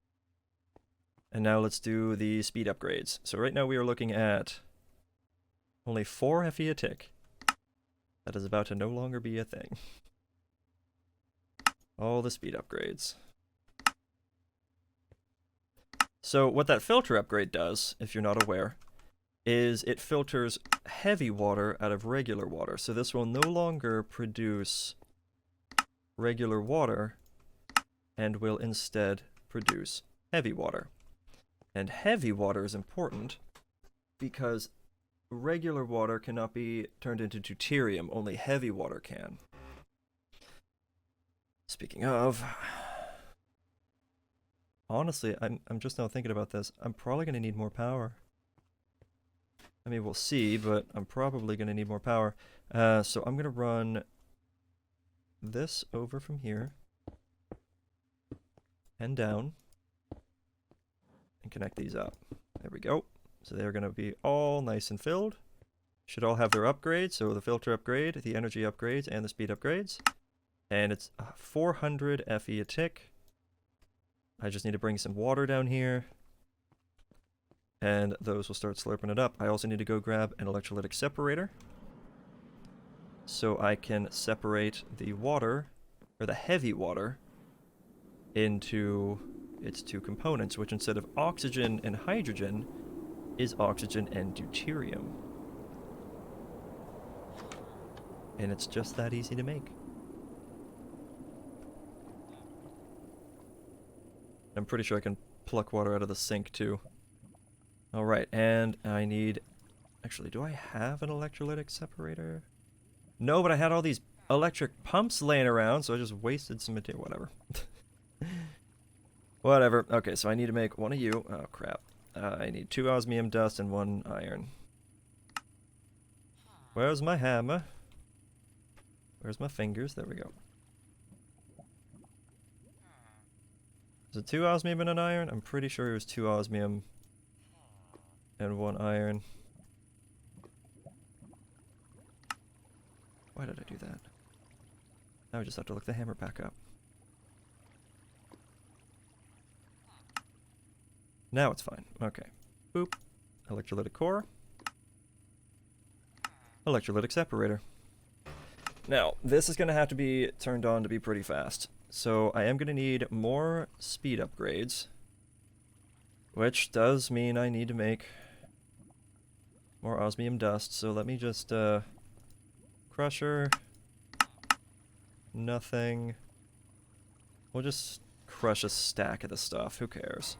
And now let's do the speed upgrades. So right now we are looking at only 4 FE a tick. That is about to no longer be a thing. All the speed upgrades. So what that filter upgrade does, if you're not aware, is it filters heavy water out of regular water. So this will no longer produce regular water and will instead produce heavy water. And heavy water is important because regular water cannot be turned into deuterium, only heavy water can. Speaking of, honestly, I'm just now thinking about this. I'm probably going to need more power. I mean, we'll see, but I'm probably going to need more power. So I'm going to run this over from here and down and connect these up. There we go. So they're going to be all nice and filled. Should all have their upgrades. So the filter upgrade, the energy upgrades, and the speed upgrades. And it's 400 FE a tick. I just need to bring some water down here. And those will start slurping it up. I also need to go grab an electrolytic separator so I can separate the water, or the heavy water, into its 2 components, which instead of oxygen and hydrogen is oxygen and deuterium. And it's just that easy to make. I'm pretty sure I can pluck water out of the sink too. Alright, and I need... Actually, do I have an electrolytic separator? No, but I had all these electric pumps laying around, so I just wasted some material. Whatever. Whatever. Okay, so I need to make 1 of you. Oh, crap. I need 2 osmium dust and 1 iron. Where's my hammer? Where's my fingers? There we go. Is it 2 osmium and an iron? I'm pretty sure it was 2 osmium and 1 iron. Why did I do that? Now I just have to look the hammer back up. Now it's fine. Okay. Boop. Electrolytic core. Electrolytic separator. Now, this is going to have to be turned on to be pretty fast. So I am going to need more speed upgrades, which does mean I need to make more osmium dust. So let me just, crusher, nothing. We'll just crush a stack of the stuff. Who cares?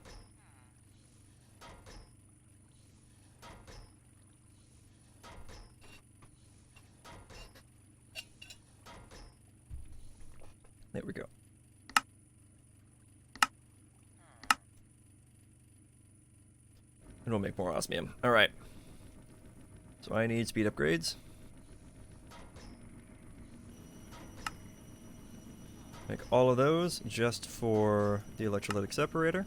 There we go. And we'll make more osmium. Alright. So I need speed upgrades. Make all of those just for the electrolytic separator.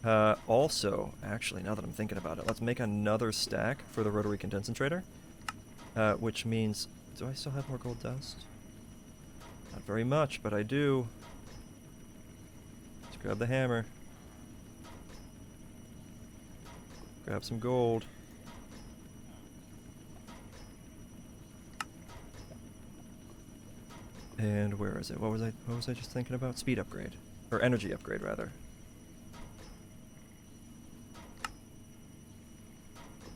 Also, actually, now that I'm thinking about it, let's make another stack for the rotary condensator. which means... Do I still have more gold dust? Not very much, but I do. Let's grab the hammer. Grab some gold. And where is it? What was I just thinking about? Speed upgrade. Or energy upgrade, rather.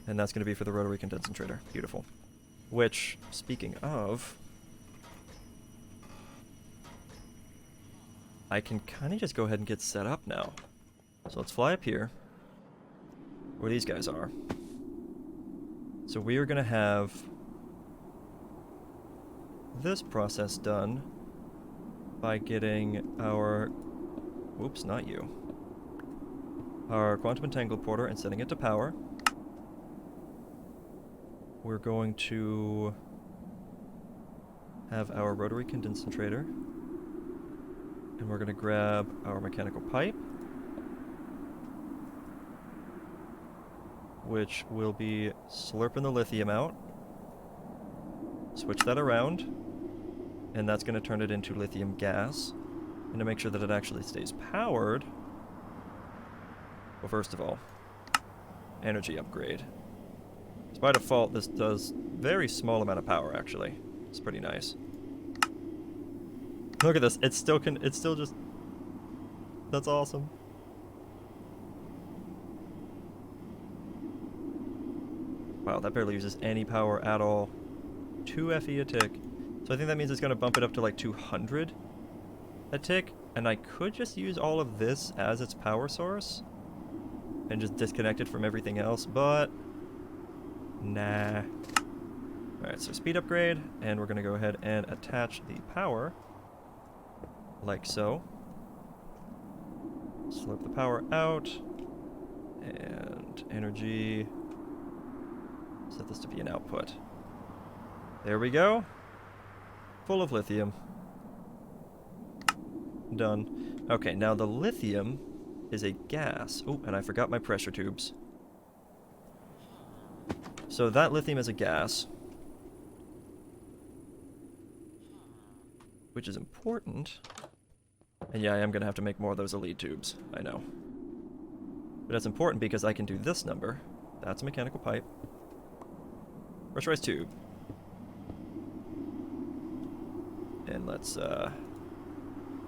And that's going to be for the rotary condensator. Beautiful. Which, speaking of... I can kind of just go ahead and get set up now. So let's fly up here, where these guys are. So we are going to have this process done by getting our... Whoops, not you. Our quantum entangled porter and setting it to power. We're going to have our rotary condensator. And we're going to grab our mechanical pipe, which will be slurping the lithium out. Switch that around, and that's going to turn it into lithium gas. And to make sure that it actually stays powered, well, first of all, energy upgrade. So by default, this does very small amount of power, actually. It's pretty nice. Look at this, it's still just... That's awesome. Wow, that barely uses any power at all. 2 FE a tick. So I think that means it's going to bump it up to like 200 a tick. And I could just use all of this as its power source. And just disconnect it from everything else, but... Nah. Alright, so speed upgrade. And we're going to go ahead and attach the power. Like so. Slurp the power out. And energy. Set this to be an output. There we go. Full of lithium. Done. Okay, now the lithium is a gas. Oh, and I forgot my pressure tubes. So that lithium is a gas. Which is important. And yeah, I am going to have to make more of those elite tubes. I know. But that's important because I can do this number. That's a mechanical pipe. Pressurized tube. And let's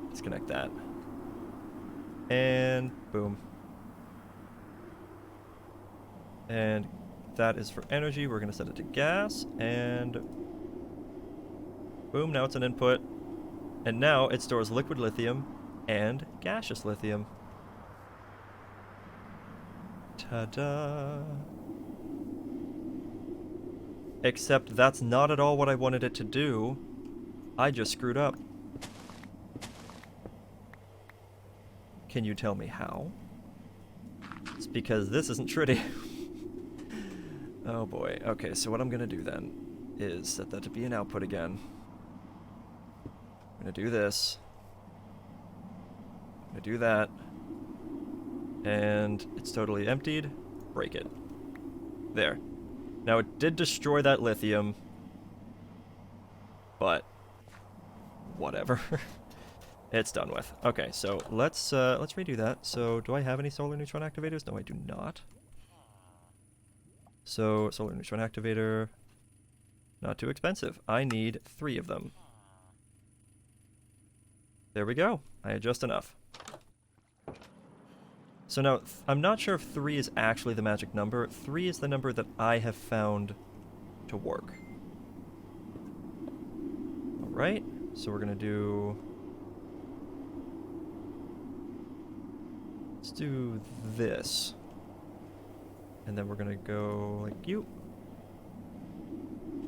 disconnect that. And boom. And that is for energy. We're going to set it to gas. And boom, now it's an input. And now it stores liquid lithium and gaseous lithium. Ta-da! Except that's not at all what I wanted it to do. I just screwed up. Can you tell me how? It's because this isn't tritium. Oh boy. Okay, so what I'm gonna do then is set that to be an output again. I'm gonna do this. I'm gonna do that. And it's totally emptied. Break it. There. Now it did destroy that lithium. But whatever. It's done with. Okay, so let's redo that. So do I have any solar neutron activators? No, I do not. So solar neutron activator, not too expensive. I need 3 of them. There we go. I had just enough. So now, I'm not sure if 3 is actually the magic number. 3 is the number that I have found to work. Alright, so we're going to do... Let's do this. And then we're going to go like you.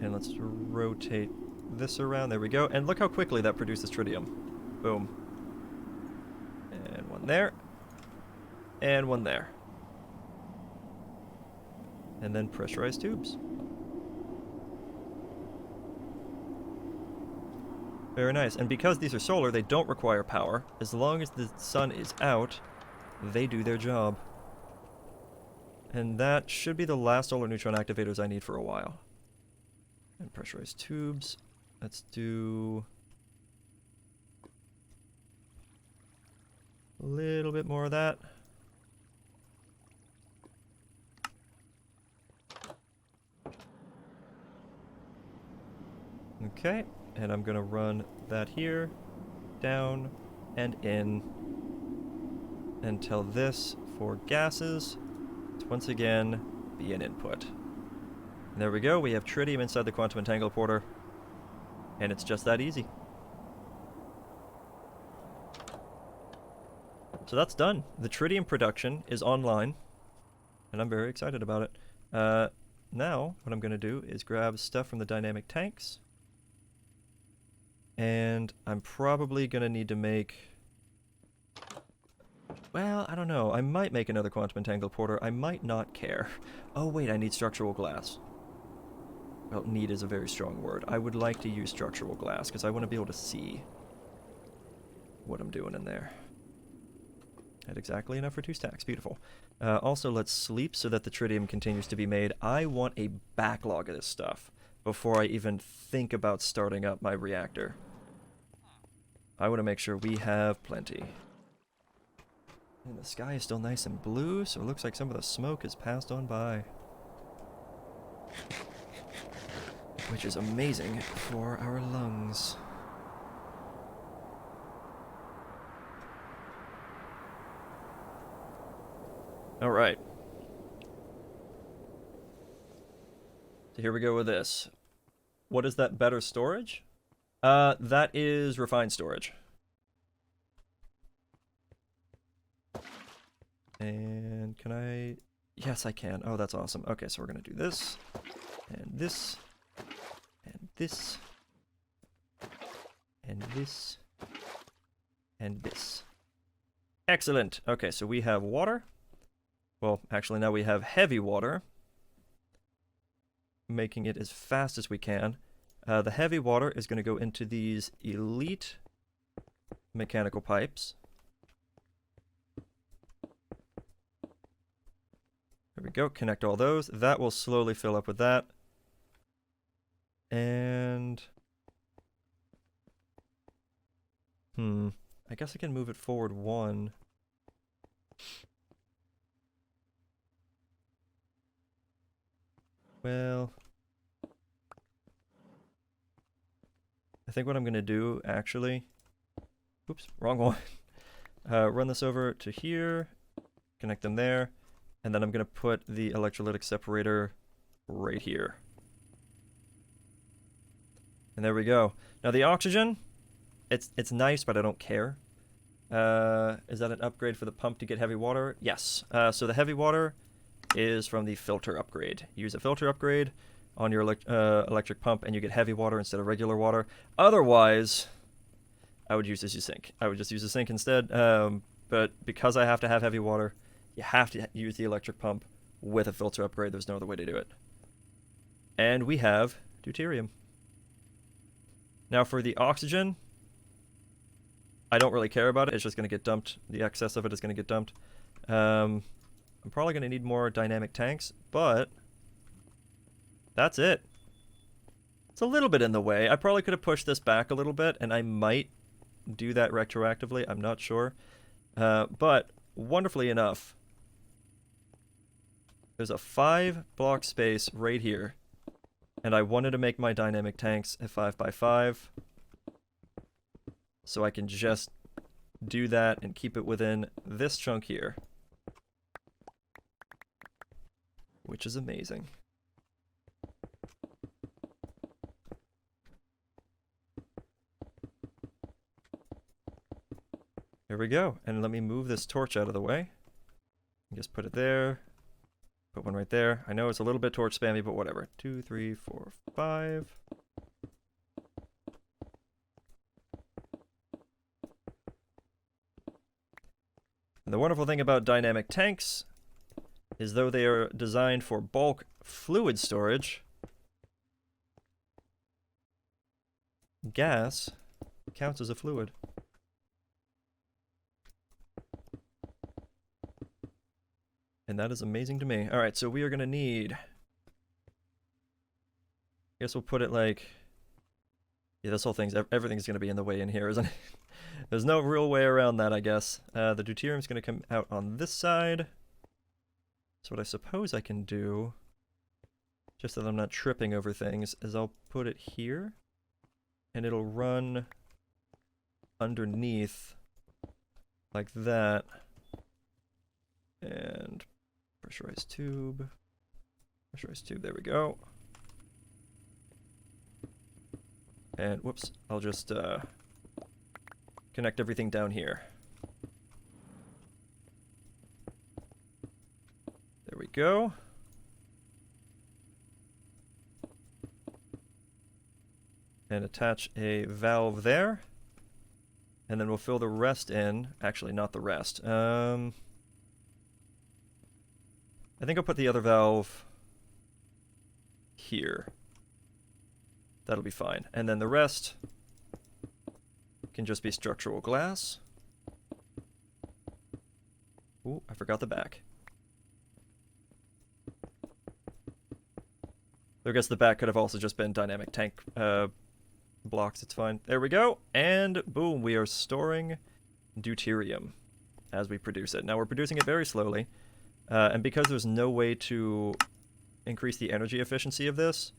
And let's rotate this around. There we go. And look how quickly that produces tritium. Boom. And one there. And one there. And then pressurized tubes. Very nice. And because these are solar, they don't require power. As long as the sun is out, they do their job. And that should be the last solar neutron activators I need for a while. And pressurized tubes. Let's do a little bit more of that. Okay, and I'm gonna run that here, down, and in, and tell this for gases to once again be an input. And there we go, we have tritium inside the quantum entangleporter, and it's just that easy. So that's done. The tritium production is online, and I'm very excited about it. Now, what I'm going to do is grab stuff from the dynamic tanks, and I'm probably going to need to make... Well, I don't know. I might make another quantum entangleporter. I might not care. Oh, wait, I need structural glass. Well, need is a very strong word. I would like to use structural glass, because I want to be able to see what I'm doing in there. Had exactly enough for 2 stacks. Beautiful. Also, let's sleep so that the tritium continues to be made. I want a backlog of this stuff before I even think about starting up my reactor. I want to make sure we have plenty. And the sky is still nice and blue, so it looks like some of the smoke has passed on by. Which is amazing for our lungs. Alright. So here we go with this. What is that better storage? That is refined storage. And can I... Yes, I can. Oh, that's awesome. Okay, so we're going to do this, and this, and this, and this, and this. Excellent. Okay, so we have water. Well, actually, now we have heavy water, making it as fast as we can. The heavy water is going to go into these elite mechanical pipes. There we go. Connect all those. That will slowly fill up with that. And... I guess I can move it forward 1. Well... I think what I'm going to do, actually... Oops, wrong one. Run this over to here. Connect them there. And then I'm going to put the electrolytic separator right here. And there we go. Now the oxygen, it's nice, but I don't care. Is that an upgrade for the pump to get heavy water? Yes. So the heavy water is from the filter upgrade. Use a filter upgrade on your electric pump and you get heavy water instead of regular water. Otherwise, I would use this sink. I would just use a sink instead. But because I have to have heavy water, you have to use the electric pump with a filter upgrade. There's no other way to do it. And we have deuterium. Now for the oxygen, I don't really care about it. It's just going to get dumped. The excess of it is going to get dumped. I'm probably going to need more dynamic tanks, but that's it. It's a little bit in the way. I probably could have pushed this back a little bit, and I might do that retroactively. I'm not sure. But wonderfully enough, there's a 5-block space right here, and I wanted to make my dynamic tanks a 5x5, so I can just do that and keep it within this chunk here, which is amazing. There we go, and let me move this torch out of the way. Just put it there. Put one right there. I know it's a little bit torch spammy, but whatever. 2, 3, 4, 5. And the wonderful thing about dynamic tanks is though they are designed for bulk fluid storage, gas counts as a fluid. And that is amazing to me. Alright, so we are going to need guess we'll put it like... Yeah, this whole thing's... Everything's going to be in the way in here, isn't it? There's no real way around that, I guess. The deuterium's going to come out on this side. So what I suppose I can do, just so that I'm not tripping over things, is I'll put it here, and it'll run underneath like that. And pressurized tube. Pressurized tube, there we go. And whoops, I'll just connect everything down here. There we go. And attach a valve there. And then we'll fill the rest in. Actually, not the rest. I think I'll put the other valve here. That'll be fine. And then the rest can just be structural glass. Ooh, I forgot the back. I guess the back could have also just been dynamic tank blocks. It's fine. There we go. And boom, we are storing deuterium as we produce it. Now we're producing it very slowly. And because there's no way to increase the energy efficiency of this,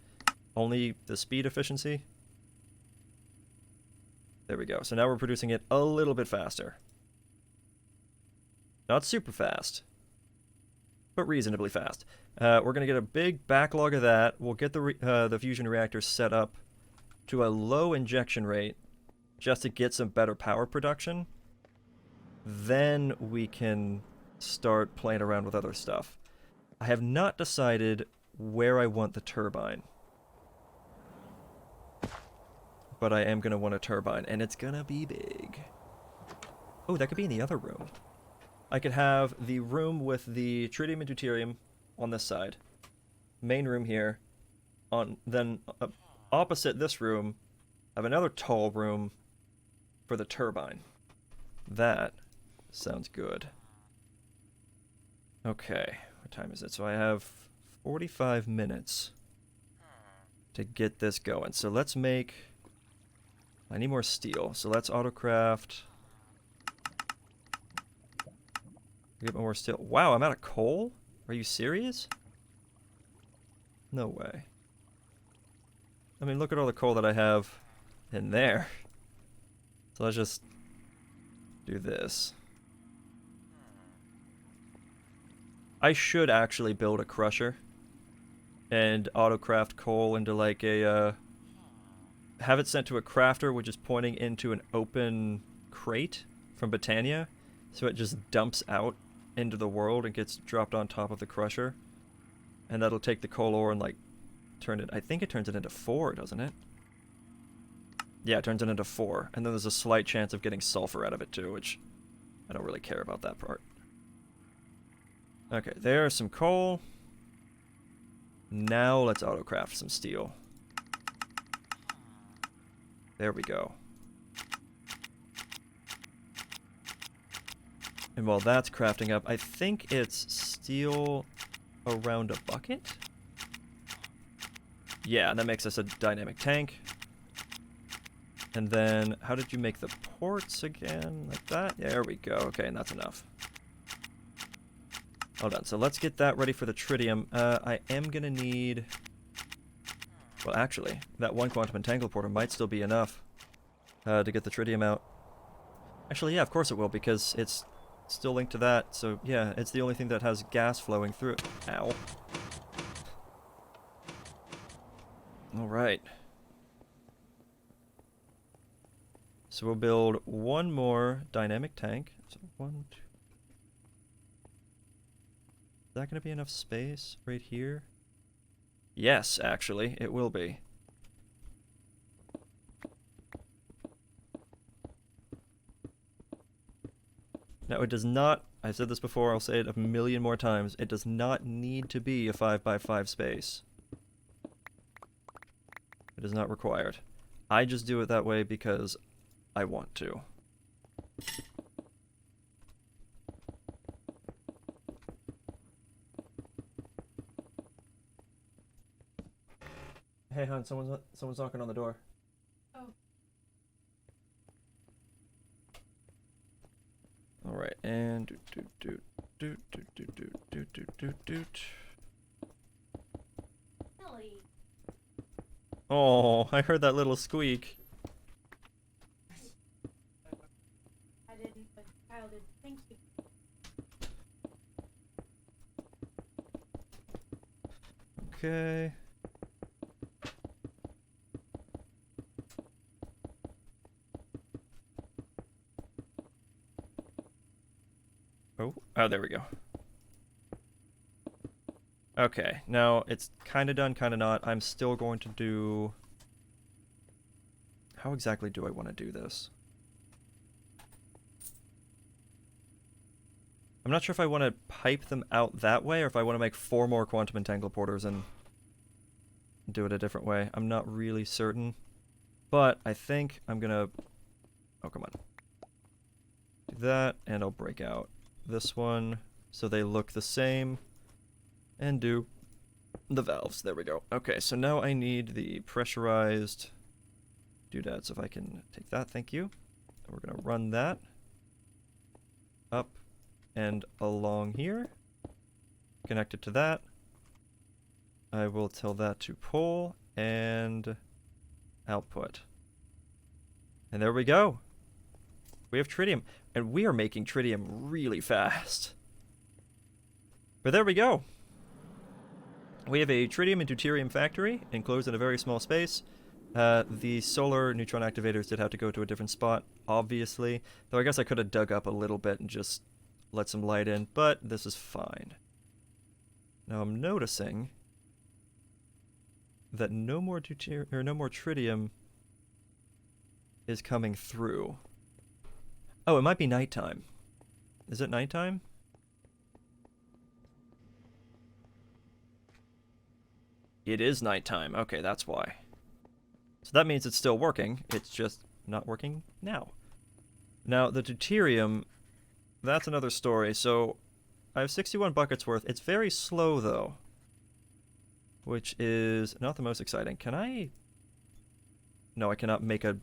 only the speed efficiency. There we go. So now we're producing it a little bit faster. Not super fast, but reasonably fast. We're going to get a big backlog of that. We'll get the fusion reactor set up to a low injection rate just to get some better power production. Then we can start playing around with other stuff. I have not decided where I want the turbine. But I am going to want a turbine, and it's going to be big. Oh, that could be in the other room. I could have the room with the tritium and deuterium on this side. Main room here. Then opposite this room, I have another tall room for the turbine. That sounds good. Okay, what time is it? So I have 45 minutes to get this going. So let's make... I need more steel, so let's autocraft. Get more steel. Wow, I'm out of coal? Are you serious? No way. I mean, look at all the coal that I have in there. So let's just do this. I should actually build a crusher and autocraft coal into like a have it sent to a crafter, which is pointing into an open crate from Britannia, so it just dumps out into the world and gets dropped on top of the crusher, and that'll take the coal ore and like turn it. I think it turns it into 4, doesn't it? Yeah, it turns it into 4, and then there's a slight chance of getting sulfur out of it too, which I don't really care about that part. Okay, there's some coal. Now let's autocraft some steel. There we go. And while that's crafting up, I think it's steel around a bucket? Yeah, and that makes us a dynamic tank. And then, how did you make the ports again? Like that? Yeah, there we go. Okay, and that's enough. Hold on, so let's get that ready for the tritium. I am gonna need... Well, actually, that one quantum entangleporter might still be enough to get the tritium out. Actually, yeah, of course it will, because it's still linked to that. So, yeah, it's the only thing that has gas flowing through it. Ow. Alright. So we'll build one more dynamic tank. So 1, 2... Is that going to be enough space right here? Yes, actually, it will be. Now, it does not, I've said this before, I'll say it a million more times, it does not need to be a 5x5 space. It is not required. I just do it that way because I want to. Hey, hon, someone's knocking on the door. Oh. All right, and doot. Ellie. Oh, I heard that little squeak. I didn't, but Kyle did. Thank you. Okay. Oh, there we go. Okay, now it's kind of done, kind of not. I'm still going to do... How exactly do I want to do this? I'm not sure if I want to pipe them out that way or if I want to make 4 more quantum entangleporters and do it a different way. I'm not really certain. But I think I'm going to... Oh, come on. Do that, and I'll break out this one so they look the same. And do the valves. There we go. Okay, so now I need the pressurized doodads. If I can take that, thank you. And we're going to run that up and along here. Connect it to that. I will tell that to pull and output. And there we go. We have tritium. And we are making tritium really fast. But there we go. We have a tritium and deuterium factory enclosed in a very small space. The solar neutron activators did have to go to a different spot, obviously. Though I guess I could have dug up a little bit and just let some light in, but this is fine. Now I'm noticing that no more tritium is coming through. Oh, it might be nighttime. Is it nighttime? It is nighttime. Okay, that's why. So that means it's still working. It's just not working now. Now, the deuterium, that's another story. So I have 61 buckets worth. It's very slow, though, which is not the most exciting. Can I... No, I cannot make a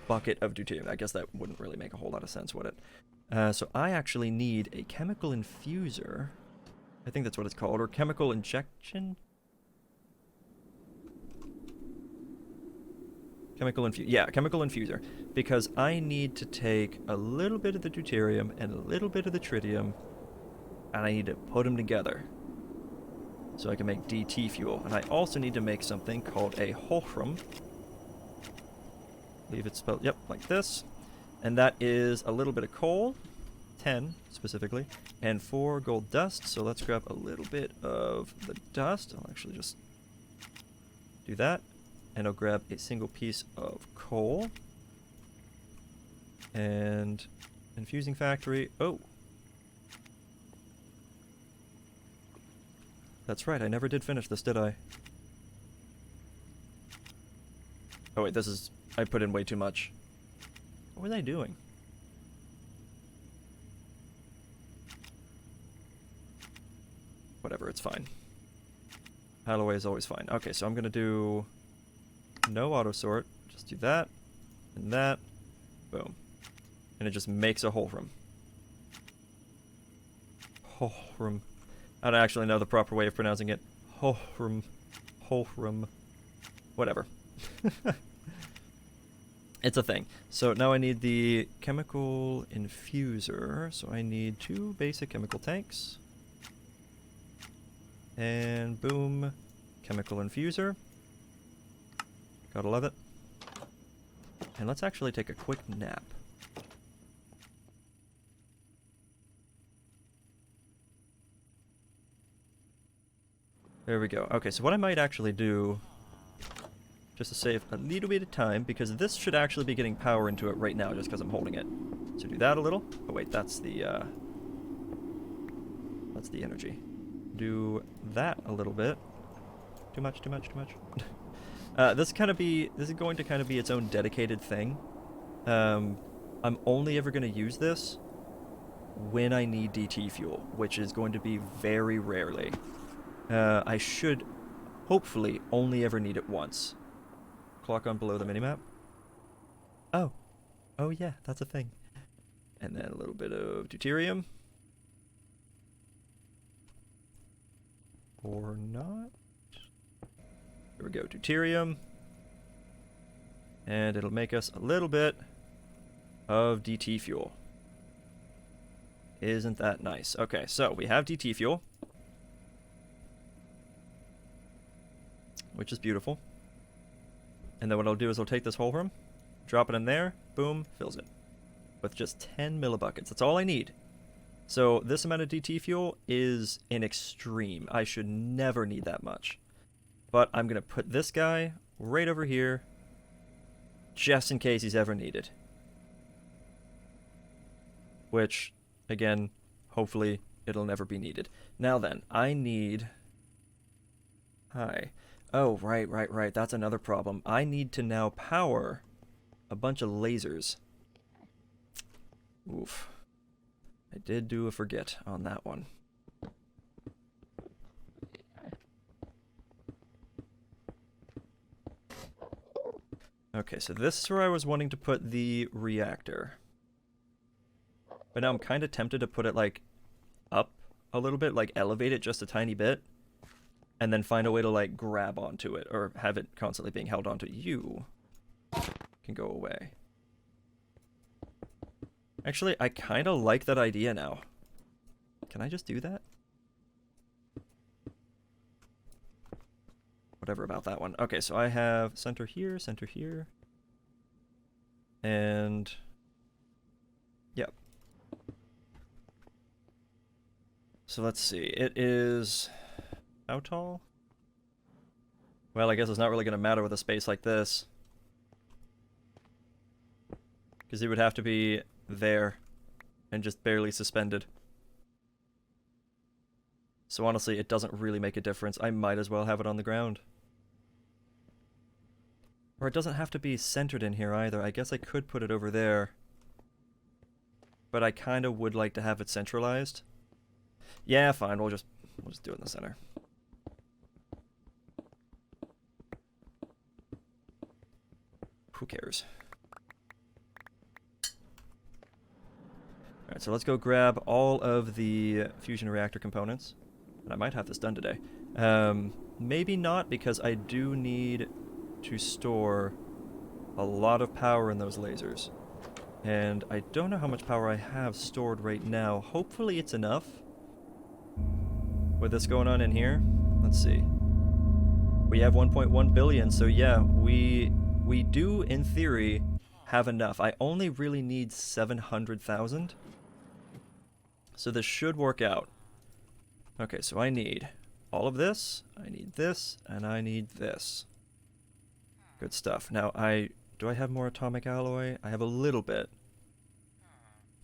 bucket of deuterium. I guess that wouldn't really make a whole lot of sense, would it? So I actually need a chemical infuser. I think that's what it's called. Or chemical injection? Chemical infuser. Because I need to take a little bit of the deuterium and a little bit of the tritium, and I need to put them together so I can make DT fuel. And I also need to make something called a hohlraum. I believe it's spelled, yep, like this. And that is a little bit of coal, 10 specifically, and 4 gold dust. So let's grab a little bit of the dust. I'll actually just do that. And I'll grab a single piece of coal. And infusing factory. Oh. That's right, I never did finish this, did I? Oh wait, this is... I put in way too much. What was I doing? Whatever, it's fine. Holloway is always fine. Okay, so I'm gonna do... No auto sort. Just do that. And that. Boom. And it just makes a hohlraum. Hohlraum. I don't actually know the proper way of pronouncing it. Hohlraum. Hohlraum. Whatever. It's a thing. So now I need the chemical infuser. So I need 2 basic chemical tanks. And boom. Chemical infuser. Gotta love it. And let's actually take a quick nap. There we go. Okay, so what I might actually do, just to save a little bit of time, because this should actually be getting power into it right now just because I'm holding it. So do that a little. Oh wait, that's the energy. Do that a little bit. Too much. This is going to kind of be its own dedicated thing. I'm only ever going to use this when I need DT fuel, which is going to be very rarely. I should hopefully only ever need it once. Clock on below the minimap. Oh. Oh yeah, that's a thing. And then a little bit of deuterium. Or not. Here we go, deuterium. And it'll make us a little bit of DT fuel. Isn't that nice? Okay, so we have DT fuel, which is beautiful. And then what I'll do is I'll take this whole room, drop it in there, boom, fills it. With just 10 millibuckets. That's all I need. So this amount of DT fuel is an extreme. I should never need that much. But I'm going to put this guy right over here, just in case he's ever needed. Which, again, hopefully it'll never be needed. Now then, I need... Hi. Oh, right. That's another problem. I need to now power a bunch of lasers. Oof. I did do a forget on that one. Okay, so this is where I was wanting to put the reactor. But now I'm kind of tempted to put it, like, up a little bit, like, elevate it just a tiny bit, and then find a way to, like, grab onto it, or have it constantly being held onto. You can go away. Actually, I kind of like that idea now. Can I just do that? Whatever about that one. Okay, so I have center here, and... Yep. So let's see, it is... How tall? Well, I guess it's not really going to matter with a space like this. Because it would have to be there and just barely suspended. So honestly, it doesn't really make a difference. I might as well have it on the ground. Or it doesn't have to be centered in here either. I guess I could put it over there. But I kind of would like to have it centralized. Yeah, fine. We'll just do it in the center. Who cares? Alright, so let's go grab all of the fusion reactor components. And I might have this done today. Maybe not, because I do need to store a lot of power in those lasers. And I don't know how much power I have stored right now. Hopefully it's enough. With this going on in here. Let's see. We have 1.1 billion, so yeah, we do, in theory, have enough. I only really need 700,000. So this should work out. Okay, so I need all of this, I need this, and I need this. Good stuff. Now, do I have more atomic alloy? I have a little bit.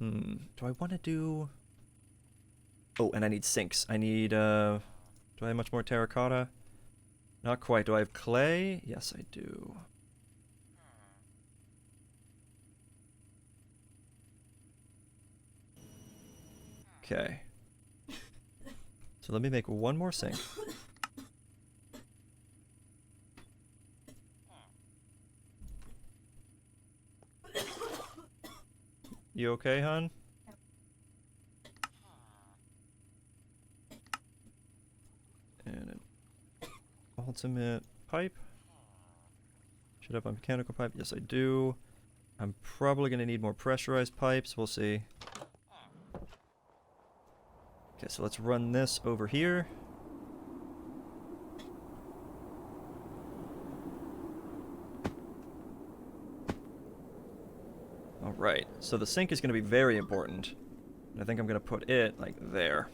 Do I want to do... Oh, and I need sinks. I need, do I have much more terracotta? Not quite. Do I have clay? Yes, I do. Okay. So let me make one more sink. You okay, hon? And an ultimate pipe. Should have my mechanical pipe. Yes, I do. I'm probably going to need more pressurized pipes. We'll see. Okay, so let's run this over here. Alright, so the sink is going to be very important. And I think I'm going to put it, like, there.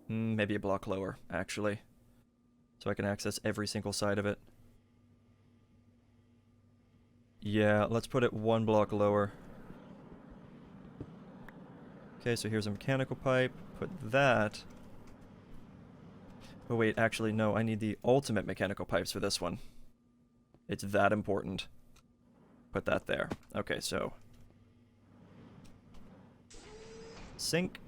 Maybe a block lower, actually. So I can access every single side of it. Yeah, let's put it one block lower. Okay, so here's a mechanical pipe. Put that... Oh wait, actually no, I need the ultimate mechanical pipes for this one. It's that important. Put that there. Okay, so... Sink.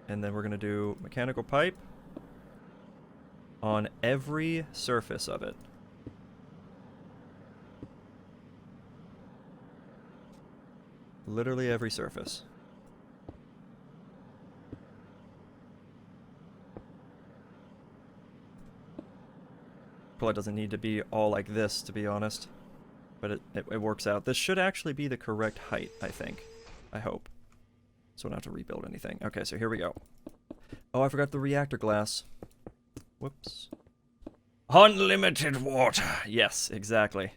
And then we're going to do mechanical pipe. on every surface of it. Literally every surface. Probably doesn't need to be all like this, to be honest. But it works out. This should actually be the correct height, I think. I hope. So I don't have to rebuild anything. Okay, so here we go. Oh, I forgot the reactor glass. Whoops. Unlimited water! Yes, exactly.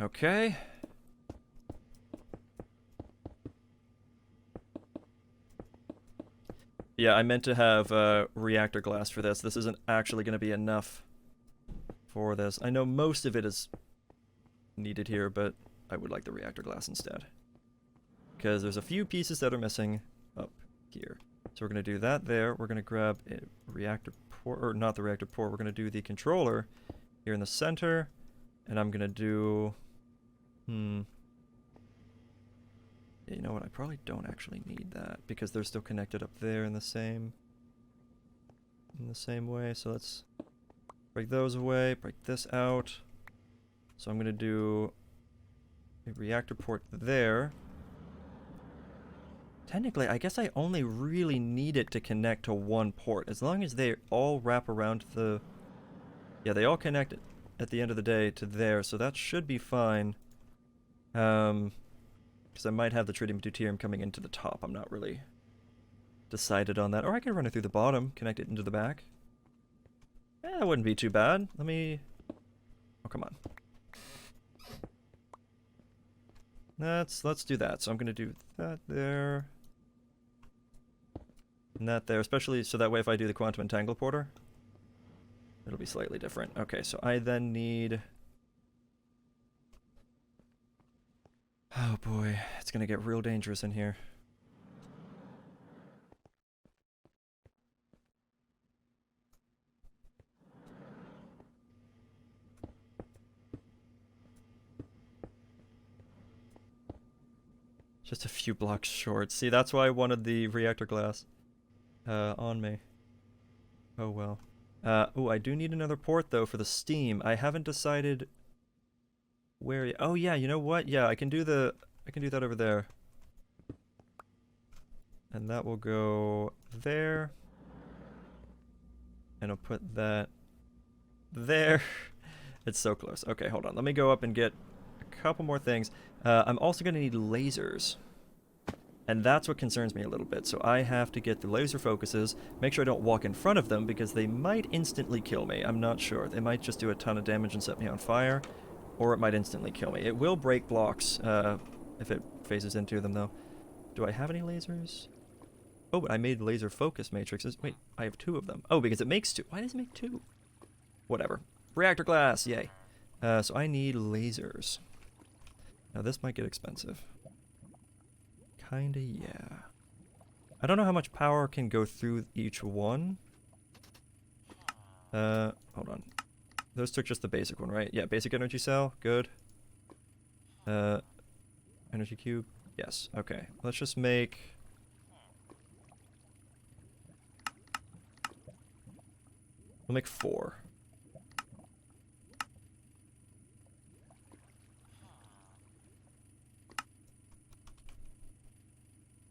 Okay. Yeah, I meant to have reactor glass for this. This isn't actually going to be enough for this. I know most of it is needed here, but I would like the reactor glass instead. Because there's a few pieces that are missing up here. So we're going to do that there. We're going to grab a reactor port, or not the reactor port. We're going to do the controller here in the center. And I'm going to do... Yeah, you know what? I probably don't actually need that because they're still connected up there in the same way. So let's break those away, break this out. So I'm going to do a reactor port there. Technically, I guess I only really need it to connect to one port. As long as they all wrap around the... Yeah, they all connect at the end of the day to there, so that should be fine. Because I might have the tritium deuterium coming into the top. I'm not really decided on that. Or I can run it through the bottom, connect it into the back. That wouldn't be too bad. Let me... Oh, come on. Let's do that. So I'm going to do that there. And that there, especially so that way if I do the quantum entangleporter, it'll be slightly different. Okay, so I then need... Oh boy, it's gonna get real dangerous in here. Just a few blocks short. See, that's why I wanted the reactor glass on me. Oh well. Oh, I do need another port though for the steam. I haven't decided where... Oh yeah, you know what? Yeah, I can do that over there. And that will go there. And I'll put that there. It's so close. Okay, hold on. Let me go up and get a couple more things. I'm also going to need lasers. And that's what concerns me a little bit. So I have to get the laser focuses, make sure I don't walk in front of them because they might instantly kill me. I'm not sure. They might just do a ton of damage and set me on fire, or it might instantly kill me. It will break blocks if it phases into them, though. Do I have any lasers? Oh, but I made laser focus matrices. Wait, I have 2 of them. Oh, because it makes 2. Why does it make 2? Whatever. Reactor glass, yay. So I need lasers. Now this might get expensive. Kinda, yeah. I don't know how much power can go through each one. Hold on. Those took just the basic one, right? Yeah, basic energy cell, good. Energy cube, yes, okay. Let's just make... We'll make 4.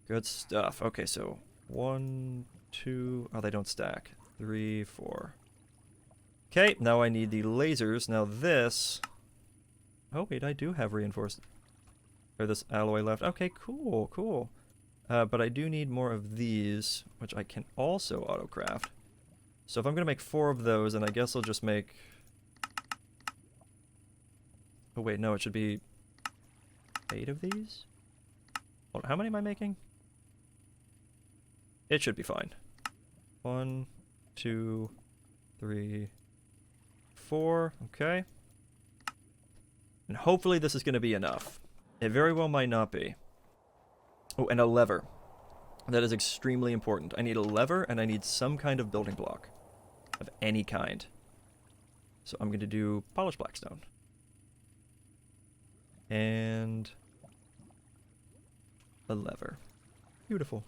Good stuff. Okay, so 1, 2... Oh, they don't stack. 3, 4. Okay, now I need the lasers. Now this... Oh, wait, I do have reinforced... Or this alloy left. Okay, cool, cool. But I do need more of these, which I can also auto-craft. So if I'm going to make 4 of those, then I guess I'll just make... Oh, wait, no, it should be 8 of these? Hold on, how many am I making? It should be fine. 1, 2, 3, 4. Okay. And hopefully this is going to be enough. It very well might not be. Oh, and a lever. That is extremely important. I need a lever and I need some kind of building block. Of any kind. So I'm going to do polished blackstone. And... a lever. Beautiful.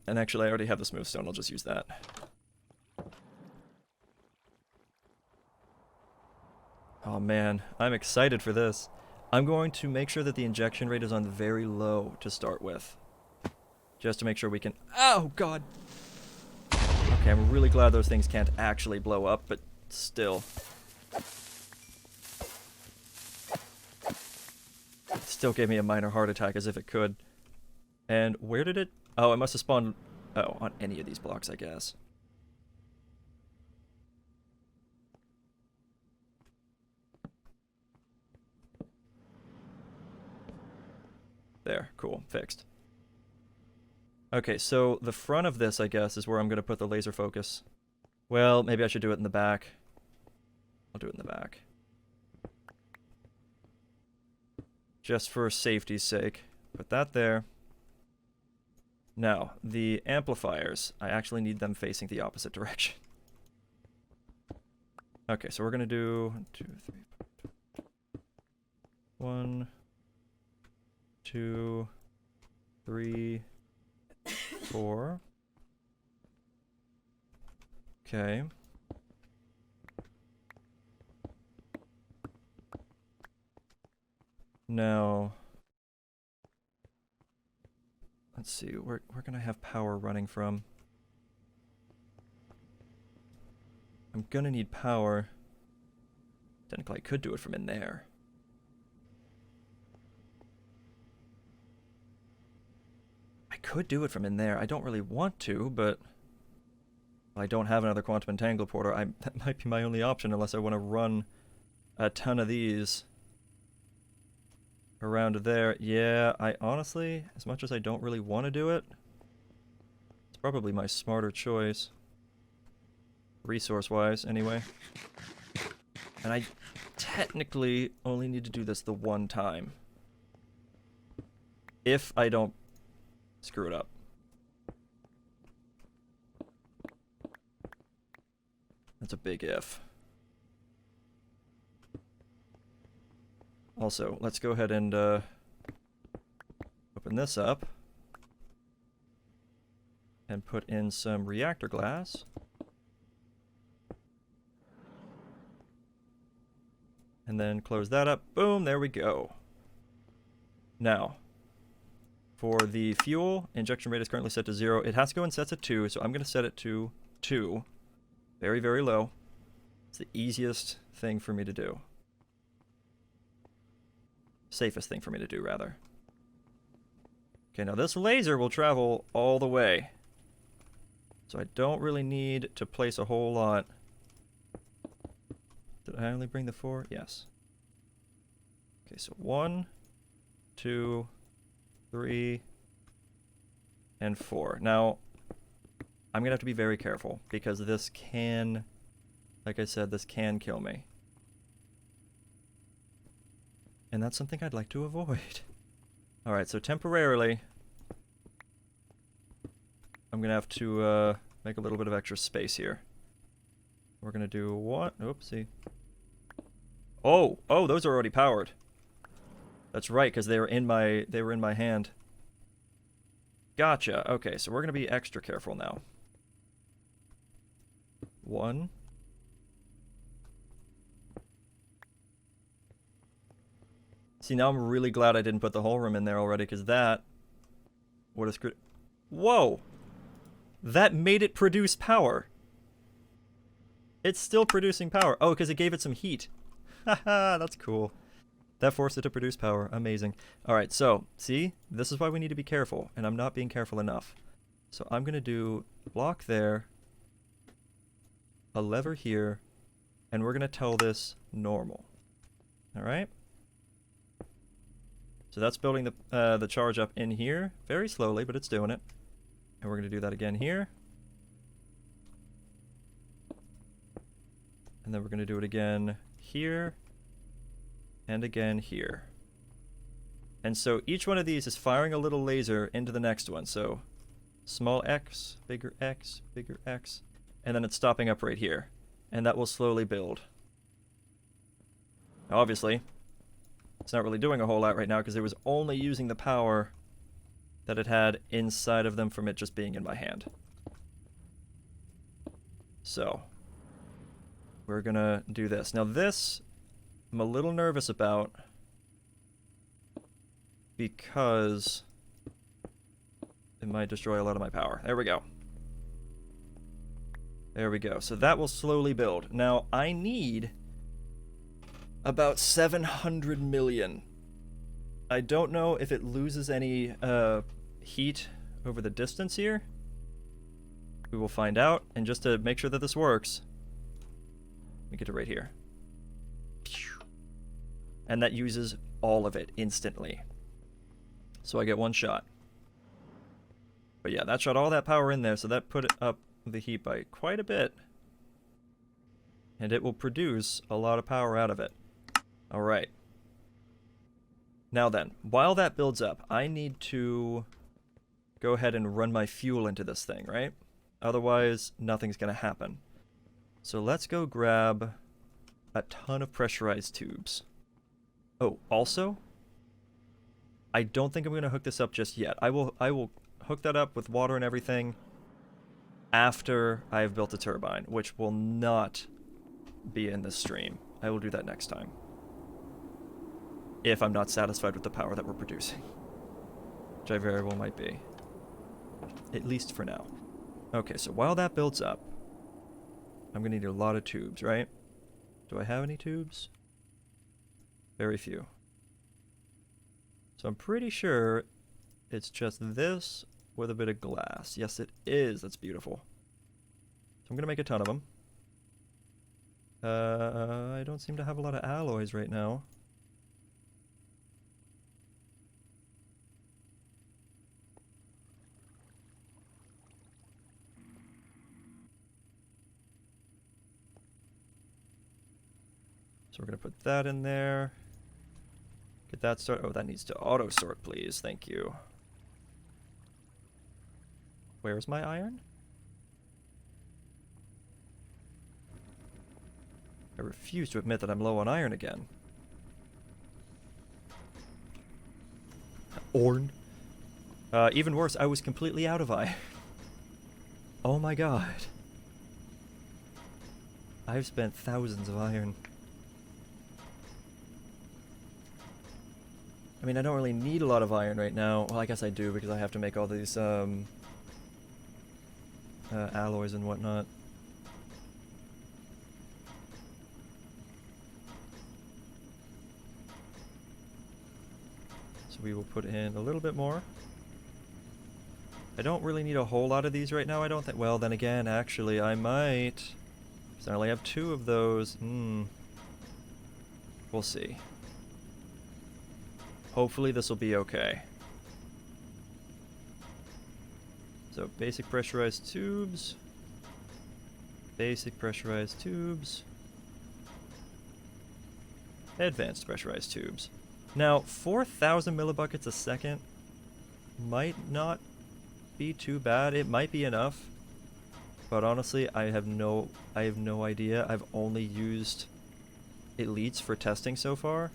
And actually, I already have the smooth stone. I'll just use that. Oh man, I'm excited for this. I'm going to make sure that the injection rate is on very low to start with. Just to make sure we can... Oh, God! Okay, I'm really glad those things can't actually blow up, but still. It still gave me a minor heart attack as if it could. And where did it... Oh, it must have spawned... Oh, on any of these blocks, I guess. There, cool, fixed. Okay, so the front of this, I guess, is where I'm going to put the laser focus. Well, maybe I should do it in the back. I'll do it in the back. Just for safety's sake. Put that there. Now, the amplifiers, I actually need them facing the opposite direction. Okay, so we're going to do 1, 2, 3, 1, 2, 3, 4. Okay. Now, let's see, where can I have power running from? I'm gonna need power. Technically, I could do it from in there. I could do it from in there. I don't really want to, but I don't have another quantum entangleporter. That might be my only option unless I want to run a ton of these around there. Yeah, I honestly, as much as I don't really want to do it, it's probably my smarter choice. Resource-wise, anyway. And I technically only need to do this the one time. If I don't screw it up. That's a big if. Also, let's go ahead and open this up. And put in some reactor glass. And then close that up. Boom, there we go. Now, for the fuel, injection rate is currently set to 0. It has to go in sets of 2, so I'm going to set it to 2. Very, very low. It's the easiest thing for me to do. Safest thing for me to do, rather. Okay, now this laser will travel all the way. So I don't really need to place a whole lot. Did I only bring the 4? Yes. Okay, so 1, 2, 3, and 4. Now, I'm going to have to be very careful, because this can, like I said, this can kill me. And that's something I'd like to avoid. Alright, so temporarily, I'm going to have to make a little bit of extra space here. We're going to do what? Oopsie. Oh, those are already powered. That's right, because they were in my hand. Gotcha. Okay, so we're going to be extra careful now. 1. See, now I'm really glad I didn't put the whole room in there already, because that would have screwed... Whoa! That made it produce power. It's still producing power. Oh, because it gave it some heat. Haha, that's cool. That forced it to produce power. Amazing. Alright, so, see? This is why we need to be careful, and I'm not being careful enough. So I'm going to do a block there, a lever here, and we're going to tell this normal. Alright? So that's building the charge up in here, very slowly, but it's doing it. And we're going to do that again here. And then we're going to do it again here, and again here. And so each one of these is firing a little laser into the next one. So small x, bigger x, bigger x, and then it's stopping up right here. And that will slowly build. Now, obviously, it's not really doing a whole lot right now because it was only using the power that it had inside of them from it just being in my hand. So, we're gonna do this. Now this, I'm a little nervous about because it might destroy a lot of my power. There we go. There we go. So that will slowly build. Now, I need about 700 million. I don't know if it loses any heat over the distance here. We will find out. And just to make sure that this works, let me get it right here. And that uses all of it instantly. So I get one shot. But yeah, that shot all that power in there, so that put it up the heat by quite a bit. And it will produce a lot of power out of it. Alright. Now then, while that builds up, I need to go ahead and run my fuel into this thing, right? Otherwise, nothing's going to happen. So let's go grab a ton of pressurized tubes. Oh, also, I don't think I'm going to hook this up just yet. I will hook that up with water and everything after I've built a turbine, which will not be in this stream. I will do that next time. If I'm not satisfied with the power that we're producing. Which I very well might be. At least for now. Okay, so while that builds up, I'm going to need a lot of tubes, right? Do I have any tubes? Very few. So I'm pretty sure it's just this with a bit of glass. Yes, it is. That's beautiful. So I'm going to make a ton of them. I don't seem to have a lot of alloys right now. So we're going to put that in there. Get that started. Oh, that needs to auto-sort, please. Thank you. Where's my iron? I refuse to admit that I'm low on iron again. Orn. Even worse, I was completely out of iron. Oh my god. I've spent thousands of iron. I mean, I don't really need a lot of iron right now. Well, I guess I do because I have to make all these alloys and whatnot. So we will put in a little bit more. I don't really need a whole lot of these right now, I don't think. Well, then again, actually, I might. Because I only have 2 of those. We'll see. Hopefully this will be okay. So basic pressurized tubes. Basic pressurized tubes. Advanced pressurized tubes. Now, 4,000 millibuckets a second might not be too bad. It might be enough. But honestly, I have no idea. I've only used elites for testing so far.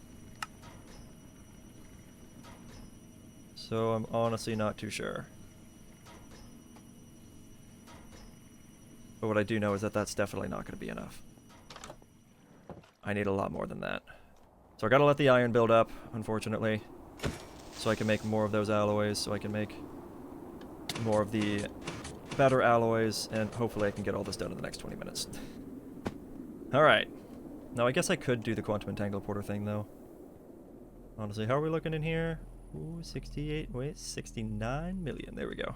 So I'm honestly not too sure. But what I do know is that that's definitely not going to be enough. I need a lot more than that. So I gotta let the iron build up, unfortunately. So I can make more of those alloys, so I can make more of the better alloys, and hopefully I can get all this done in the next 20 minutes. Alright. Now I guess I could do the quantum entangle porter thing, though. Honestly, how are we looking in here? Ooh, 68, wait, 69 million. There we go.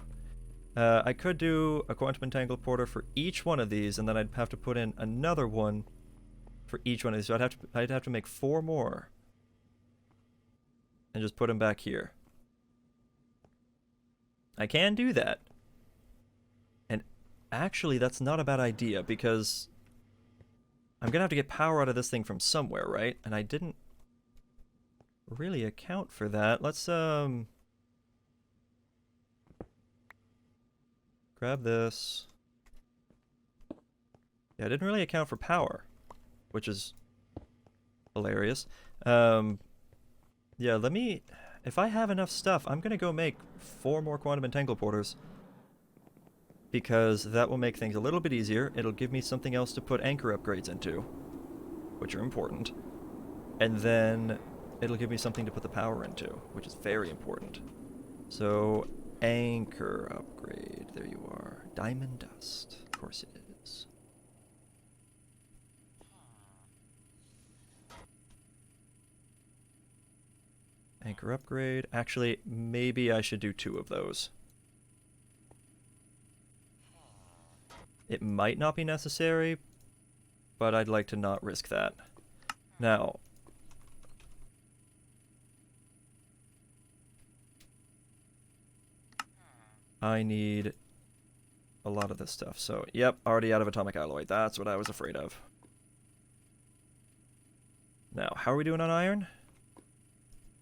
I could do a quantum entangle porter for each one of these, and then I'd have to put in another one for each one of these. So I'd have to make 4 more. And just put them back here. I can do that. And actually, that's not a bad idea, because I'm going to have to get power out of this thing from somewhere, right? And I didn't really account for that. Let's grab this. Yeah, I didn't really account for power, which is hilarious. Yeah, let me if I have enough stuff, I'm gonna go make 4 more quantum entangle porters. Because that will make things a little bit easier. It'll give me something else to put anchor upgrades into, which are important. And then it'll give me something to put the power into, which is very important. So, anchor upgrade. There you are. Diamond dust. Of course it is. Anchor upgrade. Actually, maybe I should do 2 of those. It might not be necessary, but I'd like to not risk that. Now, I need a lot of this stuff. So, yep, already out of atomic alloy. That's what I was afraid of. Now, how are we doing on iron?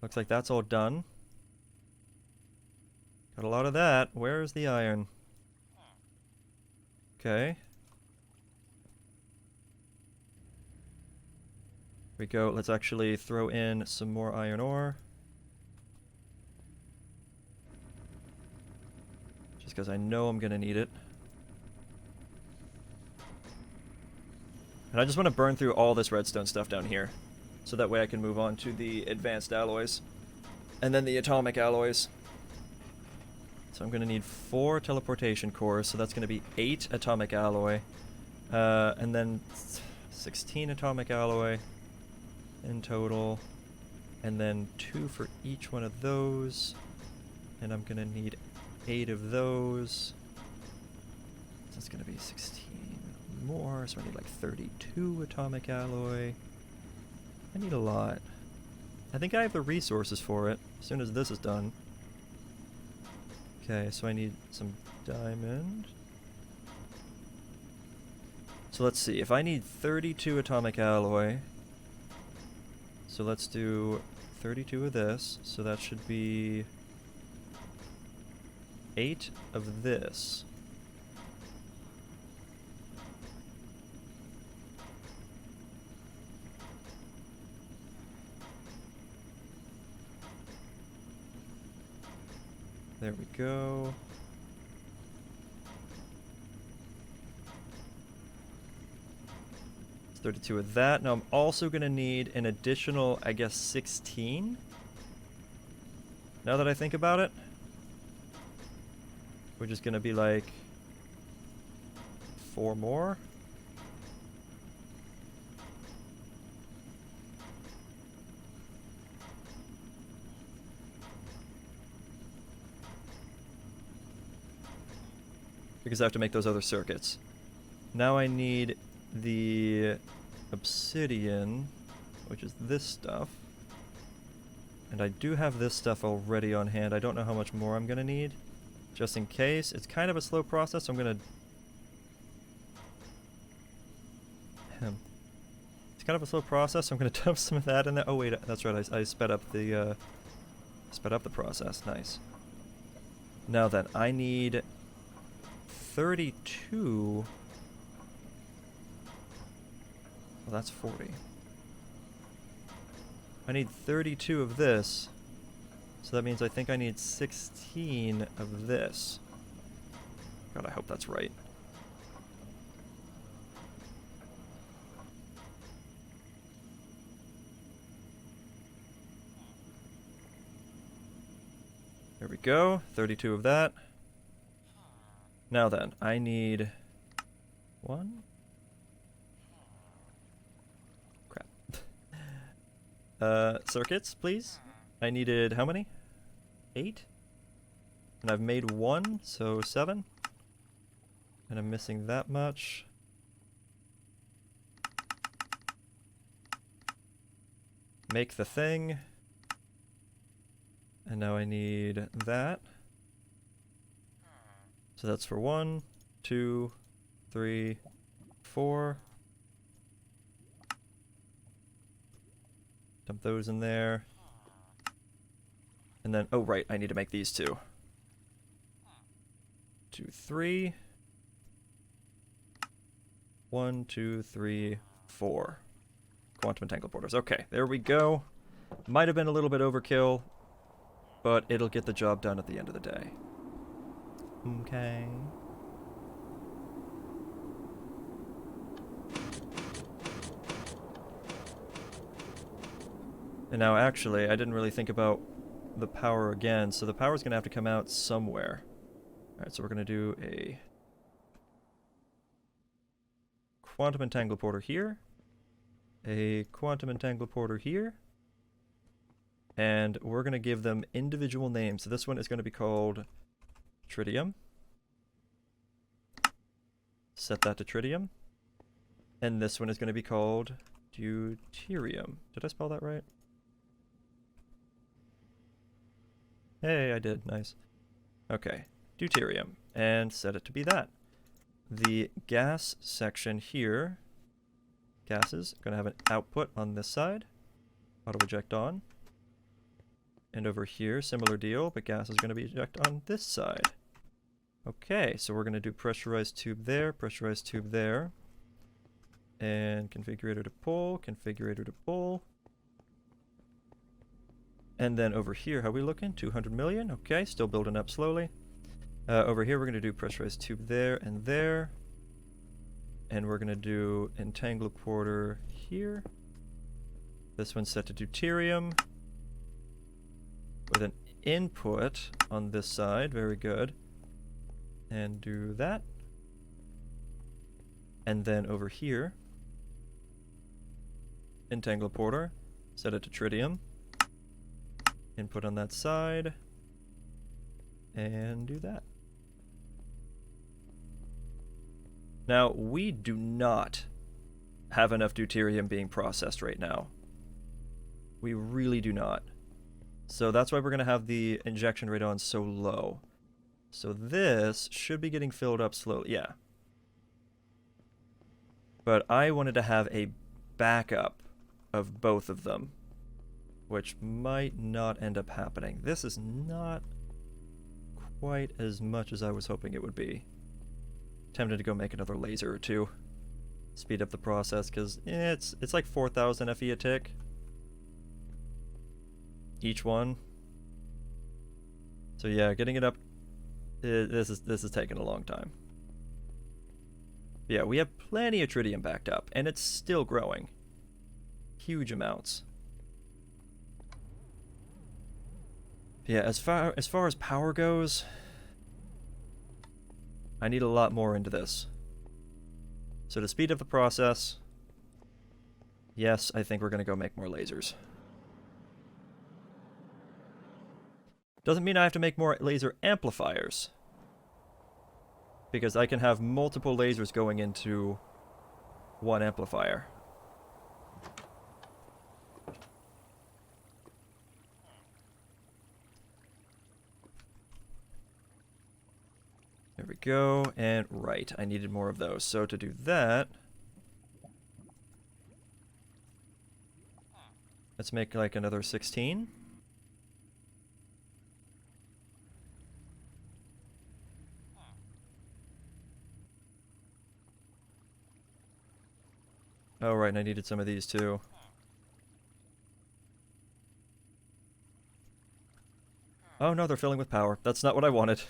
Looks like that's all done. Got a lot of that. Where's the iron? Okay. Here we go. Let's actually throw in some more iron ore. Just because I know I'm going to need it. And I just want to burn through all this redstone stuff down here. So that way I can move on to the advanced alloys. And then the atomic alloys. So I'm going to need 4 teleportation cores, so that's going to be 8 atomic alloy. And then 16 atomic alloy in total. And then 2 for each one of those. And I'm going to need 8 of those. So that's going to be 16 more, so I need like 32 atomic alloy. I need a lot. I think I have the resources for it as soon as this is done. Okay, so I need some diamond. So let's see, if I need 32 atomic alloy, so let's do 32 of this, so that should be 8 of this. There we go. It's 32 of that. Now I'm also going to need an additional, I guess, 16. Now that I think about it. Which is going to be like 4 more. Because I have to make those other circuits. Now I need the obsidian, which is this stuff. And I do have this stuff already on hand. I don't know how much more I'm going to need. Just in case. It's kind of a slow process, so I'm going to... It's kind of a slow process, so I'm going to dump some of that in there. Oh wait, that's right, I sped up the process. Nice. Now then, I need 32. Well, that's 40. I need 32 of this. So that means I think I need 16 of this. God, I hope that's right. There we go. 32 of that. Now then, I need 1. Crap. Circuits, please. I needed how many? 8? And I've made 1, so 7. And I'm missing that much. Make the thing. And now I need that. So that's for 1, 2, 3, 4. Dump those in there. And then, oh right, I need to make these 2. 2, 3. 1, 2, 3, 4. Quantum entangle porters. Okay, there we go. Might have been a little bit overkill. but it'll get the job done at the end of the day. Okay. And now actually, I didn't really think about the power again, so the power's gonna have to come out somewhere. Alright, so we're gonna do a quantum entangleporter here, a quantum entangleporter here, and we're gonna give them individual names. So this one is gonna be called tritium. Set that to tritium. And this one is gonna be called deuterium. Did I spell that right? Hey, I did. Nice. Okay, deuterium, and set it to be that. The gas section here, gases, going to have an output on this side, auto eject on. And over here, similar deal, but gas is going to be eject on this side. Okay, so we're going to do pressurized tube there, and configurator to pull. And then over here, how are we looking? 200 million. Okay, still building up slowly. Over here, we're going to do pressurized tube there. And we're going to do entangleporter here. This one's set to deuterium. With an input on this side. Very good. And do that. And then over here, entangleporter. Set it to tritium. Input on that side, and do that. Now, we do not have enough deuterium being processed right now. We really do not. So that's why we're going to have the injection rate on so low. So this should be getting filled up slowly. Yeah. But I wanted to have a backup of both of them, which might not end up happening. This is not quite as much as I was hoping it would be. Tempted to go make another laser or two. Speed up the process, because it's like 4,000 FE a tick. Each one. So yeah, getting it up, this is taking a long time. Yeah, we have plenty of tritium backed up, and it's still growing. Huge amounts. Yeah, as far as power goes, I need a lot more into this. So to speed up the process, yes, I think we're going to go make more lasers. Doesn't mean I have to make more laser amplifiers, because I can have multiple lasers going into one amplifier. There we go, and right, I needed more of those. So to do that, let's make like another 16. Oh right, and I needed some of these too. Oh no, they're filling with power. That's not what I wanted.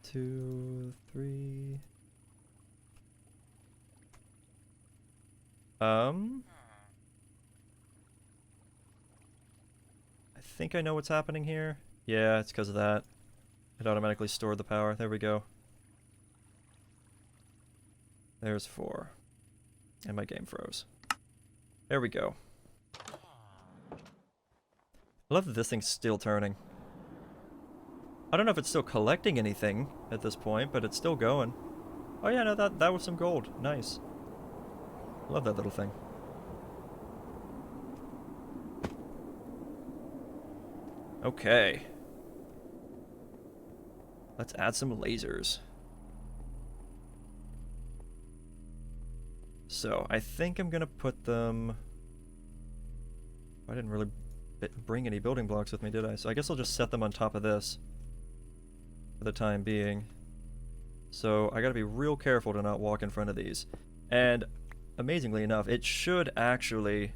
2, 3. I think I know what's happening here. Yeah, it's because of that. It automatically stored the power. There we go. There's 4. And my game froze. There we go. I love that this thing's still turning. I don't know if it's still collecting anything at this point, but it's still going. Oh yeah, no, that was some gold. Nice. Love that little thing. Okay. Let's add some lasers. So, I think I'm gonna put them... I didn't really bring any building blocks with me, did I? So I guess I'll just set them on top of this for the time being. So I gotta be real careful to not walk in front of these. And amazingly enough, it should actually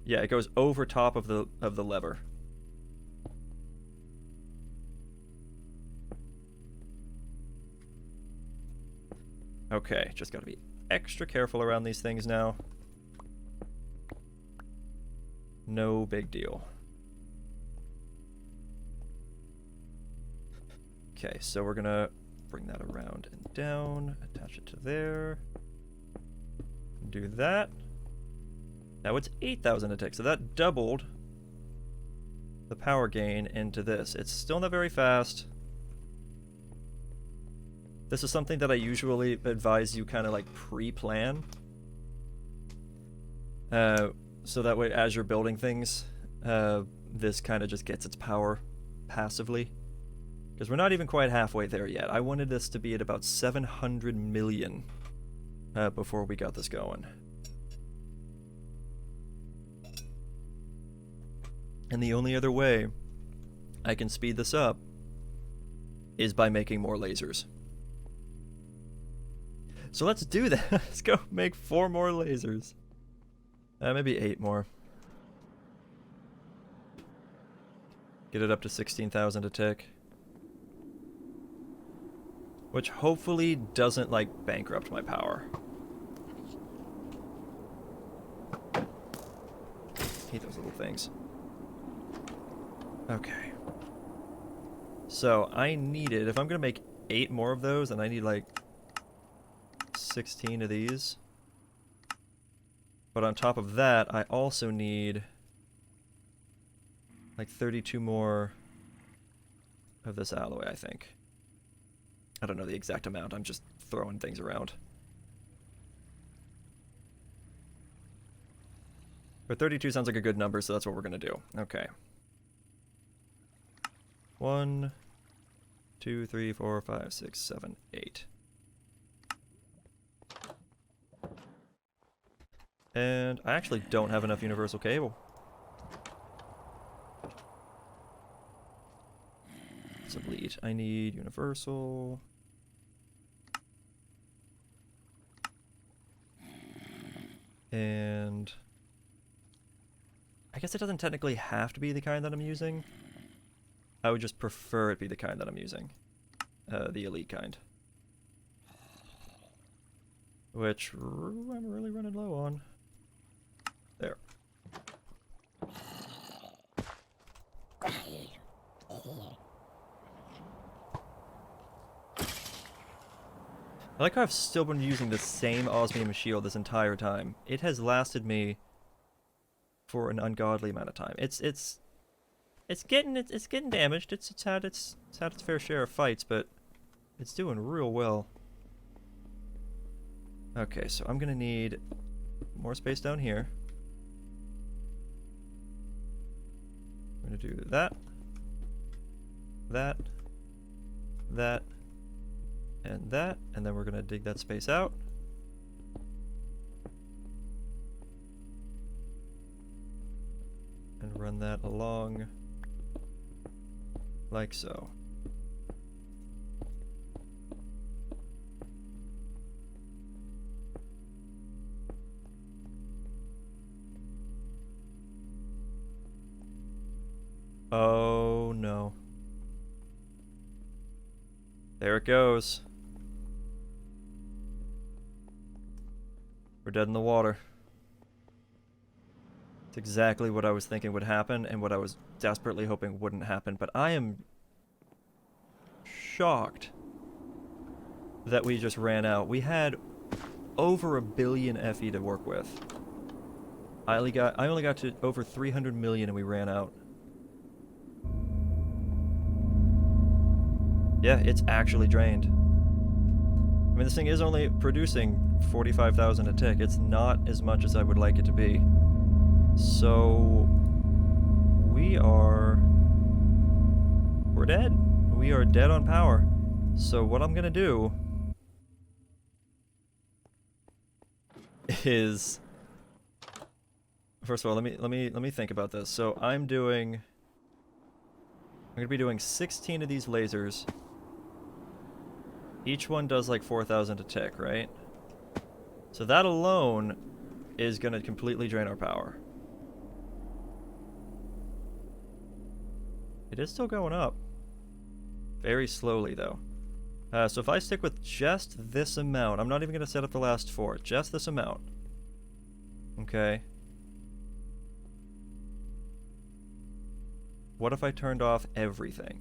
Yeah, it goes over top of the lever. Okay, just gotta be extra careful around these things now. No big deal. Okay, so we're gonna bring that around and down, attach it to there. Do that. Now it's 8,000 a tick, so that doubled the power gain into this. It's still not very fast. This is something that I usually advise you kind of like pre-plan. So that way as you're building things, this kind of just gets its power passively. Because we're not even quite halfway there yet. I wanted this to be at about 700 million before we got this going. And the only other way I can speed this up is by making more lasers. So let's do that. Let's go make 4 more lasers. Maybe 8 more. Get it up to 16,000 a tick. Which hopefully doesn't, like, bankrupt my power. Hate those little things. Okay. So I needed, if I'm gonna make 8 more of those, and I need like 16 of these. But on top of that, I also need like 32 more of this alloy, I think. I don't know the exact amount, I'm just throwing things around. But 32 sounds like a good number, so that's what we're gonna do. Okay. 1, 2, 3, 4, 5, 6, 7, 8. And I actually don't have enough universal cable. So bleed. I need universal. And I guess it doesn't technically have to be the kind that I'm using. I would just prefer it be the kind that I'm using. The elite kind. Which I'm really running low on. There. I like how I've still been using the same osmium shield this entire time. It has lasted me for an ungodly amount of time. It's getting damaged. It's had its fair share of fights, but it's doing real well. Okay, so I'm gonna need more space down here. I'm gonna do that, that, that, and that, and then we're gonna dig that space out. And run that along like so. Oh no. There it goes. We're dead in the water. It's exactly what I was thinking would happen and what I was desperately hoping wouldn't happen, but I am shocked that we just ran out. We had over 1 billion FE to work with. I only got to over 300 million and we ran out. Yeah, it's actually drained. I mean, this thing is only producing 45,000 a tick. It's not as much as I would like it to be. So we're dead. We are dead on power. So what I'm gonna do is, first of all, let me think about this. So I'm gonna be doing 16 of these lasers. Each one does like 4,000 a tick, right? So that alone is gonna completely drain our power. It is still going up. Very slowly, though. So if I stick with just this amount, I'm not even going to set up the last 4. Just this amount. Okay. What if I turned off everything?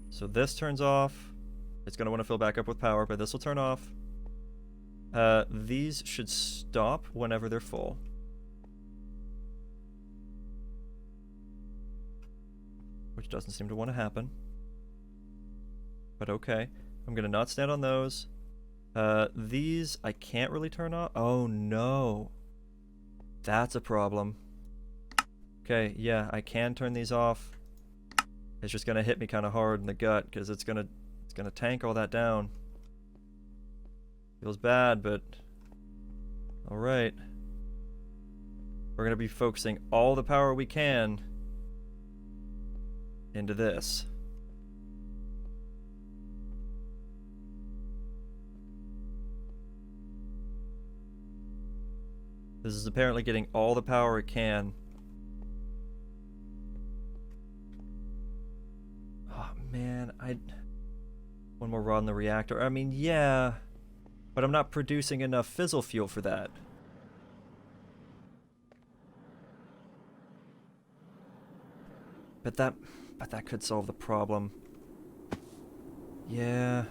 So this turns off. It's going to want to fill back up with power, but this will turn off. These should stop whenever they're full. Which doesn't seem to want to happen. But okay. I'm going to not stand on those. These I can't really turn off. Oh no. That's a problem. Okay, yeah, I can turn these off. It's just going to hit me kind of hard in the gut because it's going to tank all that down. Feels bad, but all right. We're going to be focusing all the power we can into this. This is apparently getting all the power it can. Oh man, one more rod in the reactor. I mean, yeah, but I'm not producing enough fizzle fuel for that. But that could solve the problem. Yeah.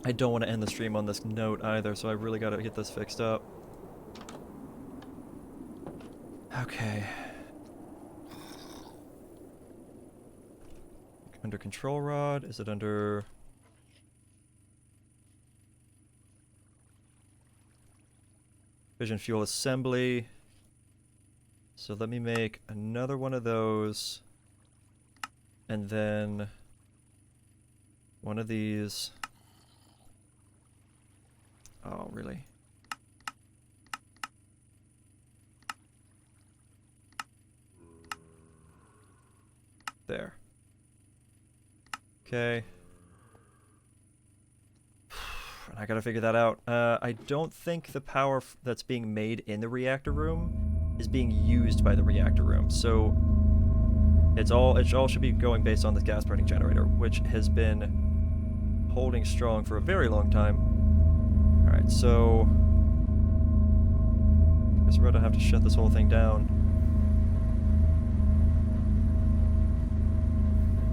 I don't want to end the stream on this note either, so I really got to get this fixed up. Okay. Under control rod, is it under... Fission fuel assembly. So let me make another one of those. And then one of these. Oh, really? There. Okay. I gotta figure that out. I don't think the power that's being made in the reactor room is being used by the reactor room. So it all should be going based on this gas burning generator, which has been holding strong for a very long time. Alright, so I guess we're gonna have to shut this whole thing down.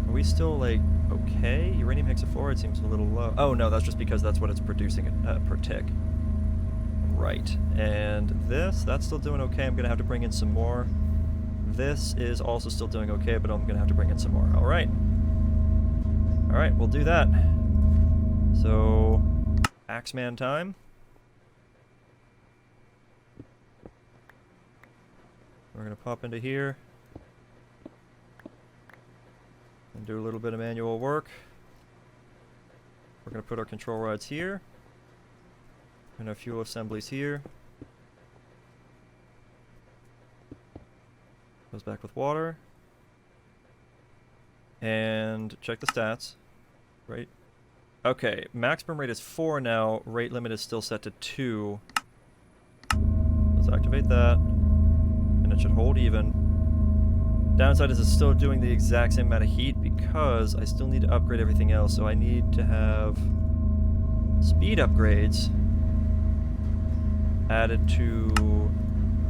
Are we still like okay? Uranium hexafluoride seems a little low. Oh no, that's just because that's what it's producing per tick. Right, and that's still doing okay. I'm gonna have to bring in some more. This is also still doing okay, but I'm gonna have to bring in some more. Alright. Alright, we'll do that. So, Axeman time. We're gonna pop into here and do a little bit of manual work. We're gonna put our control rods here and our fuel assemblies here. Goes back with water. And check the stats. Right. Okay, max burn rate is 4 now. Rate limit is still set to 2. Let's activate that. And it should hold even. Downside is it's still doing the exact same amount of heat because I still need to upgrade everything else. So I need to have speed upgrades added to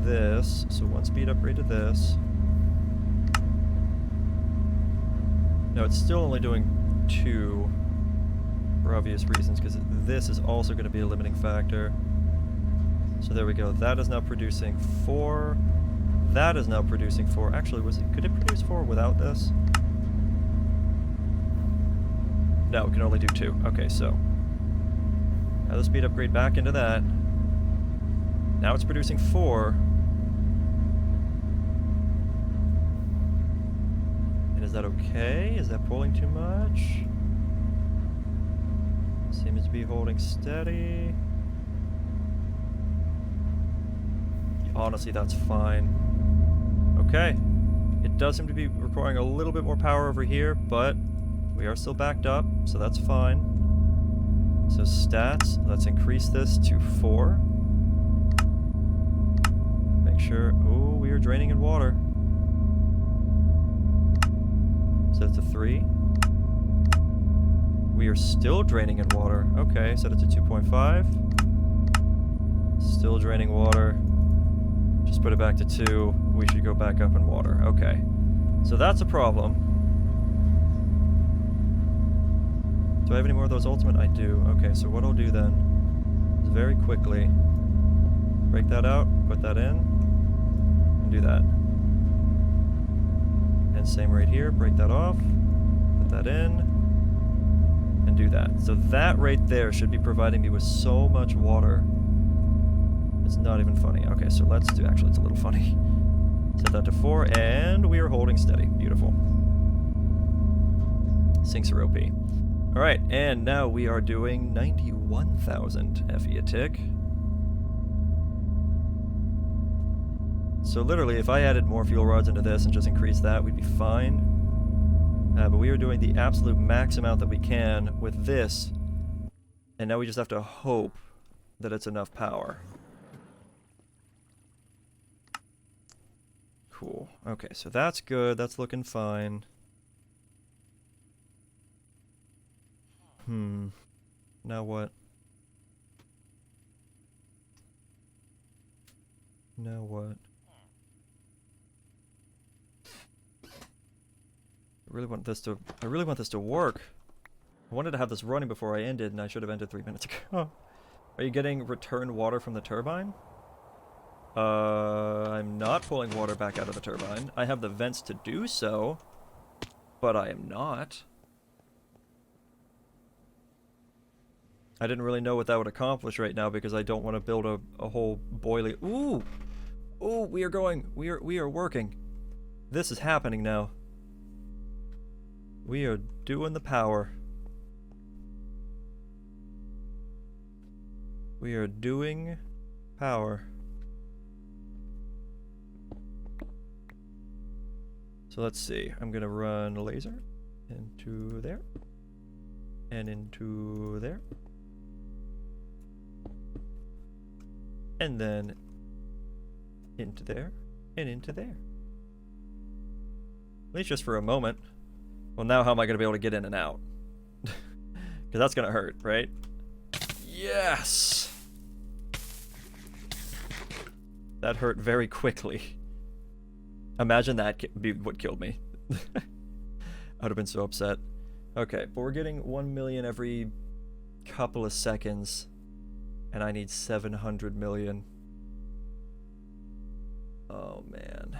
this. So 1 speed upgrade to this. No, it's still only doing 2 for obvious reasons because this is also going to be a limiting factor. So there we go. That is now producing 4. That is now producing 4. Actually, could it produce 4 without this? No, it can only do 2. Okay, so now the speed upgrade back into that. Now it's producing 4. And is that okay? Is that pulling too much? Seems to be holding steady. Honestly, that's fine. Okay. It does seem to be requiring a little bit more power over here, but we are still backed up, so that's fine. So stats, let's increase this to 4. Make sure. Oh, we are draining in water. So that's a 3. We are still draining in water. Okay, so that's a 2.5. Still draining water. Just put it back to 2. We should go back up in water. Okay. So that's a problem. Do I have any more of those ultimate? I do. Okay, so what I'll do then is very quickly break that out, put that in, and do that. And same right here, break that off, put that in, and do that. So that right there should be providing me with so much water. It's not even funny. Okay, so let's do, actually it's a little funny. Set that to 4, and we are holding steady. Beautiful. Sinks are OP. Alright, and now we are doing 91,000 FE a tick. So literally, if I added more fuel rods into this and just increased that, we'd be fine. But we are doing the absolute max amount that we can with this. And now we just have to hope that it's enough power. Cool. Okay, so that's good. That's looking fine. Now what? Now what? I really want this to work. I wanted to have this running before I ended, and I should have ended 3 minutes ago. Are you getting returned water from the turbine? I'm not pulling water back out of the turbine. I have the vents to do so, but I am not. I didn't really know what that would accomplish right now because I don't want to build a whole boiling. Ooh! Ooh, we are working. This is happening now. We are doing the power. We are doing power. So let's see. I'm gonna run a laser into there. And into there. And then into there. And into there. At least just for a moment. Well, now how am I going to be able to get in and out? Because that's going to hurt, right? Yes! That hurt very quickly. Imagine that be what killed me. I would have been so upset. Okay, but we're getting 1 million every couple of seconds. And I need 700 million. Oh, man.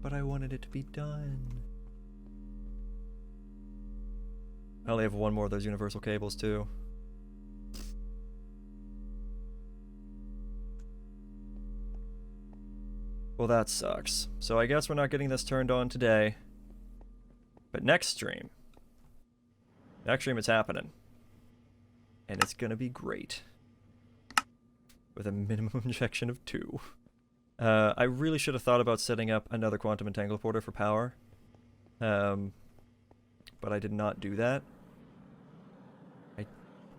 But I wanted it to be done. I only have one more of those universal cables, too. Well, that sucks. So I guess we're not getting this turned on today. But next stream. Next stream it's happening. And it's gonna be great. With a minimum injection of 2. I really should have thought about setting up another quantum entanglement porter for power. But I did not do that. I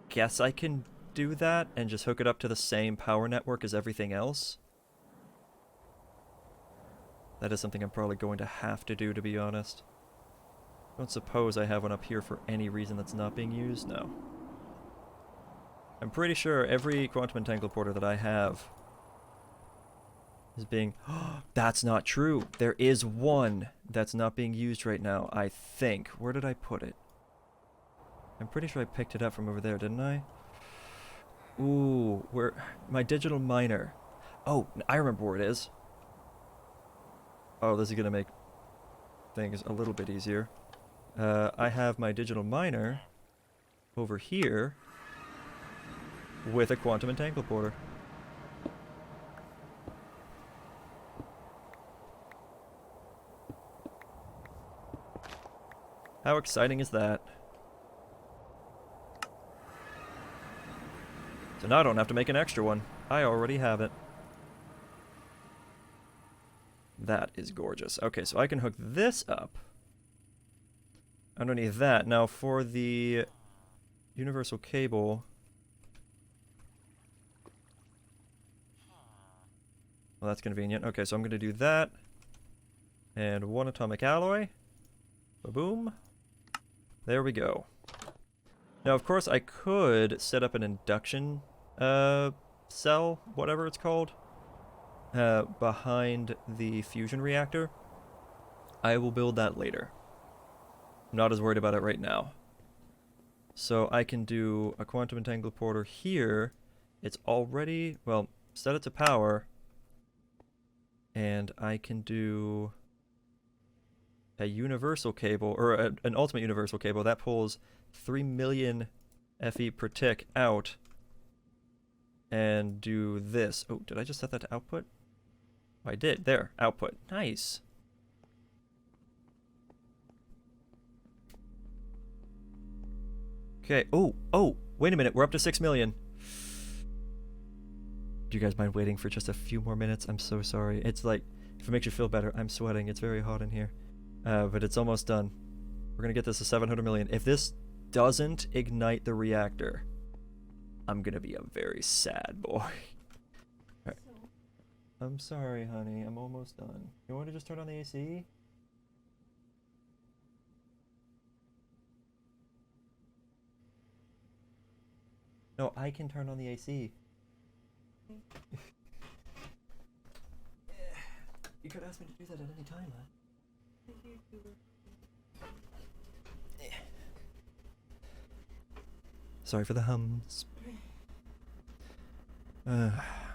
guess I can do that and just hook it up to the same power network as everything else. That is something I'm probably going to have to do, to be honest. Don't suppose I have one up here for any reason that's not being used? No. I'm pretty sure every quantum entanglement porter that I have is being... That's not true! There is one that's not being used right now, I think. Where did I put it? I'm pretty sure I picked it up from over there, didn't I? Ooh, where... My digital miner. Oh, I remember where it is. Oh, this is gonna make things a little bit easier. I have my digital miner over here with a quantum entanglement porter. How exciting is that? So now I don't have to make an extra one. I already have it. That is gorgeous. Okay, so I can hook this up underneath that. Now for the universal cable, Well, that's convenient. Okay, so I'm going to do that. And 1 atomic alloy. Ba-boom. There we go. Now, of course, I could set up an induction cell, whatever it's called, behind the fusion reactor. I will build that later. I'm not as worried about it right now. So I can do a quantum entangler porter here. It's already, well, set it to power. And I can do a universal cable, or an ultimate universal cable that pulls 3 million FE per tick out. And do this. Oh, did I just set that to output? Oh, I did. There, output. Nice. Okay. Oh, wait a minute. We're up to 6 million. Do you guys mind waiting for just a few more minutes? I'm so sorry. It's like, if it makes you feel better, I'm sweating. It's very hot in here. But it's almost done. We're going to get this to 700 million. If this doesn't ignite the reactor, I'm going to be a very sad boy. Right. I'm sorry, honey. I'm almost done. You want to just turn on the AC? No, I can turn on the AC. You could ask me to do that at any time, huh? Sorry for the hums.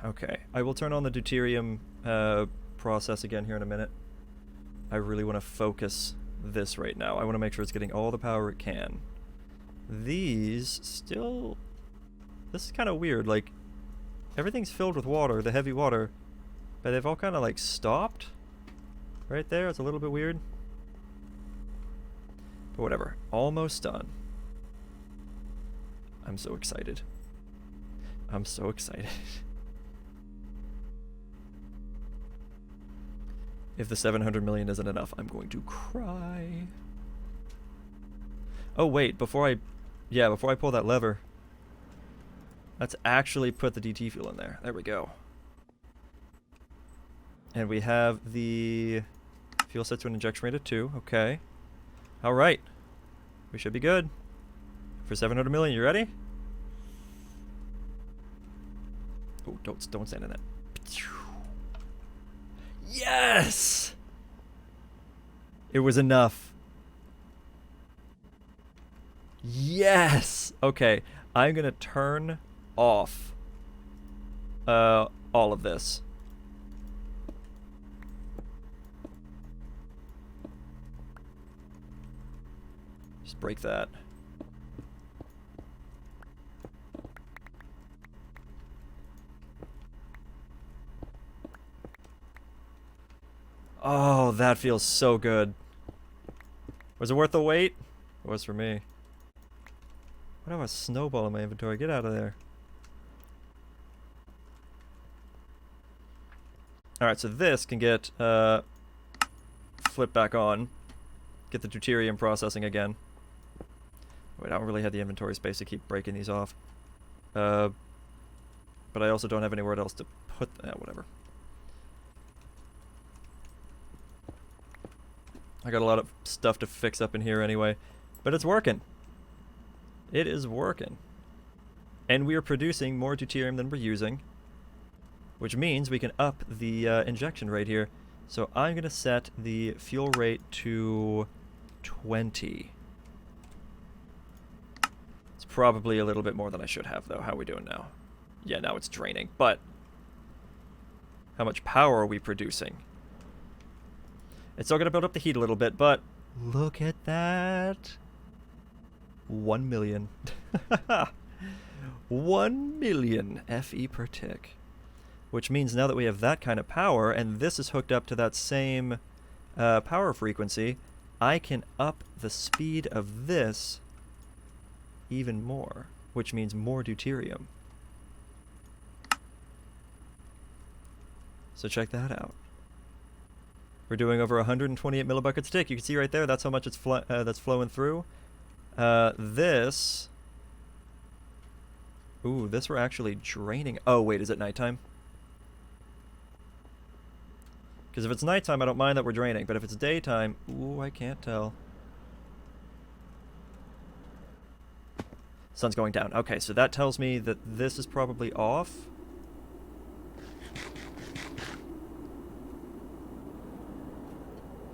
Okay, I will turn on the deuterium process again here in a minute. I really want to focus this right now. I want to make sure it's getting all the power it can. These still... This is kind of weird, like, everything's filled with water, the heavy water, but they've all kind of like stopped right there. It's a little bit weird. But whatever, almost done. I'm so excited. I'm so excited. If the 700 million isn't enough, I'm going to cry. Oh wait, before I pull that lever, let's actually put the DT fuel in there. There we go. And we have the fuel set to an injection rate of 2. Okay. All right. We should be good. For 700 million, you ready? Oh, don't stand in that. Yes! It was enough. Yes! Okay, I'm gonna turn off all of this. Just break that. Oh, that feels so good. Was it worth the wait? It was for me. What do I have a snowball in my inventory? Get out of there. Alright, so this can get flipped back on. Get the deuterium processing again. Wait, I don't really have the inventory space to keep breaking these off. But I also don't have anywhere else to put that, whatever. I got a lot of stuff to fix up in here anyway, but it's working. It is working. And we are producing more deuterium than we're using, which means we can up the injection rate here. So I'm going to set the fuel rate to 20. It's probably a little bit more than I should have, though. How are we doing now? Yeah, now it's draining, but how much power are we producing? It's still going to build up the heat a little bit, but look at that. 1 million. 1 million FE per tick. Which means now that we have that kind of power, and this is hooked up to that same power frequency, I can up the speed of this even more, which means more deuterium. So check that out. We're doing over 128 millibuckets a tick. You can see right there, that's how much it's that's flowing through. This... Ooh, this we're actually draining. Oh, wait, is it nighttime? Because if it's nighttime, I don't mind that we're draining. But if it's daytime, ooh, I can't tell. Sun's going down. Okay, so that tells me that this is probably off.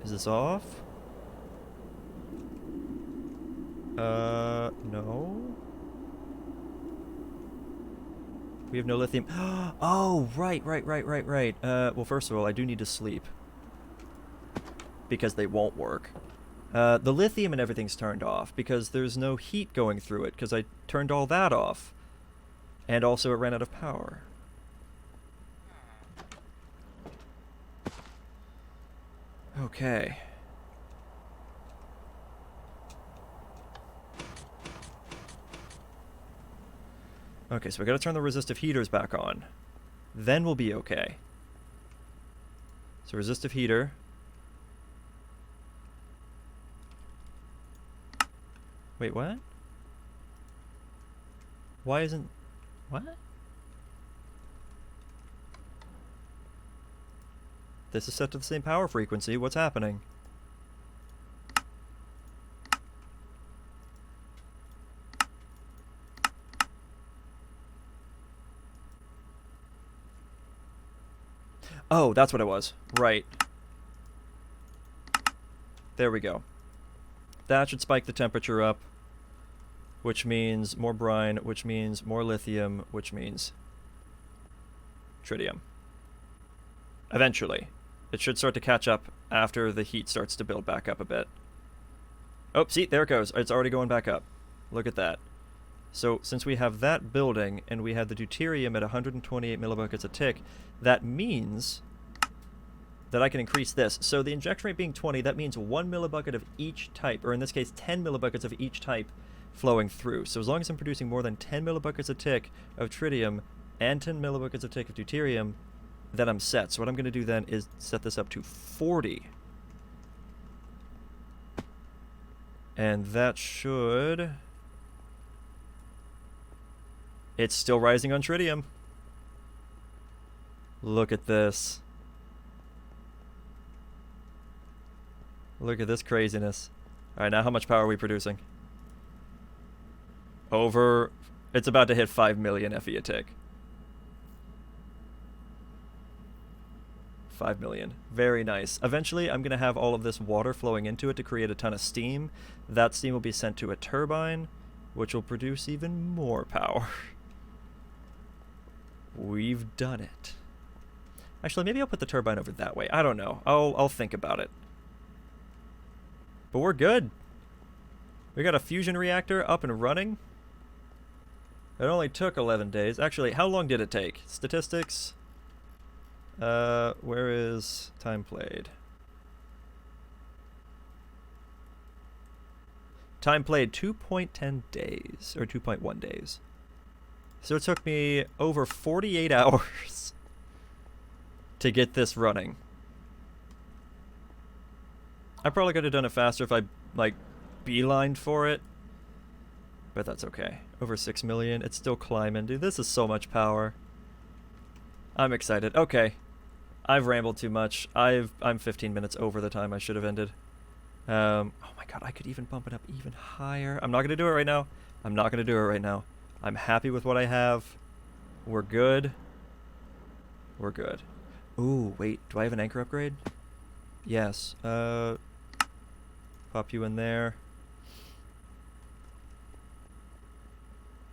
Is this off? No. We have no lithium. Oh, right. Well, first of all, I do need to sleep. Because they won't work. The lithium and everything's turned off because there's no heat going through it because I turned all that off. And also it ran out of power. Okay. Okay, so we gotta turn the resistive heaters back on. Then we'll be okay. So resistive heater. Wait, what? Why isn't... What? This is set to the same power frequency. What's happening? Oh, that's what it was. Right. There we go. That should spike the temperature up, which means more brine, which means more lithium, which means tritium. Eventually. It should start to catch up after the heat starts to build back up a bit. Oh, see, there it goes. It's already going back up. Look at that. So, since we have that building, and we had the deuterium at 128 millibuckets a tick, that means that I can increase this. So the injection rate being 20, that means 1 millibucket of each type, or in this case 10 millibuckets of each type flowing through. So as long as I'm producing more than 10 millibuckets a tick of tritium and 10 millibuckets a tick of deuterium, then I'm set. So what I'm going to do then is set this up to 40. And that should... It's still rising on tritium. Look at this. Look at this craziness. Alright, now how much power are we producing? Over... It's about to hit 5 million FE a tick. 5 million. Very nice. Eventually, I'm going to have all of this water flowing into it to create a ton of steam. That steam will be sent to a turbine, which will produce even more power. We've done it. Actually, maybe I'll put the turbine over that way. I don't know. I'll think about it. But we're good. We got a fusion reactor up and running. It only took 11 days. Actually, how long did it take? Statistics. Where is time played? Time played 2.10 days, or 2.1 days. So it took me over 48 hours to get this running. I probably could have done it faster if I, like, beelined for it. But that's okay. Over 6 million. It's still climbing. Dude, this is so much power. I'm excited. Okay. I've rambled too much. I'm 15 minutes over the time I should have ended. Oh my god, I could even bump it up even higher. I'm not going to do it right now. I'm not going to do it right now. I'm happy with what I have. We're good. We're good. Ooh, wait. Do I have an anchor upgrade? Yes. Pop you in there.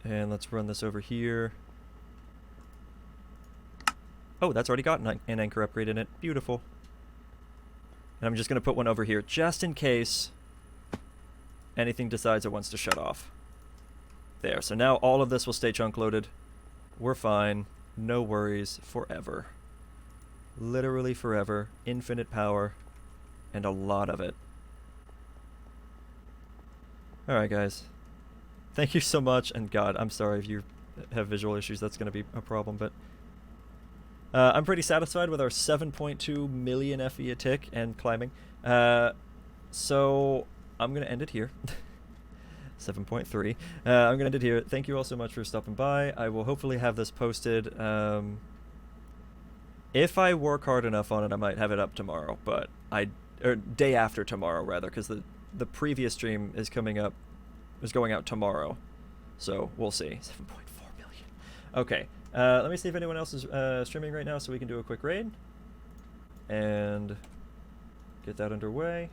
And let's run this over here. Oh, that's already got an anchor upgrade in it. Beautiful. And I'm just going to put one over here just in case anything decides it wants to shut off. There. So now all of this will stay chunk loaded. We're fine. No worries. Forever. Literally forever. Infinite power. And a lot of it. Alright, guys. Thank you so much. And God, I'm sorry if you have visual issues. That's going to be a problem, but... I'm pretty satisfied with our 7.2 million FE a tick and climbing. So I'm going to end it here. 7.3. I'm going to end it here. Thank you all so much for stopping by. I will hopefully have this posted If I work hard enough on it, I might have it up tomorrow, but or day after tomorrow rather, because the previous stream is going out tomorrow, so we'll see. 7.4 million. Okay, let me see if anyone else is streaming right now, so we can do a quick raid and get that underway.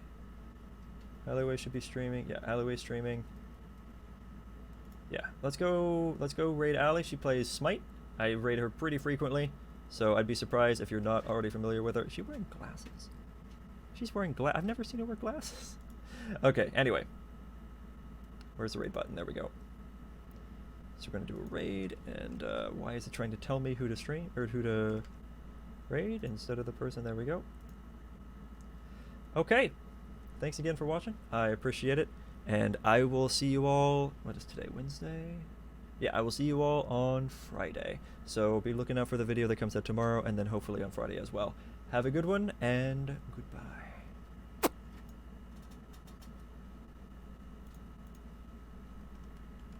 Alleyway should be streaming. Yeah, Alleyway streaming. Yeah, let's go raid Allie. She plays Smite. I raid her pretty frequently, so I'd be surprised if you're not already familiar with her. Is she wearing glasses? She's wearing I've never seen her wear glasses. Okay, anyway. Where's the raid button? There we go. So we're gonna do a raid, and why is it trying to tell me who to stream or who to raid instead of the person? There we go. Okay. Thanks again for watching. I appreciate it. And I will see you all, what is today, Wednesday? Yeah, I will see you all on Friday. So be looking out for the video that comes out tomorrow, and then hopefully on Friday as well. Have a good one, and goodbye.